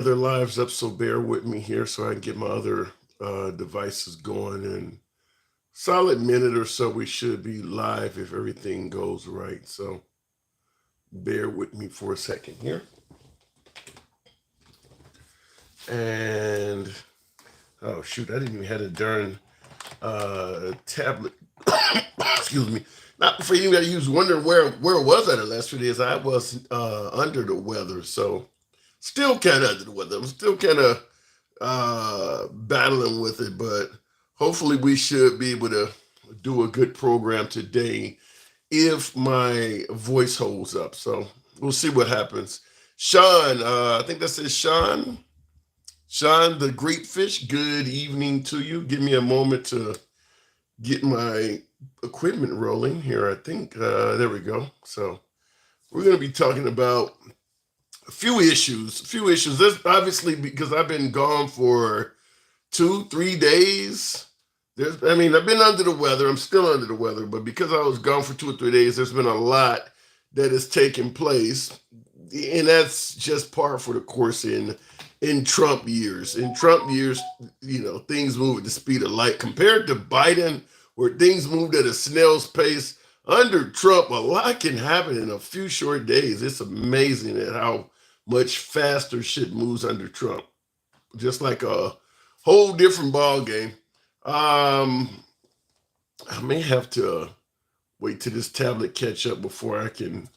Other lives up, so bear with me here so I can get my other devices going. In solid minute or so, we should be live if everything goes right. So bear with me for a second here. And oh shoot, I didn't even have a darn tablet. Excuse me. Not for you. Got to use wondering where was I the last few days. I was under the weather, so still kind of under the weather. I'm still kind of battling with it, but hopefully we should be able to do a good program today if my voice holds up. So we'll see what happens. Sean, I think that says Sean. Sean, the great fish. Good evening to you. Give me a moment to get my equipment rolling here. I think there we go. So we're going to be talking about a few issues. A few issues. This obviously because I've been gone for 2-3 days. I mean, I've been under the weather. I'm still under the weather, but because I was gone for 2 or 3 days, there's been a lot that has taken place, and that's just par for the course in Trump years. In Trump years, things move at the speed of light compared to Biden, where things moved at a snail's pace. Under Trump, a lot can happen in a few short days. It's amazing at how much faster shit moves under Trump. Just like a whole different ball game. I may have to wait till this tablet catch up before I can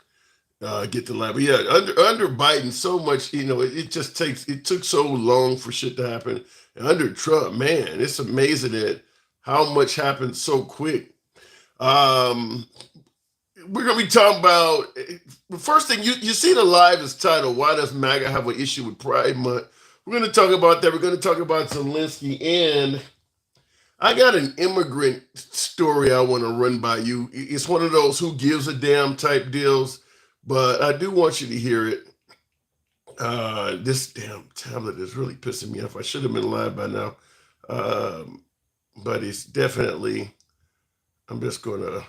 get the line. But yeah, under Biden, so much, it took so long for shit to happen. And under Trump, man, it's amazing at how much happened so quick. We're gonna be talking about the first thing you see the live is titled "Why Does MAGA Have an Issue with Pride Month?" We're gonna talk about that. We're gonna talk about Zelensky, and I got an immigrant story I want to run by you. It's one of those who gives a damn type deals, but I do want you to hear it. This damn tablet is really pissing me off. I should have been live by now, but it's definitely. I'm just gonna.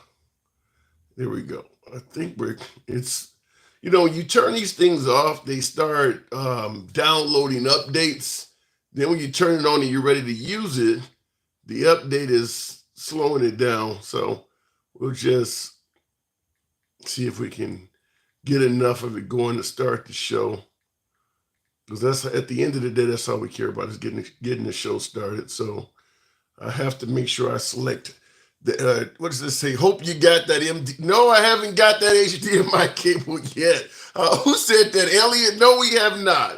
There we go. I think it's when you turn these things off, they start downloading updates. Then when you turn it on and you're ready to use it, the update is slowing it down. So we'll just see if we can get enough of it going to start the show. Because that's at the end of the day, that's all we care about is getting the show started. So I have to make sure I select what does this say? Hope you got that MD. No, I haven't got that HDMI cable yet. Who said that? Elliot? No, we have not.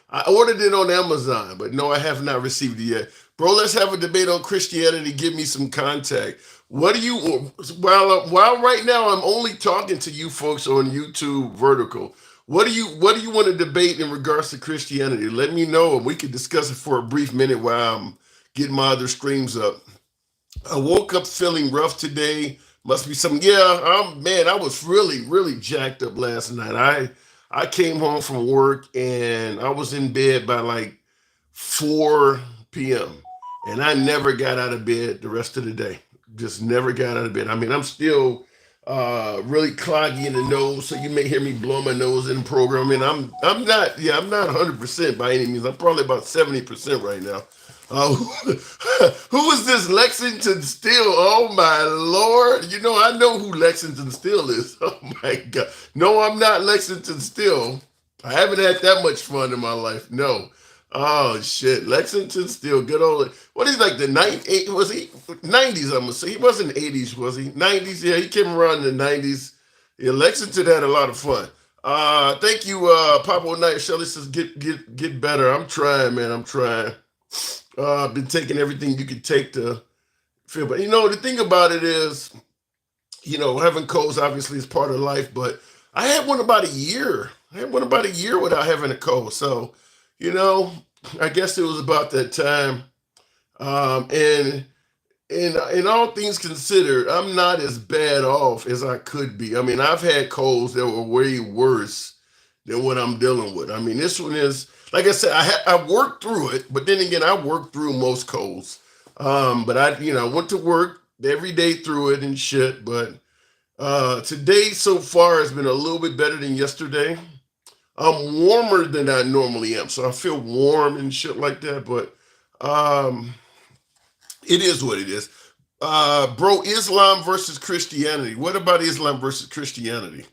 I ordered it on Amazon, but no, I have not received it yet. Bro, let's have a debate on Christianity. Give me some contact. What do you, while right now I'm only talking to you folks on YouTube vertical, what do you want to debate in regards to Christianity? Let me know and we can discuss it for a brief minute while I'm getting my other streams up. I woke up feeling rough today. Must be some. Yeah, man, I was really jacked up last night. I came home from work and I was in bed by like 4 p.m. and I never got out of bed the rest of the day. Just never got out of bed. I mean, I'm still really cloggy in the nose, so you may hear me blow my nose in the program. And I'm not 100% by any means. I'm probably about 70% right now. Who is this Lexington Steel? Oh my Lord. I know who Lexington Steel is. Oh my God. No, I'm not Lexington Steel. I haven't had that much fun in my life. No. Oh shit. Lexington Steel, good old, what is like the 90s, was he? 90s, I'm gonna say. He wasn't 80s, was he? 90s, yeah, he came around in the 90s. Yeah, Lexington had a lot of fun. Thank you, Papa Knight. Shelly says get better. I'm trying, man. I'm trying. I've been taking everything you can take to feel. But the thing about it is, having colds obviously is part of life. But I had one about a year. I had one about a year without having a cold. So, I guess it was about that time. And in all things considered, I'm not as bad off as I could be. I mean, I've had colds that were way worse than what I'm dealing with. I mean, this one is, like I said, I worked through it, but then again, I worked through most colds. But I went to work every day through it and shit. But today so far has been a little bit better than yesterday. I'm warmer than I normally am, so I feel warm and shit like that. But um, it is what it is. Bro, Islam versus Christianity. What about Islam versus Christianity?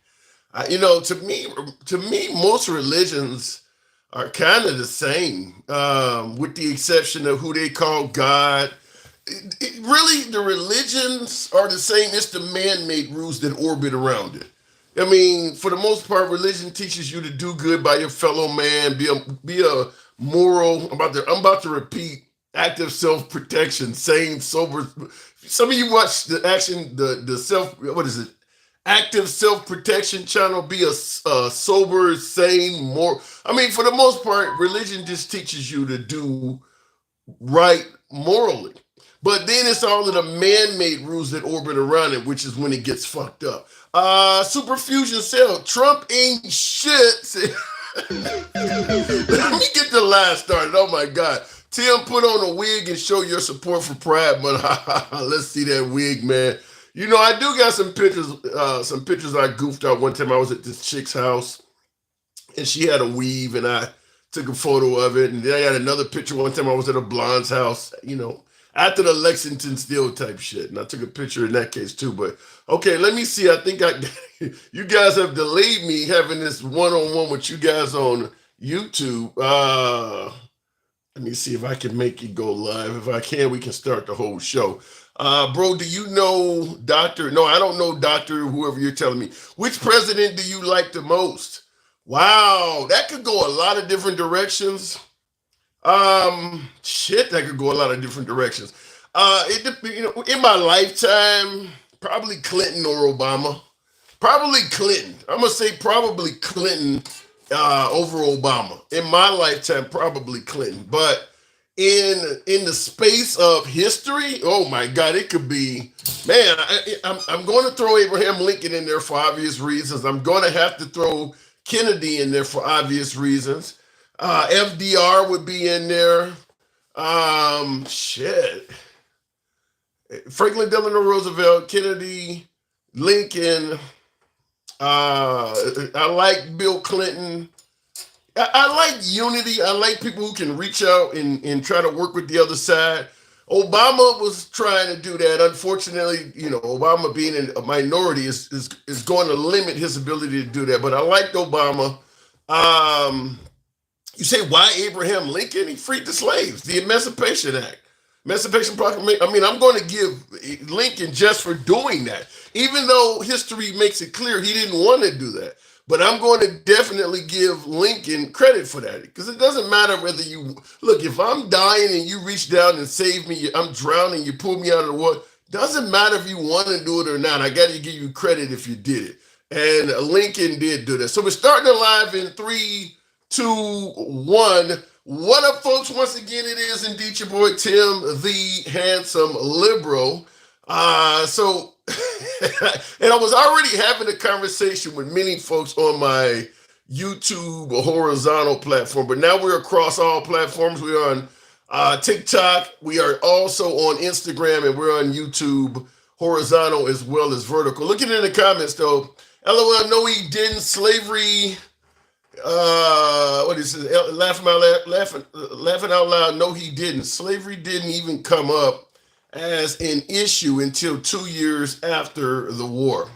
To me, most religions are kind of the same, with the exception of who they call God. Really, the religions are the same. It's the man-made rules that orbit around it. I mean, for the most part, religion teaches you to do good by your fellow man, be a moral. I'm about to repeat active self-protection, sane, sober. Some of you watch the self. What is it? Active self-protection channel. Be a sober, sane, more. I mean, for the most part, religion just teaches you to do right morally. But then it's all of the man-made rules that orbit around it, which is when it gets fucked up. Superfusion cell. Trump ain't shit. Let me get the line started. Oh my God. Tim, put on a wig and show your support for Pride Month. Let's see that wig, man. I do got some pictures. Some pictures I goofed out one time. I was at this chick's house, and she had a weave, and I took a photo of it. And then I had another picture one time I was at a blonde's house, after the Lexington Steel type shit. And I took a picture in that case too. But okay, let me see. I think you guys have delayed me having this one-on-one with you guys on YouTube. Let me see if I can make it go live. If I can, we can start the whole show. Bro, do you know Dr.? No, I don't know Dr. Whoever you're telling me. Which president do you like the most? Wow, that could go a lot of different directions. Shit, that could go a lot of different directions. In my lifetime, probably Clinton or Obama. Probably Clinton. I'm gonna say probably Clinton over Obama. In my lifetime, probably Clinton. But in the space of history, oh my God, it could be. Man, I'm going to throw Abraham Lincoln in there for obvious reasons. I'm going to have to throw Kennedy in there for obvious reasons. FDR would be in there. Shit. Franklin Delano Roosevelt, Kennedy, Lincoln. I like Bill Clinton. I like unity. I like people who can reach out and try to work with the other side. Obama was trying to do that. Unfortunately, Obama being a minority is going to limit his ability to do that. But I liked Obama. You say, why Abraham Lincoln? He freed the slaves, the Emancipation Act. Emancipation Proclamation. I mean, I'm going to give Lincoln just for doing that, even though history makes it clear he didn't want to do that. But I'm going to definitely give Lincoln credit for that, because it doesn't matter whether you look. If I'm dying and you reach down and save me, I'm drowning, you pull me out of the water. Doesn't matter if you want to do it or not. I got to give you credit if you did it, and Lincoln did do that. So we're starting live in 3, 2, 1. What up, folks? Once again, it is indeed your boy Tim, the handsome liberal. And I was already having a conversation with many folks on my YouTube horizontal platform, but now we're across all platforms. We're on TikTok. We are also on Instagram, and we're on YouTube horizontal as well as vertical. Looking in the comments though, LOL, no, he didn't. Slavery. What is it? Laughing out loud. No, he didn't. Slavery didn't even come up as an issue until 2 years after the war.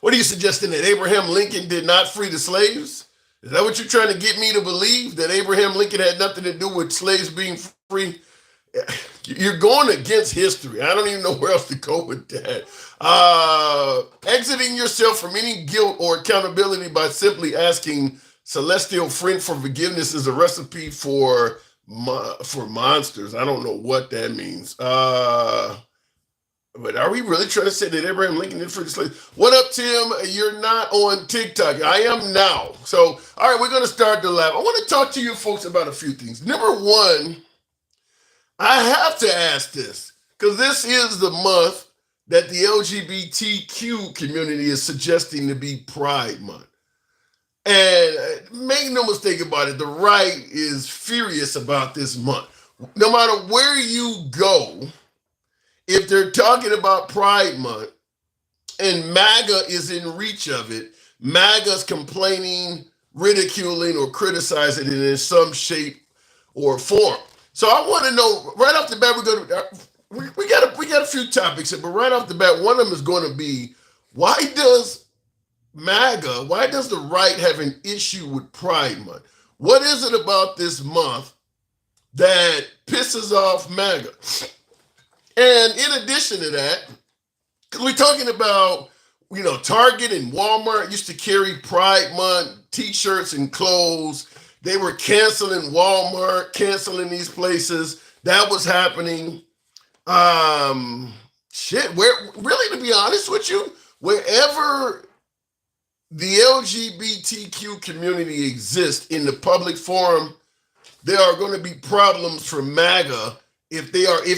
What are you suggesting, that Abraham Lincoln did not free the slaves? Is that what you're trying to get me to believe, that Abraham Lincoln had nothing to do with slaves being free? You're going against history. I don't even know where else to go with that. Exiting yourself from any guilt or accountability by simply asking celestial friend for forgiveness is a recipe for monsters. I don't know what that means. But are we really trying to say that Abraham Lincoln did free the slaves? What up, Tim? You're not on TikTok. I am now. So, all right, we're going to start the live. I want to talk to you folks about a few things. Number one, I have to ask this, because this is the month that the LGBTQ community is suggesting to be Pride Month. And make no mistake about it, the right is furious about this month. No matter where you go, if they're talking about Pride Month and MAGA is in reach of it, MAGA's complaining ridiculing or criticizing it in some shape or form. So I want to know right off the bat. We got a few topics here, but right off the bat, one of them is going to be why does MAGA, why does the right have an issue with Pride Month? What is it about this month that pisses off MAGA? And in addition to that, because we're talking about, Target and Walmart used to carry Pride Month t-shirts and clothes. They were canceling Walmart, canceling these places. That was happening. Really, to be honest with you, wherever the LGBTQ community exists in the public forum, there are going to be problems for MAGA if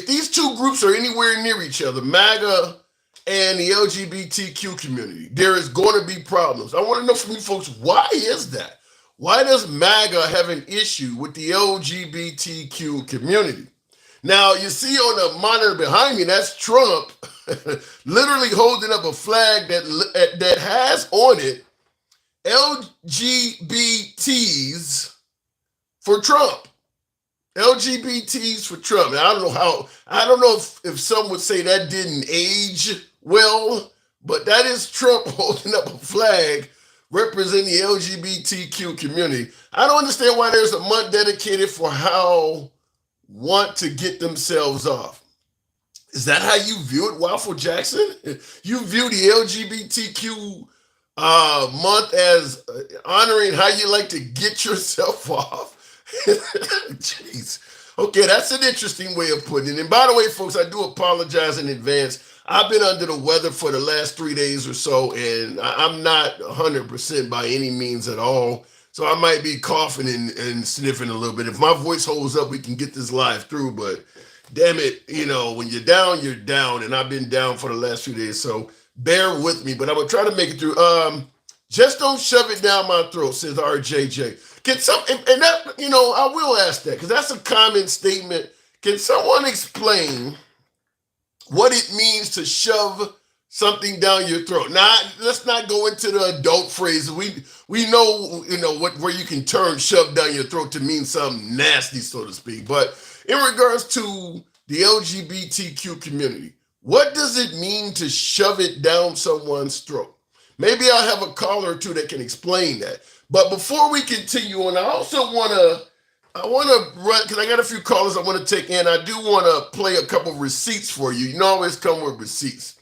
these two groups are anywhere near each other, MAGA and the LGBTQ community. There is going to be problems. I want to know from you folks, why is that? Why does MAGA have an issue with the LGBTQ community? Now, you see on the monitor behind me, that's Trump literally holding up a flag that has on it LGBTs for Trump. LGBTs for Trump. And I don't know if some would say that didn't age well, but that is Trump holding up a flag representing the LGBTQ community. I don't understand why there's a month dedicated for how want to get themselves off. Is that how you view it, Waffle Jackson? You view the LGBTQ month as honoring how you like to get yourself off? Jeez. Okay, that's an interesting way of putting it. And by the way, folks, I do apologize in advance. I've been under the weather for the last 3 days or so, and I'm not 100% by any means at all. So I might be coughing and sniffing a little bit. If my voice holds up, we can get this live through. But damn it, when you're down, you're down. And I've been down for the last few days. So bear with me. But I'm going to try to make it through. Just don't shove it down my throat, says RJJ. Can and that, I will ask that because that's a common statement. Can someone explain what it means to shove something down your throat? Now, let's not go into the adult phrases. We know, where you can turn shove down your throat to mean something nasty, so to speak. But in regards to the LGBTQ community, what does it mean to shove it down someone's throat? Maybe I'll have a caller or two that can explain that. But before we continue on, I also want to run, because I got a few callers I want to take in. I do want to play a couple receipts for you. You always come with receipts.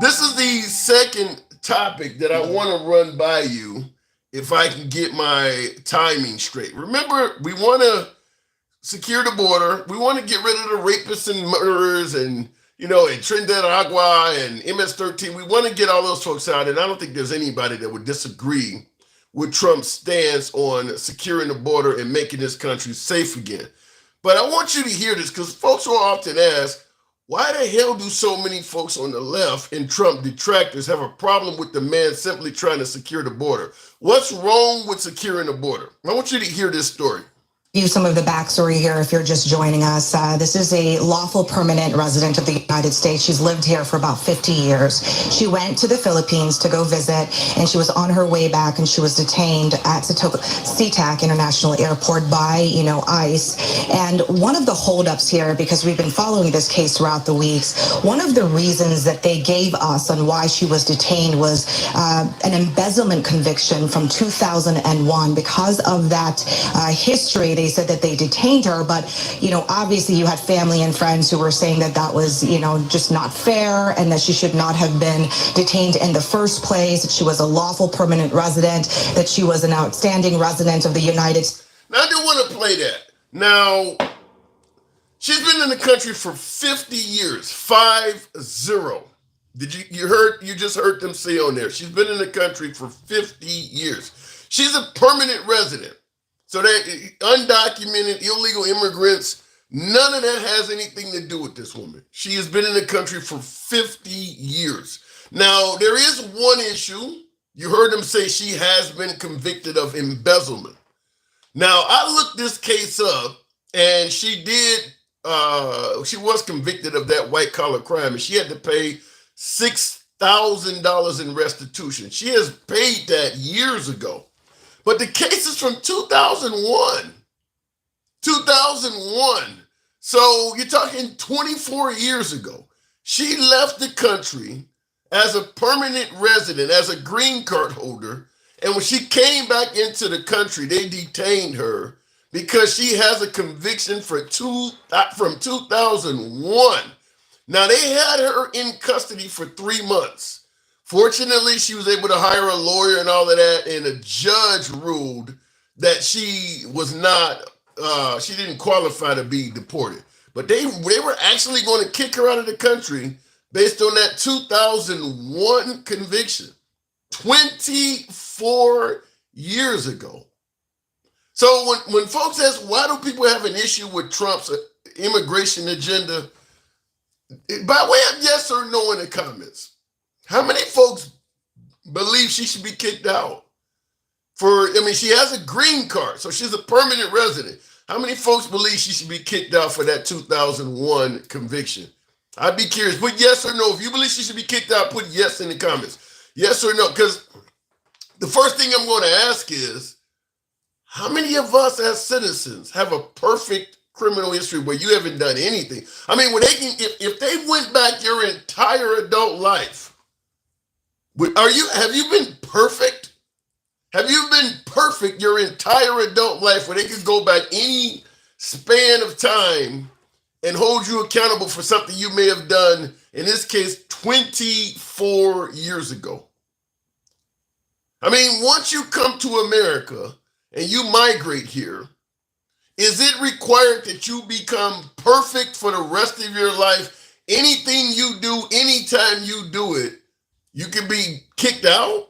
This is the second topic that I want to run by you if I can get my timing straight. Remember, we want to secure the border. We want to get rid of the rapists and murderers and, and Trinidad Agua and MS-13. We want to get all those folks out, and I don't think there's anybody that would disagree with Trump's stance on securing the border and making this country safe again. But I want you to hear this because folks will often ask, why the hell do so many folks on the left and Trump detractors have a problem with the man simply trying to secure the border? What's wrong with securing the border? I want you to hear this story. You some of the backstory here if you're just joining us. This is a lawful permanent resident of the United States. She's lived here for about 50 years. She went to the Philippines to go visit, and she was on her way back, and she was detained at SeaTac International Airport by, ICE. And one of the holdups here, because we've been following this case throughout the weeks, one of the reasons that they gave us on why she was detained was an embezzlement conviction from 2001. Because of that history, they said that they detained her, but obviously you had family and friends who were saying that was just not fair and that she should not have been detained in the first place, that she was a lawful permanent resident, that she was an outstanding resident of the United States. Now I do want to play that. Now, she's been in the country for 50 years, 50. You just heard them say on there, she's been in the country for 50 years. She's a permanent resident. So that undocumented, illegal immigrants, none of that has anything to do with this woman. She has been in the country for 50 years. Now, there is one issue. You heard them say she has been convicted of embezzlement. Now, I looked this case up, and she was convicted of that white-collar crime, and she had to pay $6,000 in restitution. She has paid that years ago. But the case is from 2001. 2001. So you're talking 24 years ago. She left the country as a permanent resident, as a green card holder. And when she came back into the country, they detained her because she has a conviction from 2001. Now, they had her in custody for 3 months. Fortunately, she was able to hire a lawyer and all of that, and a judge ruled that she was not, she didn't qualify to be deported. But they were actually going to kick her out of the country based on that 2001 conviction, 24 years ago. So when folks ask, why do people have an issue with Trump's immigration agenda? By way of yes or no in the comments, how many folks believe she should be kicked out? She has a green card, so she's a permanent resident. How many folks believe she should be kicked out for that 2001 conviction? I'd be curious. Put yes or no. If you believe she should be kicked out, put yes in the comments. Yes or no. Because the first thing I'm going to ask is, how many of us as citizens have a perfect criminal history where you haven't done anything? I mean, when they can, if they went back your entire adult life, have you been perfect? Have you been perfect your entire adult life where they could go back any span of time and hold you accountable for something you may have done, in this case, 24 years ago? I mean, once you come to America and you migrate here, is it required that you become perfect for the rest of your life? Anything you do, anytime you do it, you can be kicked out?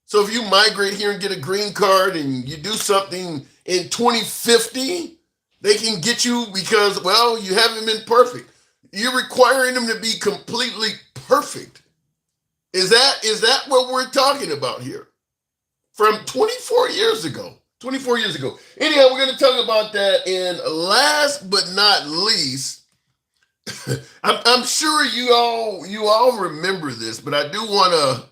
So if you migrate here and get a green card and you do something in 2050, they can get you because, well, you haven't been perfect. You're requiring them to be completely perfect. Is that what we're talking about here? From 24 years ago. 24 years ago. Anyhow, we're going to talk about that. And last but not least, I'm sure you all remember this, but I do want to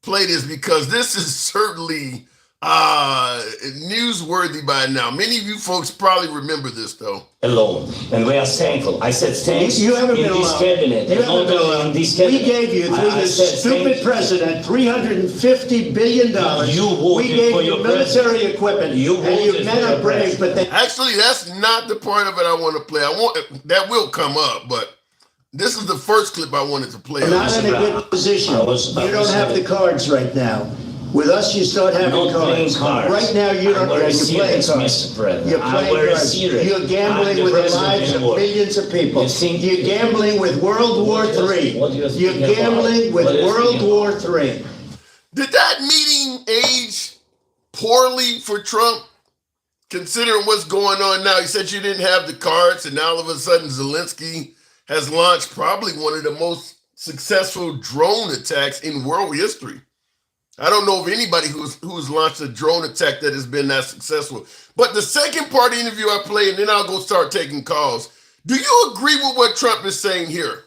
play this because this is certainly newsworthy by now. Many of you folks probably remember this, though. Alone, and we are thankful. I said thanks. You haven't been this alone. cabinet. You haven't been alone. This cabinet. We gave you, through this stupid president, $350 billion. You voted we gave for you your military president. equipment. You and you voted men for are your brave, president. but they... Actually, that's not the part of it I want to play. That will come up, but this is the first clip I wanted to play. Not in a good position. You don't have the cards right now. With us, you start having cards. Right now, you don't. You're playing cards. You're playing cards. You're gambling with the lives of millions of people. You're gambling with World War III. You're gambling with World War III. Did that meeting age poorly for Trump, considering what's going on now? He said you didn't have the cards, and now all of a sudden Zelensky has launched probably one of the most successful drone attacks in world history. I don't know of anybody who's launched a drone attack that has been that successful. But the second part of the interview I play, and then I'll go start taking calls. Do you agree with what Trump is saying here?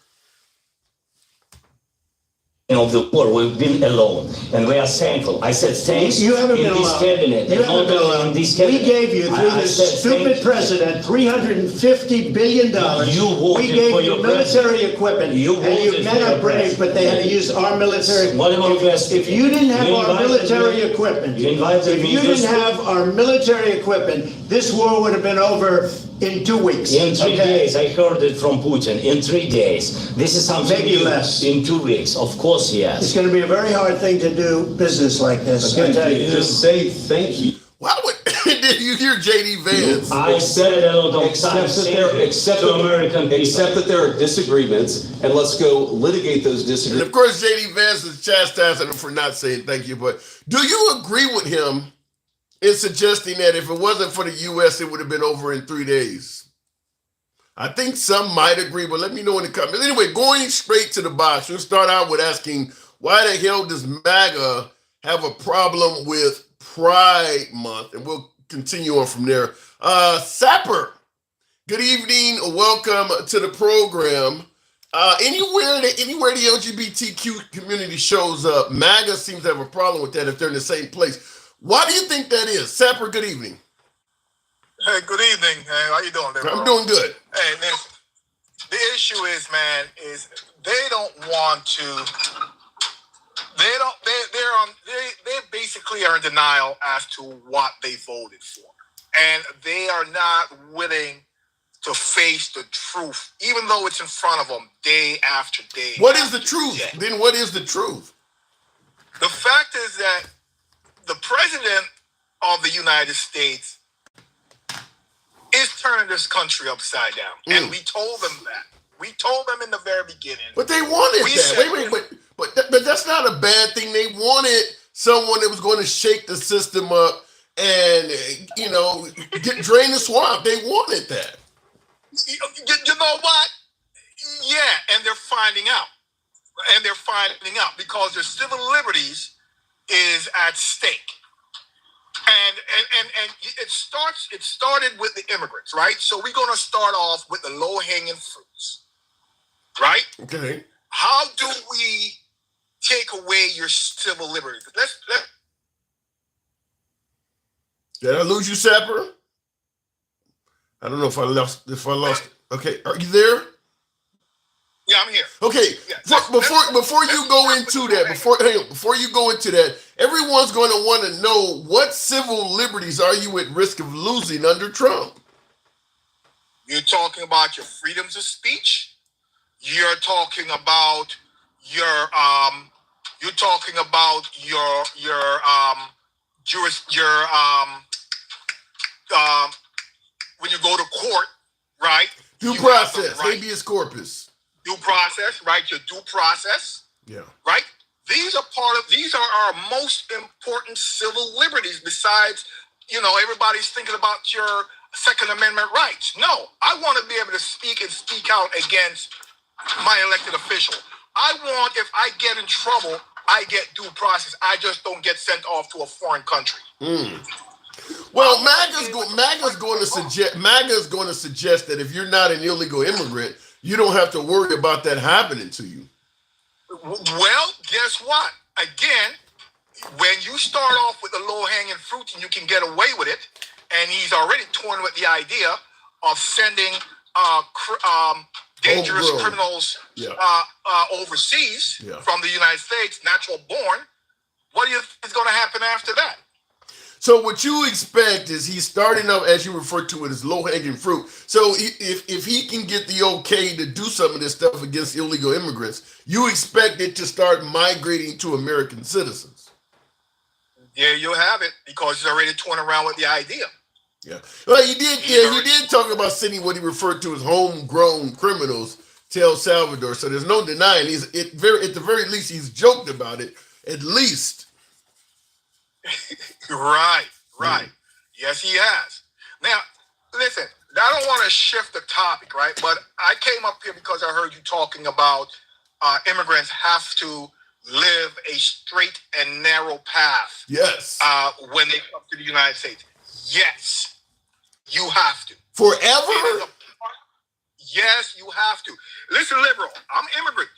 Of the war, we've been alone, and we are thankful. I said thanks. You haven't been this alone. cabinet. You haven't been alone. This cabinet. We gave you, through this stupid president, $350 billion. You voted we gave for you your military equipment. You and you voted men for are your brave, president. but they had to use our military. What about If you didn't have our military equipment, if you didn't have our military equipment, this war would have been over in 2 weeks. In 3 days, I heard it from Putin. In 3 days, this is something Maybe new. less. In 2 weeks, of course, yes. It's going to be a very hard thing to do business like this. I tell you. Just say thank you. Why would did you hear JD Vance? I said it a lot of Except times. that there are disagreements, and let's go litigate those And disagreements. of course, JD Vance is chastising him for not saying thank you. But do you agree with him in suggesting that if it wasn't for the U.S., it would have been over in 3 days? I think some might agree, but let me know in the comments. Anyway, going straight to the box, we'll start out with asking, why the hell does MAGA have a problem with Pride Month? And we'll continue on from there. Sapper, good evening. Welcome to the program. Anywhere the LGBTQ community shows up, MAGA seems to have a problem with that if they're in the same place. Why do you think that is? Sapper, good evening. Hey, good evening. Hey, how you doing, I'm doing good. Hey, the issue is, man, is they don't want to. They don't. They basically are in denial as to what they voted for, and they are not willing to face the truth, even though it's in front of them day after day. What is the truth? Then what is the truth? The fact is that the president of the United States is turning this country upside down. And we told them that. We told them in the very beginning. But they wanted that. But that's not a bad thing. They wanted someone that was going to shake the system up and, drain the swamp. They wanted that. You know what? Yeah, and they're finding out. And they're finding out because their civil liberties is at stake. And it started with the immigrants, right? So we're going to start off with the low-hanging fruits, right? Okay. How do we take away your civil liberties? Did I lose you, Sapper? I don't know if I lost it. Okay, are you there? Yeah, I'm here. Okay, yeah. Before you go into that, everyone's going to want to know what civil liberties are you at risk of losing under Trump? You're talking about your freedoms of speech. You're talking about your when you go to court, right? Due process, habeas corpus. Due process, right? Your due process. Yeah. Right? These are our most important civil liberties besides, everybody's thinking about your Second Amendment rights. No, I want to be able to speak and speak out against my elected official. I want, if I get in trouble, I get due process. I just don't get sent off to a foreign country. Well, MAGA's going to suggest that if you're not an illegal immigrant, you don't have to worry about that happening to you. Well, guess what? Again, when you start off with the low-hanging fruit and you can get away with it, and he's already torn with the idea of sending dangerous criminals overseas from the United States, natural born, what do you think is going to happen after that? So what you expect is he's starting up, as you refer to it, as low-hanging fruit. So if he can get the okay to do some of this stuff against illegal immigrants, you expect it to start migrating to American citizens. There you have it, because he's already torn around with the idea. Yeah. Well, he did talk about sending what he referred to as homegrown criminals to El Salvador. So there's no denying at the very least he's joked about it, at least. Right. Yes, he has. Now, listen, I don't want to shift the topic, right? But I came up here because I heard you talking about immigrants have to live a straight and narrow path. Yes. When they come to the United States. Yes, you have to. Forever? Yes, you have to. Listen, liberal, I'm an immigrant.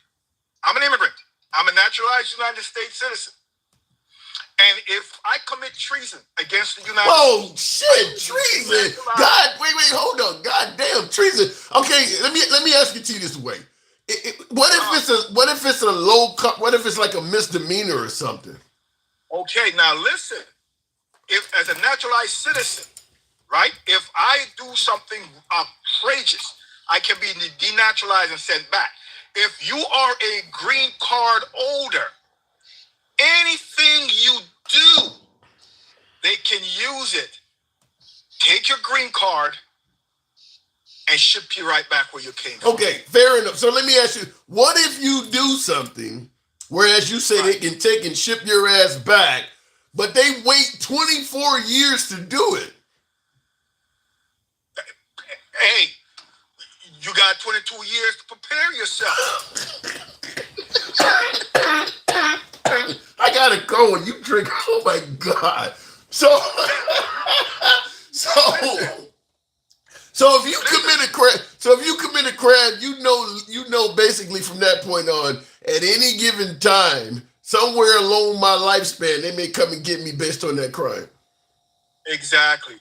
I'm a naturalized United States citizen. And if I commit treason against the United States... treason! God, wait, hold on. God damn, treason. Okay, let me ask it to you this way. What if it's like a misdemeanor or something? Okay, now listen. If as a naturalized citizen, right, if I do something outrageous, I can be denaturalized and sent back. If you are a green card holder, anything you do, they can use it. Take your green card and ship you right back where you came from. Okay, fair enough. So let me ask you, what if you do something, whereas you say they can take and ship your ass back, but they wait 24 years to do it? Hey, you got 22 years to prepare yourself. I gotta go and you drink. Oh my God. So if you commit a crime, you know basically from that point on, at any given time, somewhere along my lifespan, they may come and get me based on that crime. Exactly.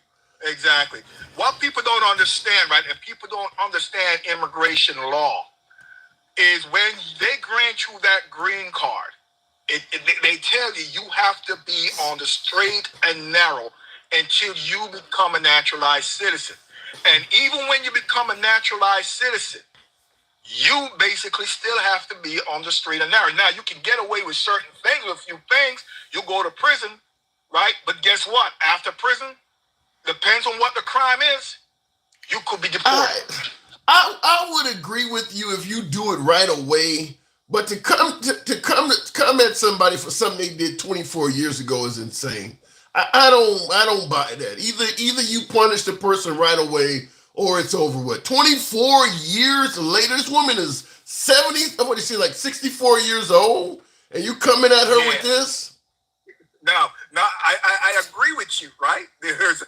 What people don't understand, right, and people don't understand immigration law, is when they grant you that green card, they tell you have to be on the straight and narrow until you become a naturalized citizen. And even when you become a naturalized citizen, you basically still have to be on the straight and narrow. Now, you can get away with certain things, with a few things. You go to prison, right? But guess what? After prison, depends on what the crime is, you could be deported. I would agree with you if you do it right away. But to come at somebody for something they did 24 years ago is insane. I don't buy that. Either you punish the person right away or it's over with. 24 years later, this woman is 70, what is she, like 64 years old? And you coming at her with this? Now, I agree with you, right? There's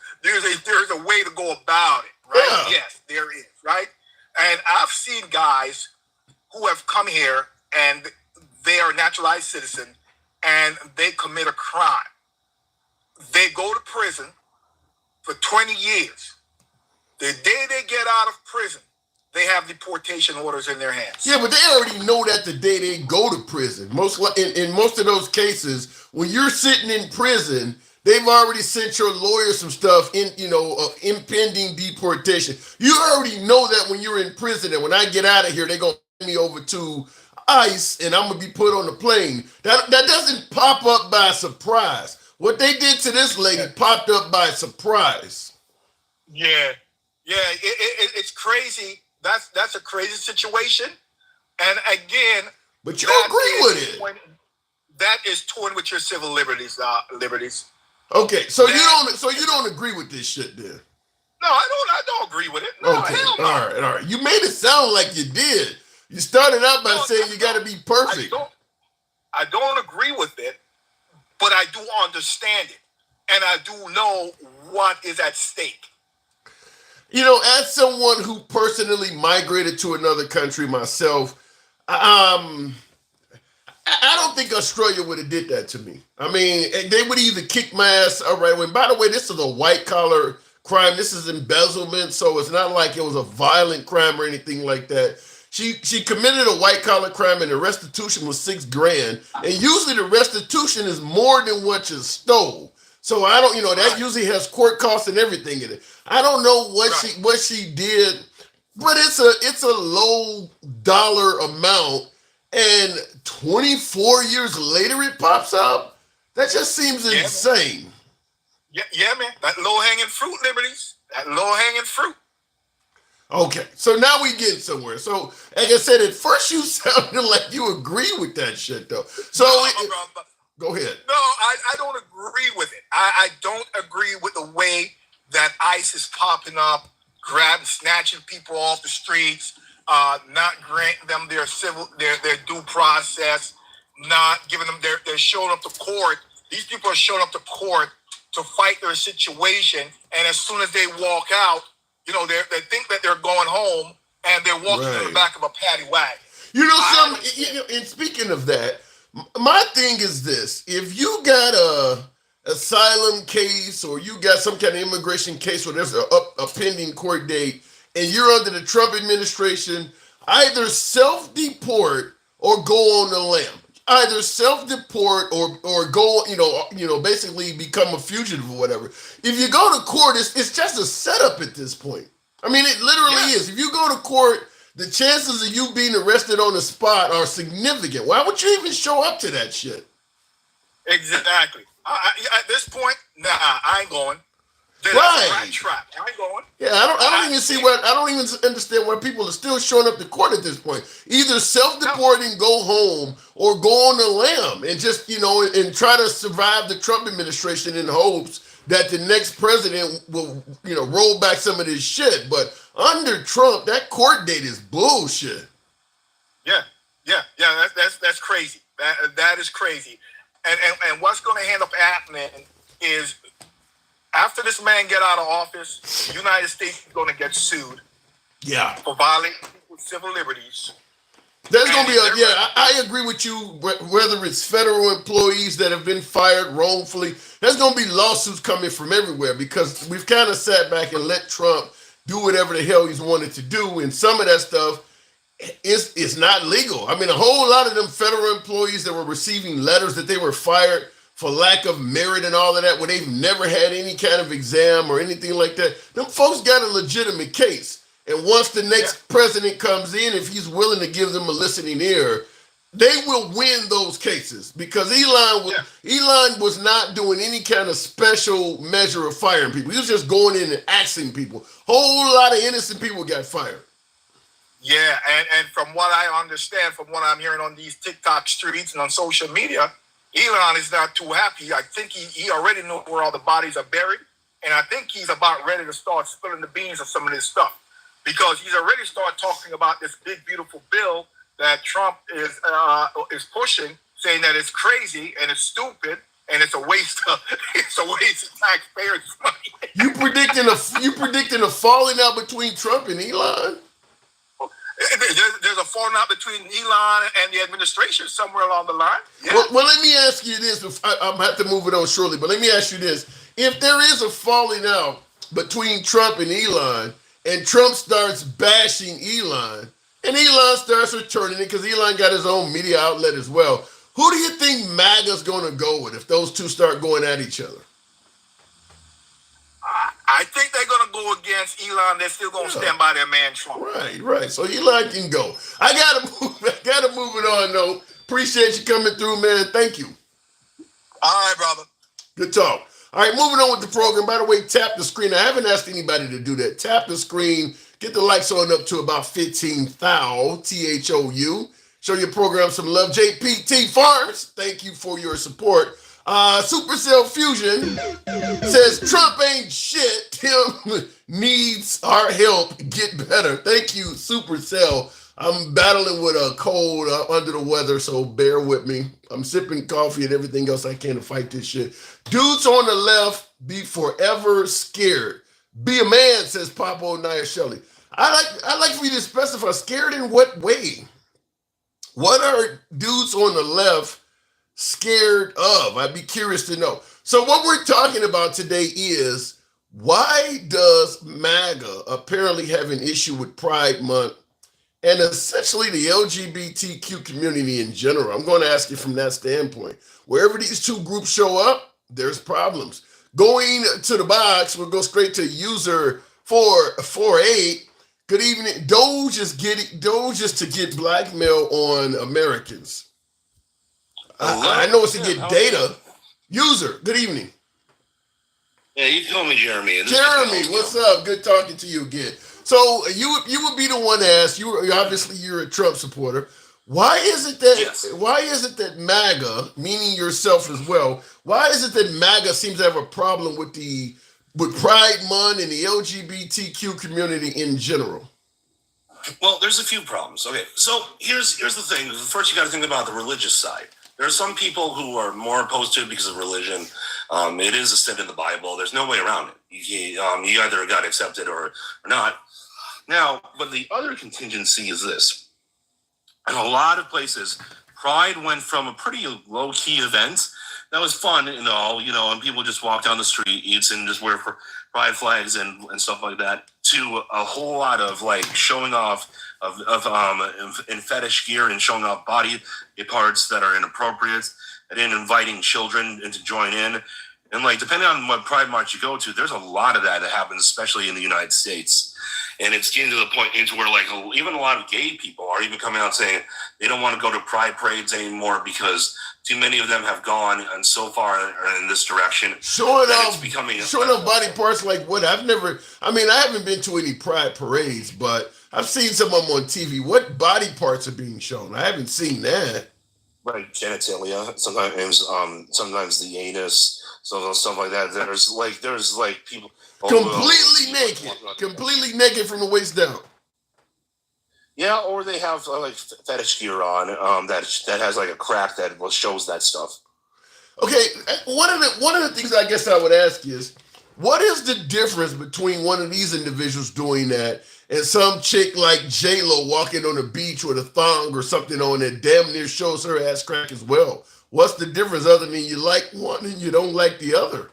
a way to go about it, right? Yeah. Yes, there is, right? And I've seen guys who have come here and they are naturalized citizen and they commit a crime. They go to prison for 20 years. The day they get out of prison, they have deportation orders in their hands. Yeah, but they already know that the day they go to prison. In most of those cases, when you're sitting in prison, they've already sent your lawyer some stuff impending deportation. You already know that when you're in prison, and when I get out of here, they're gonna send me over to ICE, and I'm gonna be put on the plane. That doesn't pop up by surprise. What they did to this lady popped up by surprise. Yeah, it's crazy. That's a crazy situation. And again, but you agree with it. That is torn with your civil liberties. Okay, so you don't agree with this shit, then? No, I don't agree with it. No, okay, hell no. All right. You made it sound like you did. You started out by saying you got to be perfect. I don't agree with it, but I do understand it, and I do know what is at stake. As someone who personally migrated to another country myself, I don't think Australia would have did that to me. I mean, they would either kick my ass right away. By the way, this is a white collar crime. This is embezzlement, so it's not like it was a violent crime or anything like that. She committed a white collar crime and the restitution was $6,000. And usually the restitution is more than what you stole. So I don't, that usually has court costs and everything in it. I don't know what she did, but it's a low dollar amount, and 24 years later it pops up. That just seems insane. Yeah, man. That low hanging fruit, liberties. That low hanging fruit. Okay, so now we get somewhere. So, like I said, at first you sounded like you agree with that shit, though. So, go ahead. No, I don't agree with it. I don't agree with the way that ICE is popping up, snatching people off the streets, not granting them their due process, not giving them they're showing up to court. These people are showing up to court to fight their situation, and as soon as they walk out, they think that they're going home, and they're walking to the back of a paddy wagon. And speaking of that, my thing is this: if you got a asylum case or you got some kind of immigration case where there's a pending court date, and you're under the Trump administration, either self-deport or go on the lam. Either self-deport or go, basically become a fugitive or whatever. If you go to court, it's just a setup at this point. I mean, it literally is. If you go to court, the chances of you being arrested on the spot are significant. Why would you even show up to that shit? Exactly. At this point, nah, I ain't going. That's right. A rat trap. I ain't going. Yeah, I don't even understand why people are still showing up to court at this point. Either self-deport and go home, or go on the lam and just and try to survive the Trump administration in hopes that the next president will roll back some of this shit. But under Trump, that court date is bullshit. Yeah. That's crazy. That is crazy. And what's going to end up happening is, after this man get out of office, the United States is going to get sued. Yeah. For violating civil liberties. There's going to be I agree with you, whether it's federal employees that have been fired wrongfully, there's going to be lawsuits coming from everywhere because we've kind of sat back and let Trump do whatever the hell he's wanted to do. And some of that stuff is not legal. I mean, a whole lot of them federal employees that were receiving letters that they were fired for lack of merit and all of that, where they've never had any kind of exam or anything like that, them folks got a legitimate case. And once the next president comes in, if he's willing to give them a listening ear, they will win those cases because Elon was not doing any kind of special measure of firing people. He was just going in and axing people. Whole lot of innocent people got fired. Yeah, and from what I understand, from what I'm hearing on these TikTok streets and on social media, Elon is not too happy. I think he already knows where all the bodies are buried, and I think he's about ready to start spilling the beans of some of this stuff. Because he's already started talking about this big, beautiful bill that Trump is pushing, saying that it's crazy and it's stupid and it's a waste of taxpayers' money. You predicting a falling out between Trump and Elon? There's a falling out between Elon and the administration somewhere along the line. Yeah. Well, let me ask you this. I'm have to move it on shortly, but let me ask you this: if there is a falling out between Trump and Elon, and Trump starts bashing Elon, and Elon starts returning it because Elon got his own media outlet as well. Who do you think MAGA's going to go with if those two start going at each other? I think they're going to go against Elon. They're still going to stand by their man Trump. Right. So Elon can go. I gotta move it on though. Appreciate you coming through, man. Thank you. All right, brother. Good talk. All right, moving on with the program. By the way, tap the screen. I haven't asked anybody to do that. Tap the screen. Get the likes on up to about 15,000. THOU. Show your program some love. JPT Farms, thank you for your support. Supercell Fusion says Trump ain't shit. Tim needs our help. Get better. Thank you, Supercell. I'm battling with a cold, under the weather, so bear with me. I'm sipping coffee and everything else I can to fight this shit. Dudes on the left be forever scared. Be a man, says Papo Naya Shelley. I'd like for you to specify scared in what way? What are dudes on the left scared of? I'd be curious to know. So what we're talking about today is, why does MAGA apparently have an issue with Pride Month and essentially the LGBTQ community in general? I'm going to ask you from that standpoint. Wherever these two groups show up, there's problems. Going to the box, we'll go straight to user 448. Good evening. Doge is to get blackmail on Americans. I know it's to get data. User, good evening. Yeah, you can call me Jeremy. Jeremy, what's up? Good talking to you again. So you would be the one to ask. You're a Trump supporter. Why is it that MAGA, meaning yourself as well, why is it that MAGA seems to have a problem with Pride Month and the LGBTQ community in general? Well, there's a few problems. Okay, so here's the thing. First, you got to think about the religious side. There are some people who are more opposed to it because of religion. It is a step in the Bible. There's no way around it. You either got accepted or not. Now, but the other contingency is this. In a lot of places, Pride went from a pretty low-key event that was fun and all, and people just walk down the streets and just wear Pride flags and stuff like that, to a whole lot of like showing off in fetish gear and showing off body parts that are inappropriate, and then inviting children to join in. And like, depending on what Pride March you go to, there's a lot of that happens, especially in the United States. And it's getting to the point into where like even a lot of gay people are even coming out saying they don't want to go to Pride parades anymore because too many of them have gone and so far in this direction. Showing off body parts like what? I haven't been to any Pride parades, but I've seen some of them on TV. What body parts are being shown? I haven't seen that. Right, genitalia. Sometimes the anus. So stuff like that. There's like people completely naked from the waist down. Yeah, or they have like fetish gear on that has like a crack that shows that stuff. Okay, one of the things I guess I would ask is, What is the difference between one of these individuals doing that and some chick like J-Lo walking on the beach with a thong or something on that damn near shows her ass crack as well? What's the difference other than you like one and you don't like the other?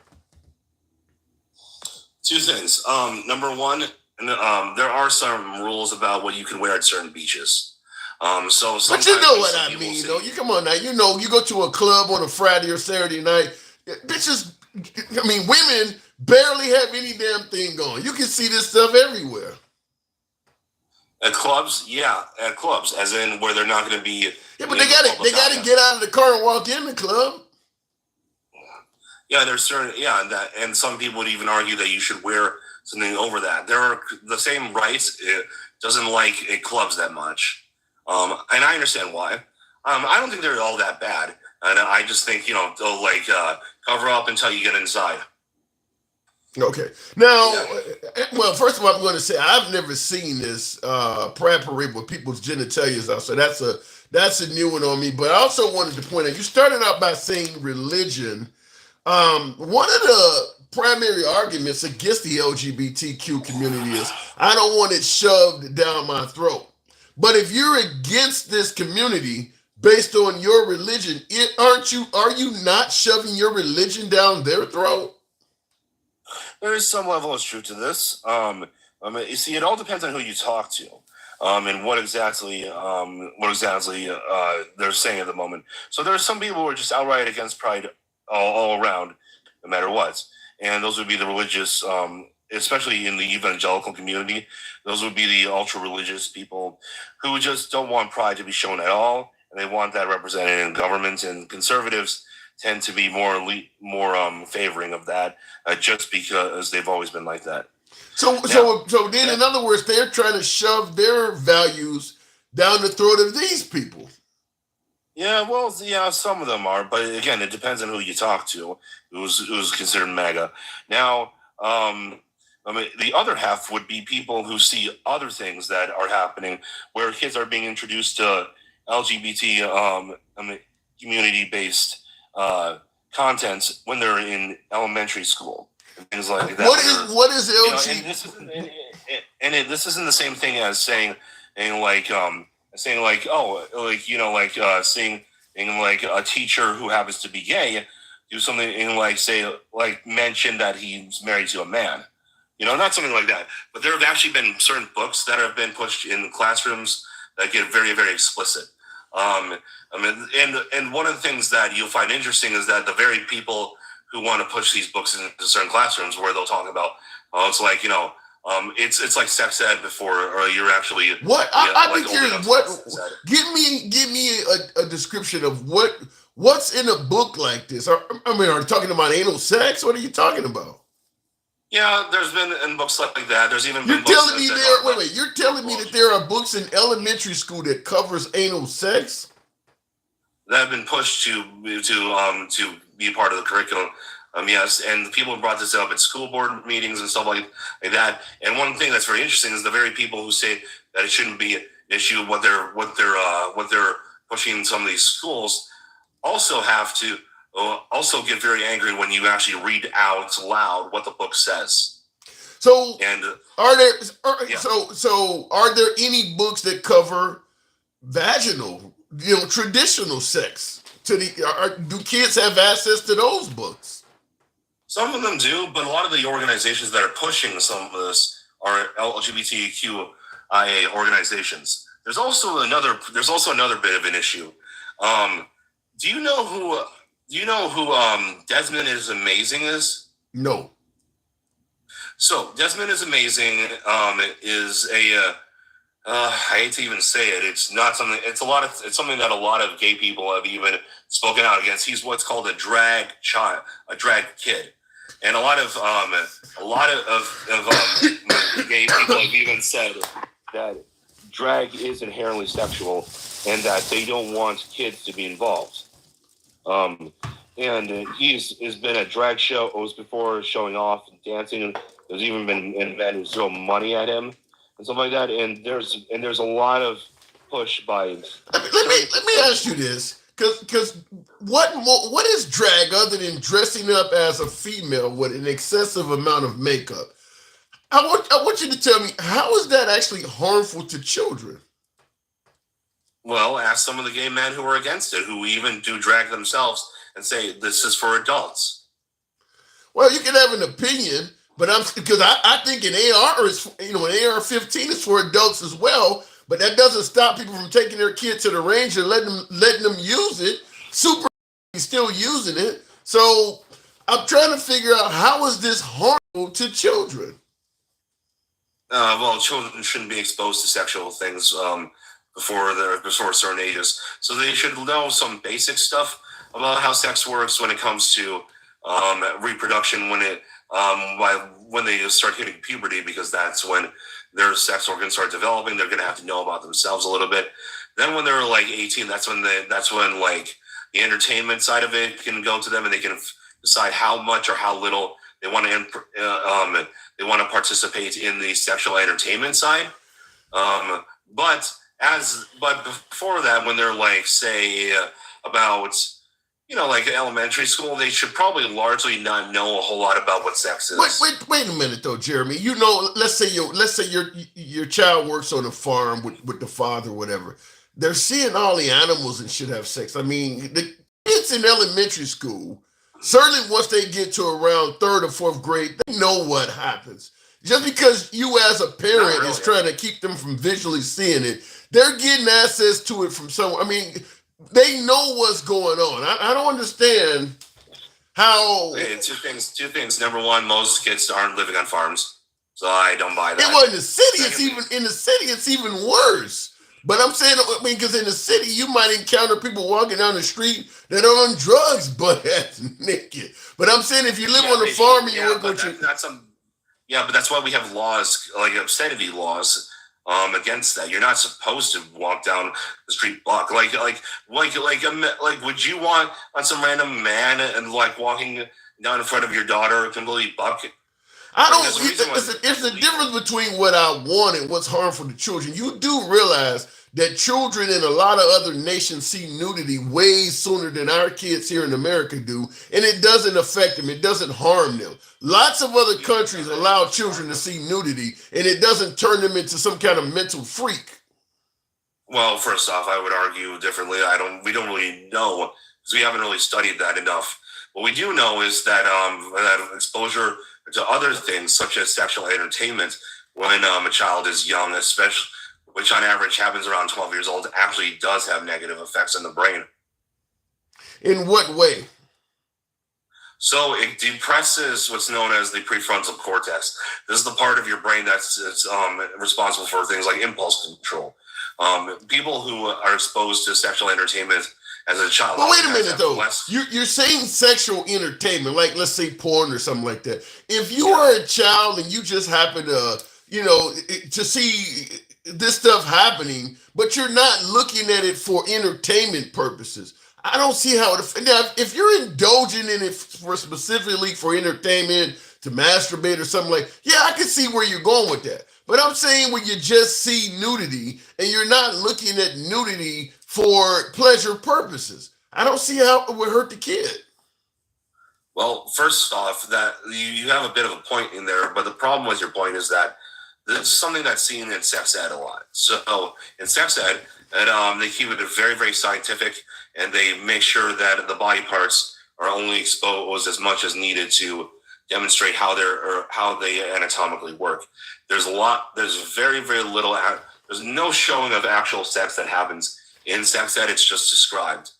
Two things. Number one, there are some rules about what you can wear at certain beaches. So but you know what I mean, though. You come on now. You know, you go to a club on a Friday or Saturday night. Bitches, I mean, women barely have any damn thing going. You can see this stuff everywhere. At clubs, yeah, at clubs, as in where they're not going to be. Yeah, but they gotta get out of the car and walk in the club. Yeah, there's certain and some people would even argue that you should wear something over that. There are the same rights. It doesn't like at clubs that much, and I understand why. I don't think they're all that bad, and I just think they'll cover up until you get inside. Okay. Now, well, first of all, I'm going to say I've never seen this pride parade with people's genitalia out, so that's a new one on me. But I also wanted to point out, you started out by saying religion. One of the primary arguments against the LGBTQ community is I don't want it shoved down my throat. But if you're against this community based on your religion, are you not shoving your religion down their throat? There is some level of truth to this. You see, it all depends on who you talk to, and what exactly they're saying at the moment. So there are some people who are just outright against pride all around, no matter what, and those would be the religious, especially in the evangelical community. Those would be the ultra-religious people who just don't want pride to be shown at all, and they want that represented in government. And conservatives tend to be more favoring of that, just because they've always been like that. So then, in other words, they're trying to shove their values down the throat of these people. Yeah, well, yeah, some of them are, but again, it depends on who you talk to, who's considered MAGA. Now, the other half would be people who see other things that are happening, where kids are being introduced to LGBT community-based content when they're in elementary school and things like that. What is LGBT? This isn't the same thing as saying seeing a teacher who happens to be gay do something and mention that he's married to a man. Not something like that. But there have actually been certain books that have been pushed in classrooms that get very, very explicit. And one of the things that you'll find interesting is that the very people who want to push these books into certain classrooms, where they'll talk about, it's like sex ed before, or you're actually what? I'd be curious. What? Give me a description of what's in a book like this. Are you talking about anal sex? What are you talking about? Yeah, there's been in books like that. There's even been You're telling me that there are books in elementary school that covers anal sex that have been pushed to be part of the curriculum. Yes, and people have brought this up at school board meetings and stuff like that. And one thing that's very interesting is the very people who say that it shouldn't be an issue what they're pushing in some of these schools also have to also get very angry when you actually read out loud what the book says. So, and are there any books that cover vaginal, traditional sex? Do kids have access to those books? Some of them do, but a lot of the organizations that are pushing some of this are LGBTQIA organizations. There's also another bit of an issue. Do you know who Desmond is Amazing is? No. So Desmond is Amazing is a I hate to even say it. It's not something. It's something that a lot of gay people have even spoken out against. He's what's called a drag child, a drag kid, and a lot of gay people have even said that drag is inherently sexual and that they don't want kids to be involved. And he's been at drag shows before, showing off and dancing. There's even been men who throw money at him and stuff like that. And there's a lot of push by. Let me ask you this, Because what is drag other than dressing up as a female with an excessive amount of makeup? I want you to tell me, how is that actually harmful to children? Well, ask some of the gay men who are against it, who even do drag themselves and say this is for adults. Well, you can have an opinion, but I think an AR is, an AR-15 is for adults as well. But that doesn't stop people from taking their kid to the range and letting them use it. Super still using it. So I'm trying to figure out, how is this harmful to children? Well, children shouldn't be exposed to sexual things before certain ages, so they should know some basic stuff about how sex works when it comes to reproduction when they start hitting puberty, because that's when their sex organs start developing. They're going to have to know about themselves a little bit. Then when they're like 18, that's when like the entertainment side of it can go to them, and they can decide how much or how little they want to participate in the sexual entertainment side. But before that, when they're like, say, about like elementary school, they should probably largely not know a whole lot about what sex is. Wait a minute though, Jeremy. Let's say your child works on a farm with the father or whatever. They're seeing all the animals and shit have sex. I mean, the kids in elementary school, certainly once they get to around 3rd or 4th grade, they know what happens. Just because you as a parent is trying to keep them from visually seeing it, they're getting access to it from somewhere. I mean, they know what's going on. I don't understand how. Two things. Number one, most kids aren't living on farms, so I don't buy that. Well, in the city, it's even worse. But I'm saying, because in the city, you might encounter people walking down the street that are on drugs, but that's naked. But I'm saying, if you live on a farm and you work with your... but that's why we have laws, like obscenity laws, against that. You're not supposed to walk down the street block like would you want on some random man and like walking down in front of your daughter completely buck? It's the difference between what I want and what's harmful to children. You do realize that children in a lot of other nations see nudity way sooner than our kids here in America do, and it doesn't affect them. It doesn't harm them. Lots of other countries allow children to see nudity, and it doesn't turn them into some kind of mental freak. Well, first off, I would argue differently. We don't really know, because we haven't really studied that enough. What we do know is that that exposure to other things, such as sexual entertainment, when a child is young, especially, which on average happens around 12 years old, actually does have negative effects on the brain. In what way? So it depresses what's known as the prefrontal cortex. This is the part of your brain that's responsible for things like impulse control. People who are exposed to sexual entertainment as a child. But wait a minute, though. You're saying sexual entertainment, like let's say porn or something like that. If you are a child and you just happen to, to see this stuff happening, but you're not looking at it for entertainment purposes, I don't see how if you're indulging in it specifically for entertainment, to masturbate or something I can see where you're going with that. But I'm saying when you just see nudity and you're not looking at nudity for pleasure purposes, I don't see how it would hurt the kid. Well, first off, that you have a bit of a point in there, but the problem with your point is that this is something that's seen in sex ed a lot. So in sex ed, they keep it very, very scientific, and they make sure that the body parts are only exposed as much as needed to demonstrate how they anatomically work. There's very, very little. There's no showing of actual sex that happens in sex ed. It's just described.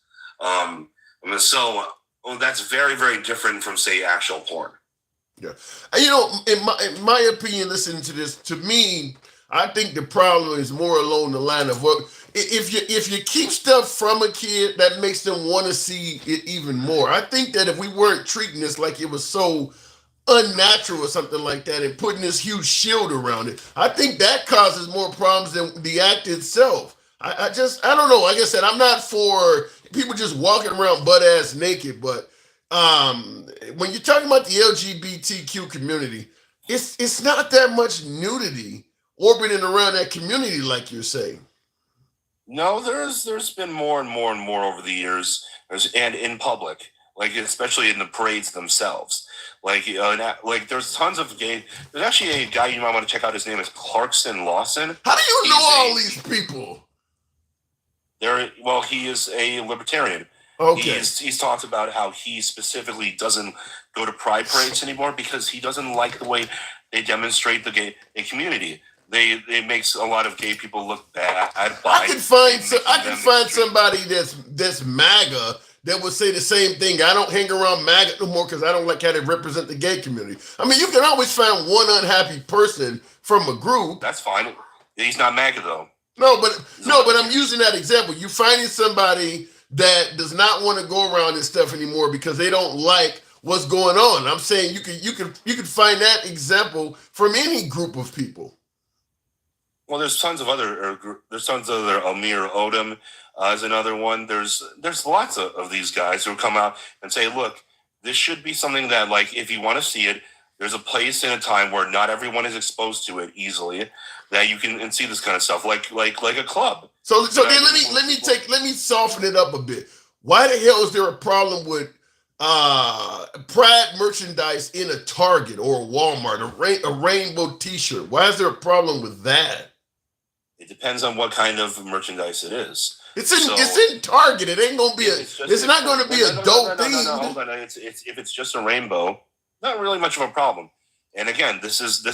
So that's very, very different from, say, actual porn. Yeah, in my opinion, listening to this, to me, I think the problem is more along the line of what if you keep stuff from a kid, that makes them want to see it even more. I think that if we weren't treating this like it was so unnatural or something like that and putting this huge shield around it, I think that causes more problems than the act itself. I don't know. Like I said, I'm not for people just walking around butt ass naked, but when you're talking about the LGBTQ community, it's not that much nudity orbiting around that community, like you're saying. No, there's been more and more and more over the years, and in public, like especially in the parades themselves. Like there's tons of gay. There's actually a guy you might want to check out. His name is Clarkson Lawson. How do you know all these people? Well, he is a libertarian. Okay. He's talked about how he specifically doesn't go to pride parades anymore because he doesn't like the way they demonstrate the gay community. It makes a lot of gay people look bad. I can find somebody that's MAGA that would say the same thing. I don't hang around MAGA no more because I don't like how they represent the gay community. I mean, you can always find one unhappy person from a group. That's fine. He's not MAGA though. No, but I'm using that example. You're finding somebody that does not want to go around this stuff anymore because they don't like what's going on. I'm saying you can find that example from any group of people. Well, there's tons of other Amir Odom is another one. There's lots of these guys who come out and say, look, this should be something that, like, if you want to see it, there's a place and a time where not everyone is exposed to it easily, that you can see this kind of stuff, like a club. So then let me soften it up a bit. Why the hell is there a problem with Pride merchandise in a Target or a Walmart, a rainbow T-shirt? Why is there a problem with that? It depends on what kind of merchandise it is. It's in Target. It ain't gonna be it's not gonna be a dope thing. No, hold on. It's if it's just a rainbow, not really much of a problem. And again, this is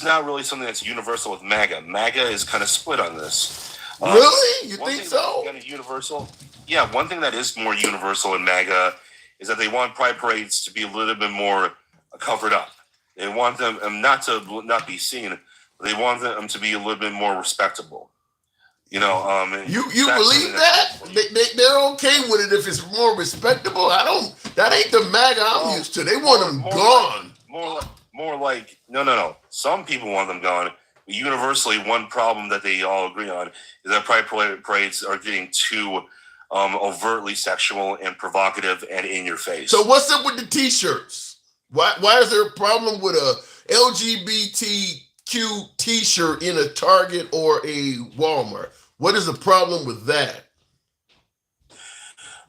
not really something that's universal with MAGA. MAGA is kind of split on this. Really? You think so? Kind of universal. Yeah, one thing that is more universal in MAGA is that they want pride parades to be a little bit more covered up. They want them not be seen. They want them to be a little bit more respectable. You know, you believe that? They're okay with it if it's more respectable. That ain't the MAGA I'm used to. They want them gone. More like no. Some people want them gone. Universally, one problem that they all agree on is that pride parades are getting too overtly sexual and provocative and in your face. So what's up with the T-shirts? Why is there a problem with a LGBTQ T-shirt in a Target or a Walmart? What is the problem with that?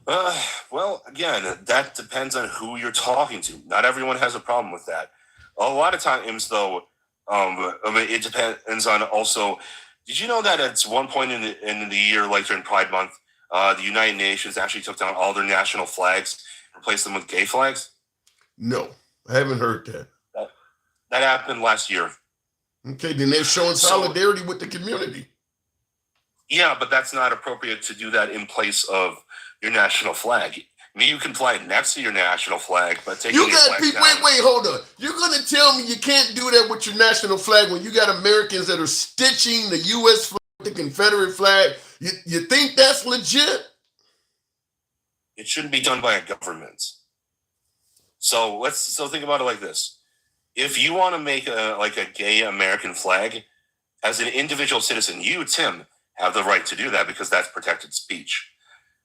Well, again, that depends on who you're talking to. Not everyone has a problem with that. A lot of times, though, it depends on also. Did you know that at one point in the year, like during Pride Month, the United Nations actually took down all their national flags and replaced them with gay flags? No, I haven't heard that. That happened last year. Okay, then they're showing solidarity with the community. Yeah, but that's not appropriate to do that in place of your national flag. I mean, you can fly next to your national flag, but taking you got people. Wait, hold on. You're gonna tell me you can't do that with your national flag when you got Americans that are stitching the U.S. flag with the Confederate flag? You think that's legit? It shouldn't be done by a government. So think about it like this: if you want to make a gay American flag, as an individual citizen, you, Tim, have the right to do that because that's protected speech.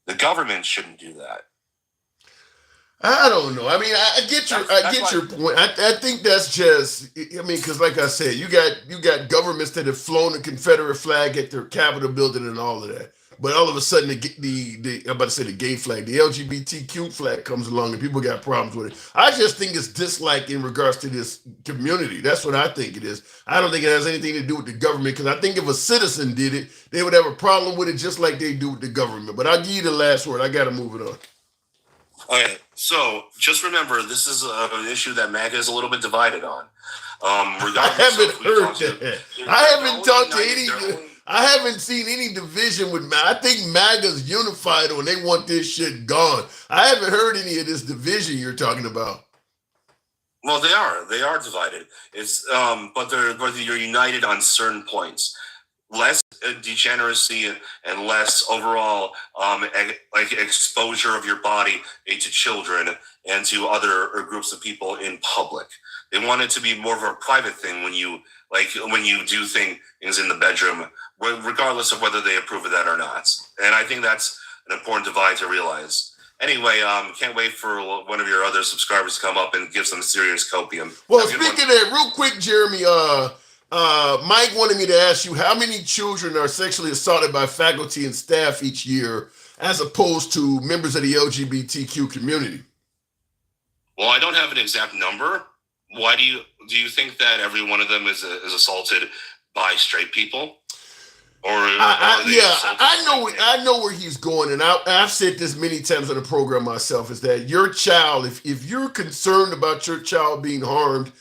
The government shouldn't do that. I don't know. I mean, I get your point. I think that's just. I mean, because like I said, you got governments that have flown the Confederate flag at their Capitol building and all of that. But all of a sudden, I'm about to say the gay flag, the LGBTQ flag comes along, and people got problems with it. I just think it's dislike in regards to this community. That's what I think it is. I don't think it has anything to do with the government, because I think if a citizen did it, they would have a problem with it just like they do with the government. But I'll give you the last word. I got to move it on. Okay, so just remember, this is an issue that MAGA is a little bit divided on. I haven't heard that. I haven't talked to any. I haven't seen any division with MAGA. I think MAGA's unified when they want this shit gone. I haven't heard any of this division you're talking about. Well, they are divided. It's but you're united on certain points. Less degeneracy and less overall like exposure of your body to children and to other groups of people in public. They want it to be more of a private thing when you do things in the bedroom, regardless of whether they approve of that or not. And I think that's an important divide to realize. Anyway, can't wait for one of your other subscribers to come up and give some serious copium. Well, speaking of that, real quick, Jeremy, Mike wanted me to ask you, how many children are sexually assaulted by faculty and staff each year, as opposed to members of the LGBTQ community? Well, I don't have an exact number. Why do you think that every one of them is assaulted by straight people? Or I know where he's going, and I've said this many times on the program myself, is that your child, if you're concerned about your child being harmed,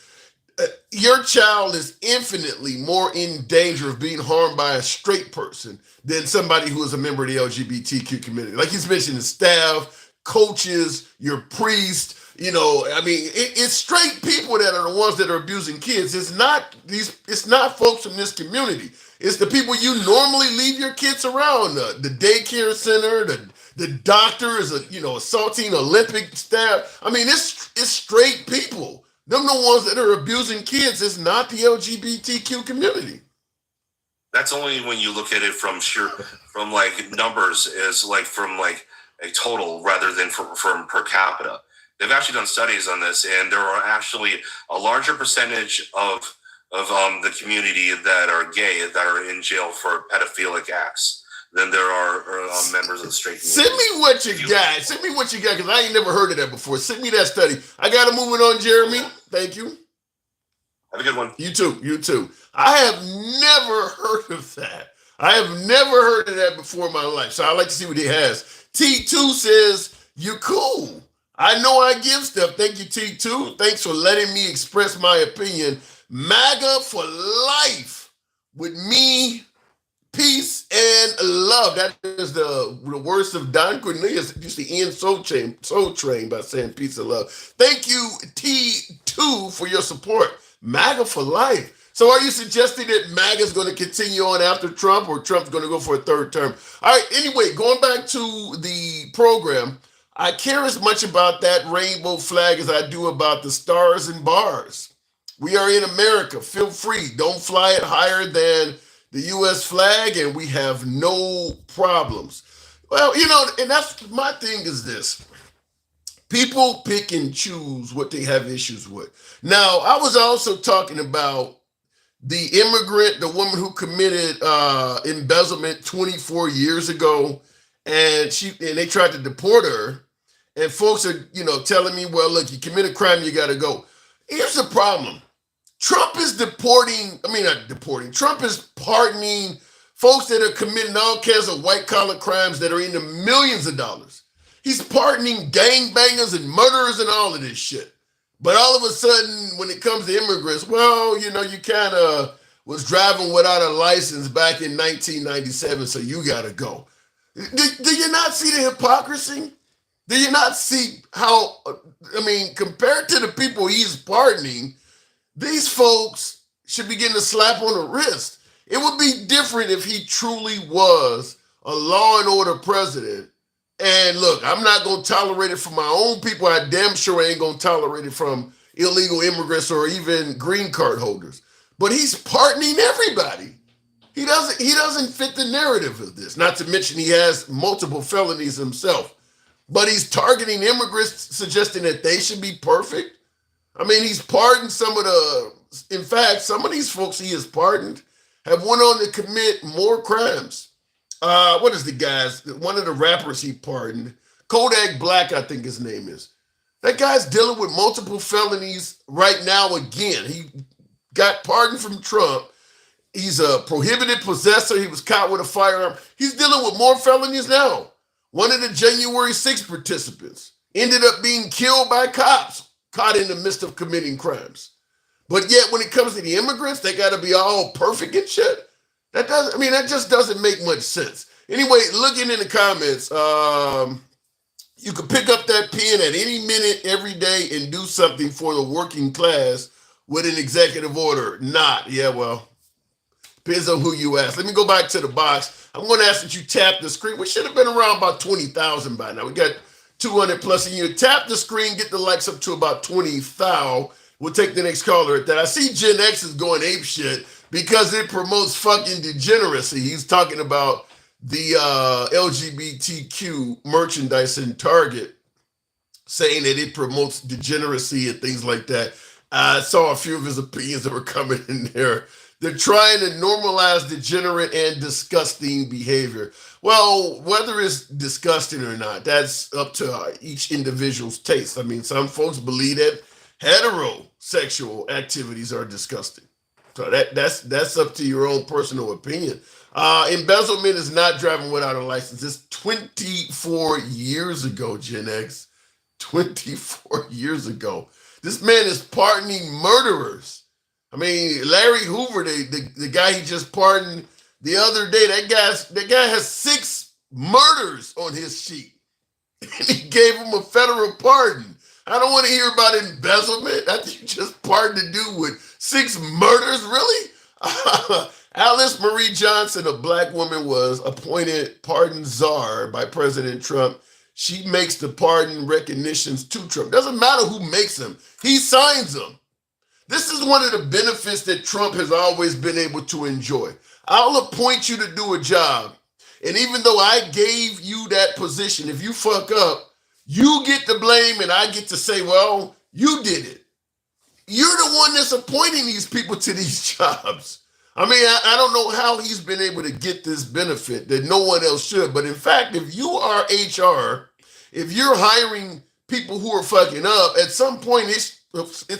your child is infinitely more in danger of being harmed by a straight person than somebody who is a member of the LGBTQ community. Like he's mentioned, the staff, coaches, your priest. It's straight people that are the ones that are abusing kids. It's not folks from this community. It's the people you normally leave your kids around. The daycare center, the doctor is assaulting Olympic staff. I mean, it's straight people. Them the ones that are abusing kids. It's not the LGBTQ community. That's only when you look at it from like numbers, is like from like a total rather than from per capita. They've actually done studies on this, and there are actually a larger percentage of the community that are gay that are in jail for pedophilic acts than there are members of the straight community. Send me what you got, because I ain't never heard of that before. Send me that study. I got to move it on, Jeremy. Thank you. Have a good one. You too. I have never heard of that. I have never heard of that before in my life, so I'd like to see what he has. T2 says, you're cool. I know I give stuff. Thank you, T2. Thanks for letting me express my opinion. MAGA for life with me, peace and love. That is the words of Don Cornelius. Used to end Soul Train by saying peace and love. Thank you, T2, for your support. MAGA for life. So are you suggesting that MAGA is going to continue on after Trump, or Trump's going to go for a third term? All right, anyway, going back to the program, I care as much about that rainbow flag as I do about the stars and bars. We are in America. Feel free. Don't fly it higher than the U.S. flag, and we have no problems. Well, and that's my thing is this. People pick and choose what they have issues with. Now, I was also talking about the immigrant, the woman who committed embezzlement 24 years ago, and they tried to deport her, and folks are, telling me, well, look, you commit a crime, you got to go. Here's the problem. Trump is Trump is pardoning folks that are committing all kinds of white-collar crimes that are in the millions of dollars. He's pardoning gangbangers and murderers and all of this shit. But all of a sudden, when it comes to immigrants, well, you kind of was driving without a license back in 1997, so you got to go. Do you not see the hypocrisy? Do you not see how, compared to the people he's pardoning, these folks should be getting a slap on the wrist. It would be different if he truly was a law and order president. And look, I'm not going to tolerate it from my own people. I damn sure ain't going to tolerate it from illegal immigrants or even green card holders. But he's pardoning everybody. He doesn't fit the narrative of this. Not to mention he has multiple felonies himself. But he's targeting immigrants, suggesting that they should be perfect. He's pardoned some of these folks he has pardoned have went on to commit more crimes. What is one of the rappers he pardoned? Kodak Black, I think his name is. That guy's dealing with multiple felonies right now again. He got pardoned from Trump. He's a prohibited possessor. He was caught with a firearm. He's dealing with more felonies now. One of the January 6th participants ended up being killed by cops, caught in the midst of committing crimes. But yet when it comes to the immigrants, they got to be all perfect and shit. That just doesn't make much sense. Anyway, looking in the comments, you can pick up that pen at any minute, every day, and do something for the working class with an executive order. Depends on who you ask. Let me go back to the box. I'm going to ask that you tap the screen. We should have been around about 20,000 by now. We got 200 plus, and you tap the screen, get the likes up to about 20,000. We'll take the next caller at that. I see Gen X is going ape shit because it promotes fucking degeneracy. He's talking about the LGBTQ merchandise in Target, saying that it promotes degeneracy and things like that. I saw a few of his opinions that were coming in there They're trying to normalize degenerate and disgusting behavior. Well, whether it's disgusting or not, that's up to each individual's taste. I mean, some folks believe that heterosexual activities are disgusting. So that's up to your own personal opinion. Embezzlement is not driving without a license. It's 24 years ago, Gen X. 24 years ago. This man is pardoning murderers. I mean, Larry Hoover, the guy he just pardoned the other day, that guy has 6 murders on his sheet. And he gave him a federal pardon. I don't want to hear about embezzlement. I think you just pardoned a dude with 6 murders, really? Alice Marie Johnson, a black woman, was appointed pardon czar by President Trump. She makes the pardon recognitions to Trump. Doesn't matter who makes them. He signs them. This is one of the benefits that Trump has always been able to enjoy. I'll appoint you to do a job. And even though I gave you that position, if you fuck up, you get the blame and I get to say, well, you did it. You're the one that's appointing these people to these jobs. I mean, I don't know how he's been able to get this benefit that no one else should. But in fact, if you are HR, if you're hiring people who are fucking up, at some point it's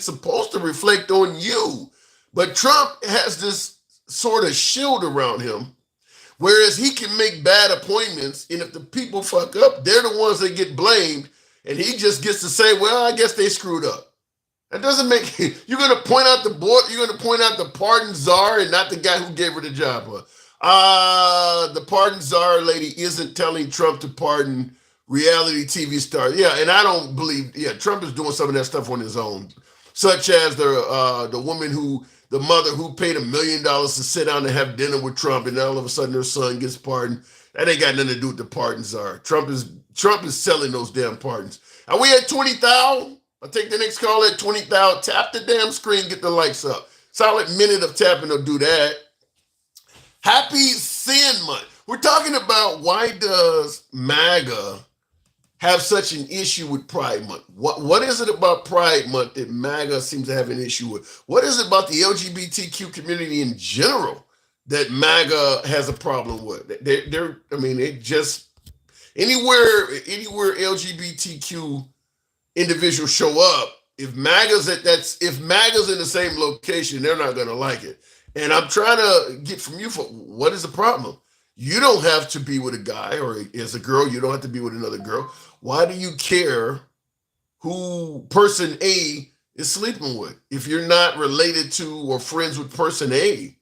supposed to reflect on you. But Trump has this sort of shield around him, whereas he can make bad appointments, and if the people fuck up, they're the ones that get blamed, and he just gets to say, well, I guess they screwed up. That doesn't make you're going to point out the board, you're going to point out the pardon czar and not the guy who gave her the job. The pardon czar lady isn't telling Trump to pardon reality TV stars. Yeah, and I don't believe, Trump is doing some of that stuff on his own, such as the woman the mother who paid $1 million to sit down and have dinner with Trump, and all of a sudden her son gets pardoned. That ain't got nothing to do with the pardon czar. Trump is selling those damn pardons. Are we at 20,000? I'll take the next call at 20,000. Tap the damn screen, get the lights up. Solid minute of tapping will do that. Happy Sin Month. We're talking about why does MAGA have such an issue with Pride Month? What is it about Pride Month that MAGA seems to have an issue with? What is it about the LGBTQ community in general that MAGA has a problem with? It just anywhere LGBTQ individuals show up, if MAGA's in the same location, they're not going to like it. And I'm trying to get from you what is the problem? You don't have to be with a guy, or as a girl, you don't have to be with another girl. Why do you care who person A is sleeping with? If you're not related to or friends with person A,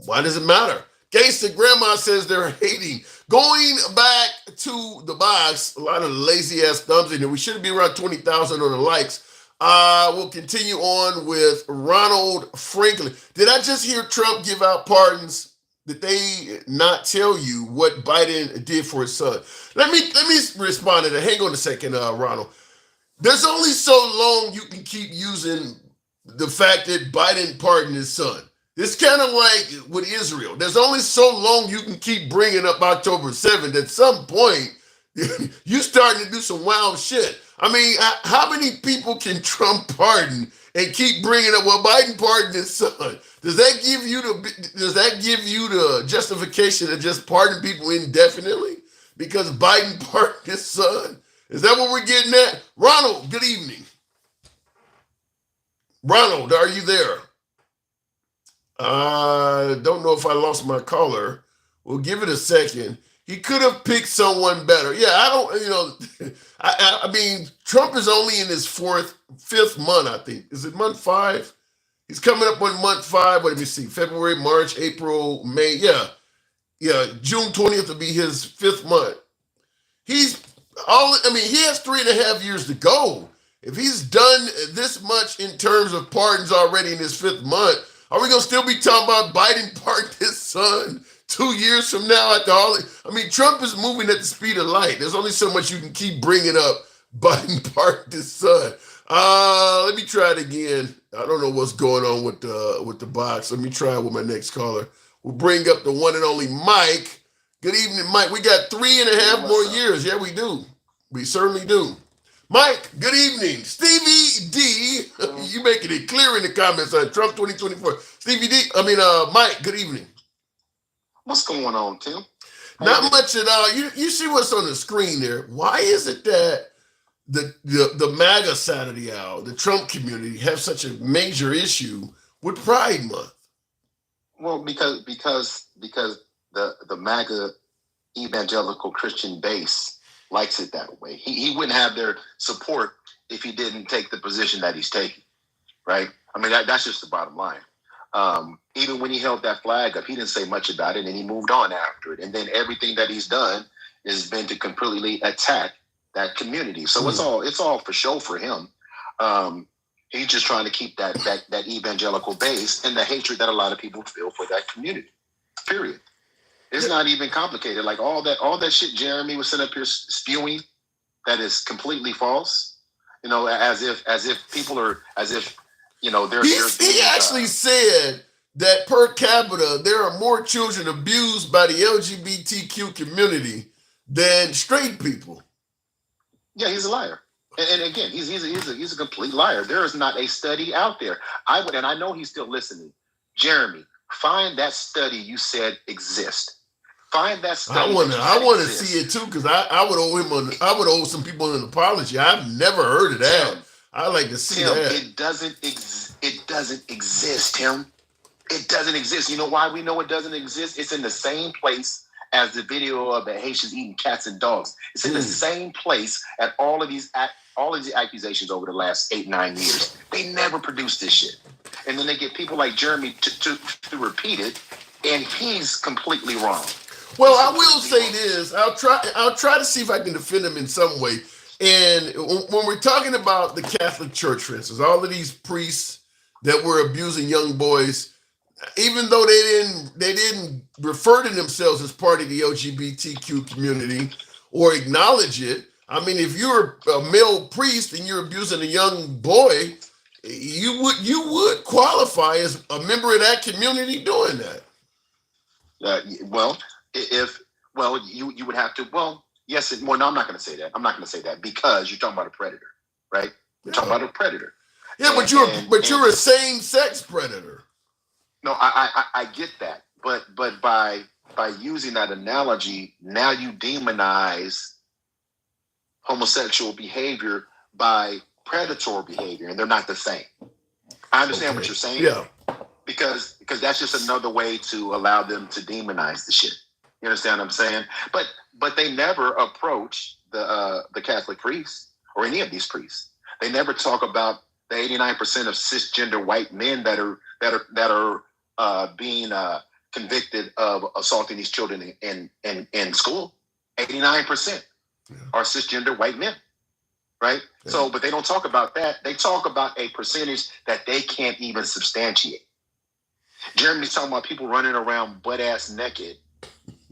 why does it matter? Gangsta Grandma says they're hating. Going back to the box, a lot of lazy ass thumbs in here. We should be around 20,000 on the likes. We'll continue on with Ronald Franklin. Did I just hear Trump give out pardons? Did they not tell you what Biden did for his son? Let me respond to that. Hang on a second, Ronald. There's only so long you can keep using the fact that Biden pardoned his son. It's kind of like with Israel. There's only so long you can keep bringing up October 7th. At some point, you starting to do some wild shit. I mean, how many people can Trump pardon and keep bringing up, well, Biden pardoned his son? Does that give you the justification to just pardon people indefinitely because Biden pardoned his son? Is that what we're getting at? Ronald, good evening. Ronald, are you there? I don't know if I lost my caller. We'll give it a second. He could have picked someone better. Yeah, I mean, Trump is only in his fifth month, I think. Is it month 5? He's coming up on month 5. Let me see. February, March, April, May. Yeah. June 20th will be his 5th month. He has 3.5 years to go. If he's done this much in terms of pardons already in his 5th month, are we going to still be talking about Biden pardoned his son 2 years from now after all? I mean, Trump is moving at the speed of light. There's only so much you can keep bringing up Biden pardoned his son. Let me try it again. I don't know what's going on with the box. Let me try it with my next caller. We'll bring up the one and only Mike. Good evening, Mike. We got 3.5 more years. Yeah, we do. We certainly do. Mike, good evening. Stevie D, you making it clear in the comments on Trump 2024. Stevie D, Mike, good evening. What's going on, Tim? Not much at all. You see what's on the screen there. Why is it that the MAGA side of the aisle, the Trump community, have such a major issue with Pride Month? Well, because the MAGA evangelical Christian base likes it that way. He wouldn't have their support if he didn't take the position that he's taking, right? I mean, that's just the bottom line. Even when he held that flag up, he didn't say much about it, and he moved on after it. And then everything that he's done has been to completely attack that community. So it's all for show for him. He's just trying to keep that evangelical base and the hatred that a lot of people feel for that community. Period. It's not even complicated. Like all that shit Jeremy was sitting up here spewing, that is completely false. You know, as if people are, as if, you know, he actually said that per capita there are more children abused by the LGBTQ community than straight people. Yeah, he's a liar. And again, he's a complete liar. There is not a study out there. And I know he's still listening. Jeremy, find that study you said exists. Find that study. I want to see it too, because I would owe some people an apology. I've never heard of that. I like to see that. It doesn't exist, Tim. It doesn't exist. You know why we know it doesn't exist? It's in the same place as the video of the Haitians eating cats and dogs. It's in the same place at all of these accusations over the last 8-9 years. They never produced this shit. And then they get people like Jeremy to repeat it, and he's completely wrong. Well, I will say this. I'll try to see if I can defend him in some way. And when we're talking about the Catholic Church, for instance, all of these priests that were abusing young boys, even though they didn't refer to themselves as part of the LGBTQ community or acknowledge it. I mean, if you're a male priest and you're abusing a young boy, you would qualify as a member of that community doing that. You would have to. Well, yes. No, I'm not going to say that. I'm not going to say that because you're talking about a predator, right? You're talking about a predator. Yeah, but you're a same-sex predator. No, I get that, but by using that analogy, now you demonize homosexual behavior by predatory behavior, and they're not the same. I understand what you're saying. Yeah. Because that's just another way to allow them to demonize the shit. You understand what I'm saying? But they never approach the Catholic priests or any of these priests. They never talk about the 89% of cisgender white men that are being convicted of assaulting these children in school. 89% are cisgender white men, right? Yeah. So, but they don't talk about that. They talk about a percentage that they can't even substantiate. Jeremy's talking about people running around butt-ass naked,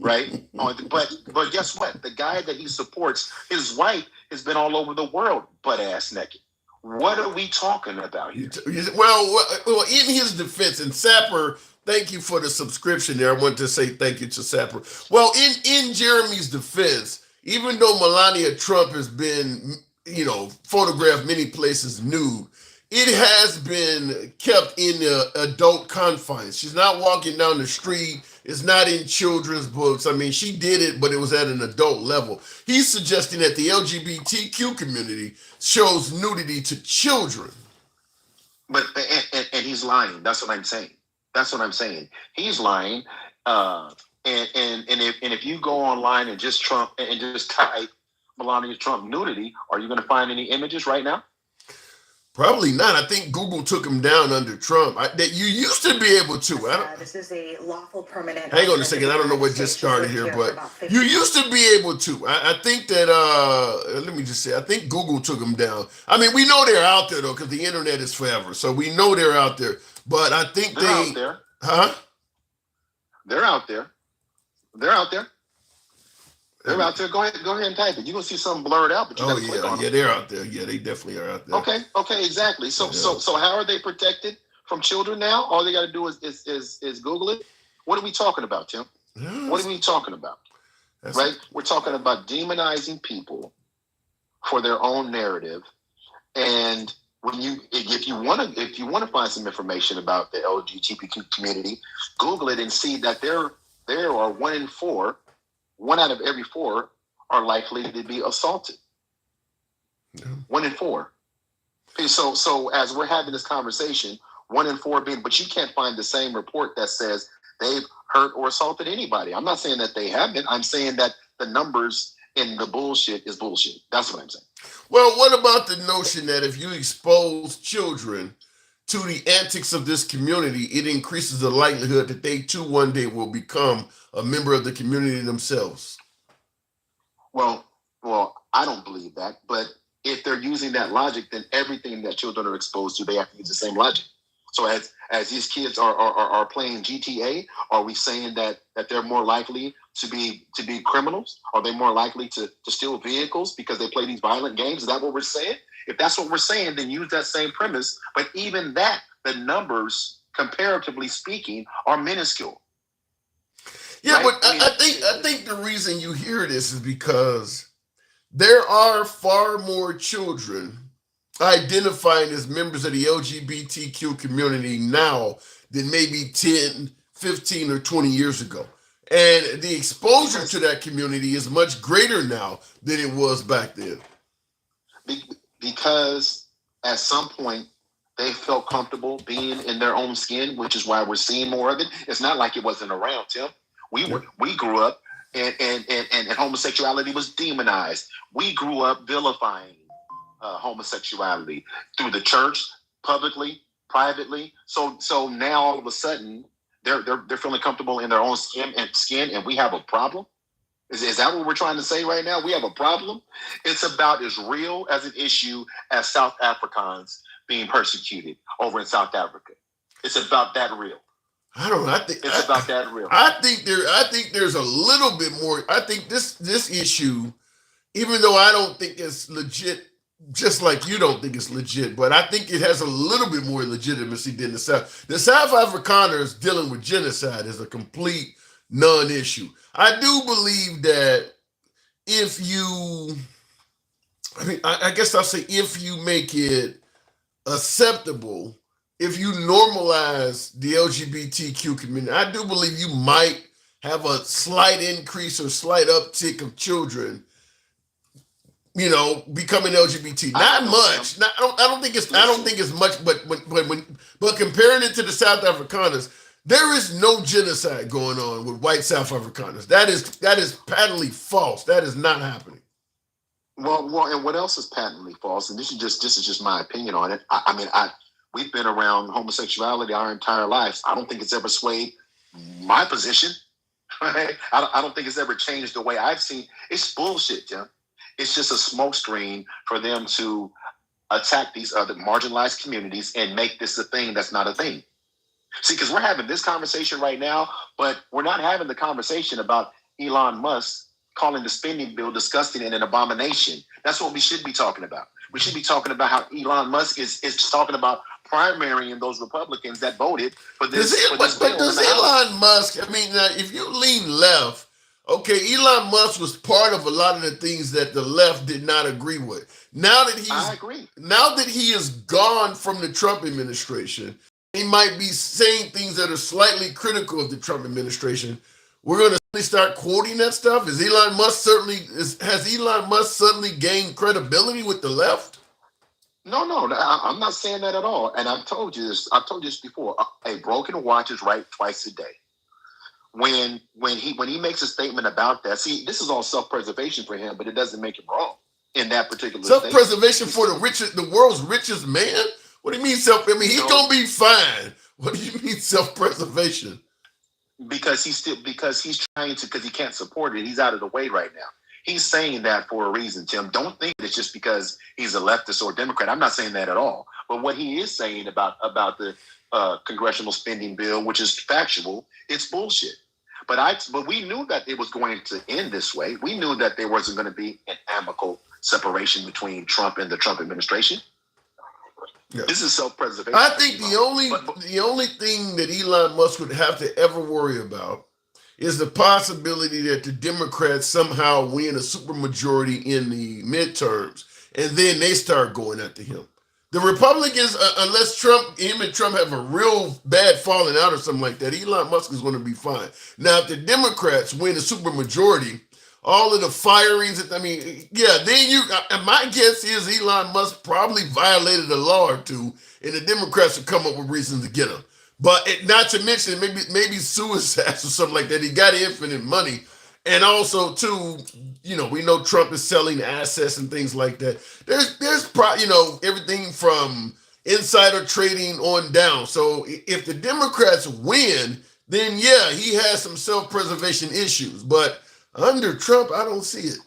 right? But guess what? The guy that he supports, his wife, has been all over the world butt-ass naked. What are we talking about here? Well, in his defense, and Sapper, thank you for the subscription there. I want to say thank you to Sapper. Well, in Jeremy's defense, even though Melania Trump has been, photographed many places nude, it has been kept in adult confines. She's not walking down the street. It's not in children's books. I mean, she did it, but it was at an adult level. He's suggesting that the LGBTQ community shows nudity to children. But and he's lying. That's what I'm saying. He's lying. And if you go online and just type Melania Trump nudity, are you going to find any images right now? Probably not. I think Google took him down under Trump. That you used to be able to. This is a lawful permanent. Hang on a second. I don't know what just started here, but you used to be able to. I think that. Let me just say. I think Google took him down. I mean, we know they're out there though, because the internet is forever. So we know they're out there. But I think they're out there. Huh? They're out there. They're out there. They're out there. Go ahead and type it. You're gonna see something blurred out, but you gotta click on it. Yeah, they're out there. Yeah, they definitely are out there. Okay, exactly. So how are they protected from children now? All they gotta do is Google it. What are we talking about, Tim? What are we talking about? Right? We're talking about demonizing people for their own narrative. And when if you want to find some information about the LGBTQ community, Google it and see that there are 1 in 4, 1 out of every 4 are likely to be assaulted. Yeah. 1 in 4. So as we're having this conversation, 1 in 4 being, but you can't find the same report that says they've hurt or assaulted anybody. I'm not saying that they haven't. I'm saying that the numbers in the bullshit is bullshit. That's what I'm saying. Well, what about the notion that if you expose children to the antics of this community, it increases the likelihood that they too one day will become a member of the community themselves? Well, I don't believe that. But if they're using that logic, then everything that children are exposed to, they have to use the same logic. So as these kids are playing GTA, are we saying that they're more likely to be criminals? Are they more likely to steal vehicles because they play these violent games? Is that what we're saying? If that's what we're saying, then use that same premise. But even that, the numbers, comparatively speaking, are minuscule. Yeah, right? But I think the reason you hear this is because there are far more children identifying as members of the LGBTQ community now than maybe 10, 15, or 20 years ago. And the exposure to that community is much greater now than it was back then. Because at some point, they felt comfortable being in their own skin, which is why we're seeing more of it. It's not like it wasn't around, Tim. We grew up and homosexuality was demonized. We grew up vilifying homosexuality through the church, publicly, privately. So now all of a sudden they're feeling comfortable in their own skin, and we have a problem. Is that what we're trying to say right now? We have a problem. It's about as real as an issue as South Africans being persecuted over in South Africa. It's about that real. I don't know. I think it's about that real. I think there's a little bit more. I think this issue, even though I don't think it's legit, just like you don't think it's legit, but I think it has a little bit more legitimacy than the South. The South Afrikaners dealing with genocide is a complete non-issue. I do believe that if you, I guess I'll say if you make it acceptable, if you normalize the LGBTQ community, I do believe you might have a slight increase or slight uptick of children, becoming LGBT. Not much. I don't think it's much. But comparing it to the South Afrikaners, there is no genocide going on with white South Afrikaners. That is patently false. That is not happening. Well, and what else is patently false? And this is just my opinion on it. We've been around homosexuality our entire lives. I don't think it's ever swayed my position. Right? I don't think it's ever changed the way I've seen. It's bullshit, Tim. It's just a smokescreen for them to attack these other marginalized communities and make this a thing that's not a thing. See, because we're having this conversation right now, but we're not having the conversation about Elon Musk calling the spending bill disgusting and an abomination. That's what we should be talking about. We should be talking about how Elon Musk is talking about primarying those Republicans that voted for this. But does Elon Musk, if you lean left, okay, Elon Musk was part of a lot of the things that the left did not agree with. I agree. Now that he is gone from the Trump administration, he might be saying things that are slightly critical of the Trump administration. We're going to start quoting that stuff. Has Elon Musk suddenly gained credibility with the left? No, I'm not saying that at all. And I've told you this before. A broken watch is right twice a day. When he makes a statement about that, see, this is all self-preservation for him, but it doesn't make him wrong in that particular self-preservation for the world's richest man. What do you mean he's gonna be fine. What do you mean self-preservation? Because he's trying to, because he can't support it. He's out of the way right now. He's saying that for a reason, Tim. Don't think it's just because he's a leftist or Democrat. I'm not saying that at all. But what he is saying about the congressional spending bill, which is factual, it's bullshit. But we knew that it was going to end this way. We knew that there wasn't going to be an amicable separation between Trump and the Trump administration. Yeah. This is self-preservation. I think the only thing that Elon Musk would have to ever worry about is the possibility that the Democrats somehow win a supermajority in the midterms, and then they start going after him. The Republicans, unless him and Trump have a real bad falling out or something like that, Elon Musk is going to be fine. Now, if the Democrats win a supermajority, all of the firings, then my guess is Elon Musk probably violated a law or two, and the Democrats will come up with reasons to get him. But not to mention maybe suicide or something like that. He got infinite money. And also, too, we know Trump is selling assets and things like that. There's everything from insider trading on down. So if the Democrats win, then yeah, he has some self-preservation issues. But under Trump, I don't see it.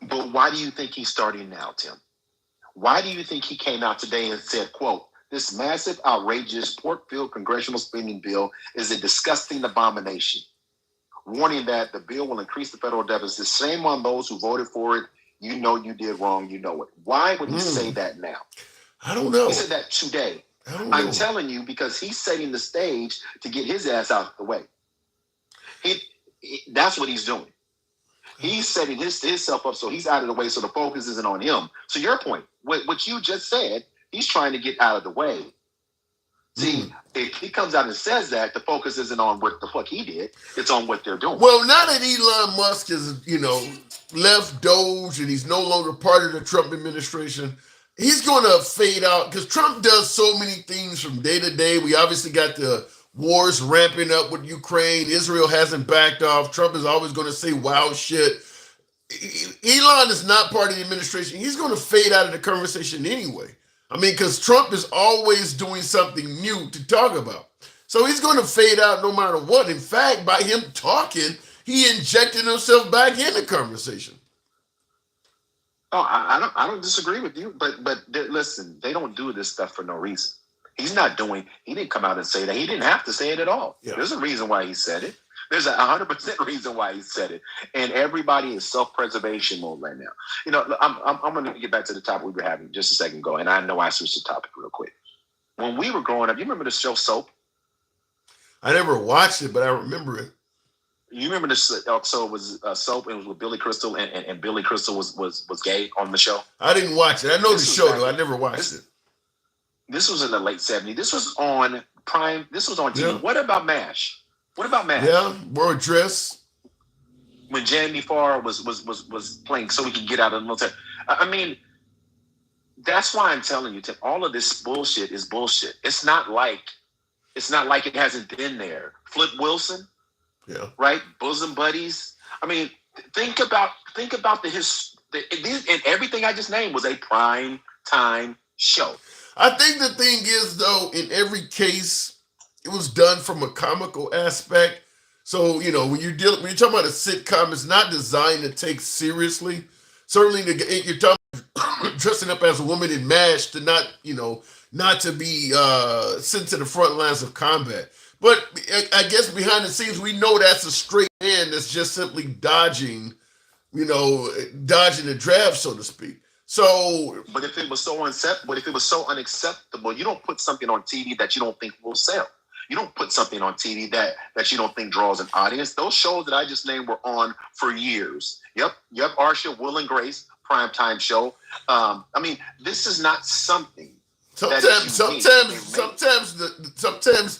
But why do you think he's starting now, Tim? Why do you think he came out today and said, quote, "This massive, outrageous pork-filled congressional spending bill is a disgusting abomination," warning that the bill will increase the federal deficit. Shame on those who voted for it. You know you did wrong. You know it. Why would he say that now? I don't know. He said that today. I'm telling you, because he's setting the stage to get his ass out of the way. That's what he's doing. He's setting himself up so he's out of the way, so the focus isn't on him. So your point, what you just said, he's trying to get out of the way. See, if he comes out and says that, the focus isn't on what the fuck he did. It's on what they're doing. Well, now that Elon Musk is, left Doge and he's no longer part of the Trump administration, he's going to fade out because Trump does so many things from day to day. We obviously got the wars ramping up with Ukraine. Israel hasn't backed off. Trump is always going to say wild shit. Elon is not part of the administration. He's going to fade out of the conversation anyway. I mean, because Trump is always doing something new to talk about. So he's going to fade out no matter what. In fact, by him talking, he injected himself back in the conversation. Oh, I don't disagree with you, but listen, they don't do this stuff for no reason. He didn't come out and say that. He didn't have to say it at all. Yeah. There's a reason why he said it. There's 100% reason why he said it. And everybody is self-preservation mode right now. I'm going to get back to the topic we were having just a second ago, and I know I switched the topic real quick. When we were growing up, you remember the show Soap? I never watched it, but I remember it. You remember this episode was Soap, and it was with Billy Crystal, and Billy Crystal was gay on the show? I didn't watch it. I know the show, though. I never watched it. This was in the late 70s. This was on Prime. This was on TV. Yeah. What about MASH? Yeah, World Dress. When Jamie Farr was playing so we could get out of the military. I mean, that's why I'm telling you, Tim, all of this bullshit is bullshit. It's not like it hasn't been there. Flip Wilson, yeah, right? Bosom buddies. I mean, think about and everything I just named was a prime time show. I think the thing is, though, in every case, it was done from a comical aspect. So, when you're talking about a sitcom, it's not designed to take seriously. Certainly, you're talking about dressing up as a woman in MASH to not to be sent to the front lines of combat. But I guess behind the scenes, we know that's a straight man that's just simply dodging the draft, so to speak. So, but if it was so unacceptable, you don't put something on TV that you don't think will sell. You don't put something on TV that you don't think draws an audience. Those shows that I just named were on for years. Yep. Arsha, Will and Grace, primetime show. I mean, this is not something. Sometimes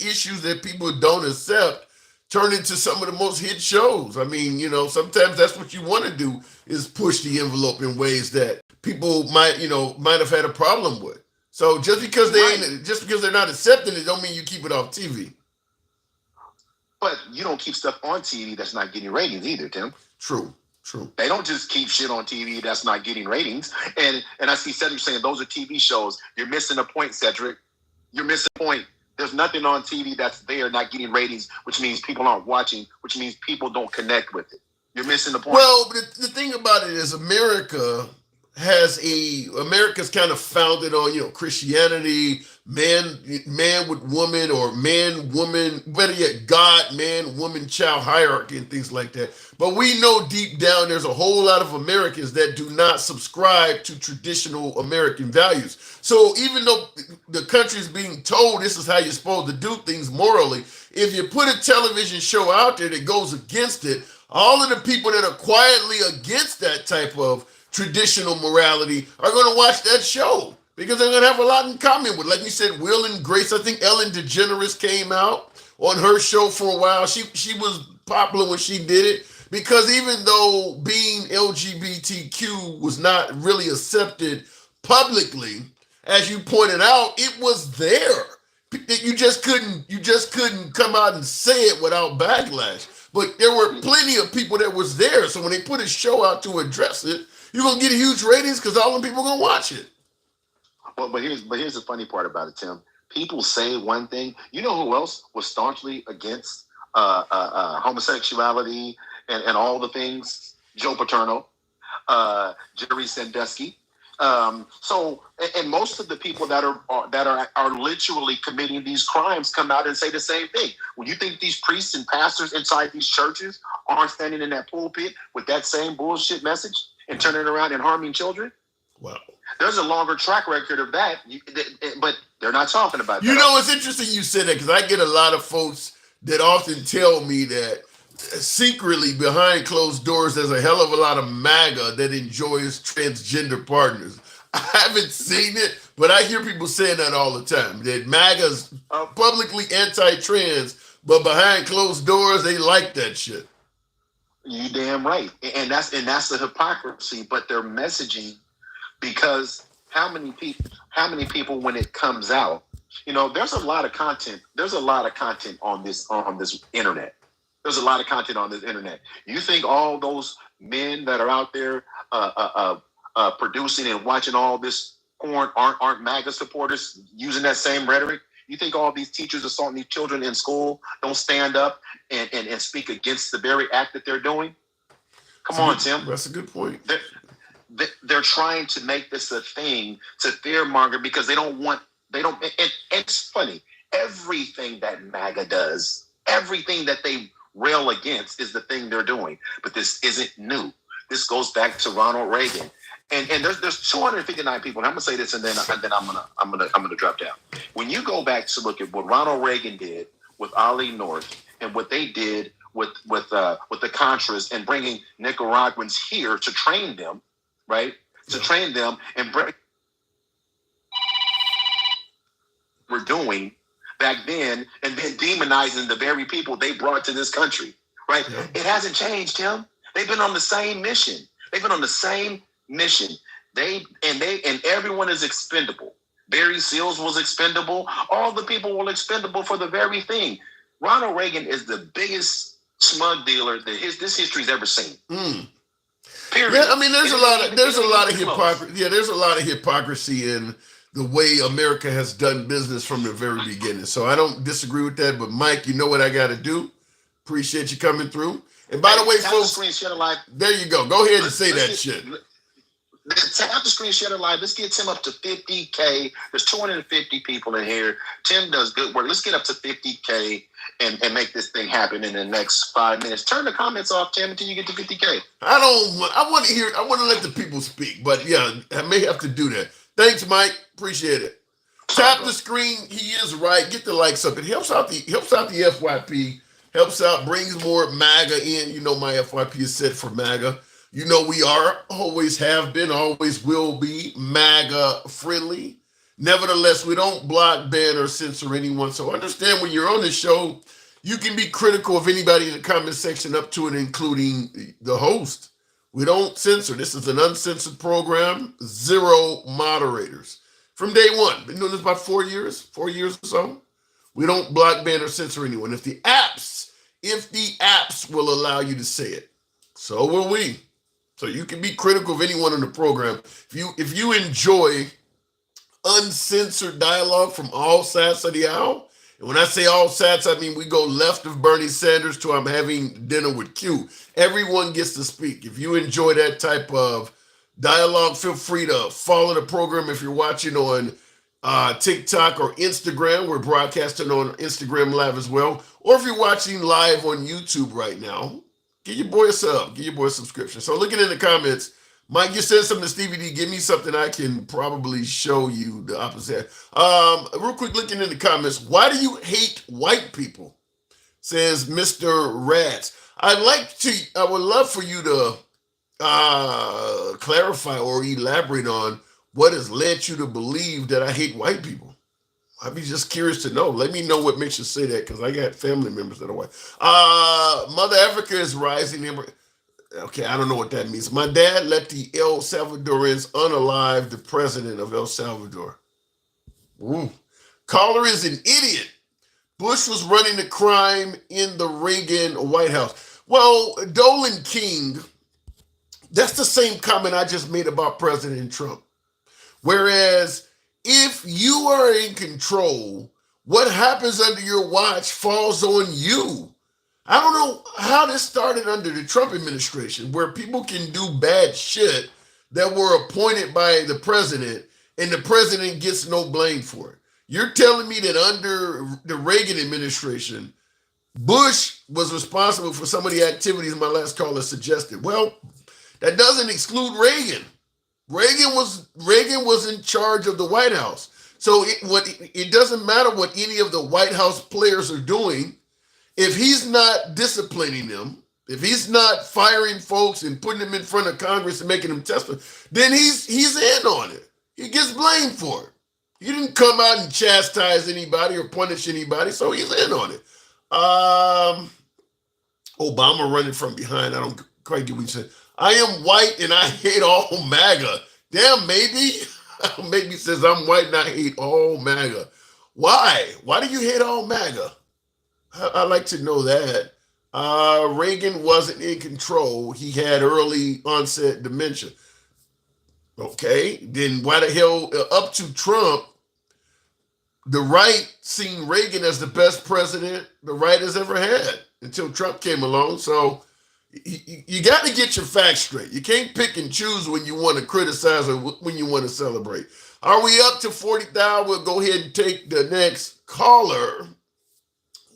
issues that people don't accept turn into some of the most hit shows. I mean, sometimes that's what you want to do is push the envelope in ways that people might have had a problem with. So just because they're not accepting it, don't mean you keep it off TV. But you don't keep stuff on TV that's not getting ratings either, Tim. True. They don't just keep shit on TV that's not getting ratings. And I see Cedric saying those are TV shows. You're missing a point, Cedric. You're missing a point. There's nothing on TV that's there not getting ratings, which means people aren't watching, which means people don't connect with it. You're missing the point. Well, the thing about it is America America's kind of founded on, Christianity, man with woman, or man, woman, better yet, God, man, woman, child hierarchy and things like that. But we know deep down there's a whole lot of Americans that do not subscribe to traditional American values. So even though the country is being told this is how you're supposed to do things morally, if you put a television show out there that goes against it, all of the people that are quietly against that type of traditional morality are going to watch that show because they're going to have a lot in common with, like you said, Will and Grace. I think Ellen DeGeneres came out on her show for a while. She was popular when she did it because even though being LGBTQ was not really accepted publicly, as you pointed out, it was there. You just couldn't come out and say it without backlash. But there were plenty of people that was there. So when they put a show out to address it, you're gonna get huge ratings because all the people are gonna watch it. Well, but here's the funny part about it, Tim. People say one thing. You know who else was staunchly against homosexuality and all the things? Joe Paterno, Jerry Sandusky. So most of the people that are literally committing these crimes come out and say the same thing. Well, you think these priests and pastors inside these churches aren't standing in that pulpit with that same bullshit message and turning around and harming children? Wow. There's a longer track record of that, but they're not talking about that. You know, it's interesting you said that because I get a lot of folks that often tell me that secretly behind closed doors, there's a hell of a lot of MAGA that enjoys transgender partners. I haven't seen it, but I hear people saying that all the time, that MAGA's publicly anti-trans, but behind closed doors, they like that shit. You damn right. And that's the hypocrisy, but they're messaging because how many people when it comes out, there's a lot of content. There's a lot of content on this internet. There's a lot of content on this internet. You think all those men that are out there producing and watching all this porn aren't MAGA supporters using that same rhetoric? You think all these teachers assaulting these children in school don't stand up and speak against the very act that they're doing? Come on, Tim. That's a good point. They're trying to make this a thing to fearmonger because and it's funny. Everything that MAGA does, everything that they rail against is the thing they're doing. But this isn't new. This goes back to Ronald Reagan. And there's 259 people, and I'm gonna say this, and then I'm gonna drop down. When you go back to look at what Ronald Reagan did with Ollie North and what they did with the Contras and bringing Nicaraguans here to train them, right? To train them and bring we're doing back then, and then demonizing the very people they brought to this country, right? Yeah. It hasn't changed, Tim. They've been on the same mission. And everyone is expendable. Barry Seals was expendable. All the people were expendable for the very thing. Ronald Reagan is the biggest smug dealer that this history's ever seen. Period. Yeah, I mean, there's a lot of hypocrisy. Yeah, there's a lot of hypocrisy in the way America has done business from the very beginning. So I don't disagree with that. But Mike, you know what I got to do? Appreciate you coming through. And by the way, folks, there you go. Go ahead and say that shit. Tap the screen, share it live. Let's get Tim up to 50K. There's 250 people in here. Tim does good work. Let's get up to 50K and make this thing happen in the next 5 minutes. Turn the comments off, Tim, until you get to 50K. I want to let the people speak, but yeah, I may have to do that. Thanks, Mike. Appreciate it. Tap the screen. He is right. Get the likes up. It helps out the FYP. Helps out, brings more MAGA in. You know my FYP is set for MAGA. You know we always have been, always will be MAGA friendly. Nevertheless, we don't block, ban, or censor anyone. So understand when you're on the show, you can be critical of anybody in the comment section up to and including the host. We don't censor. This is an uncensored program, 0 moderators. From day one, been doing this about 4 years or so. We don't block, ban, or censor anyone. If the apps will allow you to say it, so will we. So you can be critical of anyone in the program. If you enjoy uncensored dialogue from all sides of the aisle, and when I say all sides, I mean we go left of Bernie Sanders to I'm having dinner with Q. Everyone gets to speak. If you enjoy that type of dialogue. Feel free to follow the program if you're watching on TikTok or Instagram. We're broadcasting on Instagram Live as well. Or if you're watching live on YouTube right now, give your boy a sub, give your boy a subscription. So looking in the comments, Mike, you said something to Stevie D. Give me something I can probably show you the opposite. Real quick, looking in the comments, why do you hate white people? Says Mr. Rats. I would love for you to clarify or elaborate on what has led you to believe that I hate white people. I'd be just curious to know. Let me know what makes you say that, because I got family members that are white. Mother Africa is rising. Okay, I don't know what that means. My dad let the El Salvadorans unalive the president of El Salvador. Ooh. Caller is an idiot. Bush was running the crime in the Reagan White House. Well, Dolan King, that's the same comment I just made about President Trump. Whereas if you are in control, what happens under your watch falls on you. I don't know how this started under the Trump administration, where people can do bad shit that were appointed by the president and the president gets no blame for it. You're telling me that under the Reagan administration, Bush was responsible for some of the activities my last caller suggested. Well, that doesn't exclude Reagan. Reagan was in charge of the White House. So it doesn't matter what any of the White House players are doing. If he's not disciplining them, if he's not firing folks and putting them in front of Congress and making them testify, then he's in on it. He gets blamed for it. He didn't come out and chastise anybody or punish anybody, so he's in on it. Obama running from behind. I don't quite get what you said. I am white and I hate all MAGA. Damn, maybe. Maybe says I'm white and I hate all MAGA. Why? Why do you hate all MAGA? I'd like to know that. Reagan wasn't in control. He had early onset dementia. Okay, then why the hell, up to Trump, the right seen Reagan as the best president the right has ever had until Trump came along. So you got to get your facts straight. You can't pick and choose when you want to criticize or when you want to celebrate. Are we up to 40,000? We'll go ahead and take the next caller.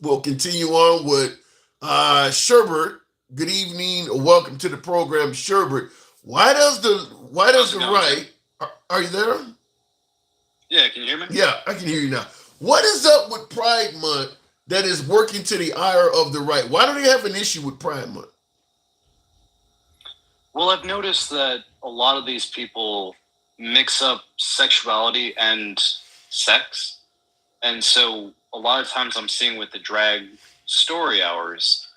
We'll continue on with Sherbert. Good evening. Welcome to the program, Sherbert. Why does the right? Are you there? Yeah, can you hear me? Yeah, I can hear you now. What is up with Pride Month that is working to the ire of the right? Why do they have an issue with Pride Month? Well, I've noticed that a lot of these people mix up sexuality and sex. And so a lot of times I'm seeing with the drag story hours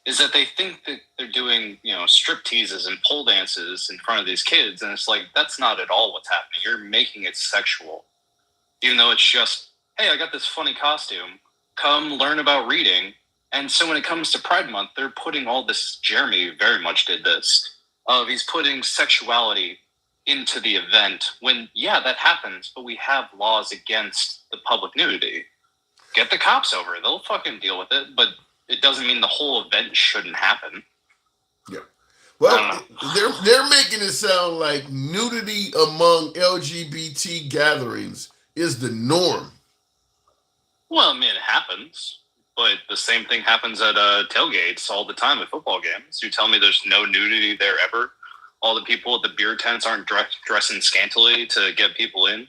is that they think that they're doing, strip teases and pole dances in front of these kids. And it's like, that's not at all what's happening. You're making it sexual. Even though it's just, hey, I got this funny costume. Come learn about reading. And so when it comes to Pride Month, they're putting all this, Jeremy very much did this, he's putting sexuality into the event when, yeah, that happens, but we have laws against the public nudity. Get the cops over it. They'll fucking deal with it, but it doesn't mean the whole event shouldn't happen. Yeah. Well, they're making it sound like nudity among LGBT gatherings is the norm. Well, I mean, it happens, but the same thing happens at tailgates all the time at football games. You tell me there's no nudity there ever? All the people at the beer tents aren't dressing scantily to get people in?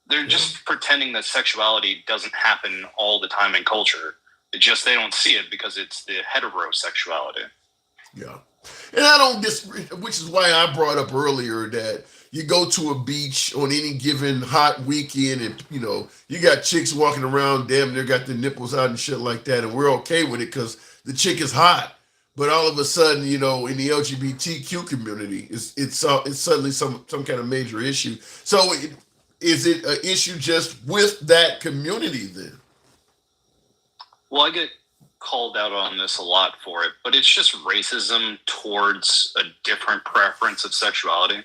They're just pretending that sexuality doesn't happen all the time in culture. It's just they don't see it because it's the heterosexuality. Yeah. And I don't disagree, which is why I brought up earlier that you go to a beach on any given hot weekend and, you got chicks walking around, damn near got their nipples out and shit like that, and we're okay with it because the chick is hot. But all of a sudden, in the LGBTQ community, it's suddenly some kind of major issue. So is it an issue just with that community then? Well, I get called out on this a lot for it, but it's just racism towards a different preference of sexuality.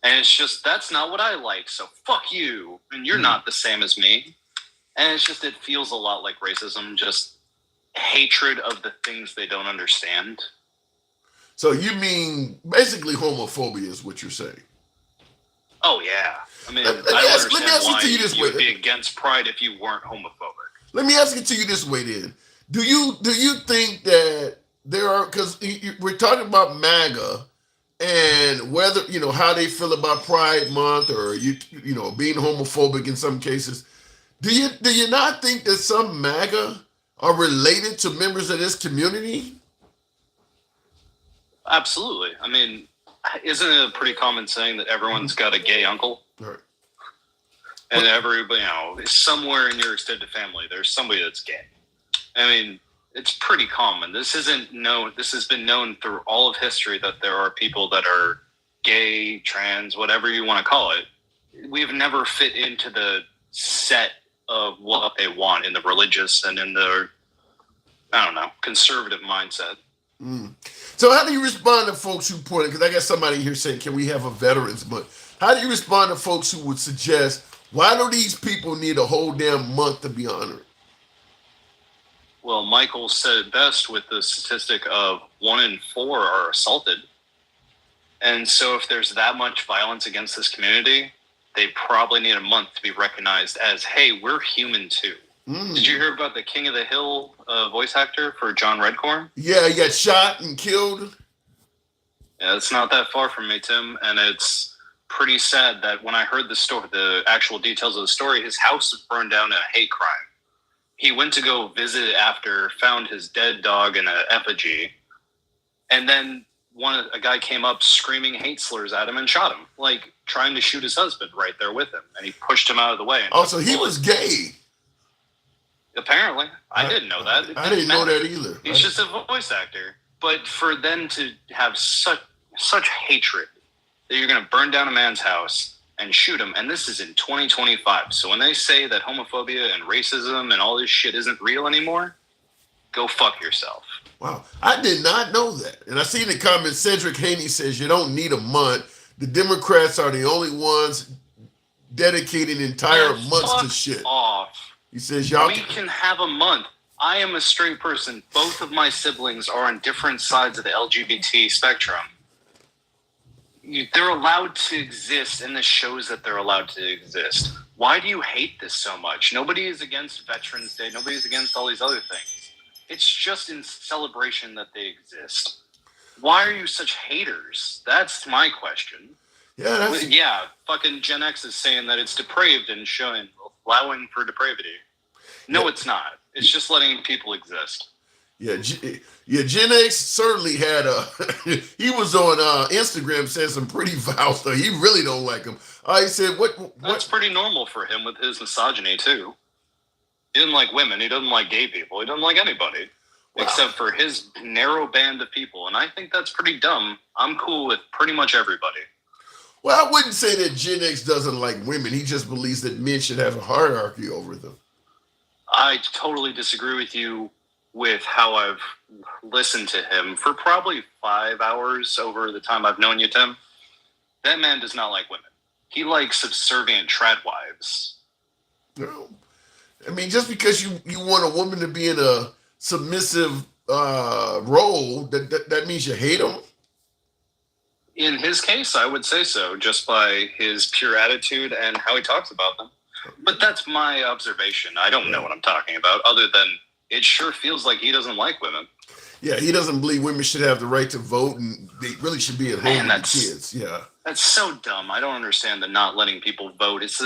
And it's just, that's not what I like, so fuck you, and you're not the same as me. And it's just, it feels a lot like racism, just hatred of the things they don't understand. So you mean basically homophobia is what you're saying? Oh yeah. I mean, I don't understand why you would be against Pride if you weren't homophobic. Let me ask it to you this way then. Do you think that there are, because we're talking about MAGA and whether, how they feel about Pride Month or, being homophobic in some cases. Do you not think that some MAGA are related to members of this community? Absolutely. I mean, isn't it a pretty common saying that everyone's got a gay uncle? Right. And everybody, somewhere in your extended family, there's somebody that's gay. I mean, it's pretty common. This has been known through all of history that there are people that are gay, trans, whatever you want to call it. We've never fit into the set of what they want in the religious and in the, conservative mindset. Mm. So how do you respond to folks who point, because I got somebody here saying, can we have a Veterans Month? How do you respond to folks who would suggest, why do these people need a whole damn month to be honored? Well, Michael said it best with the statistic of 1 in 4 are assaulted. And so if there's that much violence against this community, they probably need a month to be recognized as, hey, we're human too. Mm. Did you hear about the King of the Hill voice actor for John Redcorn? Yeah, he got shot and killed. Yeah, it's not that far from me, Tim. And it's pretty sad that when I heard the story, the actual details of the story, his house was burned down in a hate crime. He went to go visit after, found his dead dog in an effigy, and then a guy came up screaming hate slurs at him and shot him, like trying to shoot his husband right there with him, and he pushed him out of the way. Oh, so he was gay. Apparently. I didn't know that. I didn't know that either. He's just a voice actor. But for them to have such hatred that you're going to burn down a man's house and shoot him, and this is in 2025. So when they say that homophobia and racism and all this shit isn't real anymore, go fuck yourself. Wow. I did not know that. And I see in the comments, Cedric Haney says you don't need a month. The Democrats are the only ones dedicating entire months to shit. Off. He says we can have a month. I am a straight person. Both of my siblings are on different sides of the LGBT spectrum. They're allowed to exist, and this shows that they're allowed to exist. Why do you hate this so much? Nobody is against Veterans Day. Nobody is against all these other things. It's just in celebration that they exist. Why are you such haters? That's my question. Yeah, fucking Gen X is saying that it's depraved and allowing for depravity. No, it's not. It's just letting people exist. Yeah, Gen X certainly had he was on Instagram saying some pretty vile stuff. He really don't like him. He said, what? That's pretty normal for him with his misogyny, too. He doesn't like women. He doesn't like gay people. He doesn't like anybody. Wow. Except for his narrow band of people. And I think that's pretty dumb. I'm cool with pretty much everybody. Well, I wouldn't say that Gen X doesn't like women. He just believes that men should have a hierarchy over them. I totally disagree with you with how I've listened to him for probably 5 hours over the time I've known you, Tim. That man does not like women. He likes subservient trad wives. No. I mean, just because you want a woman to be in a submissive role, that means you hate them? In his case, I would say so, just by his pure attitude and how he talks about them. But that's my observation. I don't know what I'm talking about, other than it sure feels like he doesn't like women. Yeah, he doesn't believe women should have the right to vote, and they really should be at home with kids. Yeah, that's so dumb. I don't understand the not letting people vote. It's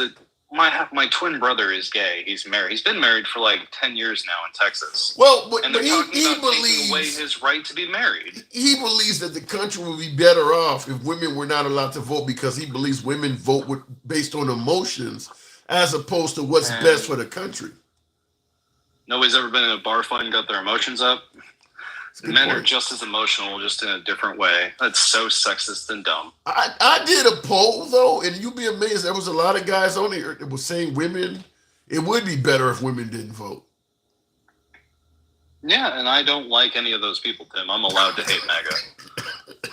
my twin brother is gay. He's married. He's been married for like 10 years now in Texas. Well, and they're talking about taking away his right to be married. He believes that the country would be better off if women were not allowed to vote, because he believes women vote based on emotions as opposed to what's best for the country. Nobody's ever been in a bar fight and got their emotions up. Men are just as emotional, just in a different way. That's so sexist and dumb. I did a poll, though, and you'd be amazed. There was a lot of guys on here that were saying it would be better if women didn't vote. Yeah, and I don't like any of those people, Tim. I'm allowed to hate MAGA.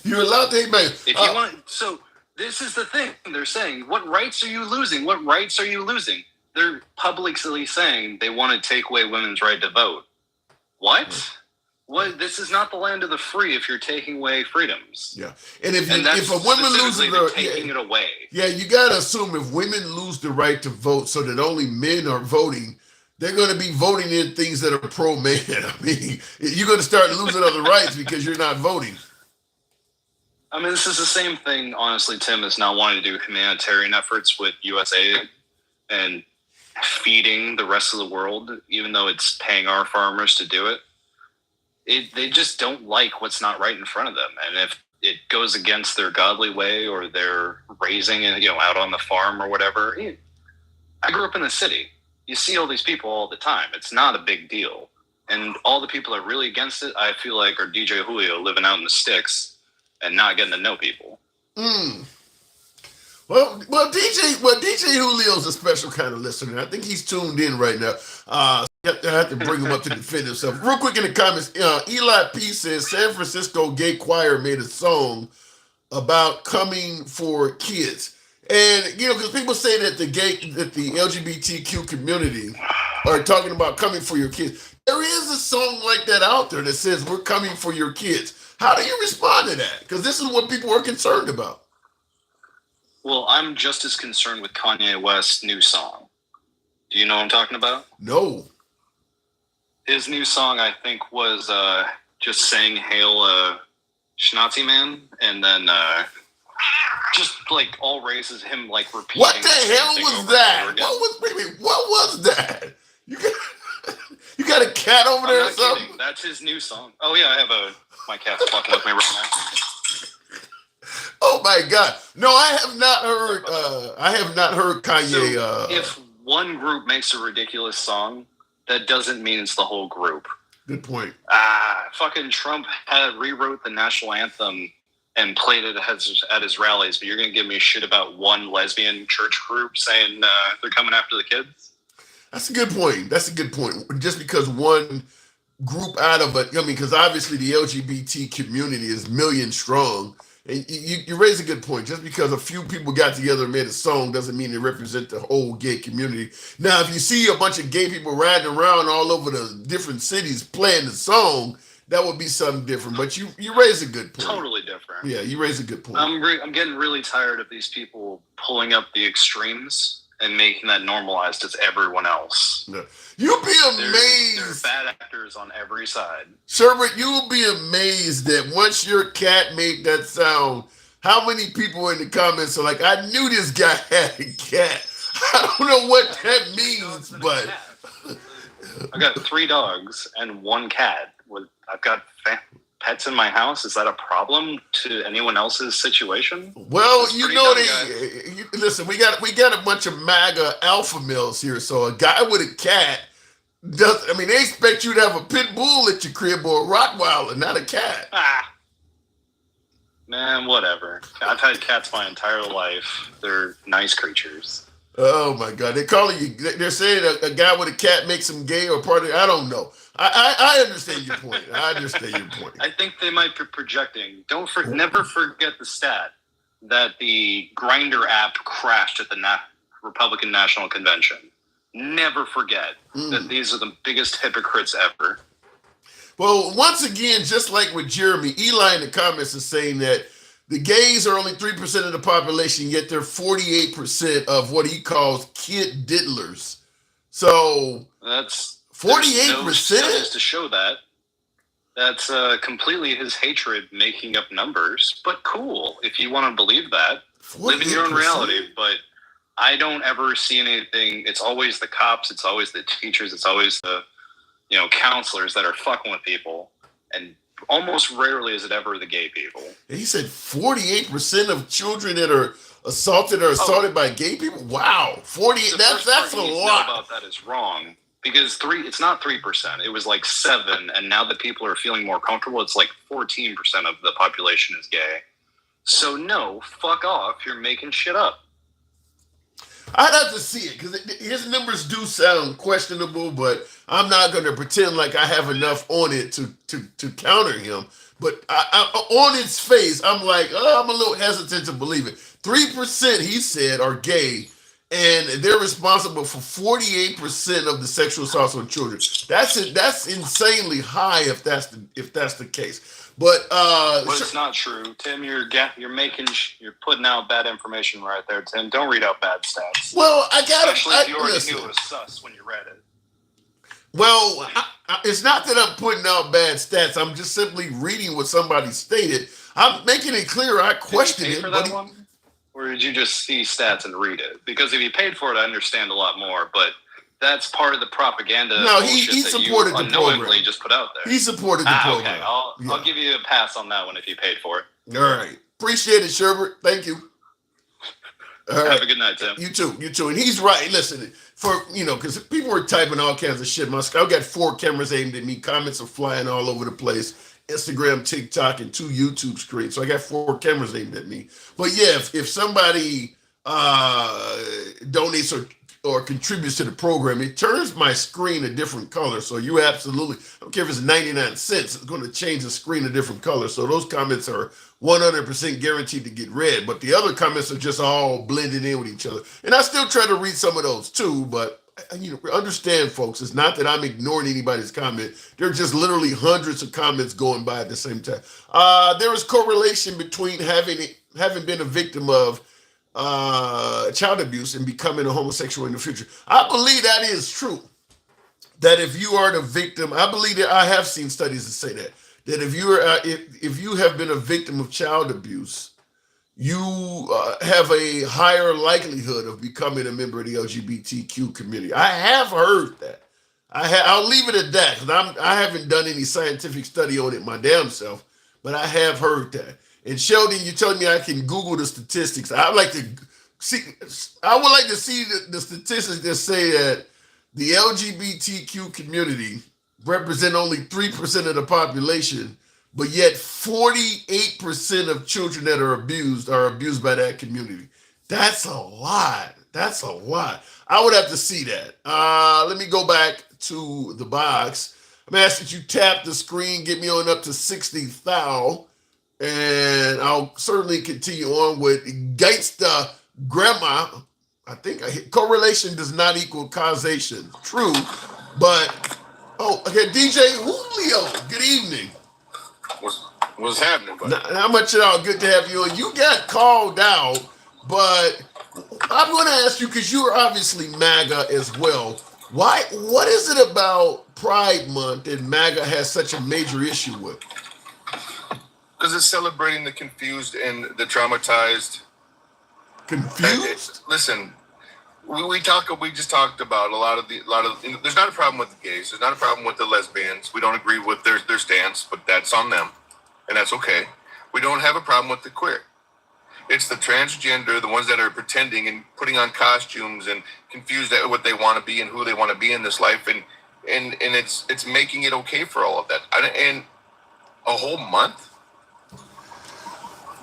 You're allowed to hate MAGA. If you want, so this is the thing. They're saying, what rights are you losing? What rights are you losing? They're publicly saying they want to take away women's right to vote. What? What? This is not the land of the free if you're taking away freedoms. Yeah, and if a woman loses taking it away, yeah, you gotta assume if women lose the right to vote, so that only men are voting, they're going to be voting in things that are pro-man. I mean, you're going to start losing other rights because you're not voting. I mean, this is the same thing, honestly, Tim, is not wanting to do humanitarian efforts with USA and feeding the rest of the world, even though it's paying our farmers to do it. They just don't like what's not right in front of them. And if it goes against their godly way or their raising, out on the farm or whatever. I grew up in the city. You see all these people all the time. It's not a big deal. And all the people that are really against it, I feel like, are DJ Julio living out in the sticks and not getting to know people. Well, DJ Julio's a special kind of listener. I think he's tuned in right now. I have to bring him up to defend himself. Real quick in the comments, Eli P says San Francisco gay choir made a song about coming for kids. And, because people say that the LGBTQ community are talking about coming for your kids. There is a song like that out there that says we're coming for your kids. How do you respond to that? Because this is what people are concerned about. Well, I'm just as concerned with Kanye West's new song. Do you know what I'm talking about? No. His new song, I think, was just saying "Hail Schnauzy Man," and then just like all races, him like repeating. What the hell was that? What was that? You got a cat over there or something? Kidding. That's his new song. Oh yeah, I have my cat's fucking with me right now. Oh my God! No, I have not heard. I have not heard Kanye. So if one group makes a ridiculous song, that doesn't mean it's the whole group. Good point. Fucking Trump rewrote the national anthem and played it at his rallies, but you're gonna give me shit about one lesbian church group saying they're coming after the kids? That's a good point. Just because one group out of it, because obviously the LGBT community is million strong. And you raise a good point. Just because a few people got together and made a song doesn't mean they represent the whole gay community. Now, if you see a bunch of gay people riding around all over the different cities playing the song, that would be something different. But you raise a good point. Totally different. Yeah, you raise a good point. I'm getting really tired of these people pulling up the extremes and making that normalized as everyone else. Yeah. You'll be amazed. There's bad actors on every side. Sherbert, you'll be amazed that once your cat made that sound, how many people in the comments are like, I knew this guy had a cat. I don't know what that means, but... I got 3 dogs and 1 cat. I've got pets in my house. Is that a problem to anyone else's situation? Well, listen, we got a bunch of MAGA alpha males here. So a guy with a cat they expect you to have a pit bull at your crib or a Rottweiler, not a cat. Man, whatever. I've had cats my entire life. They're nice creatures. Oh my God, they're saying a guy with a cat makes him gay or part of it. I don't know. I understand your point. I think they might be projecting. Never forget the stat that the Grindr app crashed at the Republican National Convention. Never forget that these are the biggest hypocrites ever. Well, once again, just like with Jeremy, Eli in the comments is saying that the gays are only 3% of the population, yet they're 48% of what he calls kid diddlers. So that's 48%? No studies to show that. That's completely his hatred making up numbers. But cool, if you want to believe that, 48%? Live in your own reality. But I don't ever see anything. It's always the cops. It's always the teachers. It's always the counselors that are fucking with people. And almost rarely is it ever the gay people. And he said 48% of children that are assaulted by gay people. Wow, 48. That's a lot. About that is wrong because it's not 3%. It was like 7, and now that people are feeling more comfortable, it's like 14% of the population is gay. So no, fuck off. You're making shit up. I'd have to see it because his numbers do sound questionable, but I'm not going to pretend like I have enough on it to counter him. But on its face, I'm like, I'm a little hesitant to believe it. 3%, he said, are gay, and they're responsible for 48% of the sexual assaults on children. That's it. That's insanely high if that's the case. But it's not true, Tim. You're putting out bad information right there, Tim. Don't read out bad stats. Well, especially if you already knew it was sus when you read it. Well, it's not that I'm putting out bad stats. I'm just simply reading what somebody stated. I'm making it clear. I questioned it. Did you pay for that one? Or did you just see stats and read it? Because if you paid for it, I understand a lot more. But that's part of the propaganda. No, he supported the program. Just put out there. He supported the program. Okay, I'll give you a pass on that one if you paid for it. All right, appreciate it, Sherbert. Thank you. All right. Have a good night, Tim. You too. And he's right. Listen, because people were typing all kinds of shit. I've got 4 cameras aimed at me. Comments are flying all over the place. Instagram, TikTok, and 2 YouTube screens. So I got 4 cameras aimed at me. But yeah, if somebody donates or contributes to the program, it turns my screen a different color. So you absolutely, I don't care if it's 99 cents, it's going to change the screen a different color. So those comments are 100% guaranteed to get read. But the other comments are just all blended in with each other. And I still try to read some of those too, but understand, folks, it's not that I'm ignoring anybody's comment. There are just literally hundreds of comments going by at the same time. There is correlation between having been a victim of child abuse and becoming a homosexual in the future. I believe that is true. That if you are the victim, I believe that I have seen studies that say that if you have been a victim of child abuse, you have a higher likelihood of becoming a member of the LGBTQ community. I have heard that. I'll leave it at that because I haven't done any scientific study on it my damn self, but I have heard that. And Sheldon, you told me I can Google the statistics. I would like to see the statistics that say that the LGBTQ community represent only 3% of the population, but yet 48% of children that are abused by that community. That's a lot. I would have to see that. Let me go back to the box. I'm asking you tap the screen, get me on up to 60,000, and I'll certainly continue on with Geitster Grandma. I think correlation does not equal causation. True, but okay, DJ Julio. Good evening. What's happening, buddy? How much y'all? Good to have you on. You got called out, but I'm going to ask you because you are obviously MAGA as well. Why? What is it about Pride Month that MAGA has such a major issue with? Because it's celebrating the confused and the traumatized. Confused? Listen, we just talked about a lot of. There's not a problem with the gays. There's not a problem with the lesbians. We don't agree with their stance, but that's on them, and that's okay. We don't have a problem with the queer. It's the transgender, the ones that are pretending and putting on costumes and confused at what they want to be and who they want to be in this life, and it's making it okay for all of that. And a whole month.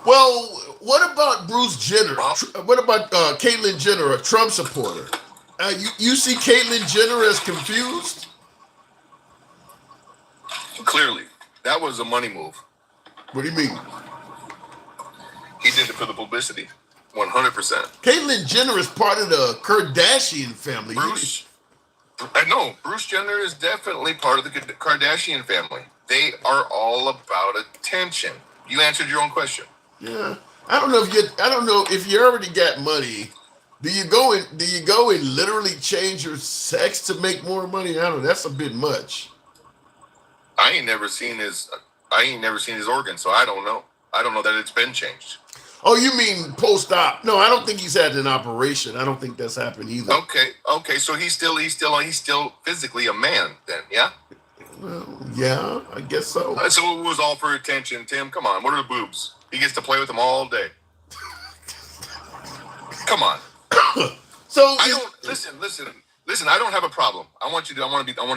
Well, what about Bruce Jenner? What about Caitlyn Jenner, a Trump supporter? You see Caitlyn Jenner as confused? Clearly, that was a money move. What do you mean? He did it for the publicity, 100%. Caitlyn Jenner is part of the Kardashian family. I know. Bruce Jenner is definitely part of the Kardashian family. They are all about attention. You answered your own question. Yeah, I don't know if you already got money. Do you go and literally change your sex to make more money? I don't know. That's a bit much. I ain't never seen his organs, so I don't know. I don't know that it's been changed. Oh, you mean post-op? No, I don't think he's had an operation. I don't think that's happened either. Okay. So he's still physically a man then, yeah? Well, yeah, I guess so. So it was all for attention, Tim. Come on, what are the boobs? He gets to play with them all day. Come on. So listen. I don't have a problem. I want to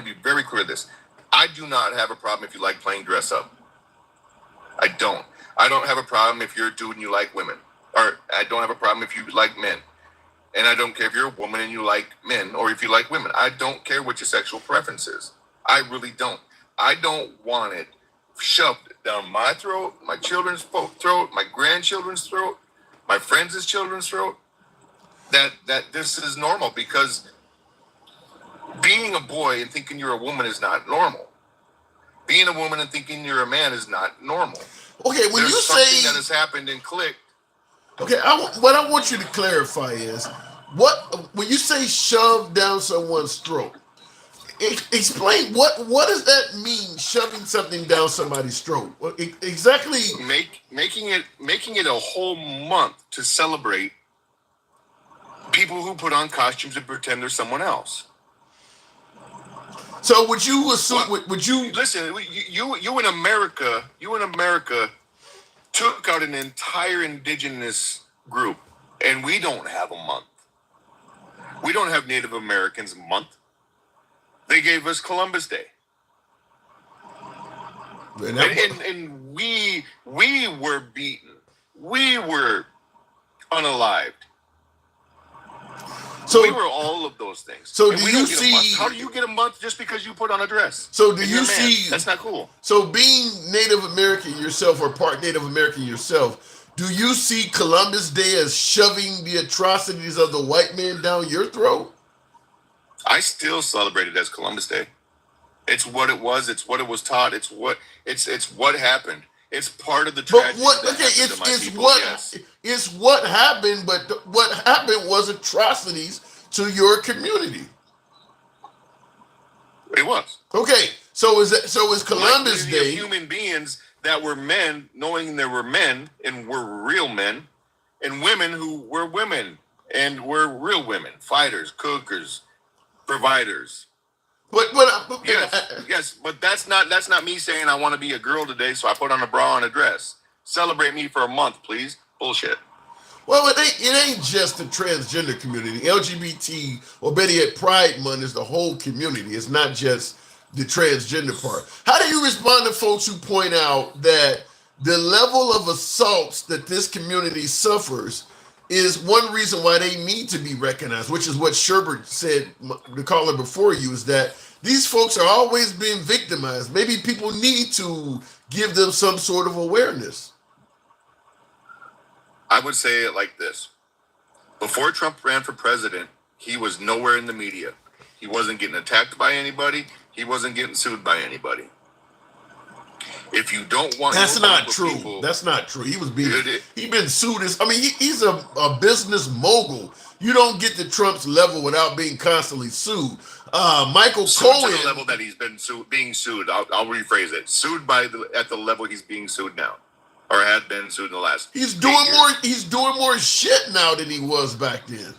be very clear. This, I do not have a problem if you like playing dress up. I don't. I don't have a problem if you're a dude and you like women, or I don't have a problem if you like men, and I don't care if you're a woman and you like men, or if you like women. I don't care what your sexual preference is. I really don't. I don't want it shoved down my throat, my children's throat, my grandchildren's throat, my friends' children's throat. that this is normal, because being a boy and thinking you're a woman is not normal. Being a woman and thinking you're a man is not normal. Okay, when There's you something say that has happened and clicked. okay, what I want you to clarify is when you say shove down someone's throat. Explain what does that mean? Shoving something down somebody's throat. Exactly. Making it a whole month to celebrate people who put on costumes and pretend they're someone else. So would you assume? Would you listen? You in America took out an entire indigenous group, and we don't have a month. We don't have Native Americans month. They gave us Columbus Day, and we were beaten. We were unalived. So we were all of those things. So do you see? How do you get a month just because you put on a dress? So do you see? That's not cool. So being Native American yourself, or part Native American yourself, do you see Columbus Day as shoving the atrocities of the white man down your throat? I still celebrate it as Columbus Day. It's what it was. It's what it was taught. It's what happened. It's part of the tragedy. But what? Okay, it's what happened. But what happened was atrocities to your community. It was. Okay, so is Columbus Day? Human beings that were men, knowing there were men and were real men, and women who were women and were real women, fighters, cookers, providers. Yes, but that's not me saying I want to be a girl today, so I put on a bra and a dress. Celebrate me for a month, please. Bullshit. Well, it ain't just the transgender community. LGBT, or better yet, Pride Month is the whole community. It's not just the transgender part. How do you respond to folks who point out that the level of assaults that this community suffers is one reason why they need to be recognized, which is what Sherbert said, the caller before you, is that these folks are always being victimized. Maybe people need to give them some sort of awareness. I would say it like this. Before Trump ran for president, he was nowhere in the media. He wasn't getting attacked by anybody. He wasn't getting sued by anybody. If you don't want, that's not true. People, that's not true. He was been sued. He's a business mogul. You don't get to Trump's level without being constantly sued. Michael Cohen, to the level that he's been being sued. I'll rephrase it. Sued at the level he's being sued now, or had been sued in the last. He's doing more. He's doing more shit now than he was back then.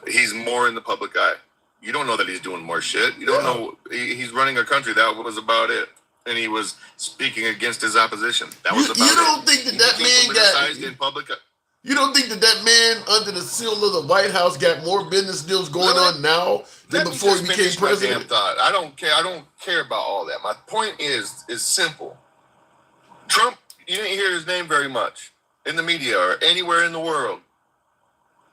He's more in the public eye. You don't know that he's doing more shit. You don't know he's running a country. That was about it. And he was speaking against his opposition. That was about it. You don't think that man got in public? You don't think that man under the seal of the White House got more business deals going on now than before he became president? Thought. I don't care. I don't care about all that. My point is simple. Trump, you didn't hear his name very much in the media or anywhere in the world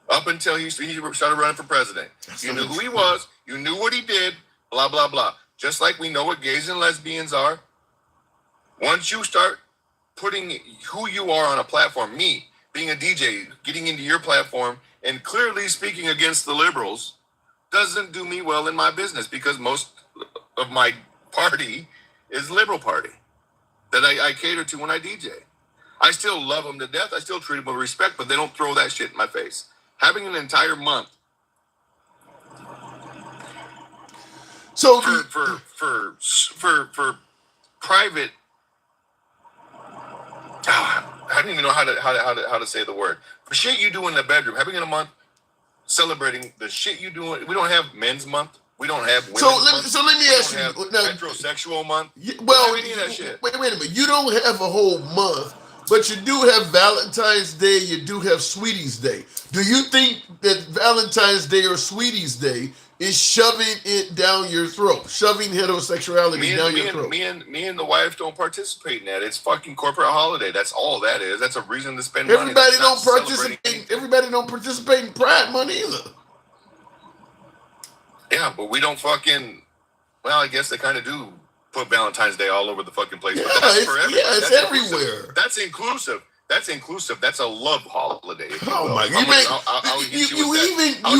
up until he started running for president. You knew who he was. You knew what he did. Blah blah blah. Just like we know what gays and lesbians are. Once you start putting who you are on a platform, me being a DJ, getting into your platform and clearly speaking against the liberals doesn't do me well in my business, because most of my party is liberal party that I cater to when I DJ. I still love them to death. I still treat them with respect, but they don't throw that shit in my face. Having an entire month so for private, I don't even know how to say the word. For shit you do in the bedroom, having a month celebrating the shit you do. We don't have men's month. We don't have women's month. So let me ask you. Metrosexual month. Well, any of that shit. Wait a minute. You don't have a whole month, but you do have Valentine's Day. You do have Sweeties Day. Do you think that Valentine's Day or Sweeties Day is shoving it down your throat, shoving heterosexuality down your throat? Me and the wife don't participate in that. It's fucking corporate holiday. That's all that is. That's a reason to spend money. Everybody don't participate in Pride Month either. Yeah, but we don't fucking. Well, I guess they kind of do put Valentine's Day all over the fucking place. Yeah, but that's for everybody. It's everywhere. That's inclusive. That's inclusive. That's a love holiday. Oh my! I'll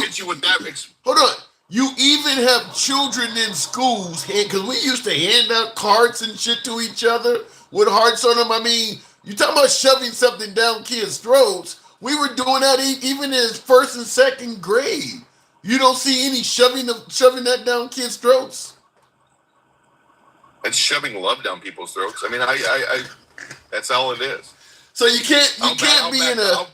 hit you with that. Hold on. You even have children in schools, because we used to hand out cards and shit to each other with hearts on them. I mean, you talking about shoving something down kids' throats? We were doing that even in first and second grade. You don't see any shoving that down kids' throats. It's shoving love down people's throats. I mean, I that's all it is. So you can't I'll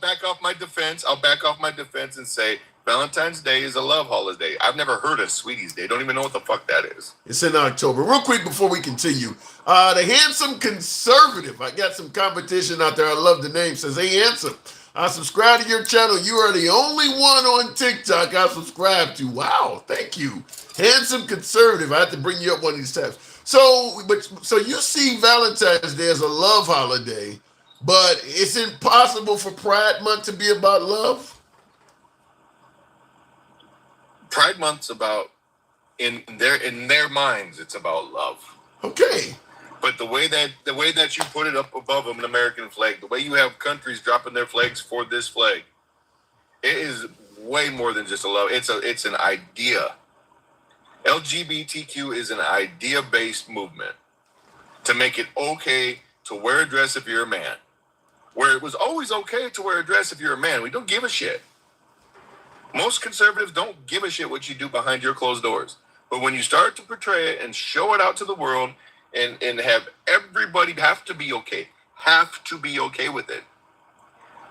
back off my defense. I'll back off my defense and say Valentine's Day is a love holiday. I've never heard of Sweetie's Day. Don't even know what the fuck that is. It's in October. Real quick before we continue, the handsome conservative. I got some competition out there. I love the name. Says, hey, handsome, I subscribe to your channel. You are the only one on TikTok I subscribe to. Wow, thank you, handsome conservative. I have to bring you up one of these times. So you see Valentine's Day as a love holiday, but it's impossible for Pride Month to be about love. Pride Month's about in their minds, it's about love. Okay. But the way that you put it up above an American flag, the way you have countries dropping their flags for this flag, it is way more than just a love. It's an idea. LGBTQ is an idea-based movement to make it okay to wear a dress if you're a man. Where it was always okay to wear a dress if you're a man. We don't give a shit. Most conservatives don't give a shit what you do behind your closed doors. But when you start to portray it and show it out to the world and have everybody have to be okay with it.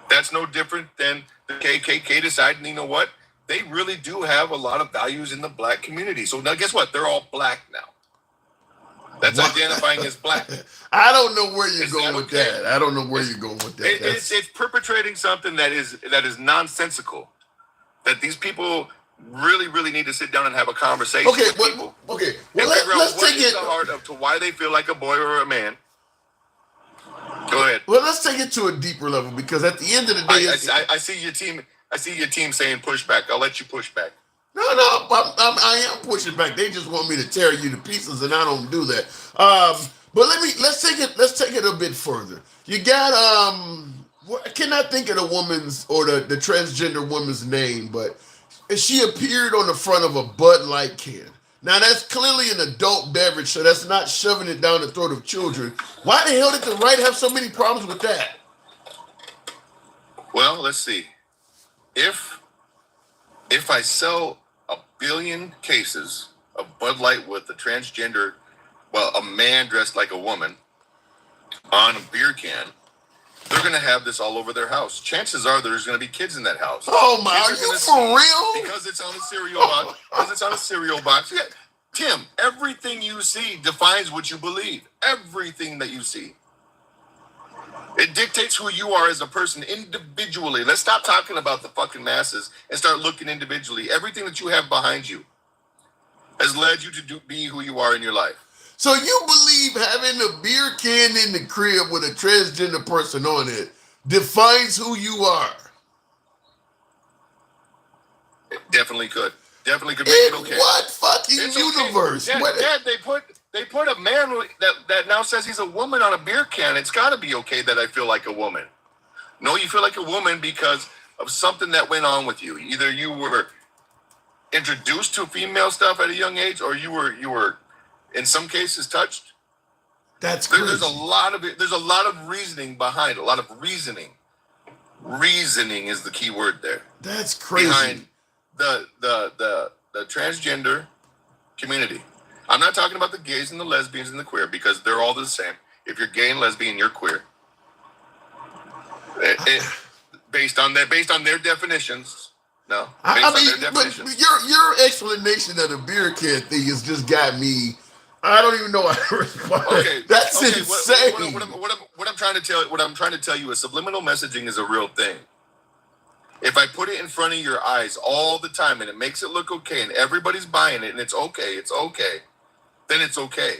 That's no different than the KKK deciding, you know what? They really do have a lot of values in the black community. So now guess what? They're all black now. That's identifying as black. I don't know where you're going with that. I don't know where you're going with that. It's perpetrating something that is nonsensical. That these people really, really need to sit down and have a conversation with people. Okay. Well, let's take it the heart up to why they feel like a boy or a man. Go ahead. Well, let's take it to a deeper level, because at the end of the day, I see your team. I see your team saying push back. I'll let you push back. No, I am pushing back. They just want me to tear you to pieces, and I don't do that. But let's take it a bit further. You got I cannot think of the woman's or the transgender woman's name, but she appeared on the front of a Bud Light can. Now that's clearly an adult beverage, so that's not shoving it down the throat of children. Why the hell did the right have so many problems with that? Well, let's see. If I sell 1 billion cases of Bud Light with a transgender, a man dressed like a woman on a beer can, they're going to have this all over their house. Chances are there's going to be kids in that house. Oh my, are you for real? Because it's on a cereal box. Because it's on a cereal box. Yeah. Tim, everything you see defines what you believe. Everything that you see. It dictates who you are as a person individually. Let's stop talking about the fucking masses and start looking individually. Everything that you have behind you has led you to be who you are in your life. So you believe having a beer can in the crib with a transgender person on it defines who you are? It definitely could. Definitely could make it okay. What fucking universe? Okay. Dad, they put a man that now says he's a woman on a beer can. It's got to be okay that I feel like a woman. No, you feel like a woman because of something that went on with you. Either you were introduced to female stuff at a young age, or you were in some cases touched. That's crazy. There's a lot of reasoning behind it. A lot of reasoning. Reasoning is the key word there. That's crazy. Behind the transgender community. I'm not talking about the gays and the lesbians and the queer, because they're all the same. If you're gay and lesbian, you're queer. Based on their definitions. No. But your explanation of the beer can thing has just got me. I don't even know how to respond. Okay, that's insane. What I'm trying to tell you is subliminal messaging is a real thing. If I put it in front of your eyes all the time and it makes it look okay and everybody's buying it and it's okay, then it's okay.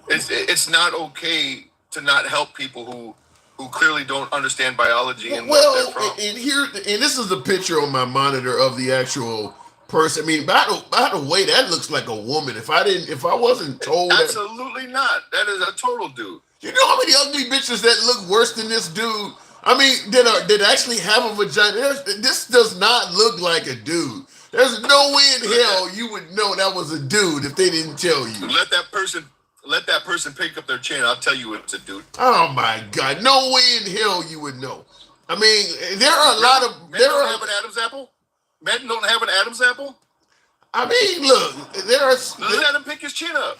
It's not okay to not help people who clearly don't understand biology and where they're from. And this is a picture on my monitor of the actual person. I mean, by the way, that looks like a woman. If I wasn't told, absolutely not. That is a total dude. You know how many ugly bitches that look worse than this dude? I mean, that actually have a vagina. This does not look like a dude. There's no way in hell you would know that was a dude if they didn't tell you. Let that person pick up their chin. I'll tell you it's a dude. Oh my God! No way in hell you would know. I mean, there are a lot of men don't have an Adam's apple. Men don't have an Adam's apple. I mean, look, let him pick his chin up.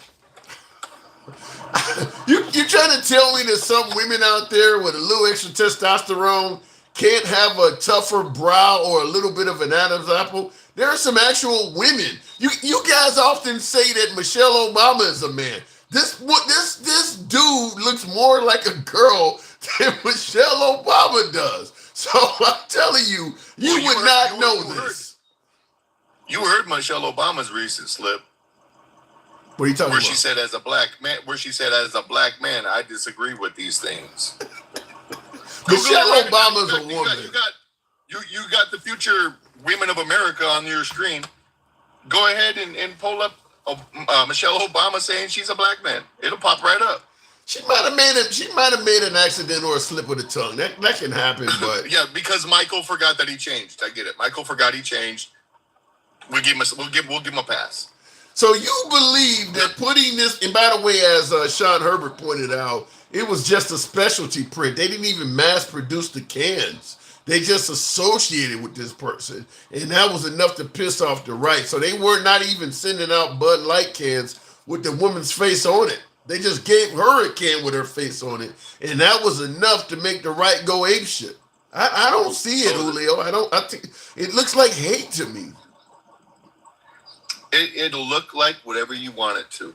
You trying to tell me that some women out there with a little extra testosterone can't have a tougher brow or a little bit of an Adam's apple? There are some actual women. You guys often say that Michelle Obama is a man. This dude looks more like a girl than Michelle Obama does. So I'm telling you, you would not know this. You heard Michelle Obama's recent slip. What are you talking about? She said, as a black man, I disagree with these things. Michelle Obama's a woman. You got the future women of America on your screen. Go ahead and pull up Michelle Obama saying she's a black man. It'll pop right up. She might have made an accident or a slip of the tongue. That can happen, but yeah, because Michael forgot that he changed. I get it. Michael forgot he changed. We'll give him a pass. So you believe that putting this, and by the way, as Sean Herbert pointed out, it was just a specialty print. They didn't even mass produce the cans. They just associated with this person. And that was enough to piss off the right. So they were not even sending out Bud Light cans with the woman's face on it. They just gave her a can with her face on it. And that was enough to make the right go apeshit. I don't see it, Julio. I think it looks like hate to me. It'll look like whatever you want it to.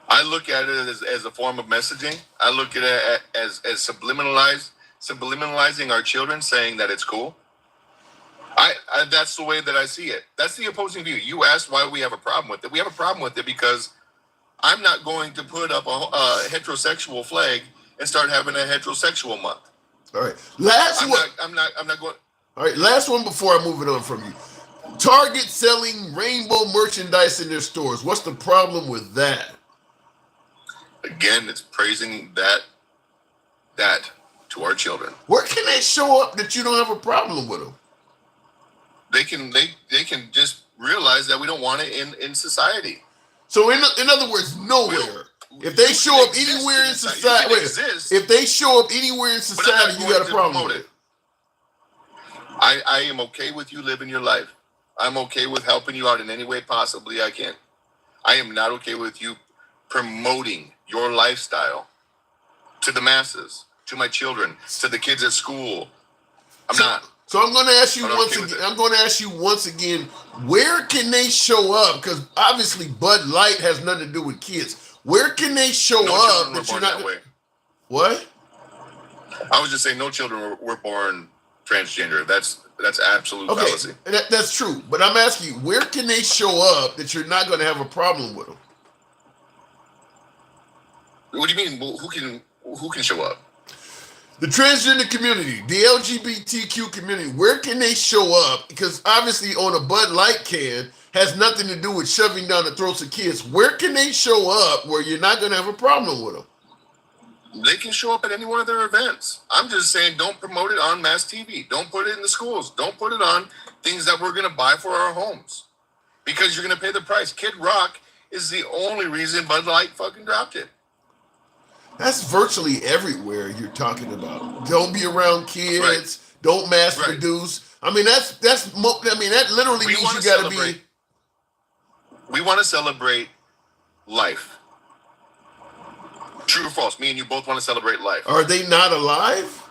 I look at it as a form of messaging. I look at it as subliminalizing our children, saying that it's cool. I that's the way that I see it. That's the opposing view. You asked why we have a problem with it. We have a problem with it because I'm not going to put up a heterosexual flag and start having a heterosexual month. All right. I'm not going. All right. Last one before I move it on from you. Target selling rainbow merchandise in their stores. What's the problem with that? Again, it's praising that to our children. Where can they show up that you don't have a problem with them? They can just realize that we don't want it in society. So in other words, nowhere. If they show up anywhere in society, if they show up anywhere in society, you got a problem with it. I am okay with you living your life. I'm okay with helping you out in any way possibly I can. I am not okay with you promoting your lifestyle to the masses, to my children, to the kids at school. I'm not. So I'm going to ask you once again. I'm going to ask you once again. Where can they show up? Because obviously Bud Light has nothing to do with kids. Where can they show up that you're not? What? I was just saying, no children were born transgender. That's absolute fallacy. That's true. But I'm asking you, where can they show up that you're not going to have a problem with them? What do you mean? Who can show up? The transgender community, the LGBTQ community, where can they show up? Because obviously on a Bud Light can has nothing to do with shoving down the throats of kids. Where can they show up where you're not going to have a problem with them? They can show up at any one of their events. I'm just saying, don't promote it on mass TV. Don't put it in the schools. Don't put it on things that we're going to buy for our homes. Because you're going to pay the price. Kid Rock is the only reason Bud Light fucking dropped it. That's virtually everywhere you're talking about. Don't be around kids. Right. Don't mass produce. I mean, that literally means you got to be. We want to celebrate life. True or false? Me and you both want to celebrate life. Are they not alive?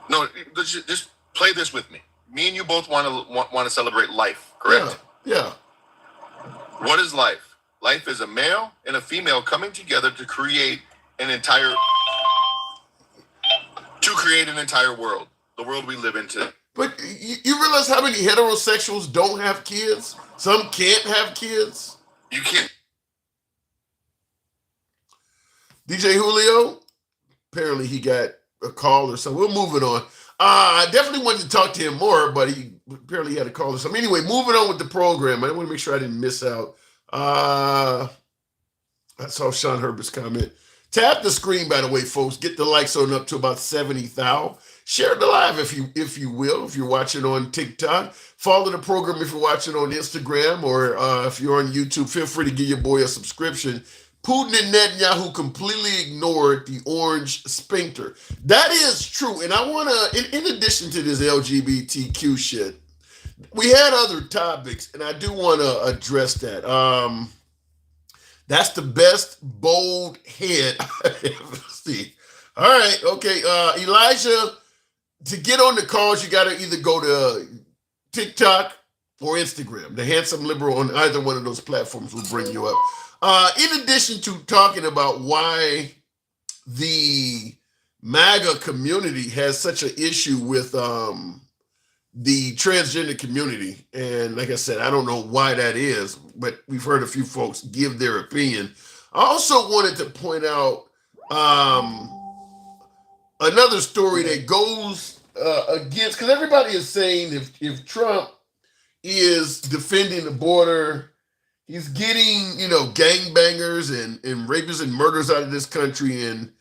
No, just play this with me. Me and you both want to celebrate life, correct? Yeah. What is life? Life is a male and a female coming together to create an entire world, the world we live in today. But you realize how many heterosexuals don't have kids? Some can't have kids. You can't. DJ Julio, apparently he got a call or something. We'll move it on. I definitely wanted to talk to him more, but he apparently had a call or something. Anyway, moving on with the program. I want to make sure I didn't miss out. I saw Sean Herbert's comment. Tap the screen, by the way, folks. Get the likes on up to about 70,000. Share the live if you will. If you're watching on TikTok, follow the program if you're watching on Instagram, or if you're on YouTube, feel free to give your boy a subscription. Putin and Netanyahu completely ignored the orange sphincter. That is true. And I want to, in addition to this LGBTQ shit, we had other topics, and I do want to address that. That's the best bold head I've ever seen. All right, okay. Elijah, to get on the calls, you got to either go to TikTok or Instagram. The Handsome Liberal on either one of those platforms will bring you up. In addition to talking about why the MAGA community has such an issue with the transgender community, and like I said, I don't know why that is, but we've heard a few folks give their opinion. I also wanted to point out another story that goes against, because everybody is saying if Trump is defending the border, he's getting, gangbangers and rapists and murderers out of this country, and,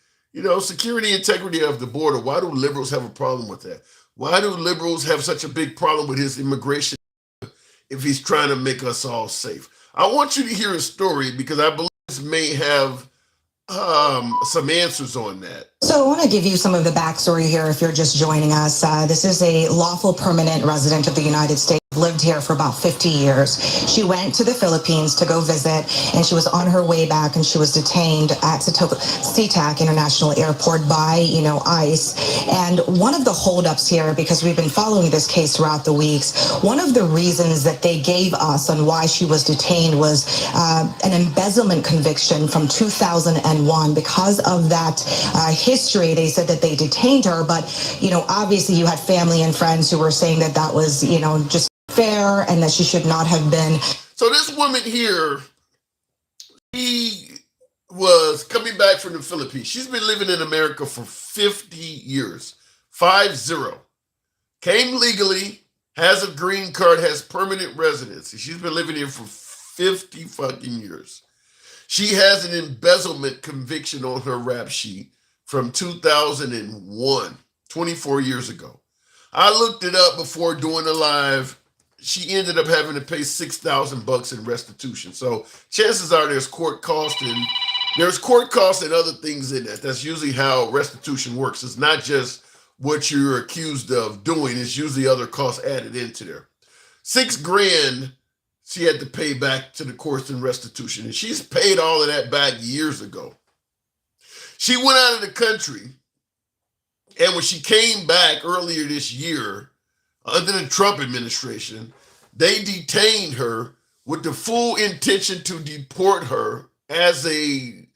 security integrity of the border. Why do liberals have a problem with that? Why do liberals have such a big problem with his immigration if he's trying to make us all safe? I want you to hear a story because I believe this may have some answers on that. So I want to give you some of the backstory here if you're just joining us. This is a lawful permanent resident of the United States. Lived here for about 50 years. She went to the Philippines to go visit, and she was on her way back, and she was detained at SeaTac International Airport by, ICE. And one of the holdups here, because we've been following this case throughout the weeks, one of the reasons that they gave us on why she was detained was an embezzlement conviction from 2001. Because of that history, they said that they detained her, but, obviously you had family and friends who were saying that that was, just fair and that she should not have been. So this woman here, she was coming back from the Philippines. She's been living in America for 50 years, 50. Came legally, has a green card, has permanent residency. She's been living here for 50 fucking years. She has an embezzlement conviction on her rap sheet from 2001, 24 years ago. I looked it up before doing the live. She ended up having to pay $6,000 in restitution. So chances are there's court costs and other things in that. That's usually how restitution works. It's not just what you're accused of doing. It's usually other costs added into there. $6,000 she had to pay back to the courts in restitution, and she's paid all of that back years ago. She went out of the country, and when she came back earlier this year, under the Trump administration, they detained her with the full intention to deport her as a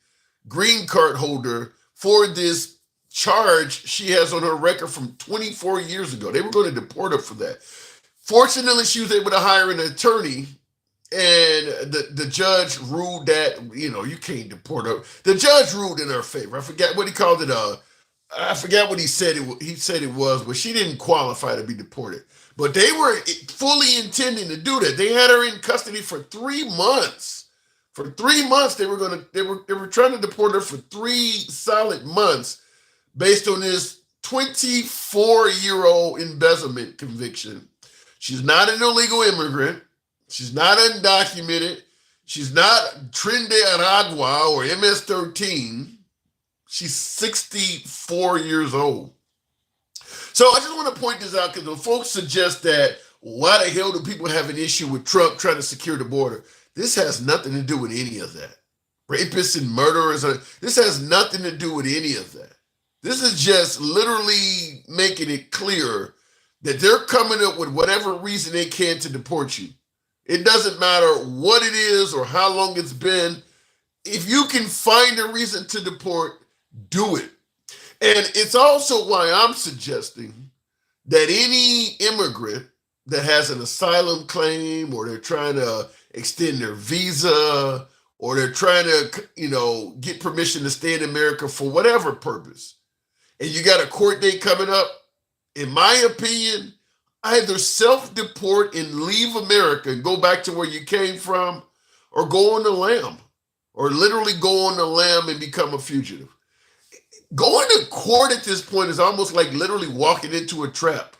green card holder for this charge she has on her record from 24 years ago. They were going to deport her for that. Fortunately, she was able to hire an attorney, and the judge ruled that, you can't deport her. The judge ruled in her favor. I forget what he called it. I forgot what he said it was, but she didn't qualify to be deported. But they were fully intending to do that. They had her in custody for 3 months. For 3 months, they were trying to deport her for 3 solid months based on this 24-year-old embezzlement conviction. She's not an illegal immigrant. She's not undocumented. She's not Trinde Aragua or MS-13. She's 64 years old. So I just want to point this out because the folks suggest that why the hell do people have an issue with Trump trying to secure the border? This has nothing to do with any of that. Rapists and murderers, this has nothing to do with any of that. This is just literally making it clear that they're coming up with whatever reason they can to deport you. It doesn't matter what it is or how long it's been. If you can find a reason to deport, do it. And it's also why I'm suggesting that any immigrant that has an asylum claim, or they're trying to extend their visa, or they're trying to, get permission to stay in America for whatever purpose, and you got a court date coming up, in my opinion, either self-deport and leave America and go back to where you came from, or go on the lam, or literally go on the lam and become a fugitive. Going to court at this point is almost like literally walking into a trap.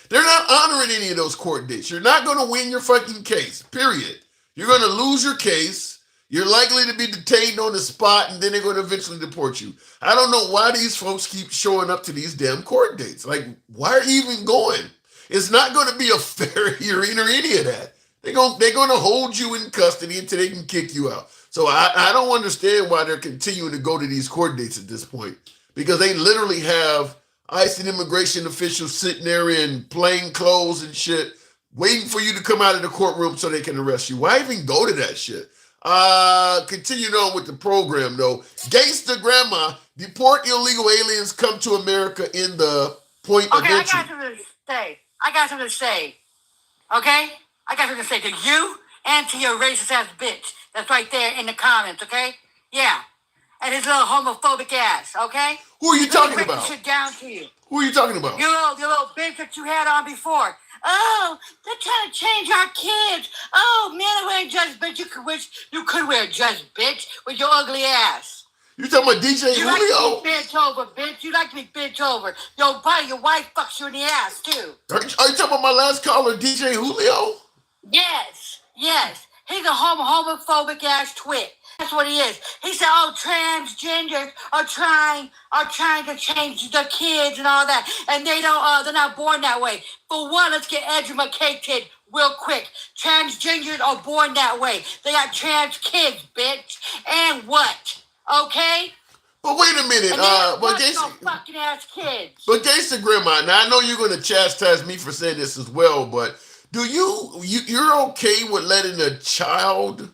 They're not honoring any of those court dates. You're not going to win your fucking case, period. You're going to lose your case. You're likely to be detained on the spot, and then they're going to eventually deport you. I don't know why these folks keep showing up to these damn court dates. Like, why are you even going? It's not going to be a fair hearing or any of that. They're going to hold you in custody until they can kick you out. So I don't understand why they're continuing to go to these court dates at this point, because they literally have ICE and immigration officials sitting there in plain clothes and shit, waiting for you to come out of the courtroom so they can arrest you. Why even go to that shit? Continuing on with the program though. Gangsta grandma, deport illegal aliens, come to America in the point of entry. I got something to say. Okay? I got something to say to you and to your racist ass bitch that's right there in the comments, okay? Yeah. And his little homophobic ass, okay? Who are you talking about? Let me break this shit down to you. Who are you talking about? Your little bitch that you had on before. Oh, they're trying to change our kids. Oh, men are wearing dress, bitch. You could wish you could wear a dress, bitch, with your ugly ass. You talking about DJ You Julio? like to be bent over, bitch. You like to be bent over. Your wife fucks you in the ass, too. Are you talking about my last caller, DJ Julio? Yes. He's a homophobic ass twit. That's what he is. He said, "Oh, transgenders are trying to change the kids and all that, and they're not born that way." For one, let's get educated real quick. Transgenders are born that way. They got trans kids, bitch. And what? Okay. But wait a minute, fucking ass kids. But Gangsta Grandma, now I know you're going to chastise me for saying this as well, but do you're okay with letting a child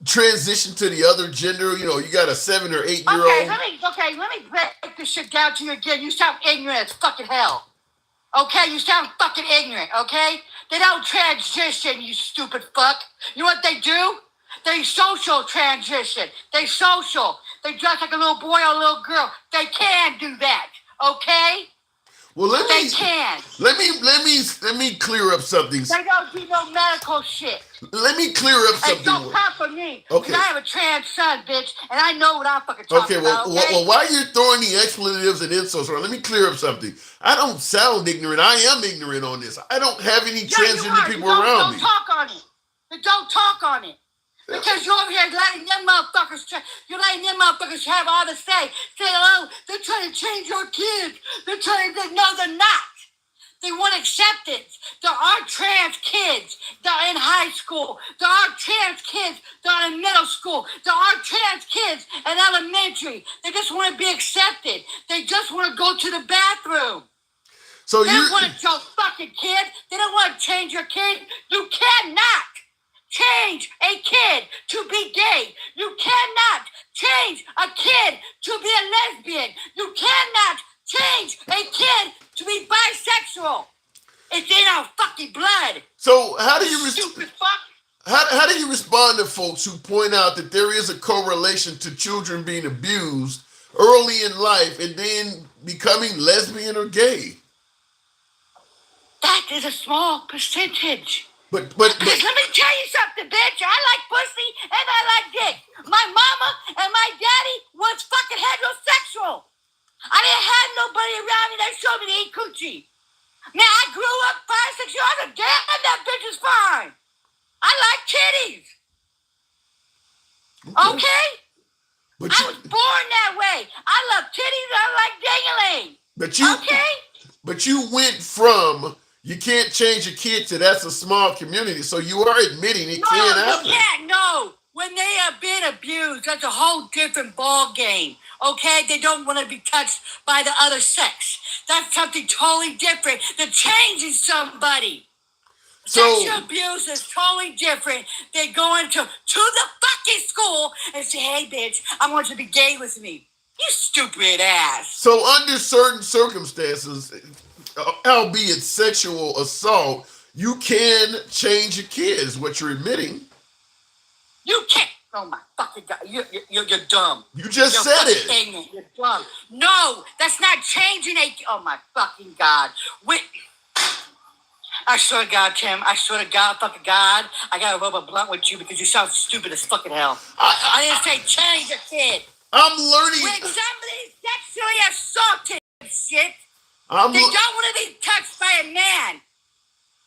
transition to the other gender? You know, you got a 7 or 8 year old. Okay, let me break this shit down to you again. You sound ignorant as fucking hell. Okay, you sound fucking ignorant, okay? They don't transition, you stupid fuck. You know what they do? They social transition. They social. They dress like a little boy or a little girl. They can do that, okay? Well, let me clear up something. They don't do no medical shit. Let me clear up something. And don't come for me. Okay. I have a trans son, bitch, and I know what I'm fucking talking about. Okay, well, while you're throwing the expletives and insults around, let me clear up something. I don't sound ignorant. I am ignorant on this. I don't have any transgender people around me. Don't talk on it. Don't talk on it. Because you're over here letting them motherfuckers have all the say. Say, oh, they're trying to change your kids. No, they're not. They want acceptance. There are trans kids that are in high school. There are trans kids that are in middle school. There are trans kids in elementary. They just want to be accepted. They just want to go to the bathroom. So they don't want to your fucking kid. They don't want to change your kid. You cannot change a kid to be gay. You cannot change a kid to be a lesbian. You cannot change a kid to be bisexual. It's in our fucking blood. So how do you stupid fuck? How do you respond to folks who point out that there is a correlation to children being abused early in life and then becoming lesbian or gay? That is a small percentage. But let me tell you something, bitch. I like pussy and I like dick. My mama and my daddy was fucking heterosexual. I didn't have nobody around me that showed me to eat coochie. Man, I grew up 5, 6 years old. Damn, that bitch is fine. I like titties. Okay? I was born that way. I love titties. I like dangling. But you went from you can't change a kid to that's a small community, so you are admitting it can happen. No, you can't. No. When they have been abused, that's a whole different ball game. Okay? They don't want to be touched by the other sex. That's something totally different than changing somebody. Sexual abuse is totally different than going to the fucking school and say, "Hey, bitch, I want you to be gay with me." You stupid ass. So under certain circumstances, albeit sexual assault, you can change a kid, is what you're admitting. You can't. Oh my fucking God. You're dumb. You just said it. Ignorant. You're dumb. No, that's not changing a... Oh my fucking God. I swear to God, Tim. I swear to God, fucking God, I gotta rub a blunt with you because you sound stupid as fucking hell. I didn't say change your kid. I'm learning. When somebody's sexually assaulted, shit, they don't want to be touched by a man.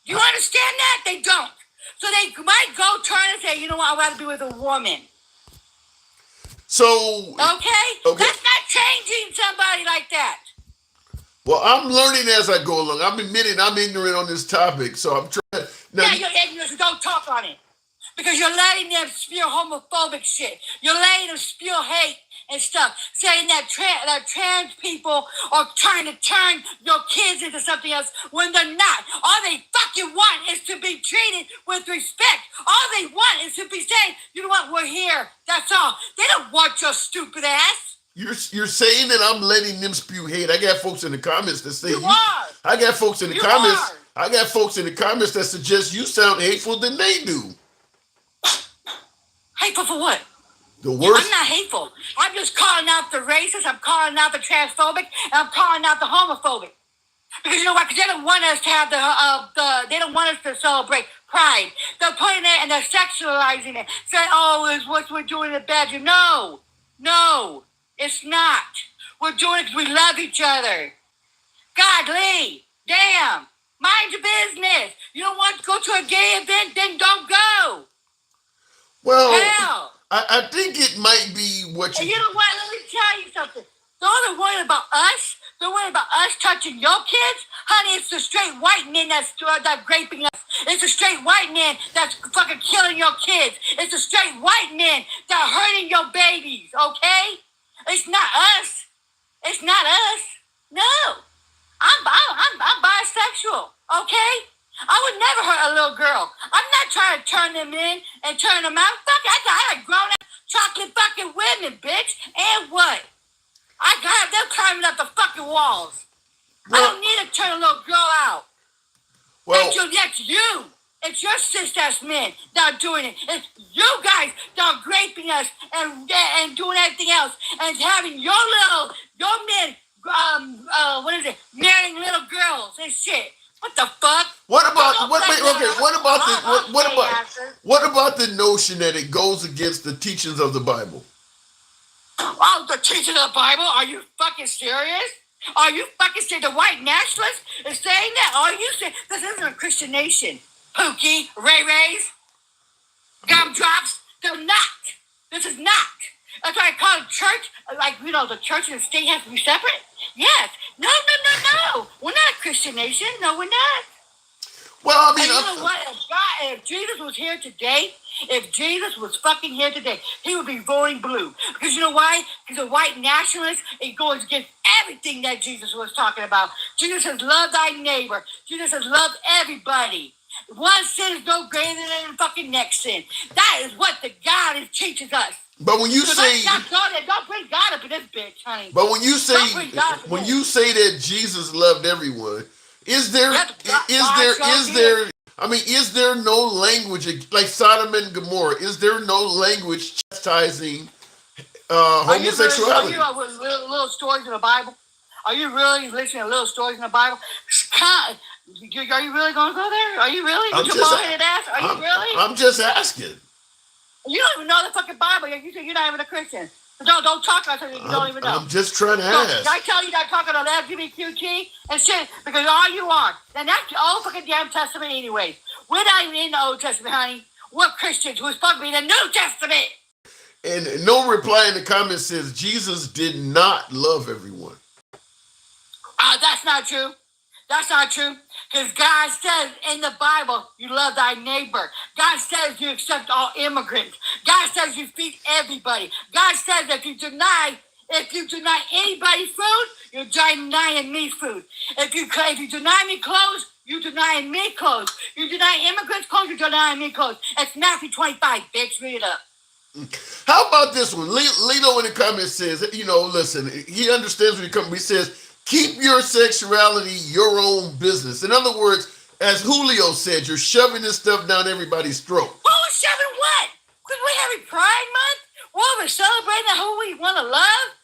You understand that? They don't. So they might go turn and say, you know what, I'd rather be with a woman. So okay, that's not changing somebody like that. Well, I'm learning as I go along. I'm admitting I'm ignorant on this topic, so I'm trying. Now, you're ignorant, so don't talk on it. Because you're letting them spew homophobic shit. You're letting them spew hate and stuff, saying that trans people are trying to turn your kids into something else when they're not. All they fucking want is to be treated with respect. All they want is to be saying, you know what, we're here. That's all. They don't want your stupid ass. You're saying that I'm letting them spew hate. I got folks in the comments that say you are. I got folks in the comments. I got folks in the comments that suggest you sound hateful than they do. Hateful for what? The worst. I'm not hateful. I'm just calling out the racist. I'm calling out the transphobic, and I'm calling out the homophobic. Because you know what? Because they don't want us to have they don't want us to celebrate Pride. They're putting it and they're sexualizing it, saying, "Oh, it's what we're doing it bad." No, it's not. We're doing it because we love each other. Godly, damn, mind your business. You don't want to go to a gay event, then don't go. Well, hell. I think it might be what you. And you know what? Let me tell you something. They're worried about us. They're worried about us touching your kids. Honey, it's the straight white men that's raping us. It's the straight white men that's fucking killing your kids. It's the straight white men that are hurting your babies, okay? It's not us. It's not us. No. I'm bisexual, okay? I would never hurt a little girl. I'm not trying to turn them in and turn them out. Fuck, I got grown-ass chocolate fucking women, bitch. And what? I got them climbing up the fucking walls. Well, I don't need to turn a little girl out. Well, that's you. It's your cis-ass men that are doing it. It's you guys that are raping us and doing everything else and having your men, marrying little girls and shit. What the fuck? What about the notion that it goes against the teachings of the Bible? Oh, the teachings of the Bible? Are you fucking serious? Are you fucking serious? The white nationalists is saying that? Are you saying this isn't a Christian nation? Pookie, Ray-Rays, gumdrops, they're not. This is not. That's why I call it church. Like, the church and the state have to be separate? Yes. No. We're not a Christian nation. No, we're not. Well, I mean, and you know what? If Jesus was here today, if Jesus was fucking here today, he would be voting blue. Because you know why? Because the white nationalists, it goes against everything that Jesus was talking about. Jesus says, love thy neighbor. Jesus says, love everybody. One sin is no greater than the fucking next sin. That is what the God teaches us. But when you say don't bring God up in this bitch, honey. But when you say that Jesus loved everyone, is there no language like Sodom and Gomorrah? Is there no language chastising homosexuality? Are you little stories in the Bible? Are you really listening to little stories in the Bible? Are you really going to go there? Are you really? Are I'm just asking. You don't even know the fucking Bible. You say you're not even a Christian. Don't talk about something you don't even know. I'm just trying to ask. I tell you that talking on LGBTQ and shit because all you are. And that's the old fucking damn Testament anyway. We're not even in the Old Testament, honey. We're Christians. We're supposed to be in the New Testament. And no reply in the comments says Jesus did not love everyone. That's not true. That's not true. Because God says in the Bible, you love thy neighbor. God says you accept all immigrants. God says you feed everybody. God says if you deny anybody food, you're denying me food. If you deny me clothes, you denying me clothes. You deny immigrants clothes, you're denying me clothes. It's Matthew 25, bitch. Read it up. How about this one? Lito in the comments says, listen, he understands when he comes. He says, keep your sexuality your own business. In other words, as Julio said, you're shoving this stuff down everybody's throat. Who is shoving what? Because we're having Pride Month? We're celebrating who we want to love?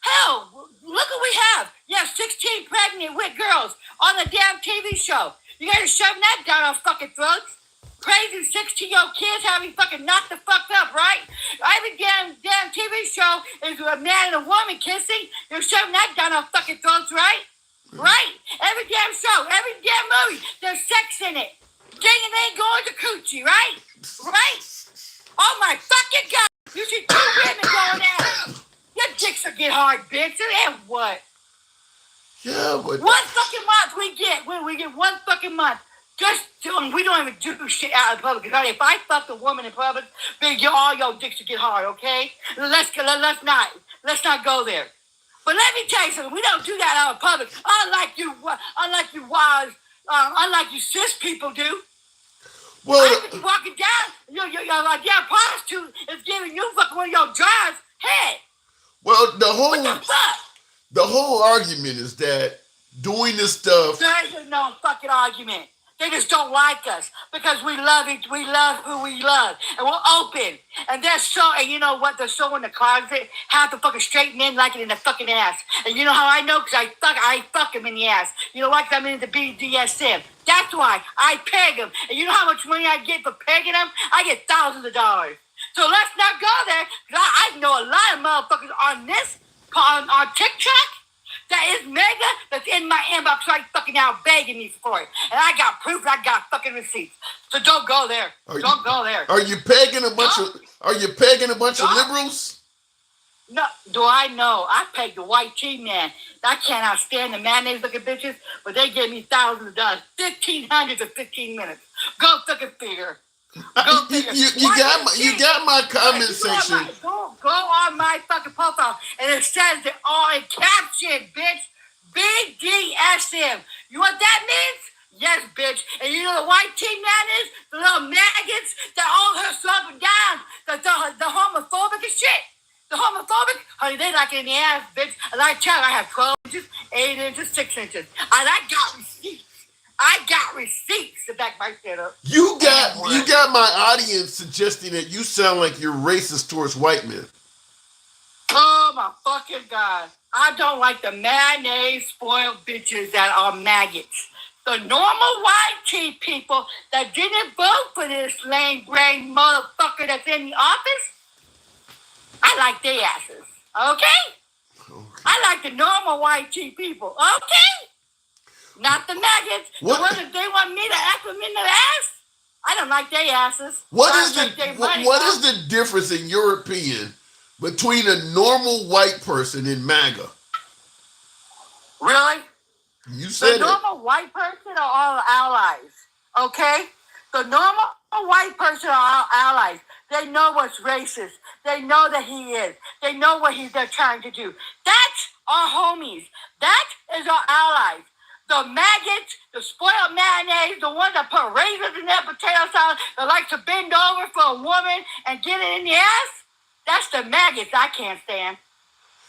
Hell, look what we have. You have 16 pregnant with girls on the damn TV show. You guys are shoving that down our fucking throats. Crazy 16-year-old kids having fucking knocked the fuck up, right? Every damn TV show is a man and a woman kissing. You're shoving that down our fucking throats, right? Right? Every damn show, every damn movie, there's sex in it. Ding-a-ding going to coochie, right? Right? Oh my fucking God! You see two women going at it. Your dicks will get hard, bitch. And what? Yeah, but 1 fucking month we get. We get 1 fucking month. We don't even do shit out in public. If I fuck a woman in public, then all your dicks will get hard, okay? Let's not go there. But let me tell you something. We don't do that out in public. Unlike you cis people do. well, I'm just walking down. You're like, yeah, prostitute is giving you fucking one of your drives head. well, What the fuck? the whole argument is that doing this stuff. There isn't no fucking argument. They just don't like us because we love it. We love who we love, and we're open. And they're so, and you know what? They're so in the closet. Half the fucking straight men like it in the fucking ass. And you know how I know? Because I fuck them in the ass. You know why? Because I'm into BDSM. That's why I peg them. And you know how much money I get for pegging them? I get thousands of dollars. So let's not go there. Because I know a lot of motherfuckers on TikTok. That is MAGA that's in my inbox right fucking now begging me for it. And I got proof, I got fucking receipts. So don't go there. Don't go there. Are you pegging a bunch of liberals? No, do I know? I pegged the white tea man. I cannot stand the mayonnaise looking bitches, but they gave me thousands of dollars. 1,500 for 15 minutes. Go fucking figure. You got my comment section. Go on my fucking profile, and it says it all in caption, bitch. BDSM. You know what that means? Yes, bitch. And you know the white tea man is? The little maggots that all her up and down. The homophobic and shit. The homophobic, honey, they like it in the ass, bitch. And I tell you, I have 12 inches, 8 inches, 6 inches. And I got receipts. I got receipts to back my shit up. You got my audience suggesting that you sound like you're racist towards white men. Oh my fucking God. I don't like the mayonnaise spoiled bitches that are maggots. The normal white tea people that didn't vote for this lame brain motherfucker that's in the office, I like their asses. Okay? I like the normal white tea people. Okay? Not the maggots. What? The ones that they want me to act them in the ass. I don't like their asses. What is the difference, in your opinion, between a normal white person and MAGA? Really? You said the normal white person are all allies. Okay? The normal white person are all allies. They know what's racist. They know that he is. They know what they're trying to do. That's our homies. That is our allies. The maggots, the spoiled mayonnaise, the ones that put raisins in their potato salad, that like to bend over for a woman and get it in the ass, that's the maggots I can't stand.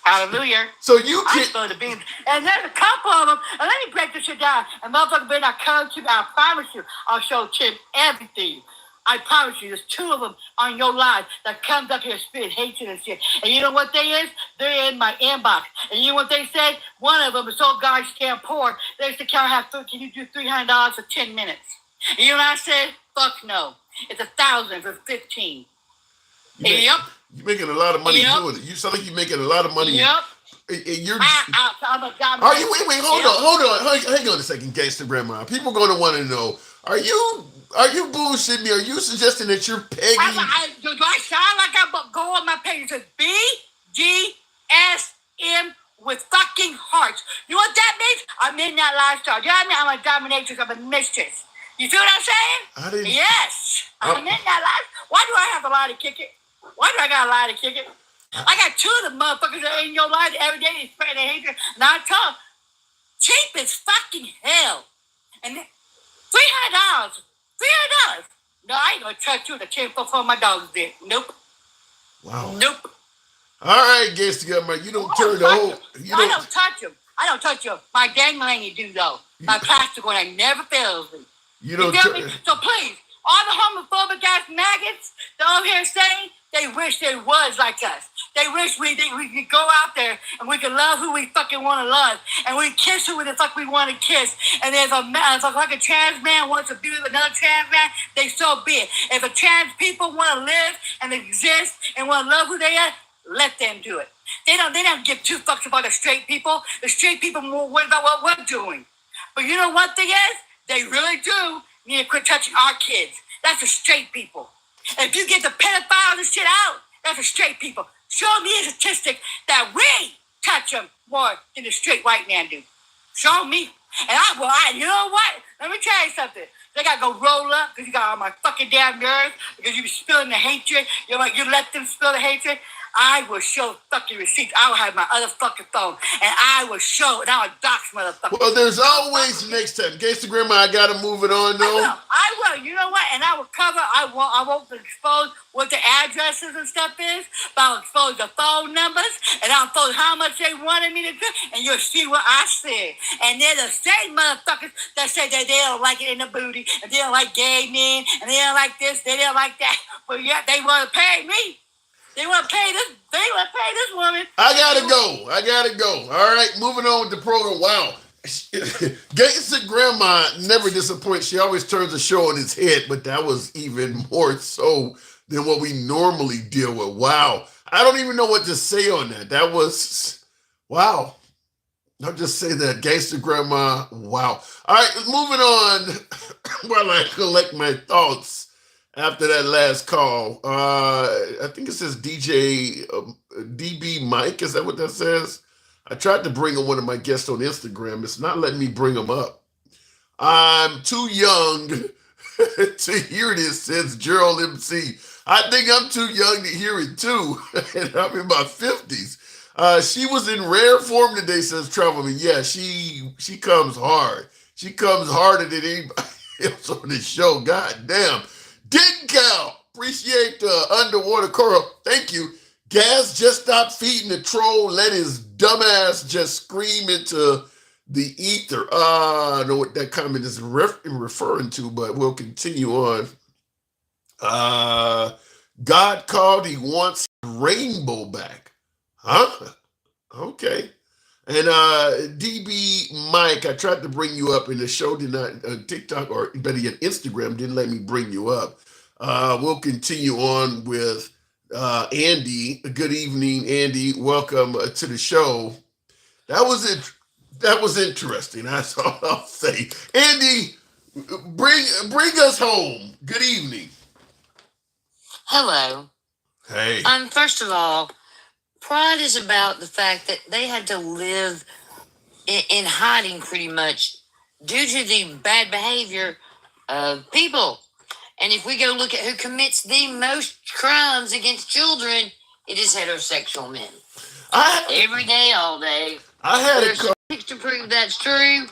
Hallelujah. So you can't. I the beans. And there's a couple of them, and let me break this shit down. And motherfucker better not come to me. I promise you, I'll show Chip everything. I promise you, there's 2 of them on your live that comes up here spitting hatred and shit. And you know what they is? They're in my inbox. And you know what they said? One of them is so gosh damn poor. They said, can you do $300 for 10 minutes? And you know what I said? Fuck no. It's 1,000 for 15. Yep. You're making a lot of money doing it. You sound like you're making a lot of money. Yep. And you're. I'm a dominant. Are you? Wait. Hold on. Hang on a second, gangster grandma. People are going to want to know. Are you bullshitting me? Are you suggesting that you're pegging? Do I sound like I go on my page? It says BDSM with fucking hearts. You know what that means? I'm in that lifestyle. You know what I mean? I'm a dominatrix. I'm a mistress. You feel what I'm saying? Yes. I'm in that life. Why do I have to lie to kick it? Why do I got to lie to kick it? I got 2 of the motherfuckers that are in your life every day. They spread their hatred. Not talk. Cheap as fucking hell. And $300. $300. No, I ain't gonna touch you. The 10 foot for my dogs did. Nope. Wow. Nope. All right, gangster grandma. You don't turn the whole. I don't touch him. I don't touch him. My dangling do though. My plastic one ain't never fails me. You don't. feel me? So please, all the homophobic ass maggots that over here saying they wish they was like us. They wish we could go out there and we could love who we fucking want to love. and we kiss who the fuck we want to kiss. And if a trans man wants to be with another trans man, they so be it. If a trans people want to live and exist and want to love who they are, let them do it. They don't give two fucks about the straight people. The straight people more worried about what we're doing. But you know what thing is? They really do need to quit touching our kids. That's the straight people. And if you get the pedophiles and shit out, that's the straight people. Show me a statistic that we touch them more than the straight white man do. Show me. And you know what? Let me tell you something. They gotta go roll up because you got on my fucking damn nerves because you be spilling the hatred. You let them spill the hatred. I will show fucking receipts. I will have my other fucking phone, and I will show, and I will dox motherfuckers. Well, there's always next time. Gangsta Grandma, I gotta move it on though. I will. You know what? And I will cover. I won't expose what the addresses and stuff is, but I'll expose the phone numbers, and I'll expose how much they wanted me to do, and you'll see what I said. And they're the same motherfuckers that say that they don't like it in the booty, and they don't like gay men, and they don't like this, they don't like that, but yet they want to pay me. They want to pay this woman. I gotta go. All right, moving on with the program. Wow. Gangsta Grandma never disappoints. She always turns the show on its head, but that was even more so than what we normally deal with. Wow. I don't even know what to say on that. That was, wow. I'll just say that. Gangsta Grandma, wow. All right, moving on while I collect my thoughts. After that last call, I think it says DJ DB Mike. Is that what that says? I tried to bring on one of my guests on Instagram. It's not letting me bring him up. I'm too young to hear this, says Gerald MC. I think I'm too young to hear it too. And I'm in my 50s. She was in rare form today, says Travelman. Yeah, she comes hard. She comes harder than anybody else on this show. God damn. Didn't count. Appreciate the underwater coral. Thank you. Gas just stopped feeding the troll. Let his dumbass just scream into the ether. I don't know what that comment is referring to, but we'll continue on. God called. He wants rainbow back. Huh? Okay. And DB Mike, I tried to bring you up, and the show did not, TikTok or better yet, Instagram didn't let me bring you up. We'll continue on with Andy. Good evening, Andy. Welcome to the show. That was it. That was interesting. That's all I'll say. Andy, bring us home. Good evening. Hello. Hey. First of all, Pride is about the fact that they had to live in hiding pretty much due to the bad behavior of people. And if we go look at who commits the most crimes against children, it is heterosexual men. Every day, all day. There's statistics to prove that's true.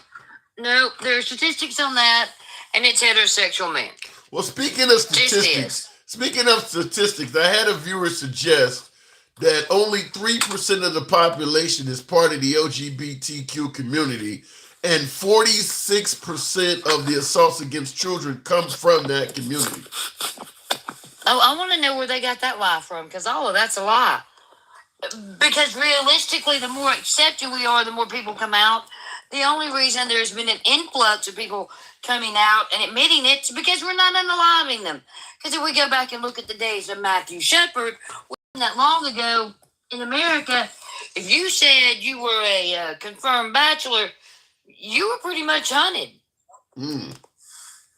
No, there are statistics on that, and it's heterosexual men. Well, speaking of statistics, I had a viewer suggest that only 3% of the population is part of the LGBTQ community, and 46% of the assaults against children comes from that community. Oh, I want to know where they got that lie from, because all of that's a lie. Because realistically, the more accepted we are, the more people come out. The only reason there's been an influx of people coming out and admitting it is because we're not unaliving them. Because if we go back and look at the days of Matthew Shepard, that long ago in America, if you said you were a confirmed bachelor, you were pretty much hunted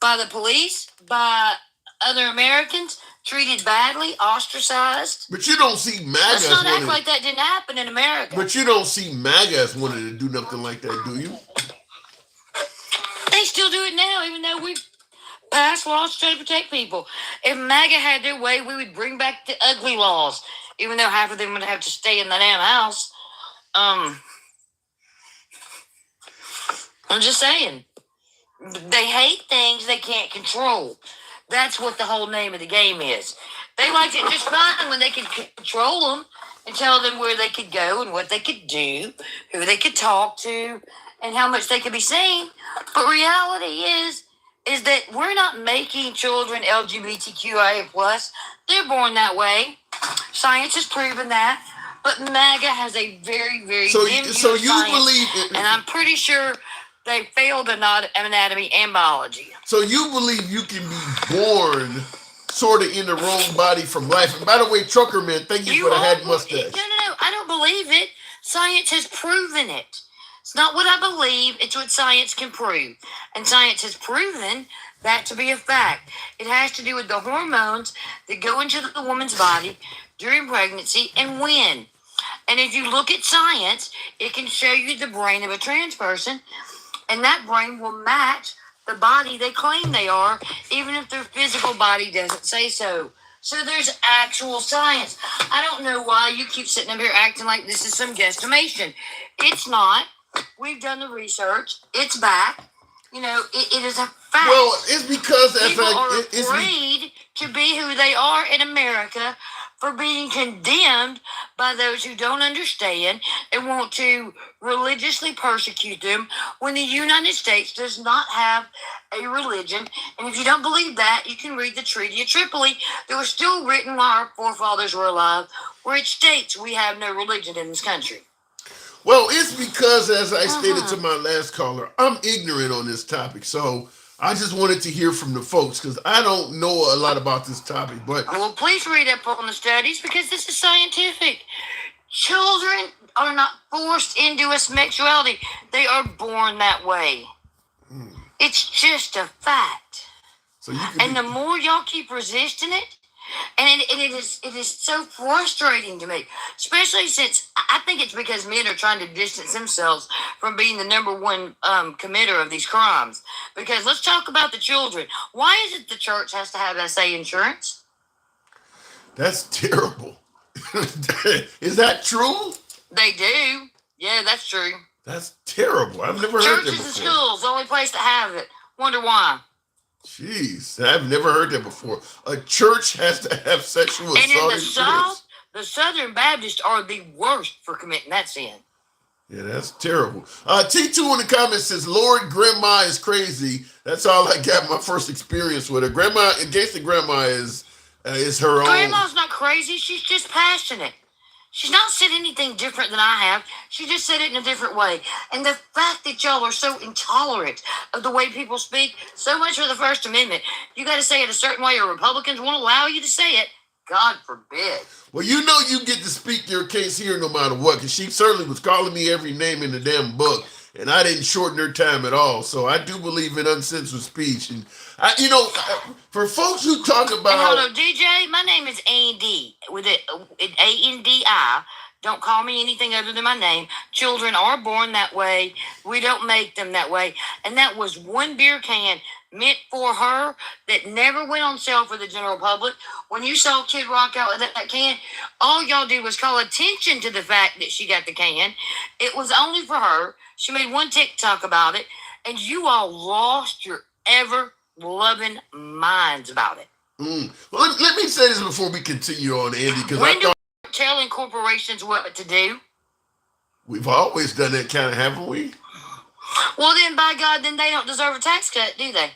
by the police, by other Americans, treated badly, ostracized. But you don't see MAGA. Let's not act like that didn't happen in America. But you don't see MAGA as wanting to do nothing like that, do you? They still do it now, even though we've passed laws to try to protect people. If MAGA had their way, we would bring back the ugly laws, even though half of them would have to stay in the damn house. I'm just saying. They hate things they can't control. That's what the whole name of the game is. They liked it just fine when they could control them and tell them where they could go and what they could do, who they could talk to, and how much they could be seen. But reality is that we're not making children LGBTQIA+. They're born that way. Science has proven that. But MAGA has a very, very so dim so view of you science, believe, and I'm pretty sure they failed anatomy and biology. so you believe you can be born sort of in the wrong body from life. And by the way, Trucker Man, thank you for the hat mustache. No, I don't believe it. Science has proven it. It's not what I believe, it's what science can prove. And science has proven that to be a fact. It has to do with the hormones that go into the woman's body during pregnancy and when. And if you look at science, it can show you the brain of a trans person, and that brain will match the body they claim they are, even if their physical body doesn't say so. So there's actual science. I don't know why you keep sitting up here acting like this is some guesstimation. It's not. We've done the research. It's back. You know, it is a fact. Well, it's because people are afraid to be who they are in America for being condemned by those who don't understand and want to religiously persecute them when the United States does not have a religion. And if you don't believe that, you can read the Treaty of Tripoli that was still written while our forefathers were alive, where it states we have no religion in this country. Well, it's because, as I stated to my last caller, I'm ignorant on this topic. So I just wanted to hear from the folks because I don't know a lot about this topic. But well, please read up on the studies because this is scientific. Children are not forced into a sexuality. They are born that way. It's just a fact. So you can and the more y'all keep resisting it, and it is so frustrating to me, especially since I think it's because men are trying to distance themselves from being the number one committer of these crimes. Because let's talk about the children. Why is it the church has to have SA insurance? That's terrible. Is that true? They do. Yeah, that's true. That's terrible. I've never heard that before. Churches and schools, the only place to have it. Wonder why. Jeez, I've never heard that before. A church has to have sexual assault. And in the South, the Southern Baptists are the worst for committing that sin. Yeah, that's terrible. T2 in the comments says, Lord, grandma is crazy. That's all I got my first experience with her. Grandma, Gangsta grandma is her own. Grandma's not crazy. She's just passionate. She's not said anything different than I have. She just said it in a different way. And the fact that y'all are so intolerant of the way people speak, so much for the First Amendment. You got to say it a certain way or Republicans won't allow you to say it. God forbid. Well, you know you get to speak your case here no matter what, because she certainly was calling me every name in the damn book, and I didn't shorten her time at all. So I do believe in uncensored speech. And, for folks who talk about... And hold on, DJ, my name is Andy, with it A-N-D-I. Don't call me anything other than my name. Children are born that way. We don't make them that way. And that was one beer can meant for her that never went on sale for the general public. When you saw Kid Rock out with that can, all y'all did was call attention to the fact that she got the can. It was only for her. She made one TikTok about it, and you all lost your ever-loving minds about it. Well, let me say this before we continue on, Andy, because when do we telling corporations what to do? We've always done that kind of, haven't we? Well, then, by God, then they don't deserve a tax cut, do they?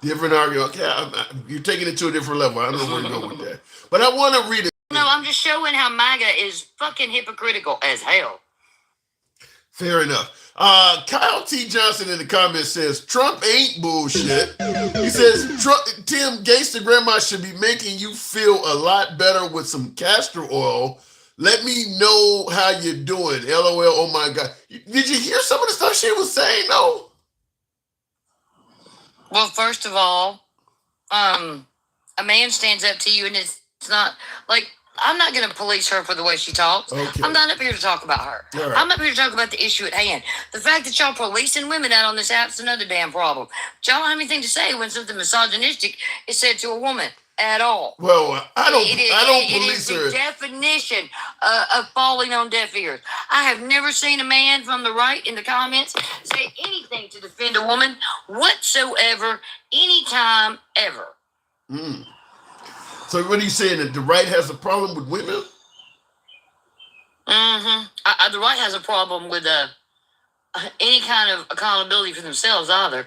Different argument. Okay, you're taking it to a different level. I don't know where to go with that. But I want to read it. No, I'm just showing how MAGA is fucking hypocritical as hell. Fair enough. Kyle T. Johnson in the comments says, Trump ain't bullshit. He says, Tim, Gangsta Grandma should be making you feel a lot better with some castor oil. Let me know how you're doing. LOL, oh my God. Did you hear some of the stuff she was saying, though? Well, first of all, a man stands up to you, and it's not like... I'm not going to police her for the way she talks. Okay. I'm not up here to talk about her. Right. I'm up here to talk about the issue at hand. The fact that y'all policing women out on this app is another damn problem. Y'all don't have anything to say when something misogynistic is said to a woman at all. Well, I don't police her. It is the definition of falling on deaf ears. I have never seen a man from the right in the comments say anything to defend a woman whatsoever, anytime, ever. So what are you saying, that the right has a problem with women? The right has a problem with any kind of accountability for themselves either.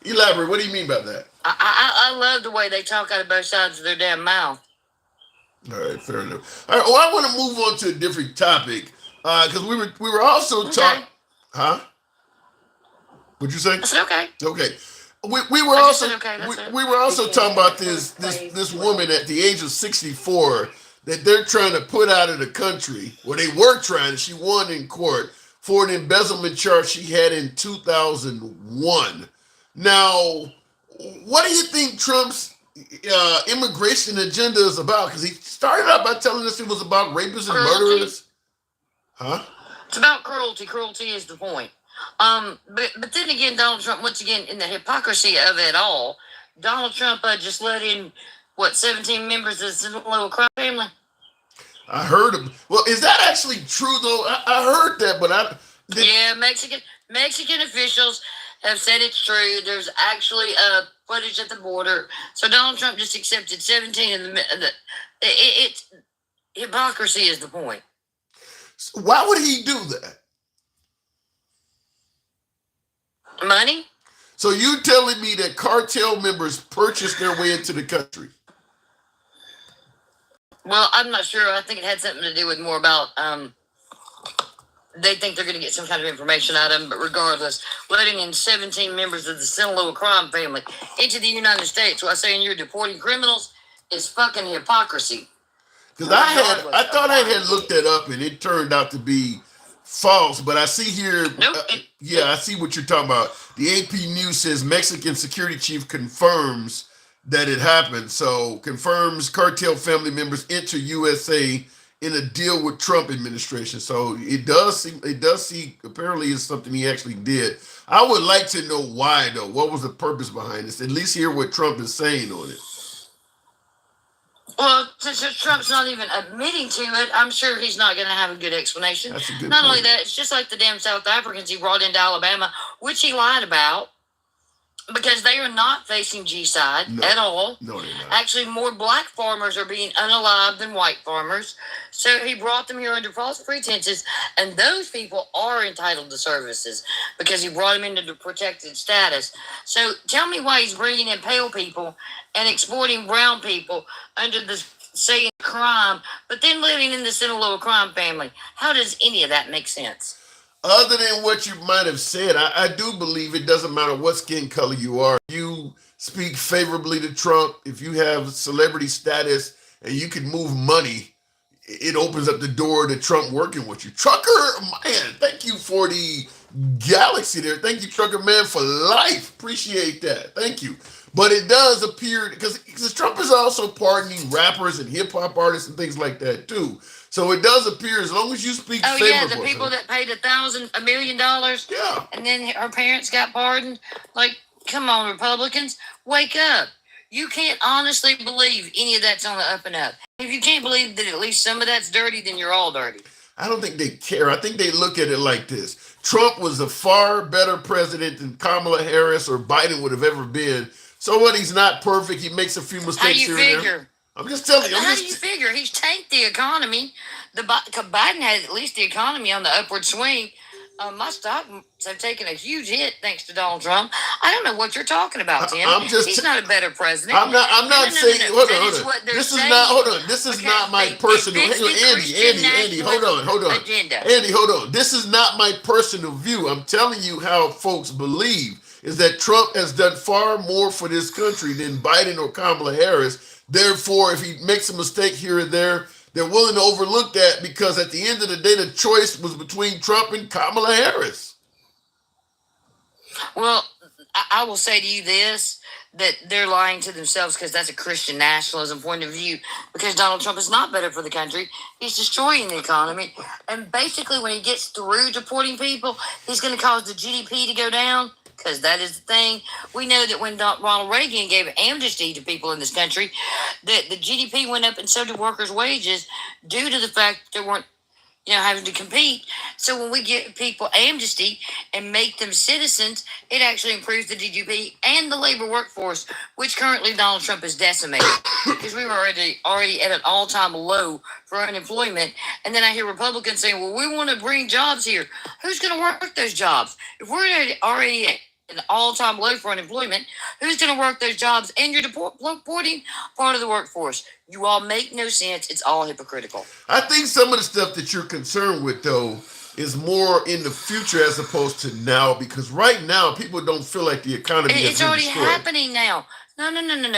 Elaborate. What do you mean by that? I love the way they talk out of both sides of their damn mouth. All right, fair enough. All right, well, I want to move on to a different topic because we were also talking, huh? What'd you say? I said okay. Okay. We were also we were also talking about this woman at the age of 64 that they're trying to put out of the country. Well, they were trying. She won in court for an embezzlement charge she had in 2001. Now, what do you think Trump's immigration agenda is about? Because he started out by telling us it was about rapists and murderers. Huh? It's about cruelty. Cruelty is the point. But then again, Donald Trump, once again, in the hypocrisy of it all, Donald Trump just let in, 17 members of the Sinaloa crime family? I heard him. Well, is that actually true, though? I heard that, but Yeah, Mexican officials have said it's true. There's actually footage at the border. So Donald Trump just accepted 17 of it's hypocrisy is the point. So why would he do that? Money? So you telling me that cartel members purchased their way into the country? Well, I'm not sure. I think it had something to do with more about they think they're going to get some kind of information out of them. But regardless, letting in 17 members of the Sinaloa crime family into the United States while saying you're deporting criminals is fucking hypocrisy. Because I thought I had looked that up and it turned out to be false, but I see here, I see what you're talking about. The AP News says Mexican security chief confirms that it happened. So confirms cartel family members enter USA in a deal with Trump administration. So it does seem apparently it's something he actually did. I would like to know why though. What was the purpose behind this? At least hear what Trump is saying on it. Well, since Trump's not even admitting to it, I'm sure he's not going to have a good explanation. That's a good not point. only that, it's just like the damn South Africans he brought into Alabama, which he lied about, because they are not facing G-side at all. No, they're not. Actually, more black farmers are being unalived than white farmers. So he brought them here under false pretenses, and those people are entitled to services because he brought them into the protected status. So tell me why he's bringing in pale people and exporting brown people under the saying crime, but then living in the Sinaloa crime family. How does any of that make sense? Other than what you might have said, I do believe it doesn't matter what skin color you are. You speak favorably to Trump. If you have celebrity status and you can move money, it opens up the door to Trump working with you. Trucker, man, thank you for the galaxy there. Thank you, Trucker Man, for life. Appreciate that. Thank you. But it does appear, because Trump is also pardoning rappers and hip-hop artists and things like that, too. So it does appear, as long as you speak favorable. Oh, yeah, the people that paid $1 million, yeah, and then her parents got pardoned. Like, come on, Republicans, wake up. You can't honestly believe any of that's on the up and up. If you can't believe that at least some of that's dirty, then you're all dirty. I don't think they care. I think they look at it like this. Trump was a far better president than Kamala Harris or Biden would have ever been. So what? He's not perfect. He makes a few mistakes. How do you here and figure? there. I'm just telling you. How do you figure? He's tanked the economy. Biden had at least the economy on the upward swing. My stocks have taken a huge hit thanks to Donald Trump. I don't know what you're talking about, Tim. He's not a better president. I'm not saying. Hold on. This is not. Hold on. This is not my personal. Hang on, Andy. Hold on. Agenda. Andy, hold on. This is not my personal view. I'm telling you how folks believe is that Trump has done far more for this country than Biden or Kamala Harris. Therefore, if he makes a mistake here or there, they're willing to overlook that because at the end of the day, the choice was between Trump and Kamala Harris. Well, I will say to you this, that they're lying to themselves because that's a Christian nationalism point of view, because Donald Trump is not better for the country. He's destroying the economy. And basically, when he gets through deporting people, he's going to cause the GDP to go down. Because that is the thing. We know that when Ronald Reagan gave amnesty to people in this country, that the GDP went up and so did workers' wages due to the fact that they weren't, having to compete. So when we give people amnesty and make them citizens, it actually improves the GDP and the labor workforce, which currently Donald Trump has decimated. Because we were already at an all-time low for unemployment. And then I hear Republicans saying, well, we want to bring jobs here. Who's going to work those jobs? If we're already an all-time low for unemployment. Who's going to work those jobs? And you're deporting part of the workforce. You all make no sense. It's all hypocritical. I think some of the stuff that you're concerned with, though, is more in the future as opposed to now, because right now people don't feel like the economy It's been already destroyed. happening now. No.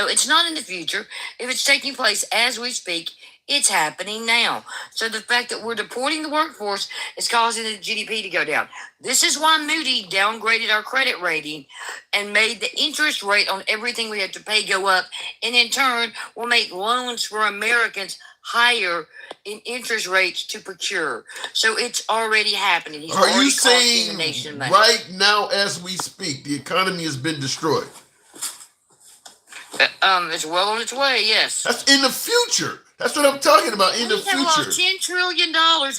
It's not in the future. If it's taking place as we speak, it's happening now. So the fact that we're deporting the workforce is causing the GDP to go down. This is why Moody downgraded our credit rating and made the interest rate on everything we have to pay go up, and in turn will make loans for Americans higher in interest rates to procure. So it's already happening. He's Are already you costing saying the nation money. right now as we speak, the economy has been destroyed? It's well on its way, yes. That's in the future. That's what I'm talking about, in the He's lost future. $10 trillion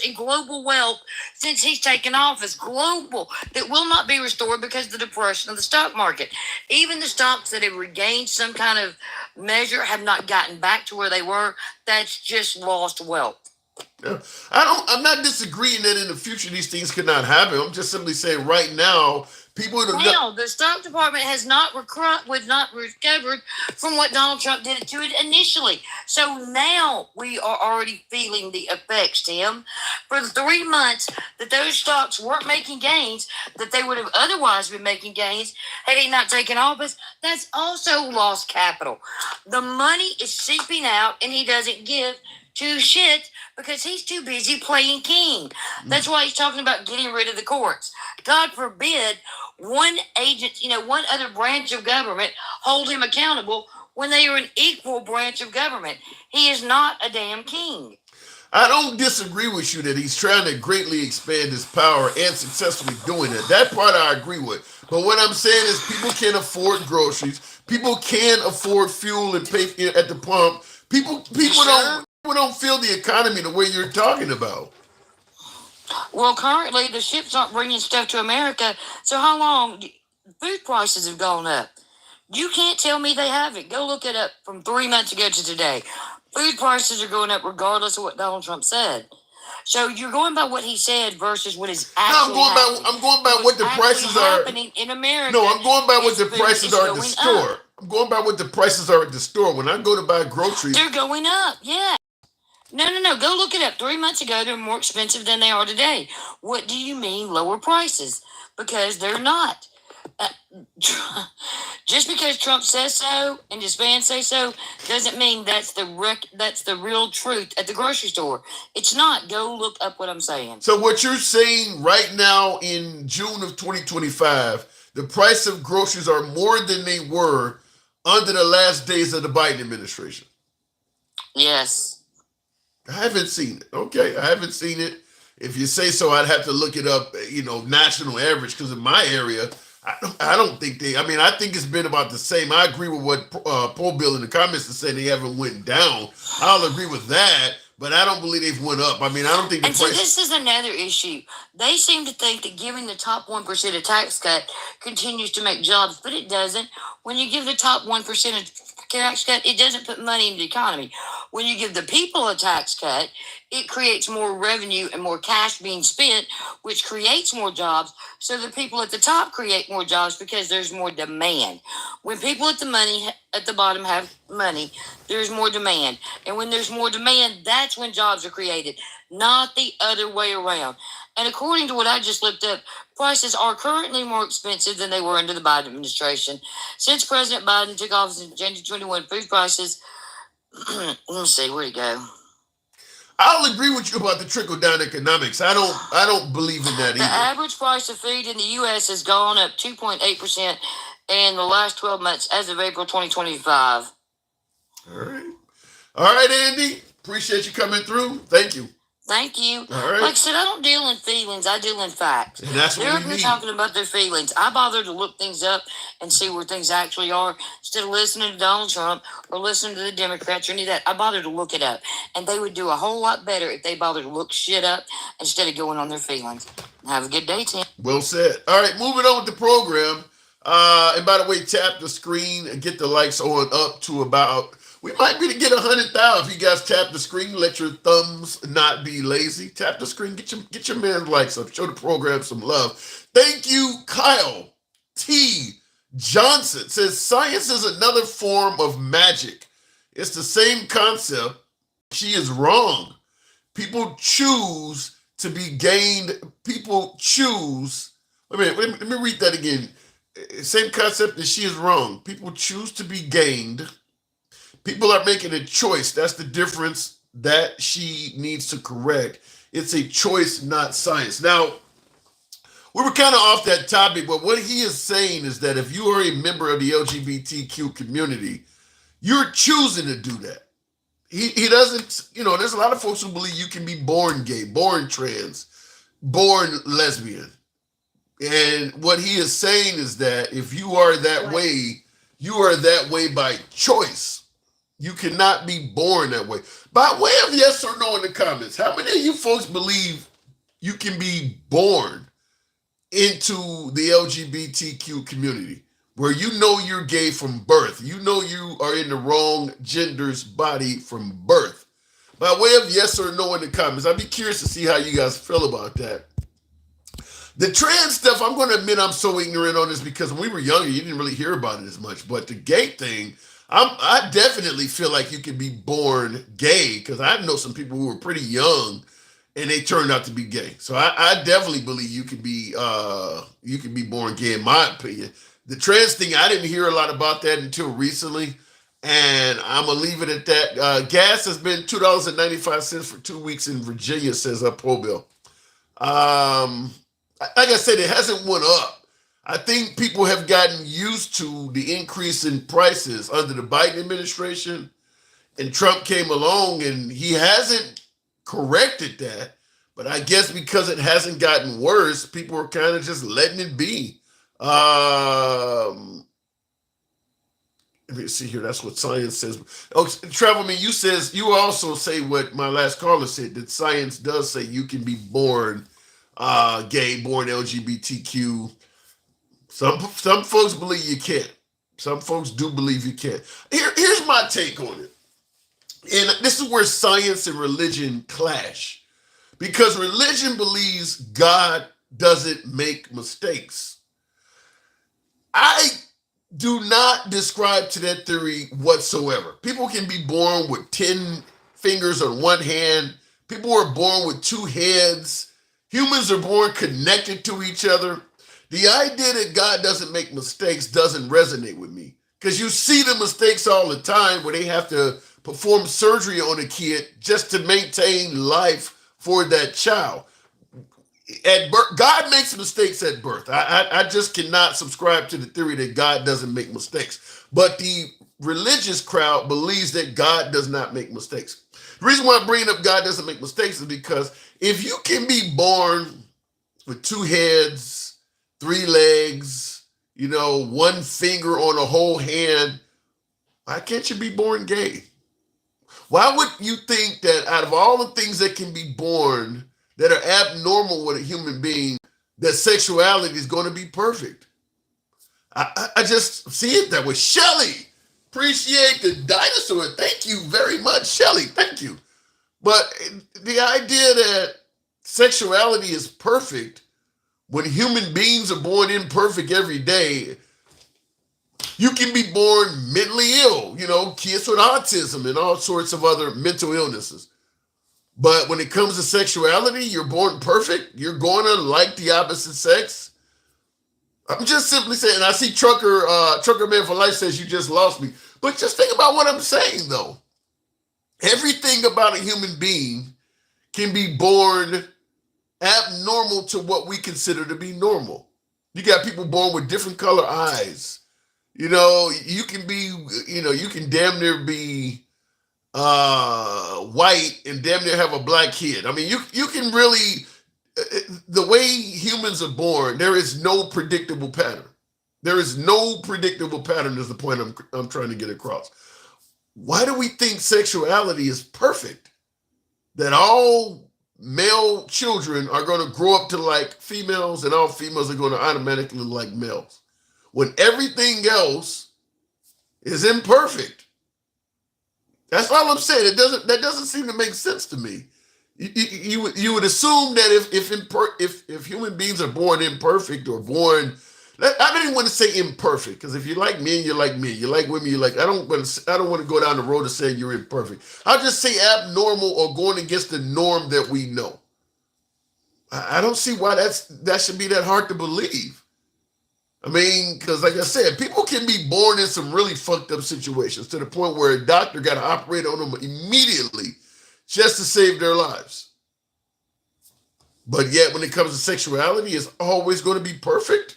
in global wealth since he's taken office. Global. That will not be restored because of the depression of the stock market. Even the stocks that have regained some kind of measure have not gotten back to where they were. That's just lost wealth. Yeah. I'm not disagreeing that in the future these things could not happen. I'm just simply saying right now, people Now, the stock department has not recovered from what Donald Trump did to it initially. So now we are already feeling the effects, Tim. For the 3 months that those stocks weren't making gains, that they would have otherwise been making gains had he not taken office, that's also lost capital. The money is seeping out, and he doesn't give two shits because he's too busy playing king. That's why he's talking about getting rid of the courts. God forbid one other branch of government hold him accountable when they are an equal branch of government. He is not a damn king. I don't disagree with you that he's trying to greatly expand his power and successfully doing it. That part I agree with. But what I'm saying is people can't afford groceries. People can't afford fuel and pay at the pump. People don't feel the economy the way you're talking about. Well, currently the ships aren't bringing stuff to America. So how long? Food prices have gone up. You can't tell me they haven't. Go look it up from 3 months ago to today. Food prices are going up regardless of what Donald Trump said. So you're going by what he said versus what is actually happening. I'm going by what the prices are happening in America. No, I'm going by what the prices are at the store. Up. I'm going by what the prices are at the store. When I go to buy groceries, they're going up. Yeah. No. Go look it up. 3 months ago, they were more expensive than they are today. What do you mean lower prices? Because they're not. Just because Trump says so and his fans say so doesn't mean that's the real truth at the grocery store. It's not. Go look up what I'm saying. So what you're saying right now in June of 2025, the price of groceries are more than they were under the last days of the Biden administration. Yes. I haven't seen it. Okay, I haven't seen it. If you say so, I'd have to look it up, national average, because in my area, I don't think I think it's been about the same. I agree with what Paul Bill in the comments is saying. They haven't went down. I'll agree with that, but I don't believe they've went up. I don't think so this is another issue. They seem to think that giving the top 1% a tax cut continues to make jobs, but it doesn't. When you give the top 1% a tax cut, it doesn't put money in the economy. When you give the people a tax cut, it creates more revenue and more cash being spent, which creates more jobs. So the people at the top create more jobs because there's more demand. When people at the bottom have money, there's more demand. And when there's more demand, that's when jobs are created, not the other way around. And according to what I just looked up, prices are currently more expensive than they were under the Biden administration. Since President Biden took office in January 21, food prices, let me see, where'd it go? I'll agree with you about the trickle-down economics. I don't believe in that either. The average price of food in the U.S. has gone up 2.8% in the last 12 months as of April 2025. All right, Andy. Appreciate you coming through. Thank you. Thank you. All right. Like I said, I don't deal in feelings. I deal in facts. And that's what we need. They're talking about their feelings. I bother to look things up and see where things actually are instead of listening to Donald Trump or listening to the Democrats or any of that. I bother to look it up. And they would do a whole lot better if they bothered to look shit up instead of going on their feelings. Have a good day, Tim. Well said. All right, moving on with the program. And by the way, tap the screen and get the likes on up to about... We might be to get 100,000 if you guys tap the screen. Let your thumbs not be lazy. Tap the screen. Get your man's likes up. Show the program some love. Thank you, Kyle. T. Johnson says science is another form of magic. It's the same concept. She is wrong. People choose to be gained. People choose. Let me read that again. Same concept that she is wrong. People choose to be gained. People are making a choice. That's the difference that she needs to correct. It's a choice, not science. Now, we were kind of off that topic, but what he is saying is that if you are a member of the LGBTQ community, you're choosing to do that. He doesn't, there's a lot of folks who believe you can be born gay, born trans, born lesbian. And what he is saying is that if you are that way, you are that way by choice. You cannot be born that way. By way of yes or no in the comments, how many of you folks believe you can be born into the LGBTQ community, where you know you're gay from birth? You know you are in the wrong gender's body from birth. By way of yes or no in the comments, I'd be curious to see how you guys feel about that. The trans stuff, I'm going to admit I'm so ignorant on this because when we were younger, you didn't really hear about it as much. But the gay thing, I definitely feel like you can be born gay, because I know some people who were pretty young and they turned out to be gay. So I definitely believe you can be born gay, in my opinion. The trans thing, I didn't hear a lot about that until recently, and I'm gonna leave it at that. Gas has been $2.95 for 2 weeks in Virginia, says Poll Bill. Like I said, it hasn't went up. I think people have gotten used to the increase in prices under the Biden administration, and Trump came along and he hasn't corrected that. But I guess because it hasn't gotten worse, people are kind of just letting it be. Let me see here. That's what science says. Oh, Travelman, you also say what my last caller said, that science does say you can be born gay, born LGBTQ. Some folks believe you can't. Some folks do believe you can't. Here's my take on it. And this is where science and religion clash. Because religion believes God doesn't make mistakes. I do not describe to that theory whatsoever. People can be born with 10 fingers on one hand. People are born with 2 heads. Humans are born connected to each other. The idea that God doesn't make mistakes doesn't resonate with me, because you see the mistakes all the time where they have to perform surgery on a kid just to maintain life for that child. At birth, God makes mistakes at birth. I just cannot subscribe to the theory that God doesn't make mistakes. But the religious crowd believes that God does not make mistakes. The reason why I'm bringing up God doesn't make mistakes is because if you can be born with 2 heads, 3 legs, 1 finger on a whole hand, why can't you be born gay? Why would you think that out of all the things that can be born that are abnormal with a human being, that sexuality is going to be perfect? I just see it that way. Shelly, appreciate the dinosaur. Thank you very much, Shelly. Thank you. But the idea that sexuality is perfect, when human beings are born imperfect every day, you can be born mentally ill, kids with autism and all sorts of other mental illnesses. But when it comes to sexuality, you're born perfect. You're going to like the opposite sex. I'm just simply saying, I see Trucker Man for Life says you just lost me. But just think about what I'm saying, though. Everything about a human being can be born abnormal to what we consider to be normal. You got people born with different color eyes. You can be, you can damn near be white and damn near have a black kid. I mean, you can really, the way humans are born, there is no predictable pattern. There is no predictable pattern is the point I'm trying to get across. Why do we think sexuality is perfect? That all male children are going to grow up to like females and all females are going to automatically like males, when everything else is imperfect? That's all I'm saying. That doesn't seem to make sense to me. You would assume that if human beings are born imperfect or born, I didn't want to say imperfect, because if you like men, you like men. You like women, you like. I don't want to go down the road of saying you're imperfect. I'll just say abnormal or going against the norm that we know. I don't see why that should be that hard to believe. I mean, because like I said, people can be born in some really fucked up situations to the point where a doctor got to operate on them immediately just to save their lives. But yet, when it comes to sexuality, it's always going to be perfect.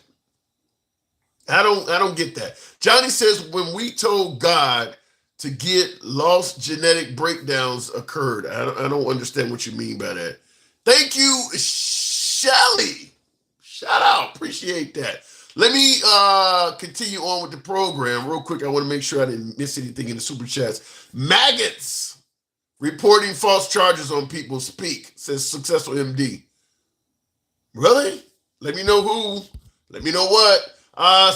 I don't get that. Johnny says, when we told God to get lost genetic breakdowns occurred. I don't understand what you mean by that. Thank you, Shelly. Shout out. Appreciate that. Let me continue on with the program real quick. I want to make sure I didn't miss anything in the super chats. Maggots reporting false charges on people speak, says Successful MD. Really? Let me know who. Let me know what.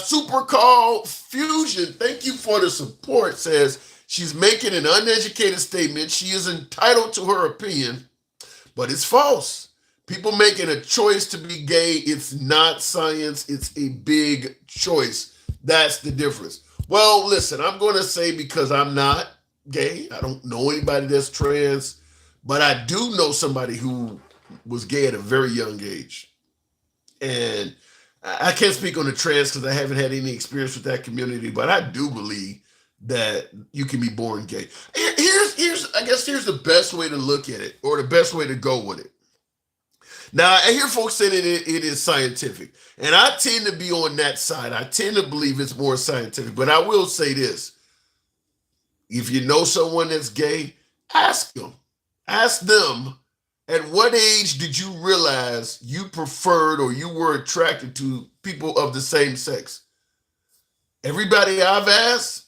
Super Call Fusion, thank you for the support, says she's making an uneducated statement. She is entitled to her opinion, but it's false. People making a choice to be gay, it's not science, it's a big choice. That's the difference. Well, listen, I'm going to say, because I'm not gay, I don't know anybody that's trans, but I do know somebody who was gay at a very young age. And I can't speak on the trans because I haven't had any experience with that community, but I do believe that you can be born gay. Here's the best way to look at it, or the best way to go with it. Now, I hear folks saying it is scientific, and I tend to be on that side. I tend to believe it's more scientific, but I will say this. If you know someone that's gay, ask them. Ask them, at what age did you realize you preferred or you were attracted to people of the same sex? Everybody I've asked,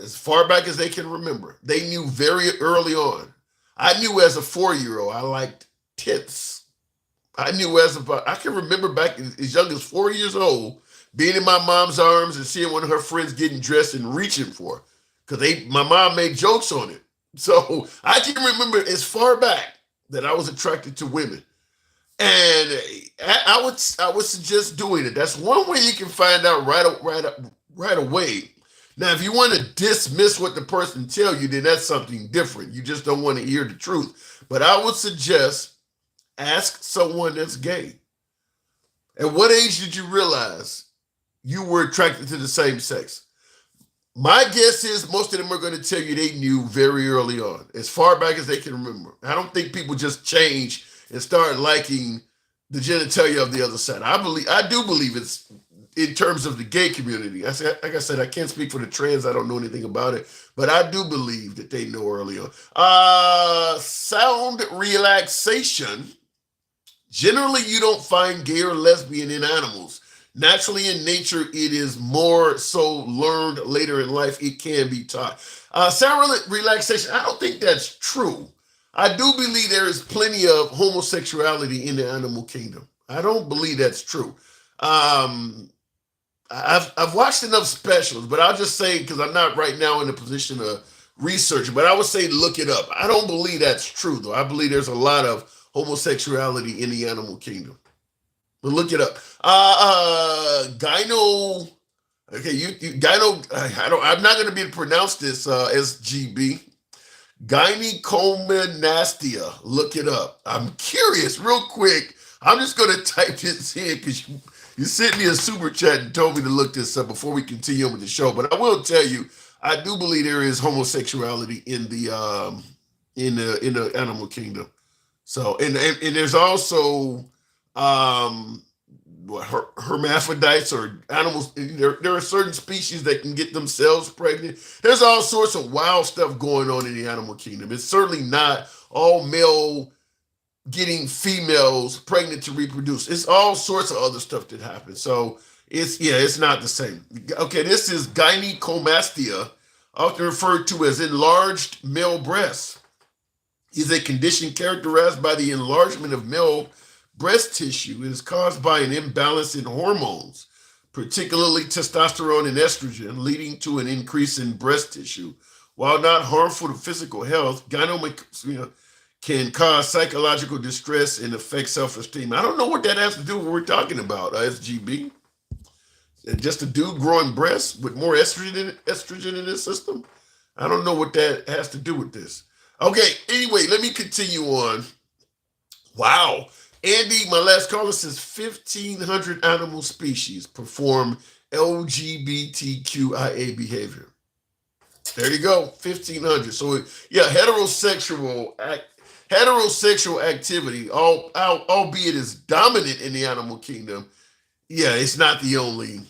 as far back as they can remember, they knew very early on. I knew as a 4-year-old, I liked tits. I can remember back as young as 4 years old, being in my mom's arms and seeing one of her friends getting dressed and reaching for her, because my mom made jokes on it. So I can remember as far back that I was attracted to women. And I would suggest doing it. That's one way you can find out right away. Now, if you want to dismiss what the person tell you, then that's something different. You just don't want to hear the truth. But I would suggest ask someone that's gay. At what age did you realize you were attracted to the same sex? My guess is most of them are going to tell you they knew very early on, as far back as they can remember. I don't think people just change and start liking the genitalia of the other side. I do believe it's in terms of the gay community. Like I said, I can't speak for the trans. I don't know anything about it, but I do believe that they know early on. Sound relaxation. Generally, you don't find gay or lesbian in animals. Naturally, in nature, it is more so learned later in life. It can be taught. Sound relaxation, I don't think that's true. I do believe there is plenty of homosexuality in the animal kingdom. I don't believe that's true. I've watched enough specials, but I'll just say, because I'm not right now in a position of research, but I would say look it up. I don't believe that's true, though. I believe there's a lot of homosexuality in the animal kingdom. But look it up. Gyno. Okay, gyno. I'm not going to be able to pronounce this. SGB. Gynecomastia. Look it up. I'm curious, real quick. I'm just going to type this in because you sent me a super chat and told me to look this up before we continue on with the show. But I will tell you, I do believe there is homosexuality in the animal kingdom. So and there's also hermaphrodites or animals. There are certain species that can get themselves pregnant. There's all sorts of wild stuff going on in the animal kingdom. It's certainly not all male getting females pregnant to reproduce. It's all sorts of other stuff that happens. So it's not the same. Okay, this is gynecomastia, often referred to as enlarged male breasts. Is a condition characterized by the enlargement of male breast tissue. It is caused by an imbalance in hormones, particularly testosterone and estrogen, leading to an increase in breast tissue. While not harmful to physical health, gynecomastia can cause psychological distress and affect self-esteem. I don't know what that has to do with what we're talking about, SGB. Just a dude growing breasts with more estrogen in his system? I don't know what that has to do with this. Okay, anyway, let me continue on. Wow. Andy, my last caller, says 1,500 animal species perform LGBTQIA behavior. There you go, 1,500. So yeah, heterosexual activity, albeit is dominant in the animal kingdom. Yeah, it's not the only.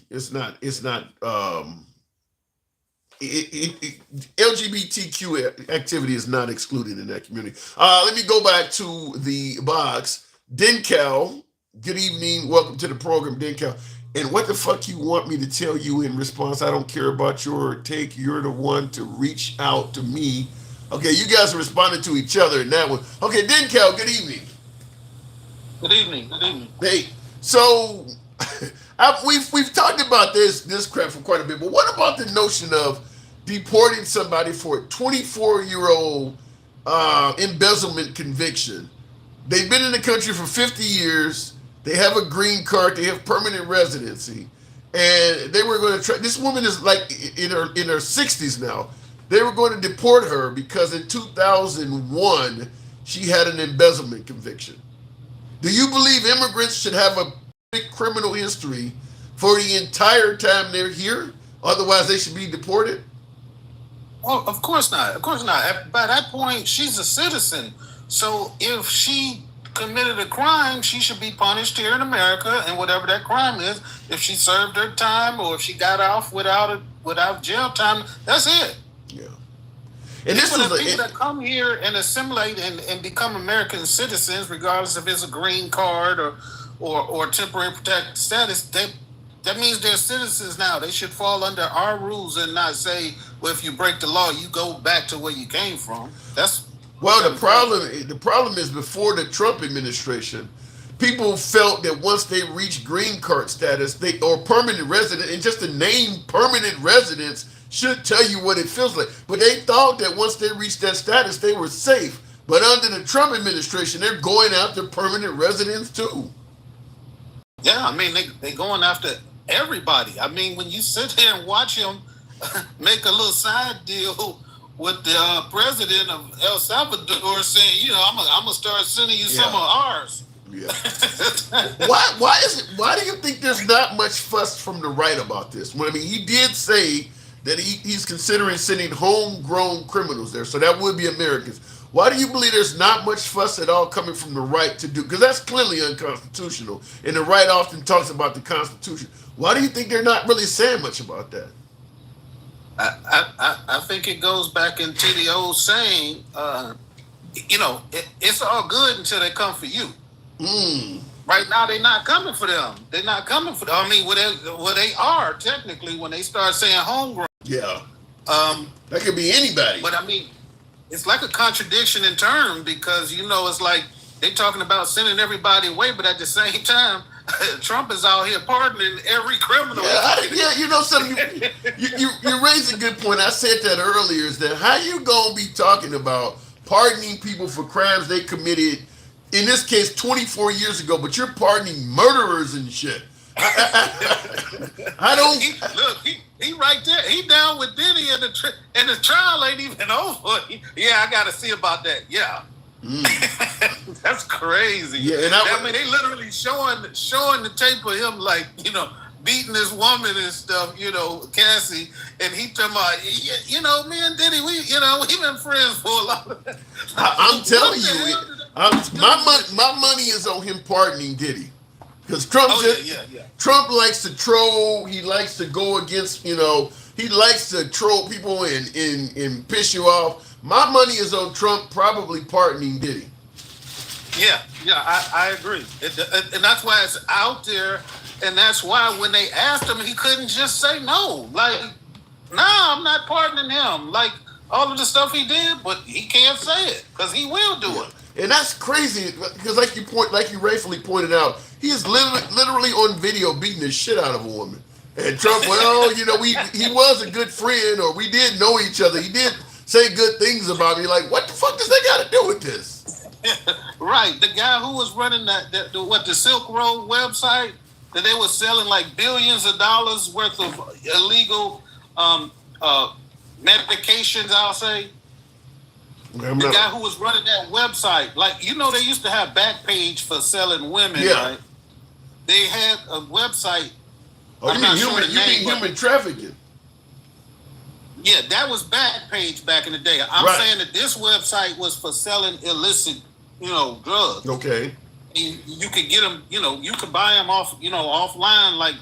LGBTQ activity is not excluded in that community. Let me go back to the box. Dencal, good evening. Welcome to the program, Dencal. And what the fuck you want me to tell you in response? I don't care about your take. You're the one to reach out to me. Okay, you guys are responding to each other in that one. Okay, Dencal, good evening. Good evening. Good evening. Hey, so we've talked about this crap for quite a bit, but what about the notion of deporting somebody for a 24-year-old embezzlement conviction? They've been in the country for 50 years. They have a green card. They have permanent residency, and they were going to try. This woman is like in her 60s now. They were going to deport her because in 2001 she had an embezzlement conviction. Do you believe immigrants should have a big criminal history for the entire time they're here? Otherwise, they should be deported? Well, of course not. Of course not. By that point, she's a citizen. So if she committed a crime, she should be punished here in America, and whatever that crime is, if she served her time or if she got off without jail time, that's it. Yeah. And this people that come here and assimilate and become American citizens, regardless if it's a green card or temporary protected status, that means they're citizens now. They should fall under our rules and not say, well, if you break the law, you go back to where you came from. The problem is before the Trump administration, people felt that once they reached green card status, or permanent resident, and just the name permanent residence should tell you what it feels like. But they thought that once they reached that status, they were safe. But under the Trump administration, they're going after permanent residents too. Yeah, I mean, they're going after everybody. I mean, when you sit there and watch him make a little side deal with the president of El Salvador saying, I'm gonna start sending you some of ours. Yeah. Why do you think there's not much fuss from the right about this? Well, I mean, he did say that he's considering sending homegrown criminals there, so that would be Americans. Why do you believe there's not much fuss at all coming from the right to do? Because that's clearly unconstitutional, and the right often talks about the Constitution. Why do you think they're not really saying much about that? I think it goes back into the old saying, it's all good until they come for you. Right now, they're not coming for them. They're not coming for them. I mean, they are technically when they start saying homegrown. Yeah. That could be anybody. But I mean, it's like a contradiction in terms because, it's like they're talking about sending everybody away, but at the same time, Trump is out here pardoning every criminal. Something. You raised a good point. I said that earlier. Is that how you gonna be talking about pardoning people for crimes they committed? In this case, 24 years ago, but you're pardoning murderers and shit. I don't. He right there. He down with Diddy, and the trial ain't even over. I got to see about that. Yeah. That's crazy. Yeah, and I mean, they literally showing the tape of him like beating this woman and stuff. Cassie, and he talking about me and Diddy. We been friends for a lot of. I'm telling you, my money is on him pardoning Diddy. Because Trump likes to troll. He likes to go against, he likes to troll people and piss you off. My money is on Trump probably pardoning Diddy. Yeah, I agree. And that's why it's out there. And that's why when they asked him, he couldn't just say no. Like, nah, I'm not pardoning him. Like, all of the stuff he did, but he can't say it because he will do it. And that's crazy because like you rightfully pointed out, he is literally on video beating the shit out of a woman. And Trump, he was a good friend, or we did know each other. He did say good things about me. Like, what the fuck does that got to do with this? Right. The guy who was running the Silk Road website, that they were selling like billions of dollars worth of illegal medications, I'll say. The guy who was running that website, like, you know, they used to have Backpage for selling women, right? They had a website. Oh, you mean human trafficking? Yeah, that was Backpage back in the day. I'm saying that this website was for selling illicit, drugs. Okay. You could get them, you could buy them off, offline,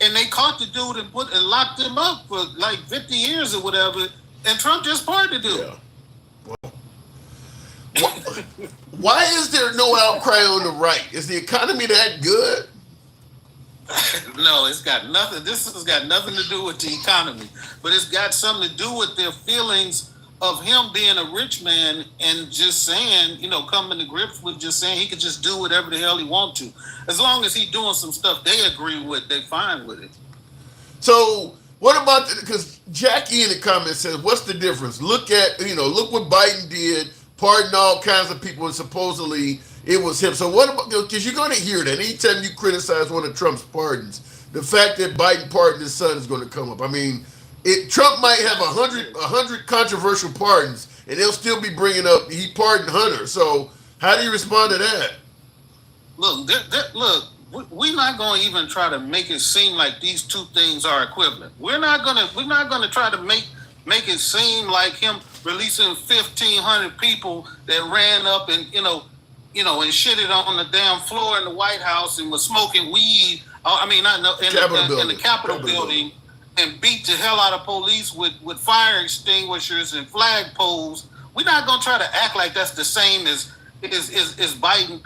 and they caught the dude and locked him up for like 50 years or whatever, and Trump just pardoned the dude. Yeah. Well, why is there no outcry on the right? Is the economy that good? No, it's got nothing. This has got nothing to do with the economy, but it's got something to do with their feelings of him being a rich man and just saying, coming to grips with just saying he could just do whatever the hell he wants to. As long as he's doing some stuff they agree with, they're fine with it. So what about, because Jackie in the comments says, what's the difference? Look what Biden did, pardon all kinds of people, and supposedly it was him. So what about, because you're going to hear that anytime you criticize one of Trump's pardons, the fact that Biden pardoned his son is going to come up. I mean, Trump might have 100 controversial pardons, and they'll still be bringing up he pardoned Hunter. So how do you respond to that? Look, we're not going to even try to make it seem like these two things are equivalent. We're not going to try to make it seem like him releasing 1,500 people that ran up and and shitted on the damn floor in the White House and was smoking weed. In the Capitol building. And beat the hell out of police with fire extinguishers and flag poles. We're not going to try to act like that's the same as Biden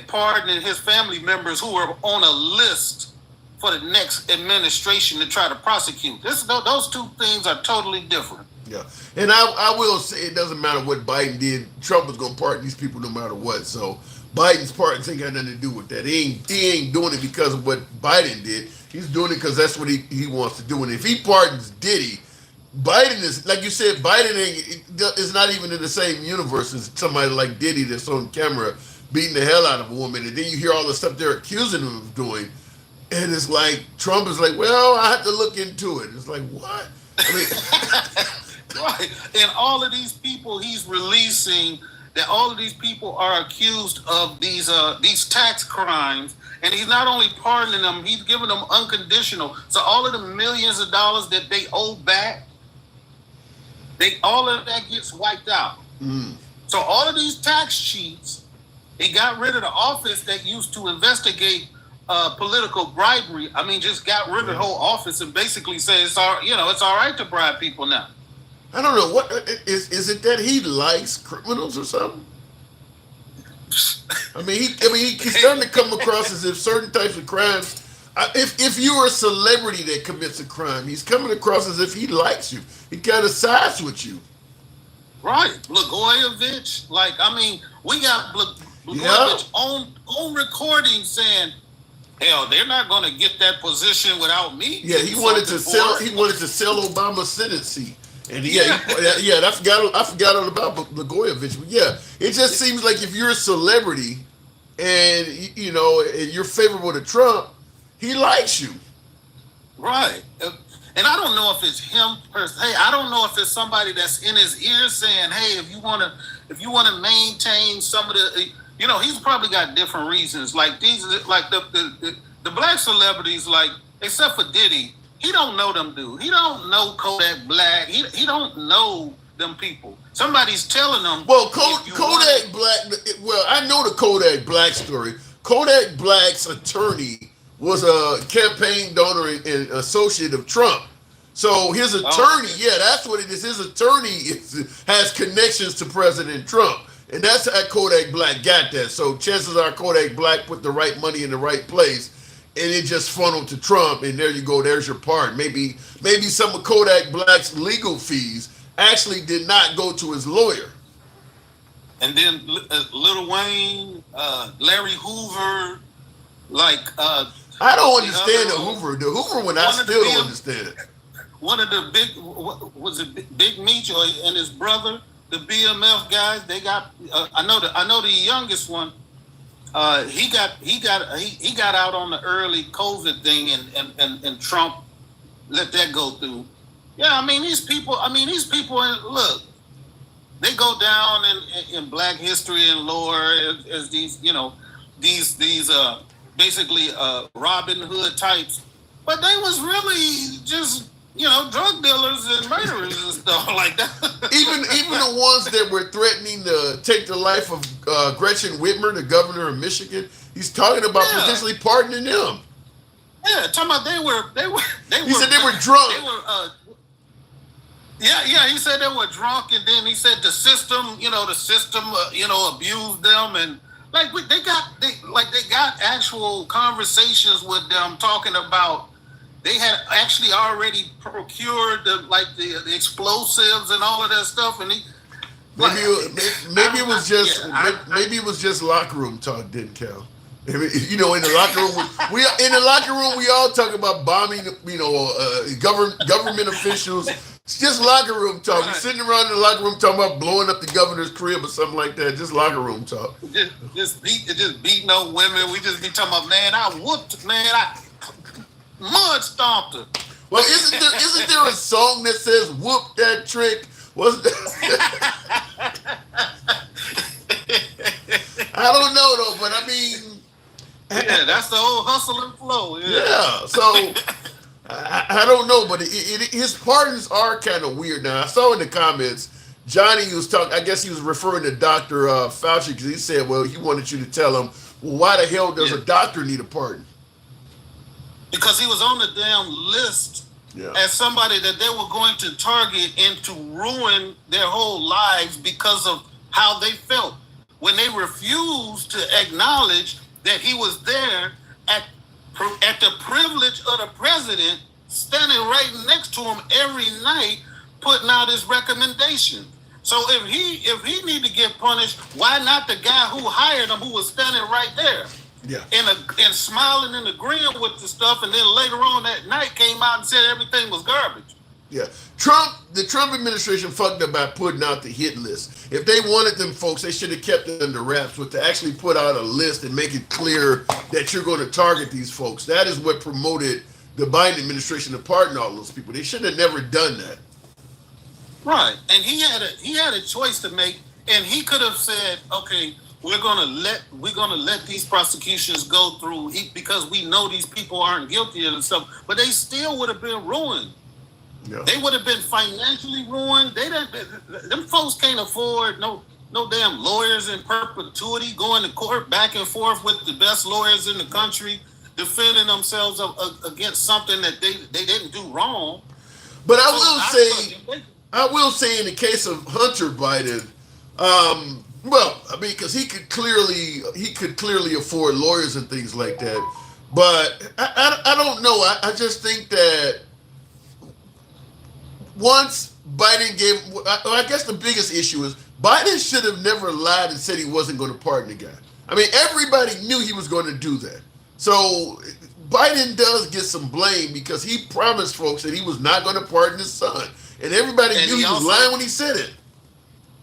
pardoning his family members who are on a list for the next administration to try to prosecute. Those two things are totally different. Yeah, and I will say it doesn't matter what Biden did. Trump was going to pardon these people no matter what. So Biden's pardons ain't got nothing to do with that. He ain't doing it because of what Biden did. He's doing it because that's what he wants to do. And if he pardons Diddy, Biden is, like you said, Biden is not even in the same universe as somebody like Diddy that's on camera beating the hell out of a woman. And then you hear all the stuff they're accusing him of doing. And it's like, Trump is like, well, I have to look into it. It's like, what? I mean, right. And all of these people he's releasing, that all of these people are accused of these tax crimes. And he's not only pardoning them, he's giving them unconditional. So all of the millions of dollars that they owe back, all of that gets wiped out. So all of these tax cheats, he got rid of the office that used to investigate political bribery. I mean, just got rid of the whole office and basically said it's all right to bribe people now. I don't know, what is it that he likes criminals or something? I mean, he's starting to come across as if certain types of crimes. If you're a celebrity that commits a crime, he's coming across as if he likes you. He kind of sides with you. Right, Blagojevich. We got Blagojevich on recording saying, "Hell, they're not going to get that position without me." Yeah, he wanted to sell Obama's Senate seat. And I forgot all about Blagojevich. But yeah, it just seems like if you're a celebrity and and you're favorable to Trump, he likes you. Right. And I don't know if it's him personally. Hey, I don't know if it's somebody that's in his ear saying, "Hey, if you want to maintain some of the, he's probably got different reasons. Like these, like the black celebrities, like except for Diddy." He don't know them dudes. He don't know Kodak Black. He don't know them people. Somebody's telling them. Well, Kodak Black. Well, I know the Kodak Black story. Kodak Black's attorney was a campaign donor and associate of Trump. So his attorney, that's what it is. His attorney has connections to President Trump. And that's how Kodak Black got that. So chances are Kodak Black put the right money in the right place. And it just funneled to Trump, and there you go. There's your part. Maybe some of Kodak Black's legal fees actually did not go to his lawyer. And then Lil Wayne, Larry Hoover, I don't understand the Hoover. The Hoover one, I still don't understand it. One of the Big Meech and his brother, the BMF guys. They got. I know the youngest one. he got out on the early COVID thing, and Trump let that go through. Yeah, I mean these people. Look, they go down in Black history and lore as these, these basically Robin Hood types, but they was really just drug dealers and murderers and stuff like that. even the ones that were threatening to take the life of Gretchen Whitmer, the governor of Michigan, he's talking about potentially pardoning them. Yeah, talking about they were. He said they were drunk. They were. Yeah. He said they were drunk, and then he said the system, abused them, and they got actual conversations with them talking about. They had actually already procured the explosives and all of that stuff, and maybe it was just locker room talk, didn't count. In the locker room, we all talk about bombing, government officials. It's just locker room talk. We're sitting around in the locker room talking about blowing up the governor's crib or something like that. Just locker room talk. Just beating up women. We just be talking about, I mud stomped her. Well, isn't there a song that says "Whoop that trick"? I don't know though, but I mean, yeah, that's the whole hustle and flow. Yeah, so I don't know, but his pardons are kind of weird. Now I saw in the comments, Johnny was talking. I guess he was referring to Dr. Fauci because he said, "Well, he wanted you to tell him, well, why the hell does a doctor need a pardon?" Because he was on the damn list as somebody that they were going to target and to ruin their whole lives because of how they felt. When they refused to acknowledge that he was there at the privilege of the president, standing right next to him every night, putting out his recommendation. So if he need to get punished, why not the guy who hired him, who was standing right there? Yeah. And smiling and agreeing with the stuff, and then later on that night came out and said everything was garbage. Yeah. The Trump administration fucked up by putting out the hit list. If they wanted them folks, they should have kept it under wraps, but to actually put out a list and make it clear that you're going to target these folks. That is what promoted the Biden administration to pardon all those people. They should have never done that. Right. And he had a choice to make, and he could have said, okay, we're gonna let these prosecutions go through because we know these people aren't guilty and stuff, but they still would have been ruined. Yeah. They would have been financially ruined. Them folks can't afford no damn lawyers in perpetuity going to court back and forth with the best lawyers in the country defending themselves against something that they didn't do wrong. But I will say in the case of Hunter Biden, well, I mean, because he could clearly afford lawyers and things like that. But I don't know. I just think that once Biden gave, I guess the biggest issue is Biden should have never lied and said he wasn't going to pardon the guy. I mean, everybody knew he was going to do that. So Biden does get some blame because he promised folks that he was not going to pardon his son. And everybody knew he was lying when he said it.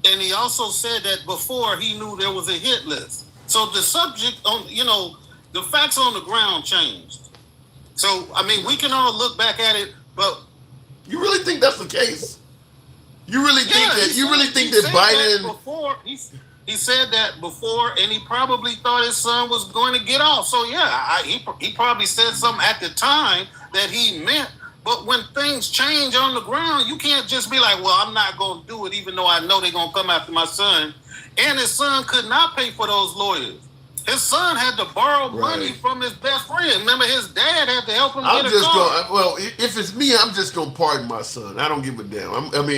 And he also said that before he knew there was a hit list. So the subject on, the facts on the ground changed. So, I mean, we can all look back at it, but you really think that's the case? You really think that Biden? Before he said that before, and he probably thought his son was going to get off. So yeah, he probably said something at the time that he meant. But when things change on the ground, you can't just be like, well, I'm not going to do it, even though I know they're going to come after my son. And his son could not pay for those lawyers. His son had to borrow money from his best friend. Remember, his dad had to help him get a car. If it's me, I'm just going to pardon my son. I don't give a damn. I'm not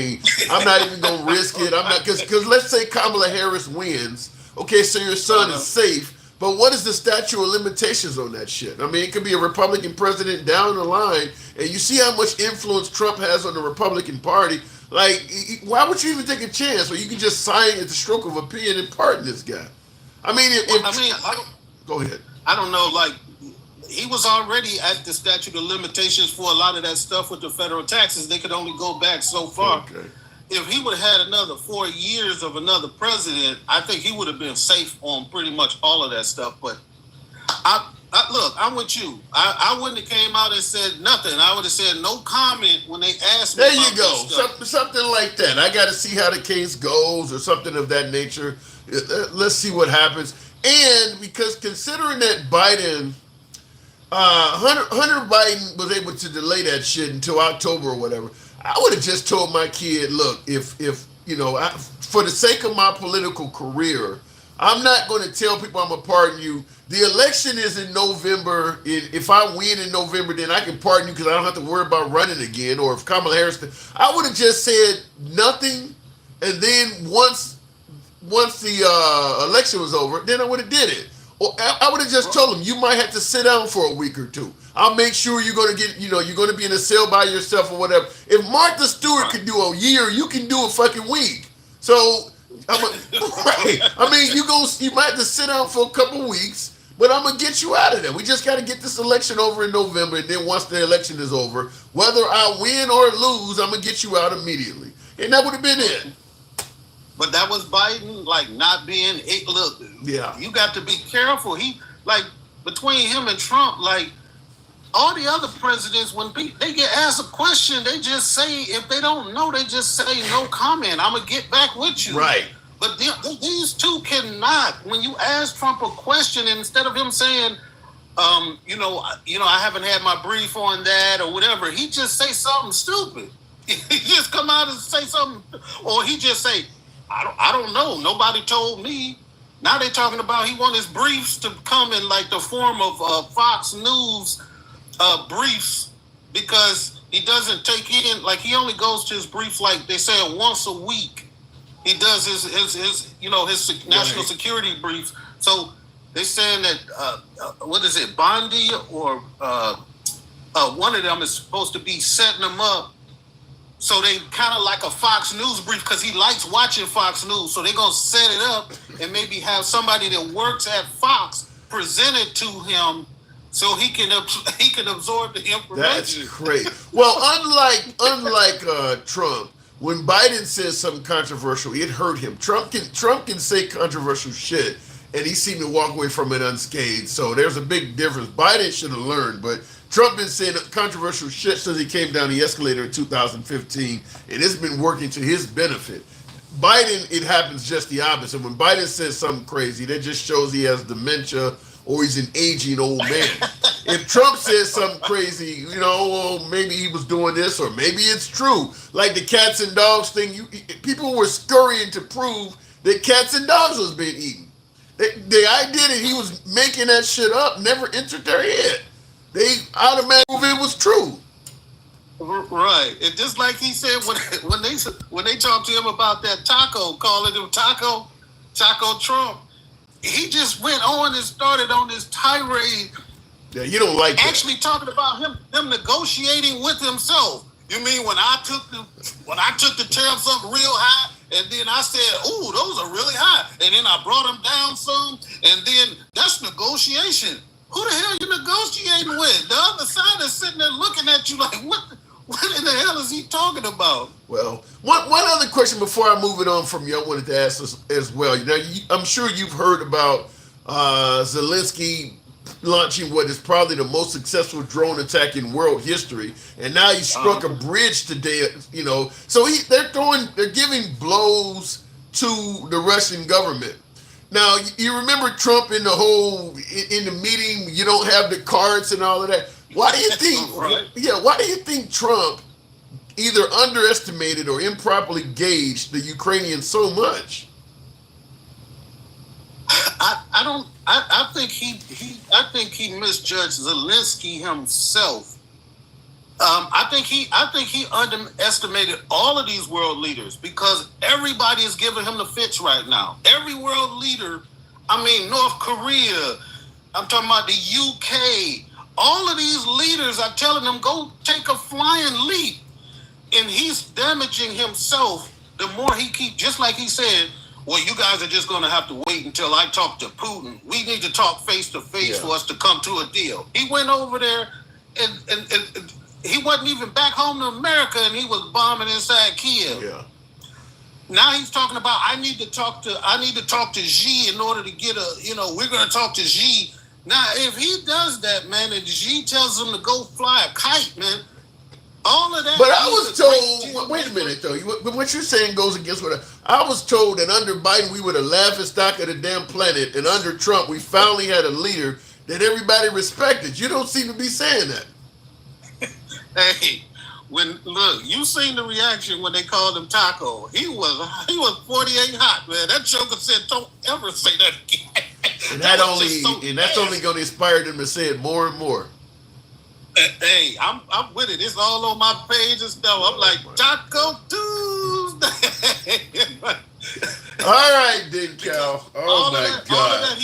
even going to risk it. I'm not, because let's say Kamala Harris wins. Okay, so your son is safe. But what is the statute of limitations on that shit? I mean, it could be a Republican president down the line, and you see how much influence Trump has on the Republican Party. Like, why would you even take a chance? Or you can just sign at the stroke of a pen and pardon this guy. I mean, go ahead. I don't know. Like, he was already at the statute of limitations for a lot of that stuff with the federal taxes. They could only go back so far. Okay. if he would have had another 4 years of another president, I think he would have been safe on pretty much all of that stuff. But look, I'm with you. I wouldn't have came out and said nothing. I would have said no comment when they asked me. There you go. Something like that. I got to see how the case goes or something of that nature. Let's see what happens. And because considering that Biden, Hunter Biden was able to delay that shit until October or whatever, I would have just told my kid, look, if you know, for the sake of my political career, I'm not going to tell people I'm going to pardon you. The election is in November. If I win in November, then I can pardon you because I don't have to worry about running again. Or if Kamala Harris, I would have just said nothing, and then once the election was over, then I would have did it. Or I would have just told him, you might have to sit down for a week or two. I'll make sure you're going to get, you know, you're going to be in a cell by yourself or whatever. If Martha Stewart could do a year, you can do a fucking week. So, right. I mean, you might have to sit down for a couple weeks, but I'm going to get you out of there. We just got to get this election over in November, and then once the election is over, whether I win or lose, I'm going to get you out immediately. And that would have been it. But that was Biden, like, not being, look, yeah, you got to be careful. He, like, between him and Trump, like, all the other presidents, when they get asked a question, they just say, if they don't know, they just say no comment. I'm going to get back with you. Right. But these two cannot. When you ask Trump a question, and instead of him saying, you know, I haven't had my brief on that or whatever, he just say something stupid. He just come out and say something, or he just say, I don't know. Nobody told me. Now they're talking about he want his briefs to come in like the form of Fox News briefs, because he doesn't take in, like, he only goes to his brief, like they say, once a week. He does his you know, his national security brief. So they're saying that what is it, Bondi or one of them is supposed to be setting them up. So they kind of like a Fox News brief, because he likes watching Fox News. So they're going to set it up and maybe have somebody that works at Fox present it to him so he can absorb the information. That's great. Well, unlike Trump, when Biden says something controversial, it hurt him. Trump can say controversial shit, and he seemed to walk away from it unscathed. So there's a big difference. Biden should have learned, but Trump been saying controversial shit since he came down the escalator in 2015, and it's been working to his benefit. Biden, it happens just the opposite. When Biden says something crazy, that just shows he has dementia or he's an aging old man. If Trump says something crazy, you know, well, maybe he was doing this, or maybe it's true. Like the cats and dogs thing, people were scurrying to prove that cats and dogs was being eaten. The idea that he was making that shit up never entered their head. They automatically prove it was true. Right. And just like he said, when they talked to him about that taco, calling him Taco Trump, he just went on and started on this tirade. Yeah, you don't like that. Actually talking about him negotiating with himself. You mean when I took the tariffs up real high, and then I said, "Ooh, those are really high," and then I brought them down some, and then that's negotiation. Who the hell you negotiating with? The other side is sitting there looking at you like, what in the hell is he talking about? Well, one other question before I move it on from you, I wanted to ask as well. Now, I'm sure you've heard about Zelensky launching what is probably the most successful drone attack in world history, and now he struck a bridge today. You know, so they're giving blows to the Russian government. Now, you remember Trump in the meeting, you don't have the cards and all of that. Why do you think, why do you think Trump either underestimated or improperly gauged the Ukrainians so much? I think he misjudged Zelensky himself. I think he underestimated all of these world leaders, because everybody is giving him the fits right now. Every world leader, I mean, North Korea, I'm talking about the UK, all of these leaders are telling them, go take a flying leap. And he's damaging himself the more he keeps, just like he said, well, you guys are just going to have to wait until I talk to Putin. We need to talk face to face for us to come to a deal. He went over there and he wasn't even back home to America, and he was bombing inside Kiev. Yeah. Now he's talking about I need to talk to Xi in order to get we're going to talk to Xi. Now, if he does that, man, and Xi tells him to go fly a kite, man, all of that. But I was told, wait a minute though. But what you're saying goes against what I was told that under Biden we were the laughing stock of the damn planet, and under Trump we finally had a leader that everybody respected. You don't seem to be saying that. Hey, look, you seen the reaction when they called him Taco. He was 48 hot, man. That joker said, "Don't ever say that again." And that's only going to inspire them to say it more and more. Hey, I'm with it. It's all on my page and stuff. I'm like, Taco Tuesday. All right, then, Cal. Oh my God.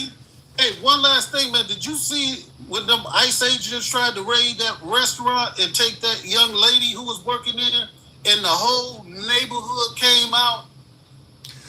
Hey, one last thing, man. Did you see when them ICE agents tried to raid that restaurant and take that young lady who was working there, and the whole neighborhood came out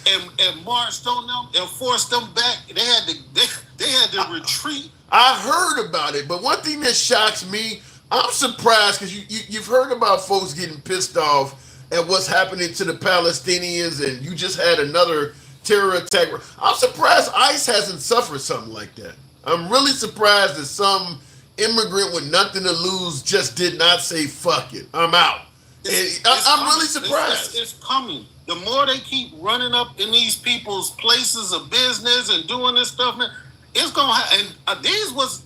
and marched on them and forced them back? They had to retreat. I heard about it, but one thing that shocks me, I'm surprised because you've heard about folks getting pissed off at what's happening to the Palestinians, and you just had another terror attack. I'm surprised ICE hasn't suffered something like that. I'm really surprised that some immigrant with nothing to lose just did not say, fuck it, I'm out. I'm really surprised. It's coming. The more they keep running up in these people's places of business and doing this stuff, man, it's gonna happen. And these was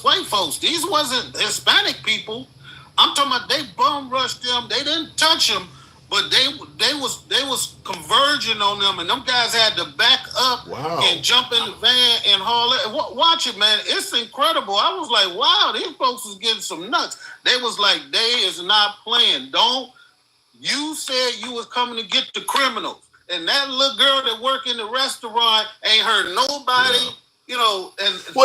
white folks. These wasn't Hispanic people. I'm talking about they bum rushed them. They didn't touch them, but they was converging on them, and them guys had to back up and jump in the van and haul it. Watch it, man. It's incredible. I was like, wow, these folks is getting some nuts. They was like, they is not playing. You said you was coming to get the criminals, and that little girl that work in the restaurant ain't heard nobody. Yeah.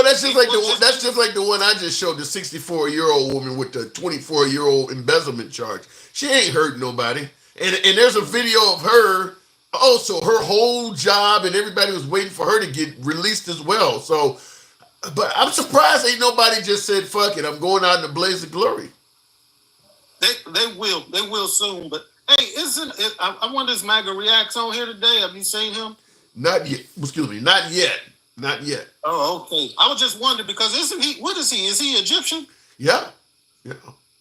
That's just like the one I just showed, the 64-year-old woman with the 24-year-old embezzlement charge. She ain't hurt nobody. And there's a video of her, also her whole job, and everybody was waiting for her to get released as well. So, but I'm surprised ain't nobody just said, fuck it, I'm going out in a blaze of glory. They will soon. But hey, I wonder if MAGA reacts on here today. Have you seen him? Not yet. Excuse me, not yet. Not yet. Oh, okay. I was just wondering because isn't he? What is he? Is he Egyptian? Yeah.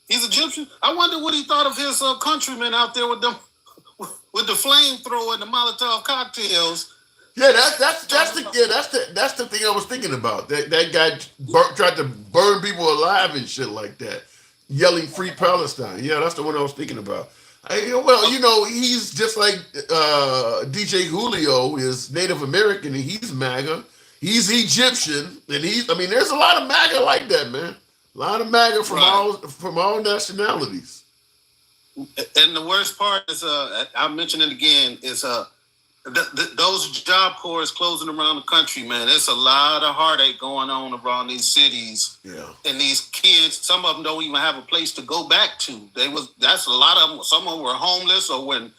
He's Egyptian. I wonder what he thought of his countrymen out there with the flamethrower and the Molotov cocktails. Yeah, that's the thing I was thinking about. That guy tried to burn people alive and shit like that, yelling "Free Palestine." Yeah, that's the one I was thinking about. He's just like DJ Julio is Native American and he's MAGA. He's Egyptian, and there's a lot of MAGA like that, man. A lot of MAGA from all nationalities. And the worst part is, I mentioned it again, is those job corps closing around the country, man. There's a lot of heartache going on around these cities. Yeah. And these kids, some of them don't even have a place to go back to. That's a lot of them. Some of them were homeless or in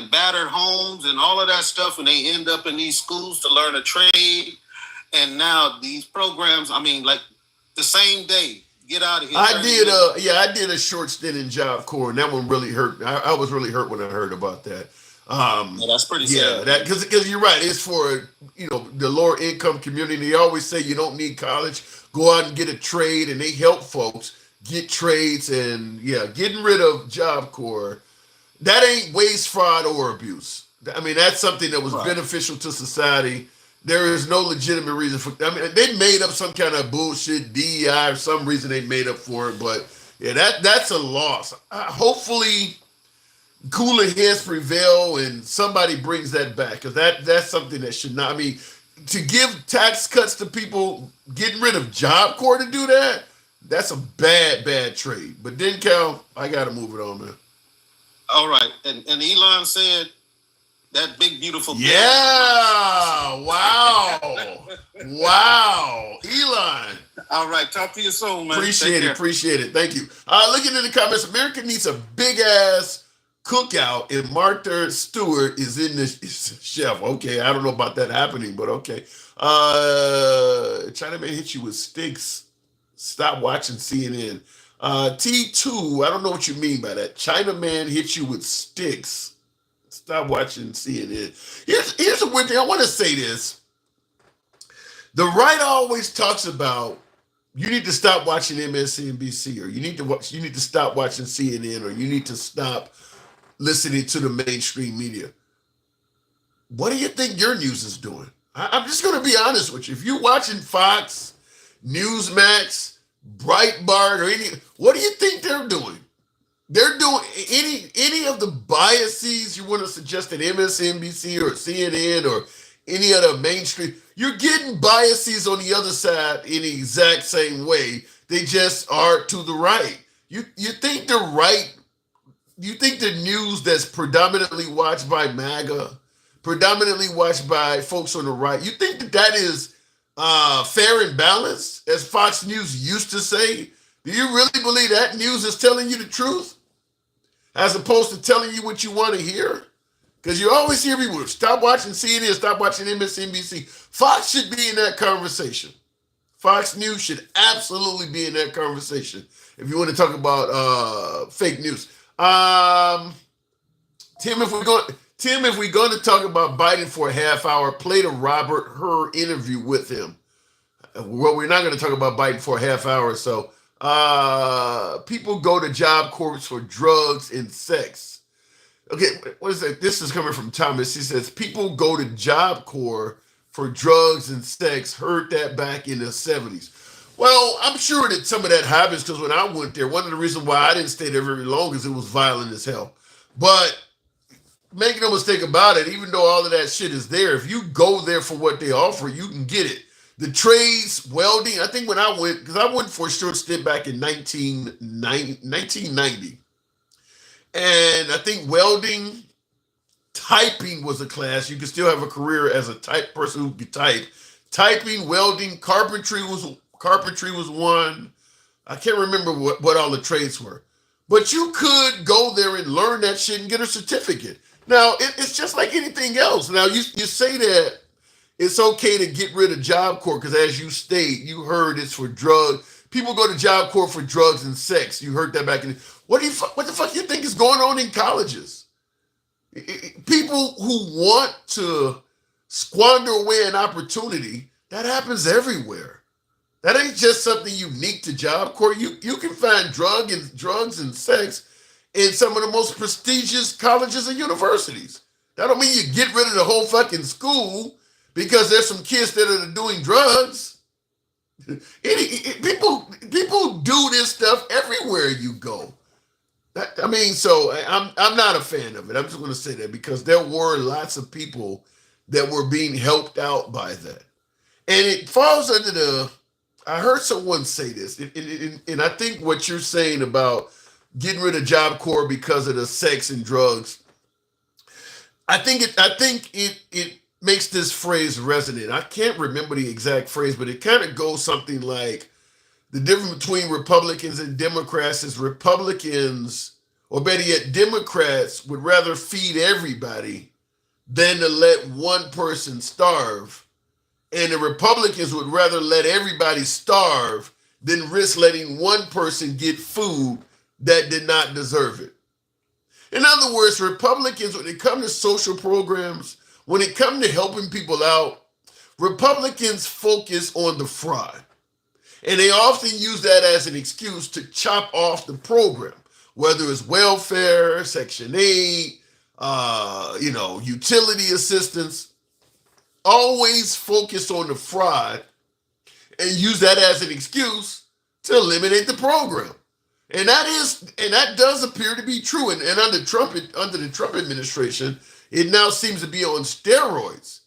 battered homes and all of that stuff, and they end up in these schools to learn a trade. And now these programs, like the same day, get out of here. I did a short stint in Job Corps, and that one really hurt. I was really hurt when I heard about that. That's pretty sad. Because you're right. It's for the lower income community. They always say you don't need college. Go out and get a trade, and they help folks get trades. And getting rid of Job Corps, that ain't waste, fraud, or abuse. That's something that was beneficial to society. There is no legitimate reason for. They made up some kind of bullshit DEI or some reason they made up for it. But that's a loss. Hopefully, cooler heads prevail and somebody brings that back, because that's something that should not. To give tax cuts to people, getting rid of Job Corps to do that, that's a bad trade. But then, Cal, I got to move it on, man. All right, and Elon said. That big, beautiful bill. Yeah. Wow. Elon. All right. Talk to you soon, man. Appreciate it. Thank you. Looking in the comments, America needs a big-ass cookout, and Martha Stewart is in the chef. Okay, I don't know about that happening, but okay. Chinaman hit you with sticks. Stop watching CNN. T2, I don't know what you mean by that. Chinaman hit you with sticks. Stop watching CNN. Here's a weird thing. I want to say this. The right always talks about you need to stop watching MSNBC, or you need to stop watching CNN, or you need to stop listening to the mainstream media. What do you think your news is doing? I'm just going to be honest with you. If you're watching Fox, Newsmax, Breitbart, or what do you think they're doing? They're doing any of the biases you want to suggest at MSNBC or CNN or any other mainstream. You're getting biases on the other side in the exact same way. They just are to the right. You think the right? You think the news that's predominantly watched by MAGA, predominantly watched by folks on the right, you think that is fair and balanced, as Fox News used to say? Do you really believe that news is telling you the truth, as opposed to telling you what you want to hear? Because you always hear people, stop watching CNN, stop watching MSNBC. Fox should be in that conversation. Fox News should absolutely be in that conversation if you want to talk about fake news. Tim, if we're going to talk about Biden for a half hour, play the Robert Hur interview with him. Well, we're not going to talk about Biden for a half hour. So people go to Job Corps for drugs and sex. Okay, what is that? This is coming from Thomas. He says, people go to Job Corps for drugs and sex. Heard that back in the 70s. Well, I'm sure that some of that happens, because when I went there, one of the reasons why I didn't stay there very long is it was violent as hell. But make no mistake about it, even though all of that shit is there, if you go there for what they offer, you can get it. The trades, welding, I think when I went, because I went for a short stint back in 1990. And I think welding, typing was a class. You could still have a career as a type person who could type. Typing, welding, carpentry was one. I can't remember what all the trades were. But you could go there and learn that shit and get a certificate. Now, it's just like anything else. Now, you say that it's okay to get rid of Job Corps because, as you state, you heard it's for drugs. People go to Job Corps for drugs and sex. You heard that back in. What the fuck you think is going on in colleges? People who want to squander away an opportunity, that happens everywhere. That ain't just something unique to Job Corps. You can find drugs and sex in some of the most prestigious colleges and universities. That don't mean you get rid of the whole fucking school because there's some kids that are doing drugs. People do this stuff everywhere you go. So I'm not a fan of it. I'm just going to say that because there were lots of people that were being helped out by that. And it falls under I heard someone say this, and I think what you're saying about getting rid of Job Corps because of the sex and drugs, I think it makes this phrase resonate. I can't remember the exact phrase, but it kind of goes something like, the difference between Republicans and Democrats is Republicans, or better yet, Democrats would rather feed everybody than to let one person starve. And the Republicans would rather let everybody starve than risk letting one person get food that did not deserve it. In other words, Republicans, when it comes to social programs, when it comes to helping people out, Republicans focus on the fraud. And they often use that as an excuse to chop off the program, whether it's welfare, Section 8, utility assistance. Always focus on the fraud and use that as an excuse to eliminate the program. And that does appear to be true. And under the Trump administration, it now seems to be on steroids.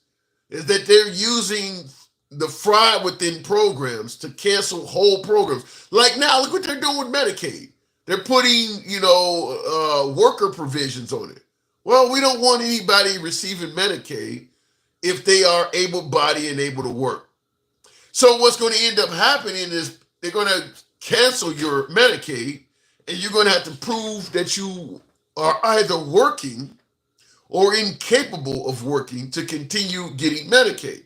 Is that they're using the fraud within programs to cancel whole programs. Like now, look what they're doing with Medicaid. They're putting, worker provisions on it. Well, we don't want anybody receiving Medicaid if they are able-bodied and able to work. So what's going to end up happening is they're going to cancel your Medicaid, and you're going to have to prove that you are either working or incapable of working to continue getting Medicaid.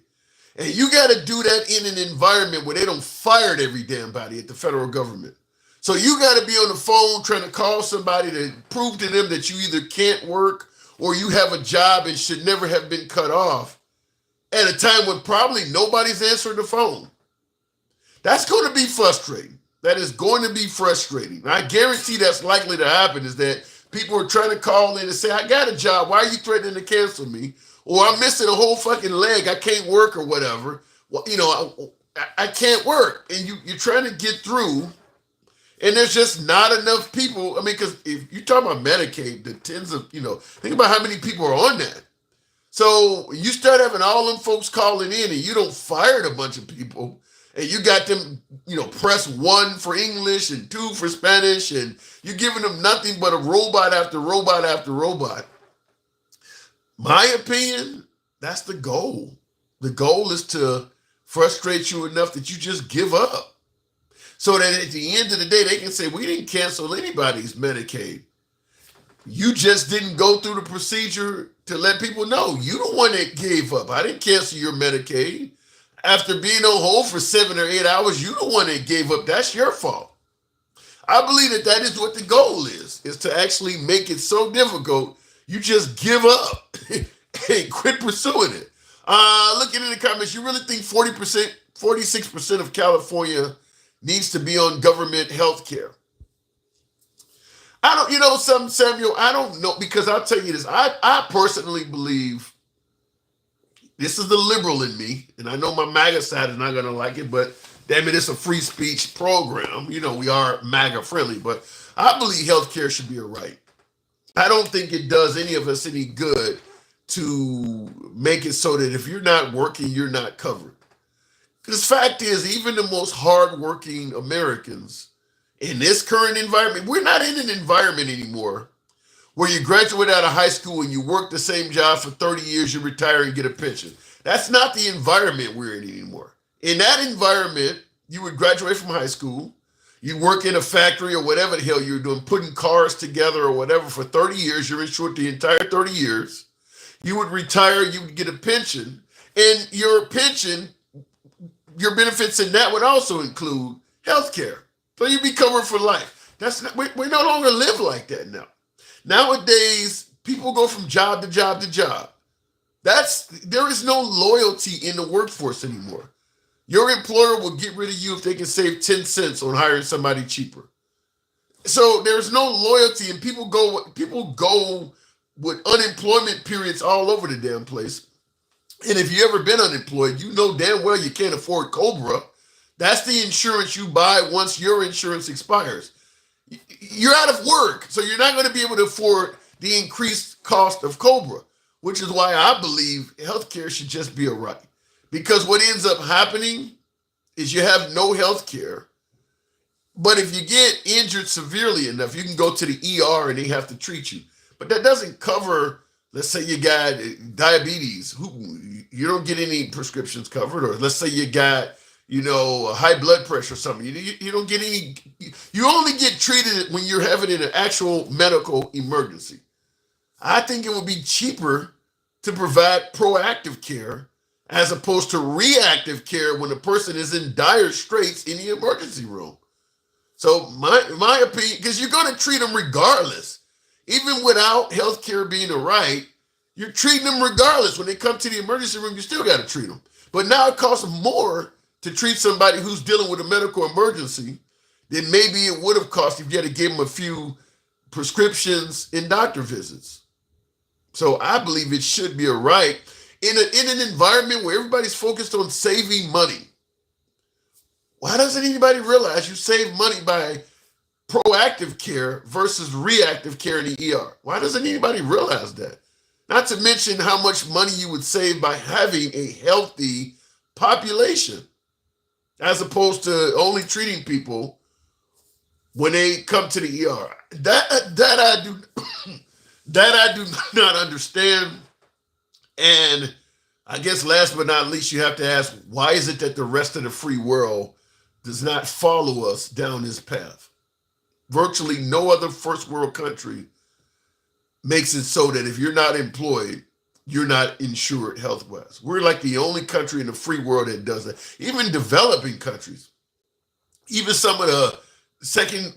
And you got to do that in an environment where they don't fire every damn body at the federal government. So you got to be on the phone trying to call somebody to prove to them that you either can't work or you have a job and should never have been cut off at a time when probably nobody's answering the phone. That's going to be frustrating. That is going to be frustrating. And I guarantee that's likely to happen is that people are trying to call in and say, I got a job. Why are you threatening to cancel me? Or I'm missing a whole fucking leg. I can't work or whatever. Well, you know, I can't work. And you're trying to get through. And there's just not enough people. I mean, because if you talk about Medicaid, the tens of, you know, think about how many people are on that. So you start having all them folks calling in and you don't fire a bunch of people and you got them, you know, press 1 for English and 2 for Spanish and you're giving them nothing but a robot after robot after robot. My opinion, that's the goal. The goal is to frustrate you enough that you just give up. So that at the end of the day, they can say, we didn't cancel anybody's Medicaid. You just didn't go through the procedure to let people know. You the one that gave up. I didn't cancel your Medicaid. After being on hold for 7 or 8 hours, you the one that gave up. That's your fault. I believe that that is what the goal is to actually make it so difficult, you just give up and quit pursuing it. Looking in the comments, you really think 40%, 46% of California needs to be on government health care? I don't, you know something, Samuel, I don't know, because I'll tell you this, I personally believe, this is the liberal in me, and I know my MAGA side is not going to like it, but damn it, it's a free speech program. You know, we are MAGA friendly, but I believe healthcare should be a right. I don't think it does any of us any good to make it so that if you're not working, you're not covered. Because the fact is, even the most hardworking Americans in this current environment, we're not in an environment anymore where you graduate out of high school and you work the same job for 30 years, you retire and get a pension. That's not the environment we're in anymore. In that environment, you would graduate from high school, you work in a factory or whatever the hell you're doing, putting cars together or whatever for 30 years, you're insured the entire 30 years. You would retire, you would get a pension, and your pension, your benefits in that would also include health care. So you'd be covered for life. That's not, we no longer live like that now. Nowadays, people go from job to job to job. There is no loyalty in the workforce anymore. Your employer will get rid of you if they can save 10 cents on hiring somebody cheaper. So there's no loyalty, and people go with unemployment periods all over the damn place. And if you ever been unemployed, you know damn well you can't afford COBRA. That's the insurance you buy once your insurance expires. You're out of work, so you're not going to be able to afford the increased cost of COBRA, which is why I believe healthcare should just be a right. Because what ends up happening is you have no healthcare, but if you get injured severely enough, you can go to the ER and they have to treat you. But that doesn't cover, let's say you got diabetes, you don't get any prescriptions covered, or let's say you got, you know, high blood pressure or something. You don't get any, you only get treated when you're having an actual medical emergency. I think it would be cheaper to provide proactive care as opposed to reactive care when a person is in dire straits in the emergency room. So my opinion, because you're going to treat them regardless. Even without healthcare being a right, you're treating them regardless. When they come to the emergency room, you still got to treat them. But now it costs more to treat somebody who's dealing with a medical emergency than maybe it would have cost if you had to give them a few prescriptions and doctor visits. So I believe it should be a right in an environment where everybody's focused on saving money. Why doesn't anybody realize you save money by proactive care versus reactive care in the ER? Why doesn't anybody realize that? Not to mention how much money you would save by having a healthy population, as opposed to only treating people when they come to the ER. That I do not understand. And I guess last but not least, you have to ask, why is it that the rest of the free world does not follow us down this path? Virtually no other first world country makes it so that if you're not employed, you're not insured health-wise. We're like the only country in the free world that does that. Even developing countries, even some of the second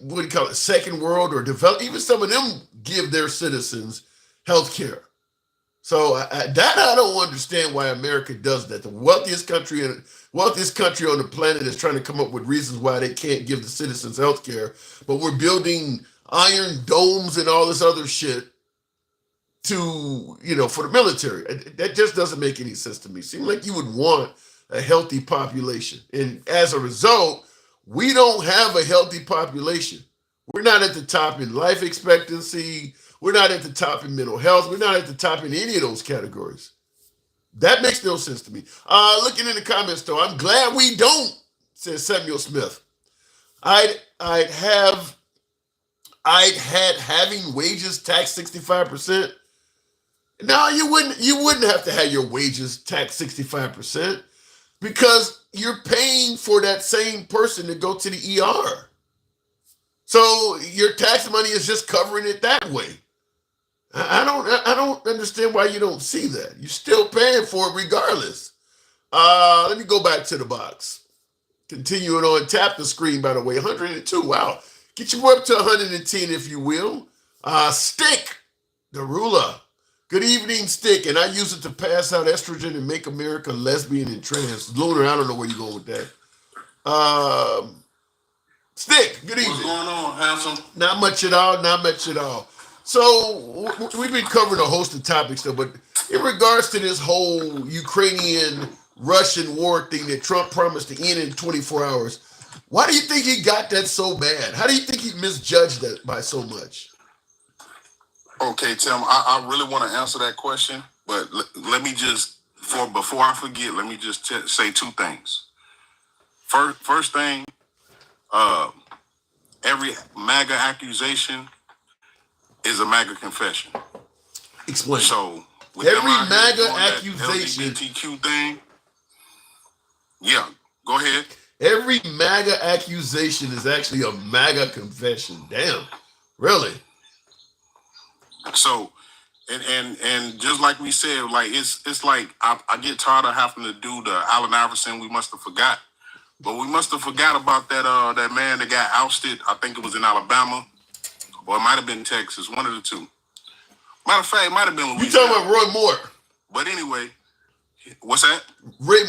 world or develop, even some of them give their citizens health care. So that I don't understand why America does that. The wealthiest country on the planet is trying to come up with reasons why they can't give the citizens health care, but we're building iron domes and all this other shit to, for the military. That just doesn't make any sense to me. Seems like you would want a healthy population. And as a result, we don't have a healthy population. We're not at the top in life expectancy. We're not at the top in mental health. We're not at the top in any of those categories. That makes no sense to me. Looking in the comments, though, I'm glad we don't, says Samuel Smith. I'd had having wages taxed 65%. No, you wouldn't have to have your wages taxed 65% because you're paying for that same person to go to the ER. So your tax money is just covering it that way. I don't understand why you don't see that. You're still paying for it regardless. Let me go back to the box. Continuing on, tap the screen, by the way. 102. Wow. Get you up to 110, if you will. Stick, the ruler. Good evening, Stick. And I use it to pass out estrogen and make America lesbian and trans. Lunar, I don't know where you're going with that. Stick, good evening. What's going on, handsome? Not much at all. So we've been covering a host of topics, though, but in regards to this whole Ukrainian-Russian war thing that Trump promised to end in 24 hours, why do you think he got that so bad? How do you think he misjudged that by so much? Okay, Tim, I really want to answer that question, but let me just, before I forget, let me just say two things. First thing, every MAGA accusation is a MAGA confession. Explain. So with every MAGA accusation, LGBTQ thing. Yeah, go ahead. Every MAGA accusation is actually a MAGA confession. Damn, really? So, and just like we said, like it's like I get tired of having to do the Allen Iverson. We must have forgot, but we must have forgot about that man that got ousted. I think it was in Alabama. Or it might have been Texas, one of the two. Matter of fact, it might have been Louisiana. You talking about Roy Moore? But anyway, what's that? Roy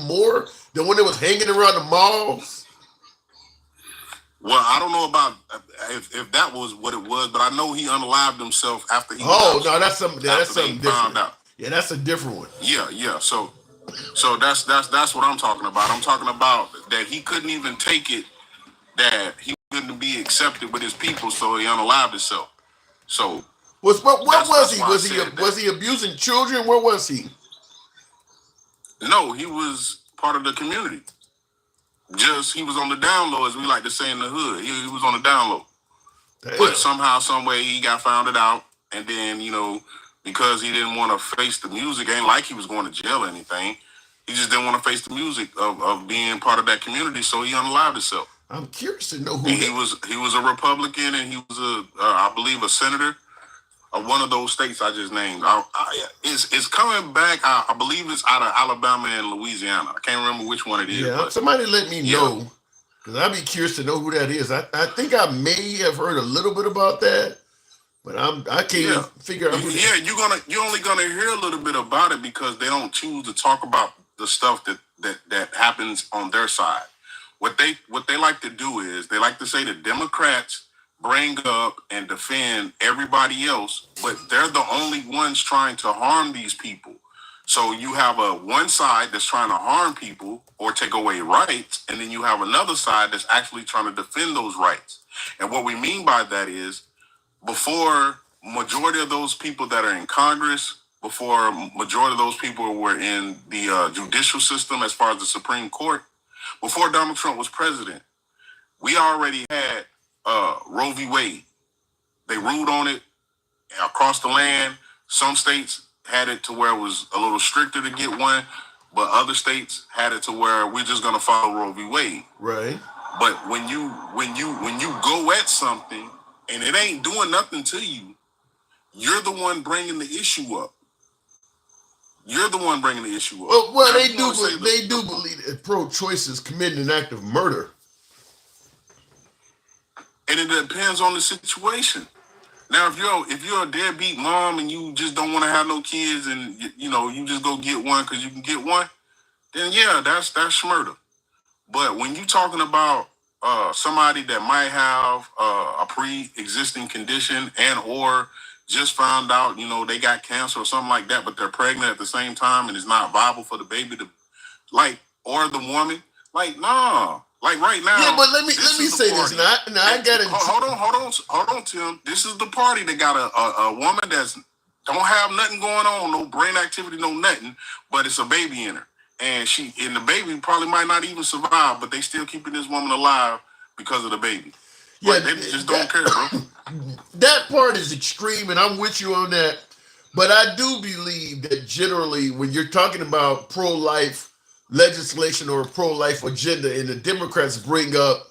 Moore, the one that was hanging around the malls? Well, I don't know about if that was what it was, but I know he unalived himself after he. Oh no, that's something different. Found out. Yeah, that's a different one. Yeah. So that's what I'm talking about. I'm talking about that he couldn't even take it, that he couldn't be accepted with his people, so he unalived himself. So what was he? Was he abusing children? Where was he? No, he was part of the community. Just he was on the down low, as we like to say in the hood. He was on the down low. Damn. But somehow, some way, he got found it out, and then because he didn't want to face the music, ain't like he was going to jail or anything. He just didn't want to face the music of being part of that community, so he unalived himself. I'm curious to know who he was a Republican, and he was I believe a senator of one of those states I just named. It's coming back. I believe it's out of Alabama and Louisiana. I can't remember which one it is. Yeah, somebody let me know, because I'd be curious to know who that is. I think I may have heard a little bit about that, but I can't even figure out who that is. You're only gonna hear a little bit about it because they don't choose to talk about the stuff that happens on their side. What they like to do is they like to say the Democrats bring up and defend everybody else, but they're the only ones trying to harm these people. So you have one side that's trying to harm people or take away rights, and then you have another side that's actually trying to defend those rights. And what we mean by that is, before majority of those people that are in Congress, before majority of those people were in the judicial system as far as the Supreme Court, before Donald Trump was president, we already had Roe v. Wade. They ruled on it across the land. Some states had it to where it was a little stricter to get one, but other states had it to where we're just gonna follow Roe v. Wade. Right. But when you go at something and it ain't doing nothing to you, you're the one bringing the issue up. You're the one bringing the issue up. Well, they do believe that pro-choice is committing an act of murder. And it depends on the situation. Now, if you're a deadbeat mom and you just don't want to have no kids, and you just go get one because you can get one, then yeah, that's schmurder. But when you're talking about somebody that might have a pre-existing condition and or just found out, they got cancer or something like that, but they're pregnant at the same time and it's not viable for the baby to, or the woman, nah. Like right now. Yeah, but let me say this. Now I got to hold on, Tim. This is the party that got a woman that's don't have nothing going on, no brain activity, no nothing, but it's a baby in her. And the baby probably might not even survive, but they still keeping this woman alive because of the baby. Yeah, they just don't care, bro. That part is extreme, and I'm with you on that. But I do believe that generally, when you're talking about pro-life legislation or a pro-life agenda, and the Democrats bring up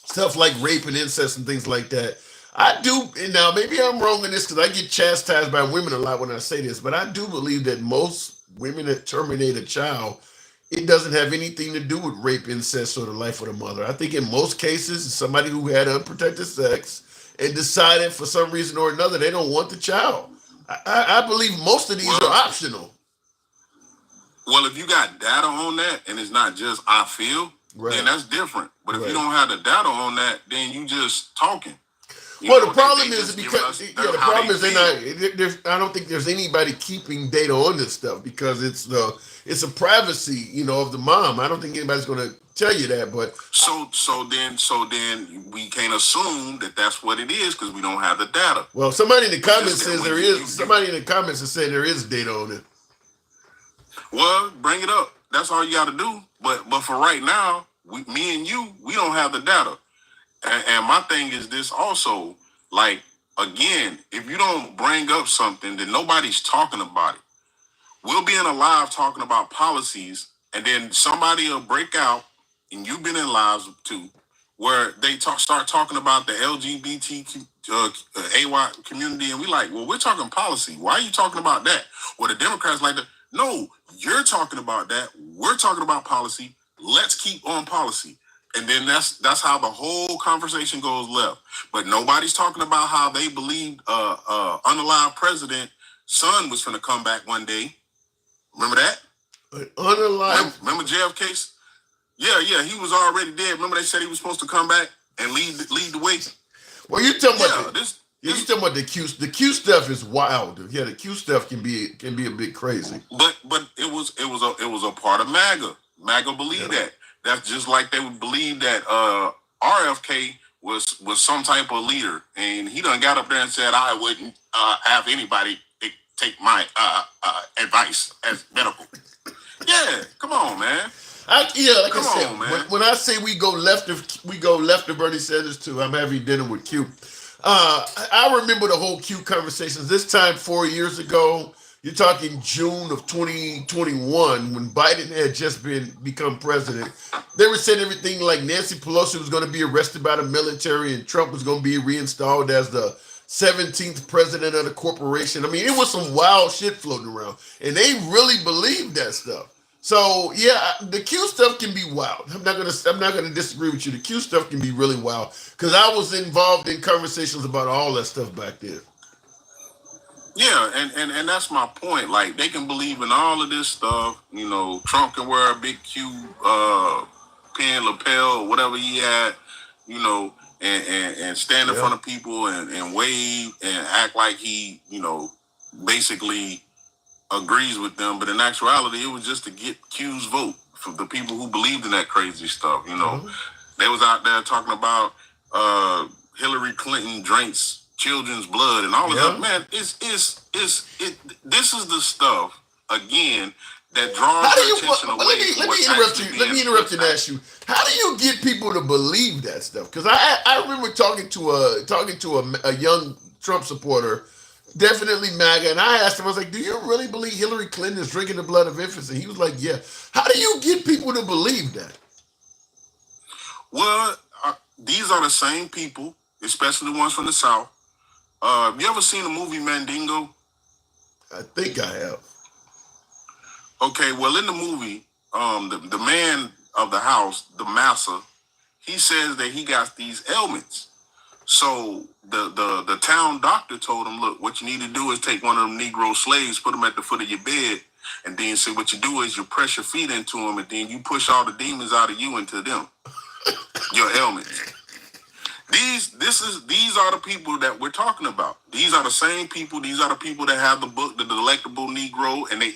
stuff like rape and incest and things like that, I do, and now maybe I'm wrong in this because I get chastised by women a lot when I say this, but I do believe that most women that terminate a child, it doesn't have anything to do with rape, incest, or the life of the mother. I think in most cases, it's somebody who had unprotected sex and decided for some reason or another they don't want the child. I believe most of these are optional. Well, if you got data on that and it's not just I feel, then that's different. But if you don't have the data on that, then you just talking. The problem is because the problem is I don't think there's anybody keeping data on this stuff because it's a privacy, of the mom. I don't think anybody's going to tell you that. But so then we can't assume that that's what it is because we don't have the data. Well, somebody in the comments says there is. Somebody in the comments is saying there is data on it. Well, bring it up. That's all you got to do. But for right now, me and you, we don't have the data. And my thing is this also, again, if you don't bring up something, then nobody's talking about it. We'll be in a live talking about policies, and then somebody will break out, and you've been in lives too, where they start talking about the LGBTQ AY community, and we're talking policy. Why are you talking about that? Well, the Democrats like that. No, you're talking about that. We're talking about policy. Let's keep on policy. And then that's how the whole conversation goes left. But nobody's talking about how they believed unalive president son was going to come back one day. Remember that? Unalive. Remember JFK? Yeah, he was already dead. Remember they said he was supposed to come back and lead the way. Well, you're talking about you're talking about the Q. The Q stuff is wild. Yeah, the Q stuff can be a bit crazy. But it was a part of MAGA. MAGA believed that. That's just like they would believe that RFK was some type of leader, and he done got up there and said, "I wouldn't have anybody take my advice as medical." Yeah, come on, man. When I say we go left of Bernie Sanders too, I'm having dinner with Q. I remember the whole Q conversations. This time 4 years ago. You're talking June of 2021 when Biden had just become president. They were saying everything like Nancy Pelosi was going to be arrested by the military and Trump was going to be reinstalled as the 17th president of the corporation. I mean, it was some wild shit floating around, and they really believed that stuff. So yeah, the Q stuff can be wild. I'm not gonna disagree with you. The Q stuff can be really wild because I was involved in conversations about all that stuff back then. Yeah, and that's my point. Like, they can believe in all of this stuff. Trump can wear a big Q pin lapel or whatever he had, and stand in front of people and wave and act like he, basically agrees with them. But in actuality, it was just to get Q's vote for the people who believed in that crazy stuff. They was out there talking about Hillary Clinton drinks children's blood and all of that. Man, this is the stuff again that draws your attention away. Let me interrupt you and ask you, how do you get people to believe that stuff? Because I remember talking to a young Trump supporter, definitely MAGA, and I asked him, I was like, do you really believe Hillary Clinton is drinking the blood of infants? And he was like, yeah. How do you get people to believe that? Well, these are the same people, especially the ones from the South. You ever seen the movie Mandingo? I think I have. Okay, well, in the movie, the man of the house, the massa, he says that he got these ailments. So the town doctor told him, look, what you need to do is take one of them Negro slaves, put them at the foot of your bed, and then say what you do is you press your feet into them, and then you push all the demons out of you into them, your ailments. These are the people that we're talking about. These are the same people. These are the people that have the book, The Delectable Negro, and they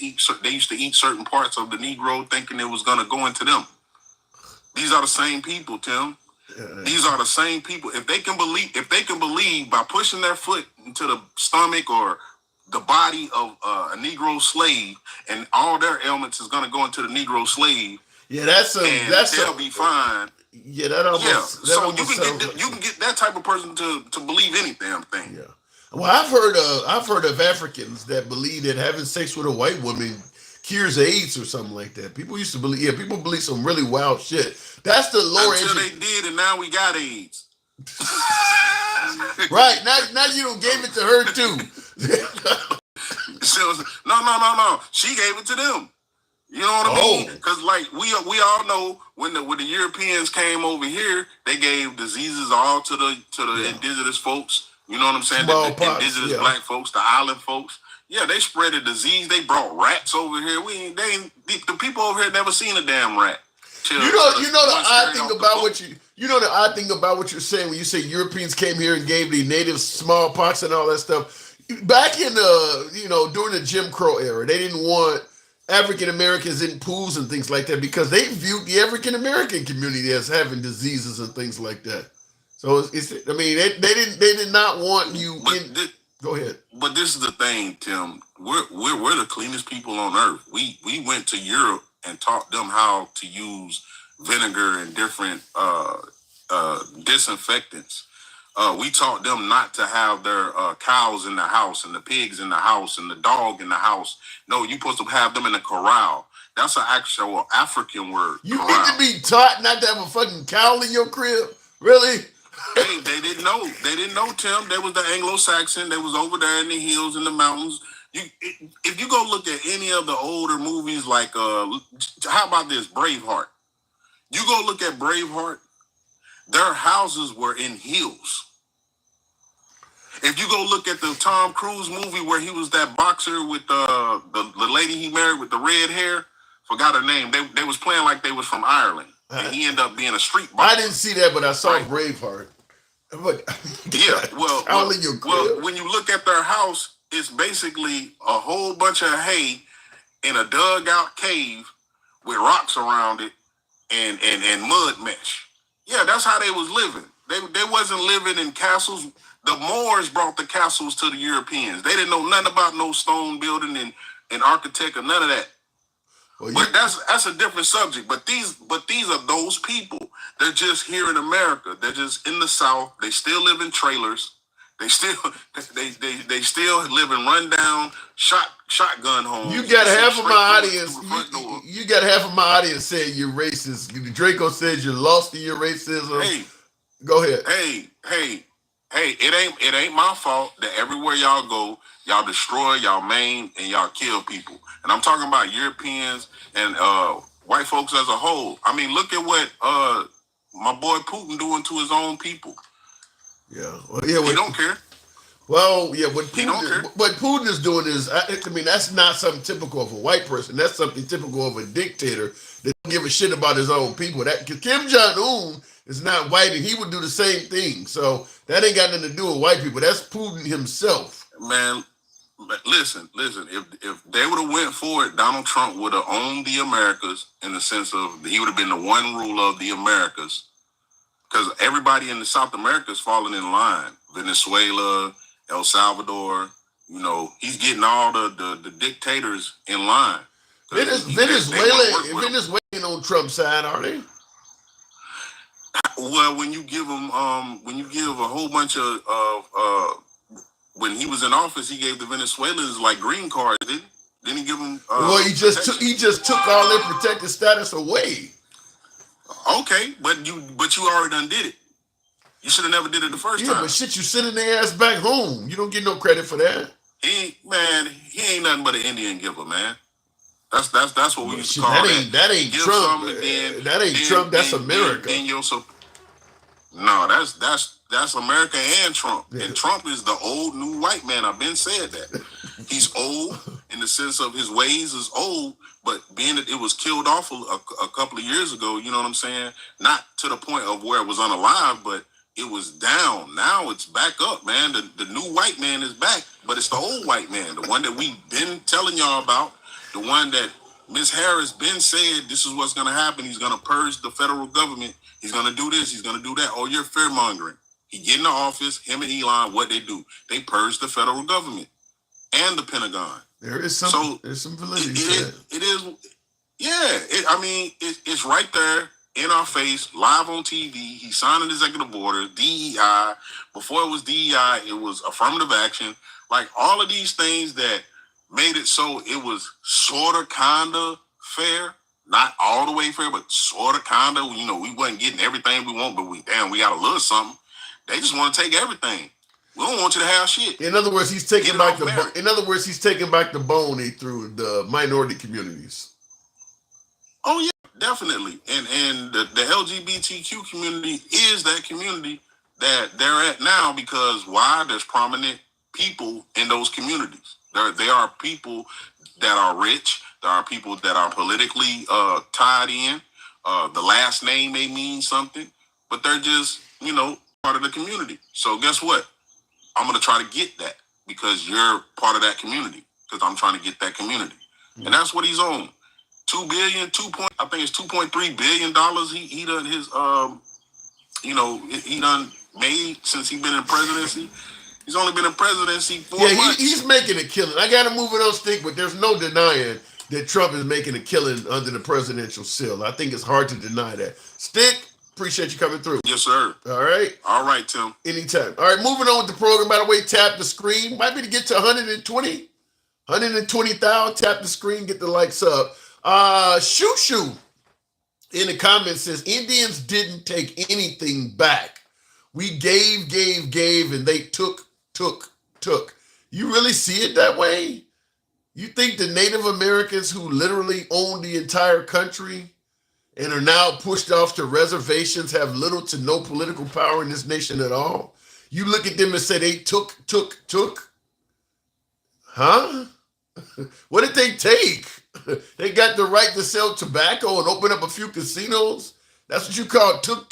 used to eat certain parts of the Negro thinking it was going to go into them. These are the same people, Tim. These are the same people. If they can believe by pushing their foot into the stomach or the body of a Negro slave, and all their ailments is going to go into the Negro slave. Yeah, they'll be fine. Yeah, that almost. Yeah, that so almost you can get that type of person to believe any damn thing. Yeah. Well, I've heard of Africans that believe that having sex with a white woman cures AIDS or something like that. People used to believe. Yeah, people believe some really wild shit. That's the lower until they did, and now we got AIDS. Right now you done gave it to her too. No. She gave it to them. You know what I mean? Because like we all know when the Europeans came over here, they gave diseases all to the indigenous folks. You know what I'm saying? The indigenous black folks, the island folks. Yeah, they spread a disease. They brought rats over here. The people over here never seen a damn rat. You know the odd thing about what you're saying when you say Europeans came here and gave the natives smallpox and all that stuff. Back in during the Jim Crow era, they didn't want African Americans in pools and things like that because they viewed the African American community as having diseases and things like that. So they did not want you. Go ahead. But this is the thing, Tim. We're the cleanest people on earth. We went to Europe and taught them how to use vinegar and different disinfectants. We taught them not to have their cows in the house and the pigs in the house and the dog in the house. No, you're supposed to have them in a corral. That's an actual African word. You need to be taught not to have a fucking cow in your crib? Really? Hey, they didn't know. They didn't know, Tim. They was the Anglo-Saxon. They was over there in the hills and the mountains. If you go look at any of the older movies, like how about this, Braveheart? You go look at Braveheart, their houses were in hills. If you go look at the Tom Cruise movie where he was that boxer with the lady he married with the red hair, forgot her name. They was playing like they was from Ireland, and he ended up being a street boxer. I didn't see that, but I saw Braveheart. But, yeah, well, when you look at their house, it's basically a whole bunch of hay in a dug-out cave with rocks around it and mud mesh. Yeah, that's how they was living. They wasn't living in castles. The Moors brought the castles to the Europeans. They didn't know nothing about no stone building and architect or none of that. Well, but that's a different subject. But these are those people. They're just here in America. They're just in the South. They still live in trailers. They still live in rundown shotgun homes. You got half of my audience. You got half of my audience saying you're racist. Draco says you're lost in your racism. Hey, go ahead. Hey, it ain't my fault that everywhere y'all go, y'all destroy, y'all maim, and y'all kill people. And I'm talking about Europeans and white folks as a whole. I mean, look at what my boy Putin doing to his own people. Yeah, he don't care. Well, yeah, what Putin is doing is, I mean, that's not something typical of a white person. That's something typical of a dictator that don't give a shit about his own people. That Kim Jong-un is not white, and he would do the same thing. So that ain't got nothing to do with white people. That's Putin himself. Man, listen. If they would have went for it, Donald Trump would have owned the Americas in the sense of he would have been the one ruler of the Americas. Because everybody in the South America is falling in line. Venezuela, El Salvador, he's getting all the dictators in line. Venezuela on Trump's side, are they? Well, when you give them, a whole bunch of, when he was in office, he gave the Venezuelans like green cards, didn't he give them? Well, he just took all their protected status away. Okay, but you already done did it. You should have never did it the first time. Yeah, but shit, you sending their ass back home. You don't get no credit for that. He ain't nothing but an Indian giver, man. That's what we used to call that. That ain't Trump. That ain't Trump. That's America. No, that's That's America and Trump. And Trump is the old new white man. I've been said that. He's old in the sense of his ways is old, but being that it was killed off a couple of years ago, you know what I'm saying? Not to the point of where it was unalive, but it was down. Now it's back up, man. The new white man is back, but it's the old white man, the one that we've been telling y'all about, the one that Ms. Harris been said this is what's going to happen. He's going to purge the federal government. He's going to do this. He's going to do that. Oh, you're fear mongering. He get in the office, him and Elon, what they do? They purge the federal government and the Pentagon. There's some validity to that. It is, yeah. It's right there in our face, live on TV. He signed an executive order, DEI. Before it was DEI, it was affirmative action. Like all of these things that made it so it was sort of, kind of fair. Not all the way fair, but sort of, kind of. You know, we wasn't getting everything we want, but we got a little something. They just want to take everything. We don't want you to have shit. In other words, he's taking back the bone they threw the minority communities. Oh yeah, definitely. And the LGBTQ community is that community that they're at now because why? There's prominent people in those communities. There are people that are rich. There are people that are politically tied in. The last name may mean something, but they're just, part of the community. So guess what? I'm going to try to get that because you're part of that community because I'm trying to get that community. Mm-hmm. And that's what he's on. I think it's $2.3 billion he done his, he done made since he's been in presidency. He's only been in presidency 4 months. He's making a killing. I got to move it on stick, but there's no denying that Trump is making a killing under the presidential seal. I think it's hard to deny that. Stick. Appreciate you coming through. Yes, sir. All right. All right, Tim. Anytime. All right, moving on with the program. By the way, tap the screen. Might be to get to 120,000. Tap the screen, get the likes up. Shoo in the comments says, Indians didn't take anything back. We gave, and they took. You really see it that way? You think the Native Americans who literally own the entire country and are now pushed off to reservations have little to no political power in this nation at all? You look at them and say they took. Huh? What did they take? They got the right to sell tobacco and open up a few casinos? That's what you call took.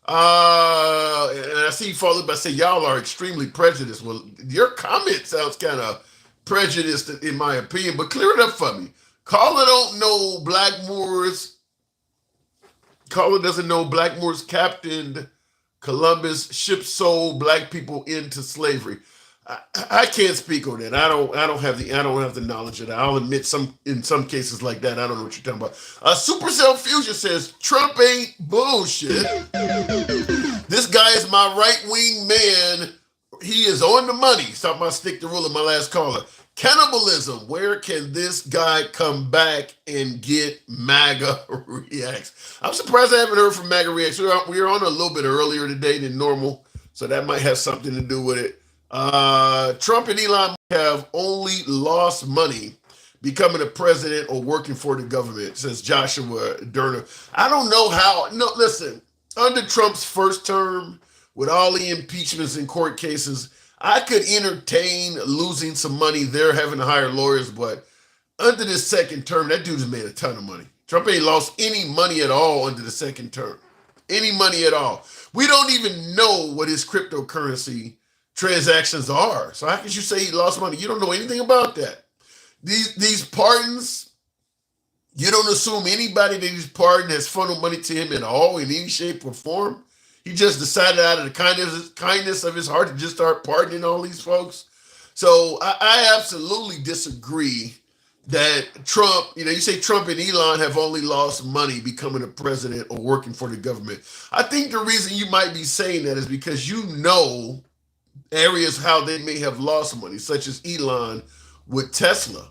And I see you followed by say y'all are extremely prejudiced. Well, your comment sounds kind of prejudiced in my opinion, but clear it up for me. Caller don't know Blackmore's. Caller doesn't know Blackmore's captained Columbus ship sold black people into slavery. I can't speak on that. I don't have the knowledge of that. I'll admit in some cases like that, I don't know what you're talking about. Supercell Fusion says Trump ain't bullshit. This guy is my right-wing man. He is on the money. He's talking about stick the ruler, my last caller. Cannibalism. Where can this guy come back and get MAGA reacts? I'm surprised I haven't heard from MAGA reacts. We were on a little bit earlier today than normal, so that might have something to do with it. Trump and Elon have only lost money becoming a president or working for the government, says Joshua Durner. I don't know how. No, listen, under Trump's first term, with all the impeachments and court cases, I could entertain losing some money there, having to hire lawyers, but under this second term, that dude has made a ton of money. Trump ain't lost any money at all under the second term. Any money at all. We don't even know what his cryptocurrency transactions are. So how can you say he lost money? You don't know anything about that. These pardons, you don't assume anybody that he's pardoned has funneled money to him at all in any shape or form. He just decided out of the kindness of his heart to just start pardoning all these folks. So I absolutely disagree that Trump, you say Trump and Elon have only lost money becoming a president or working for the government. I think the reason you might be saying that is because you know areas how they may have lost money, such as Elon with Tesla.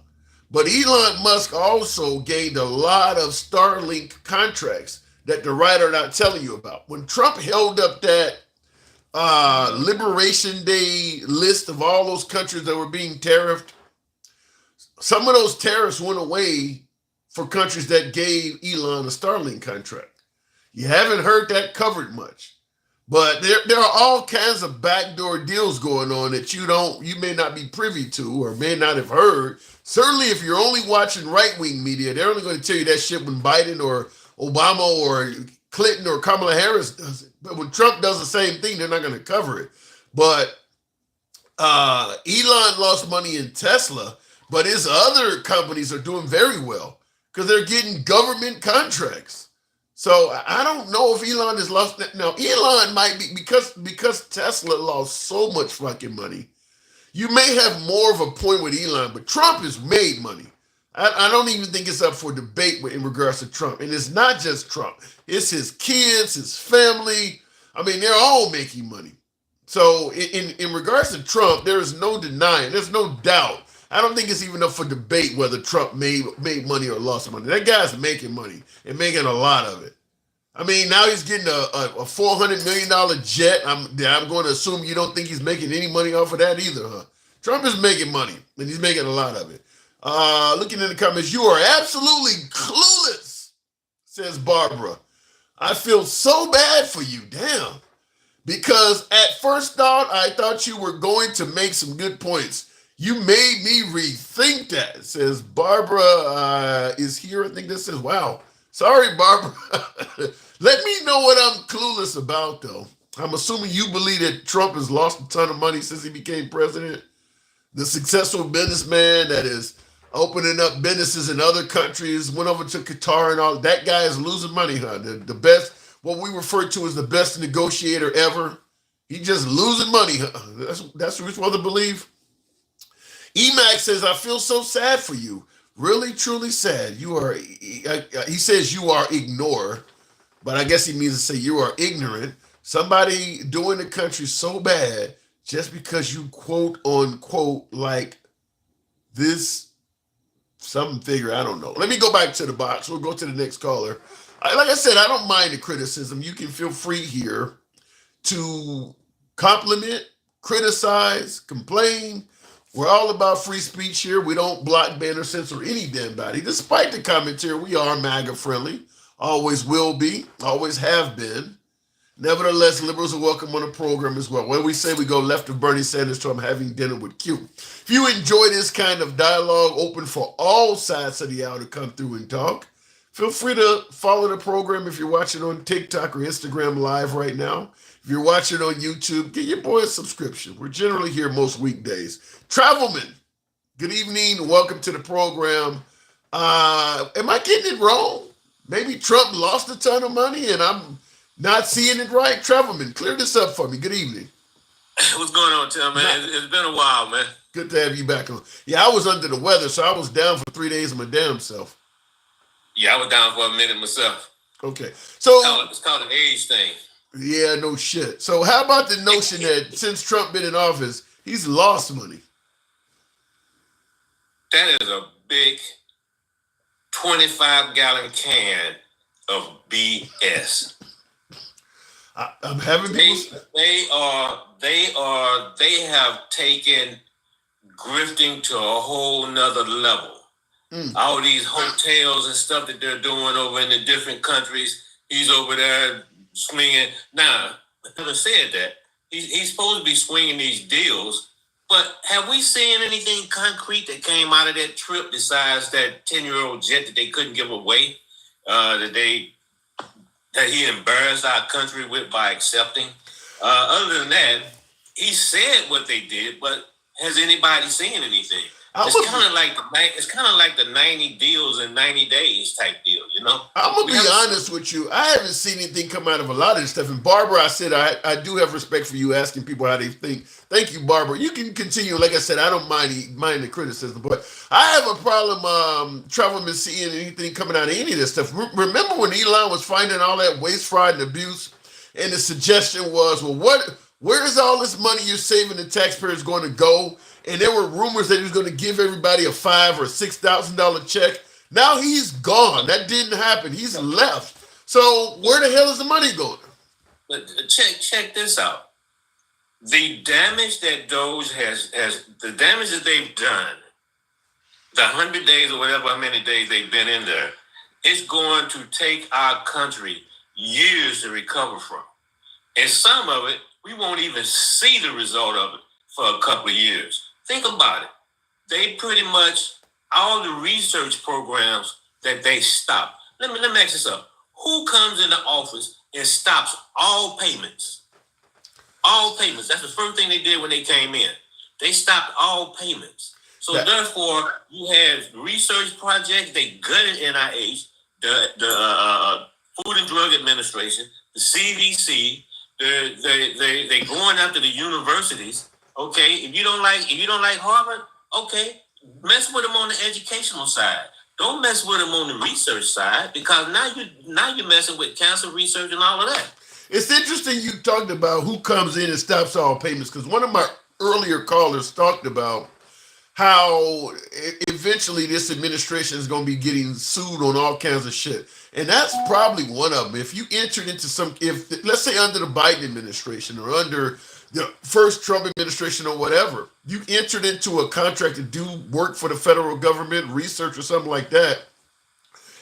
But Elon Musk also gained a lot of Starlink contracts that the writer not telling you about. When Trump held up that Liberation Day list of all those countries that were being tariffed, some of those tariffs went away for countries that gave Elon a Starlink contract. You haven't heard that covered much. But there are all kinds of backdoor deals going on that you may not be privy to or may not have heard. Certainly, if you're only watching right-wing media, they're only going to tell you that shit when Biden or Obama or Clinton or Kamala Harris does it. But when Trump does the same thing, they're not going to cover it. But Elon lost money in Tesla, but his other companies are doing very well because they're getting government contracts. So I don't know if Elon has lost that. Now, Elon might be, because Tesla lost so much fucking money, you may have more of a point with Elon, but Trump has made money. I don't even think it's up for debate in regards to Trump. And it's not just Trump. It's his kids, his family. I mean, they're all making money. So in regards to Trump, there is no denying, there's no doubt. I don't think it's even up for debate whether Trump made money or lost money. That guy's making money and making a lot of it. I mean, now he's getting a $400 million jet. I'm going to assume you don't think he's making any money off of that either, huh? Trump is making money, and he's making a lot of it. Looking in the comments, you are absolutely clueless, says Barbara. I feel so bad for you, damn. Because at first thought, I thought you were going to make some good points. You made me rethink that, says Barbara is here. I think this says, wow. Sorry, Barbara. Let me know what I'm clueless about, though. I'm assuming you believe that Trump has lost a ton of money since he became president. The successful businessman that is opening up businesses in other countries, went over to Qatar and all. That guy is losing money, huh? The best, what we refer to as the best negotiator ever. He just losing money, huh? That's what you believe. Emac says, I feel so sad for you. Really, truly sad. You are, he says you are ignored, but I guess he means to say you are ignorant. Somebody doing the country so bad just because you quote unquote like this some figure, I don't know. Let me go back to the box. We'll go to the next caller. Like I said, I don't mind the criticism. You can feel free here to compliment, criticize, complain. We're all about free speech here. We don't block, ban, or censor any damn body. Despite the commentary, we are MAGA friendly. Always will be. Always have been. Nevertheless, liberals are welcome on the program as well. When we say we go left of Bernie Sanders to I'm having dinner with Q. If you enjoy this kind of dialogue, open for all sides of the aisle to come through and talk, feel free to follow the program if you're watching on TikTok or Instagram live right now. If you're watching on YouTube, get your boy a subscription. We're generally here most weekdays. Travelman, good evening. Welcome to the program. Am I getting it wrong? Maybe Trump lost a ton of money and I'm not seeing it right? Travelman, clear this up for me. Good evening. What's going on, Tim, man? It's been a while, man. Good to have you back on. Yeah, I was under the weather, so I was down for 3 days of my damn self. Yeah, I was down for a minute myself. Okay. So it's called an age thing. Yeah, no shit. So how about the notion that since Trump been in office, he's lost money? That is a big 25-gallon can of BS. I'm having people. They have taken grifting to a whole nother level. All these hotels and stuff that they're doing over in the different countries, he's over there swinging. Now, having said that, he's supposed to be swinging these deals, but have we seen anything concrete that came out of that trip besides that 10-year-old jet that they couldn't give away, that he embarrassed our country with by accepting? Other than that, he said what they did, but has anybody seen anything? It's kind of like the 90 deals in 90 days type deal, you know? I'm going to be honest with you. I haven't seen anything come out of a lot of this stuff. And Barbara, I said I do have respect for you asking people how they think. Thank you, Barbara. You can continue. Like I said, I don't mind the criticism. But I have a problem traveling seeing anything coming out of any of this stuff. Remember when Elon was finding all that waste, fraud, and abuse? And the suggestion was, well, where is all this money you're saving the taxpayers going to go? And there were rumors that he was going to give everybody a $5,000 or $6,000 check. Now he's gone. That didn't happen. He's left. So where the hell is the money going? But check this out. The damage that Doge has the damage that they've done, the 100 days or whatever, how many days they've been in there, it's going to take our country years to recover from. And some of it, we won't even see the result of it for a couple of years. Think about it. They pretty much, all the research programs that they stop. Let me ask this up. Who comes into office and stops all payments? All payments. That's the first thing they did when they came in. They stopped all payments. So therefore, you had research projects. They gutted NIH, the Food and Drug Administration, the CDC. They going after the universities. Okay, if you don't like Harvard, okay, mess with them on the educational side. Don't mess with them on the research side, because now you're messing with cancer research and all of that. It's interesting you talked about who comes in and stops all payments, because one of my earlier callers talked about how eventually this administration is going to be getting sued on all kinds of shit. And that's probably one of them. If you entered into let's say under the Biden administration or under the first Trump administration or whatever, you entered into a contract to do work for the federal government, research or something like that,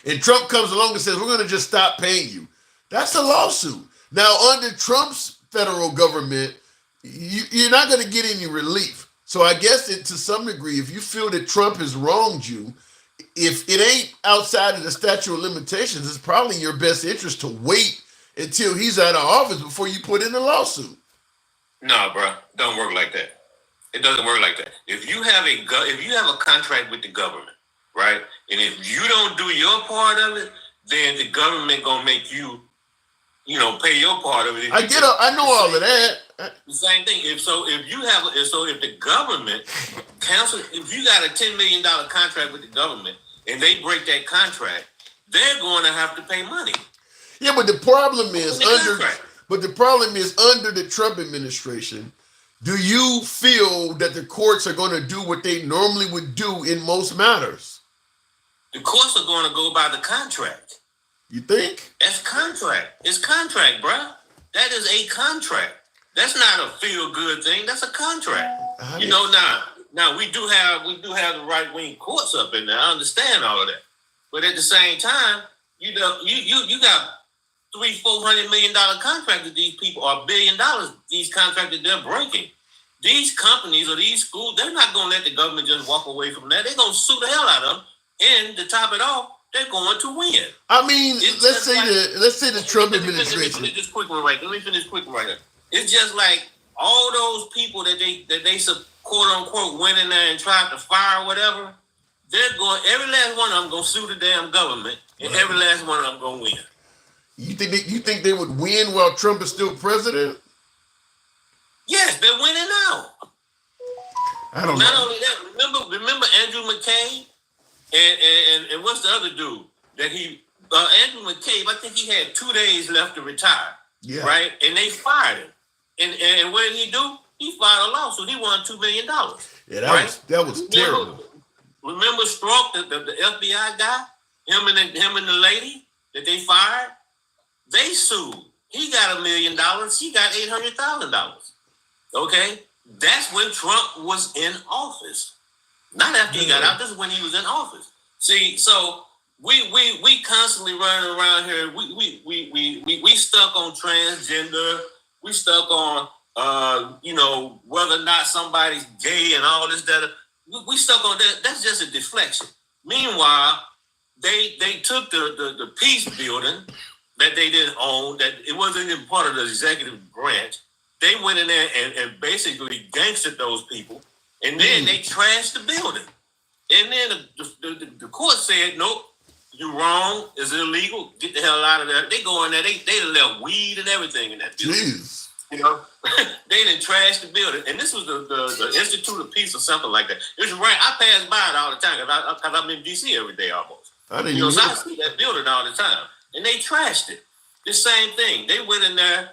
and Trump comes along and says, we're going to just stop paying you. That's a lawsuit. Now, under Trump's federal government, you're not going to get any relief. So I guess to some degree, if you feel that Trump has wronged you, if it ain't outside of the statute of limitations, it's probably in your best interest to wait until he's out of office before you put in a lawsuit. No, bro, don't work like that. It doesn't work like that. If you have a contract with the government, right, and if you don't do your part of it, then the government gonna make you, pay your part of it. I know all of that. The same thing. If the government if you got a $10 million contract with the government and they break that contract, they're going to have to pay money. Yeah, but the problem is under the Trump administration, do you feel that the courts are going to do what they normally would do in most matters? The courts are going to go by the contract. You think? That's contract. It's contract, bro. That is a contract. That's not a feel-good thing. That's a contract. Now we do have the right-wing courts up in there. I understand all of that, but at the same time, you got $300-400 million contracts that these people, or $1 billion these contracts that they're breaking. These companies or these schools, they're not going to let the government just walk away from that. They're going to sue the hell out of them, and to top it off, they're going to win. I mean, let's say the Trump administration. Let me finish this quick one right here. It's just like all those people that they quote unquote went in there and tried to fire or whatever. Every last one of them gonna sue the damn government, and every last one of them gonna win. You think they would win while Trump is still president? Yes, they're winning now. I don't know. Not only that, remember Andrew McCabe and what's the other dude that Andrew McCabe? I think he had 2 days left to retire. Yeah. Right, and they fired him. And what did he do? He filed a lawsuit. He won $2 million. Yeah, that was terrible. Remember Strzok, the FBI guy? Him and the lady that they fired? They sued. He got $1 million. She got $800,000. Okay? That's when Trump was in office. Not after he got out. This is when he was in office. See, so we constantly running around here. We stuck on transgender. We stuck on whether or not somebody's gay and all this that. We stuck on that. That's just a deflection. Meanwhile, they took the peace building that they didn't own, that it wasn't even part of the executive branch. They went in there and basically gangstered those people, and then they trashed the building. And then the court said, nope, you're wrong, it's illegal, get the hell out of there. They go in there, they left weed and everything in that building. Jeez. They didn't trash the building. And this was the Institute of Peace or something like that. It's right. I pass by it all the time because I'm in D.C. every day almost. I didn't know. So I see that building all the time. And they trashed it. The same thing. They went in there.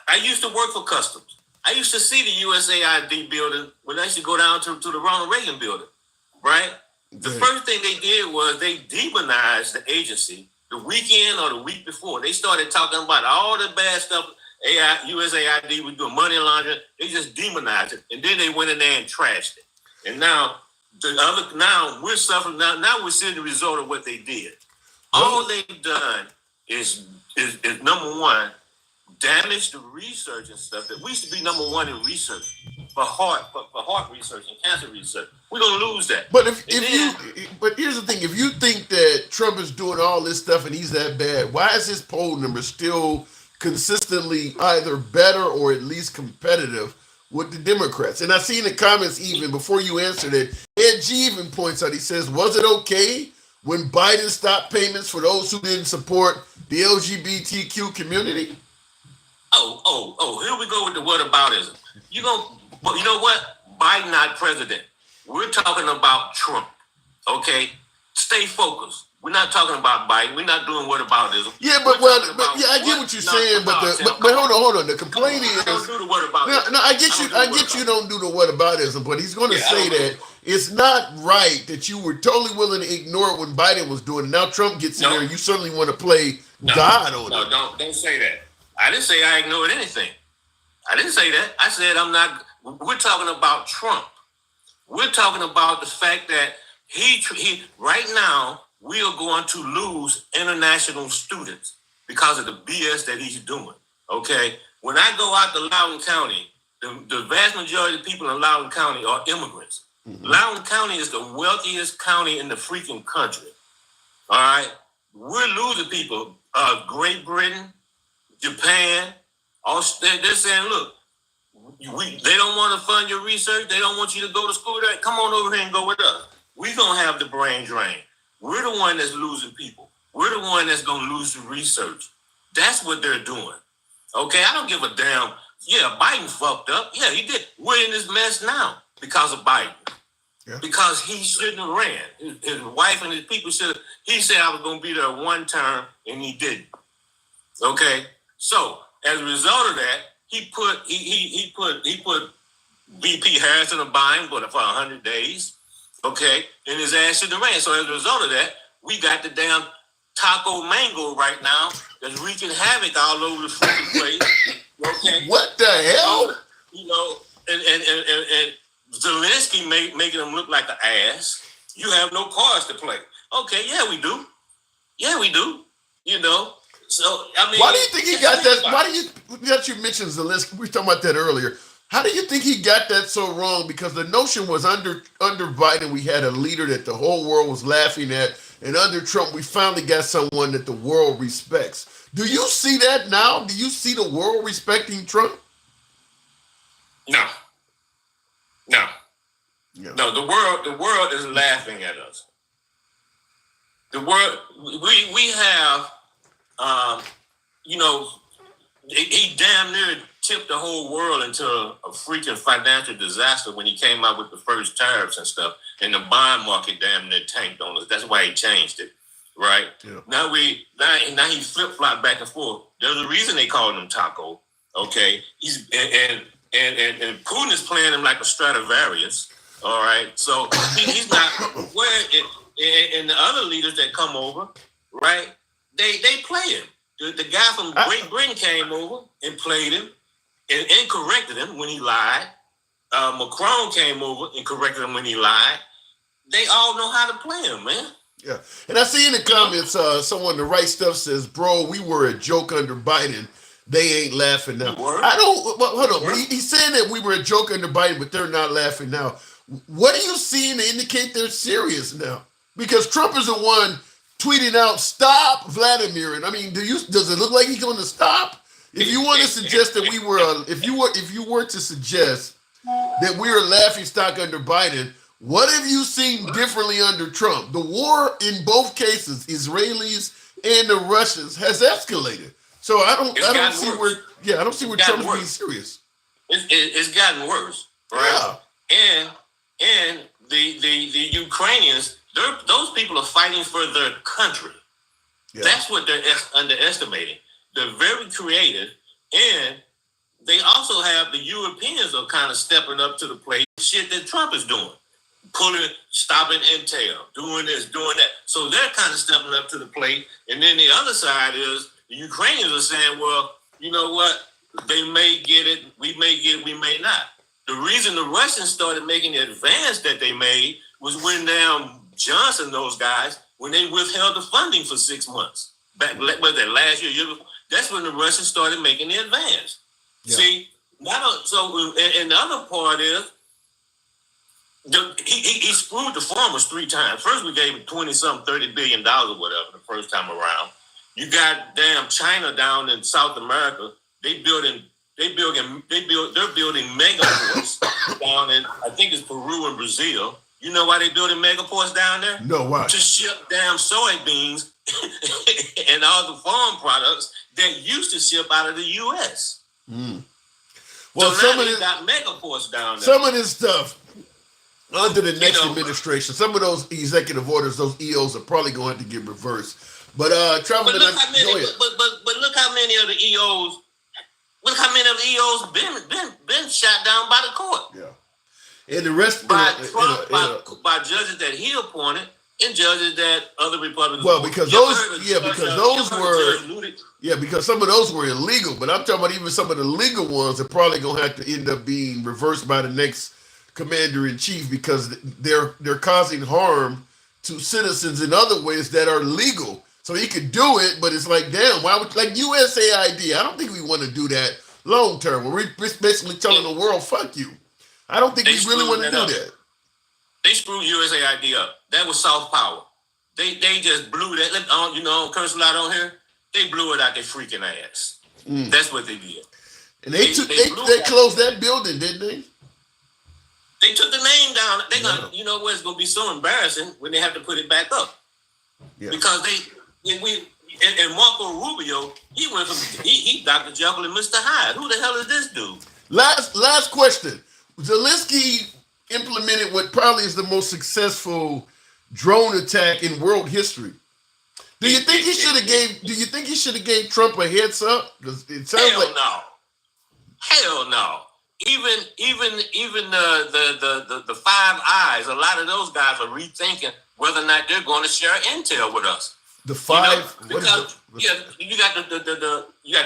I used to work for Customs. I used to see the USAID building when I used to go down to the Ronald Reagan building, right? The first thing they did was they demonized the agency the weekend or the week before. They started talking about all the bad stuff USAID was doing, money laundering. They just demonized it. And then they went in there and trashed it. And now we're suffering. Now we're seeing the result of what they did. All they've done is number one, damage the research and stuff. That we used to be number one in research for heart research and cancer research. We're gonna lose that. But but here's the thing: if you think that Trump is doing all this stuff and he's that bad, why is his poll number still consistently either better or at least competitive with the Democrats? And I see in the comments, even before you answered it, Ed G even points out, he says, was it okay when Biden stopped payments for those who didn't support the LGBTQ community? Here we go with the whataboutism. You know what? Biden not president. We're talking about Trump. Okay? Stay focused. We're not talking about Biden. We're not doing whataboutism. Yeah, I get what you're saying, but hold on. The complaint is don't do the whataboutism. No, I get you don't do the whataboutism, but he's going to say that it's not right that you were totally willing to ignore it when Biden was doing it. Now Trump gets in there, and you certainly want to play God on it. No, don't say that. I didn't say I ignored anything. I didn't say that. I said I'm not. We're talking about Trump. We're talking about the fact that he right now we are going to lose international students because of the BS that he's doing. Okay, when I go out to Loudoun County, the vast majority of people in Loudoun County are immigrants. Mm-hmm. Loudoun County is the wealthiest county in the freaking country. All right, we're losing people. Great Britain, Japan, they're saying, look, they don't want to fund your research. They don't want you to go to school there. Come on over here and go with us. We're going to have the brain drain. We're the one that's losing people. We're the one that's going to lose the research. That's what they're doing. Okay, I don't give a damn. Yeah, Biden fucked up. Yeah, he did. We're in this mess now because of Biden. Yeah. Because he shouldn't have ran. His wife and his people should have. He said I was going to be there one term, and he didn't. Okay, so as a result of that, he put VP Harris in a bind for 100 days. Okay, and his ass shouldn't have ran. So as a result of that, we got the damn taco mango right now that's wreaking havoc all over the freaking place. Okay, what the hell? You know, and Zelensky making him look like an ass. You have no cards to play. Okay, yeah, we do. Yeah, we do. You know. So I mean, why do you think he got that? Why do you mentioned Zelensky? We were talking about that earlier. How do you think he got that so wrong? Because the notion was under Biden, we had a leader that the whole world was laughing at, and under Trump, we finally got someone that the world respects. Do you see that now? Do you see the world respecting Trump? No. No, the world is laughing at us. The world, we have, you know, he damn near tipped the whole world into a freaking financial disaster when he came out with the first tariffs and stuff, and the bond market damn near tanked on us. That's why he changed it, right? Yeah. Now he flip-flopped back and forth. There's a reason they call him Taco, okay? He's and Putin is playing him like a Stradivarius, all right? So he's not where and the other leaders that come over, right? They play him. The guy from Great Britain came over and played him and corrected him when he lied. Macron came over and corrected him when he lied. They all know how to play him, man. Yeah. And I see in the comments, someone, the right stuff says, bro, we were a joke under Biden. They ain't laughing now. I don't, well, hold on. He's saying that we were a joke under Biden, but they're not laughing now. What are you seeing to indicate they're serious now? Because Trump is the one tweeting out, "Stop Vladimir." And I mean, does it look like he's going to stop? If you want to suggest that we were, if you were to suggest that we were a laughing stock under Biden, what have you seen differently under Trump? The war in both cases, Israelis and the Russians, has escalated. So I don't see where Trump is being serious. It's gotten worse, right? Yeah. And the Ukrainians. Those people are fighting for their country. Yeah. That's what they're underestimating. They're very creative, and they also have the Europeans are kind of stepping up to the plate. Shit that Trump is doing, stopping intel, doing this, doing that. So they're kind of stepping up to the plate. And then the other side is the Ukrainians are saying, well, you know what? They may get it, we may get it, we may not. The reason the Russians started making the advance that they made was when Johnson, those guys, when they withheld the funding for 6 months. Was that last year? that's when the Russians started making the advance. Yeah. See, and the other part is, he screwed the farmers 3 times. First, we gave him $20-something, $30 billion or whatever the first time around. You got damn China down in South America. They're building mega ports down in, I think it's Peru and Brazil. You know why they building mega ports down there? No, why? To ship damn soybeans and all the farm products that used to ship out of the U.S. Well, so some now of they this, got mega ports down there. some of this stuff under the next administration, some of those executive orders, those EOs are probably going to have to get reversed. But But look how many. But look how many of the EOs. Look how many of the EOs been shot down by the court. Yeah. And the rest by Trump, by judges that he appointed and judges that other Republicans. Well, because because some of those were illegal. But I'm talking about even some of the legal ones are probably gonna have to end up being reversed by the next commander in chief because they're causing harm to citizens in other ways that are legal. So he could do it, but it's like, damn, why would, like USAID? I don't think we want to do that long term. We're basically telling the world, fuck you. I don't think we really want to do that. They screwed USAID up. That was soft power. They just blew that. You know, curse a lot on here. They blew it out their freaking ass. That's what they did. And they closed that building, didn't they? They took the name down. They gonna, you know what? It's gonna be so embarrassing when they have to put it back up. Yeah. Because and Marco Rubio, he went from he Dr. Jekyll and Mr. Hyde. Who the hell is this dude? Last question. Zelensky implemented what probably is the most successful drone attack in world history. Do you think he should have gave Trump a heads up? Because it sounds Hell no. Even the Five Eyes, a lot of those guys are rethinking whether or not they're going to share intel with us. The five, you got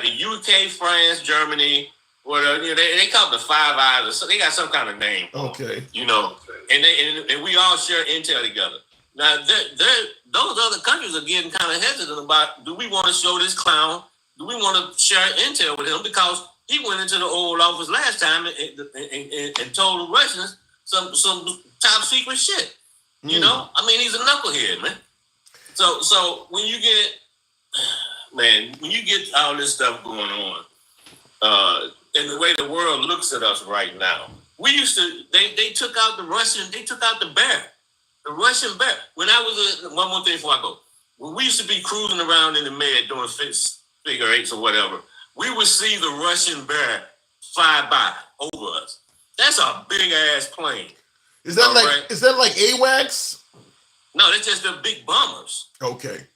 the UK, France, Germany, whatever. You know, they call it the Five Eyes, so they got some kind of name. Okay. You know, and we all share intel together. Now, those other countries are getting kind of hesitant about, do we want to show this clown? Do we want to share intel with him? Because he went into the Oval Office last time and told the Russians some top secret shit. You know, I mean, he's a knucklehead, man. So when you get all this stuff going on, and the way the world looks at us right now, they took out the bear, the Russian bear. When I was one more thing before I go, when we used to be cruising around in the Med doing figure eights or whatever, we would see the Russian bear fly by over us. That's a big ass plane. Is that like AWACS? No, that's just the big bombers. Okay.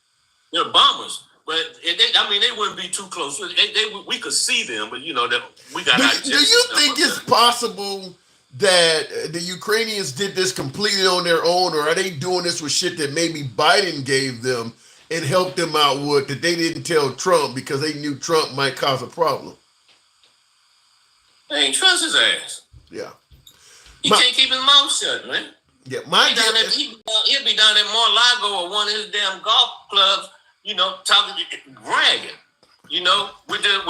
They're bombers, but they wouldn't be too close. We could see them, but you know that we got. Do you think it's possible that the Ukrainians did this completely on their own, or are they doing this with shit that maybe Biden gave them and helped them out with that they didn't tell Trump because they knew Trump might cause a problem? They ain't trust his ass. Yeah. He can't keep his mouth shut, man. Yeah, he'll be down at Mar-a-Lago or one of his damn golf clubs, you know, bragging, you know, with those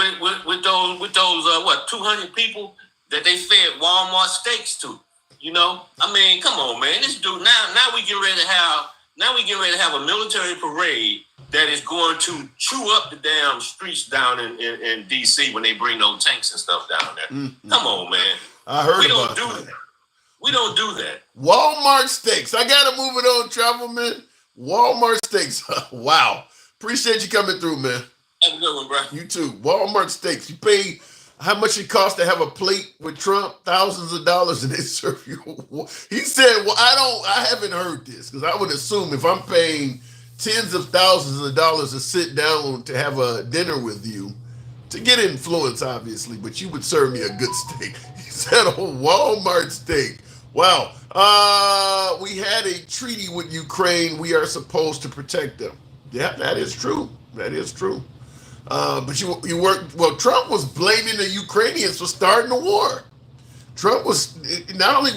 200 people that they fed Walmart steaks to, you know. I mean, come on, man, this dude. Now we get ready to have a military parade that is going to chew up the damn streets down in D.C. when they bring those tanks and stuff down there. Mm-hmm. Come on, man. I heard we about don't do that. We don't do that. Walmart steaks. I gotta move it on, Travelman. Walmart steaks. Wow. Appreciate you coming through, man. Have a good one, bro. You too. Walmart steaks. You pay how much it costs to have a plate with Trump? Thousands of dollars, and they serve you. He said, well, I haven't heard this, because I would assume if I'm paying tens of thousands of dollars to sit down to have a dinner with you, to get influence, obviously, but you would serve me a good steak. He said a Walmart steak. Wow. We had a treaty with Ukraine. We are supposed to protect them. Yeah, that is true. That is true. But you work. Well, Trump was blaming the Ukrainians for starting the war. Not only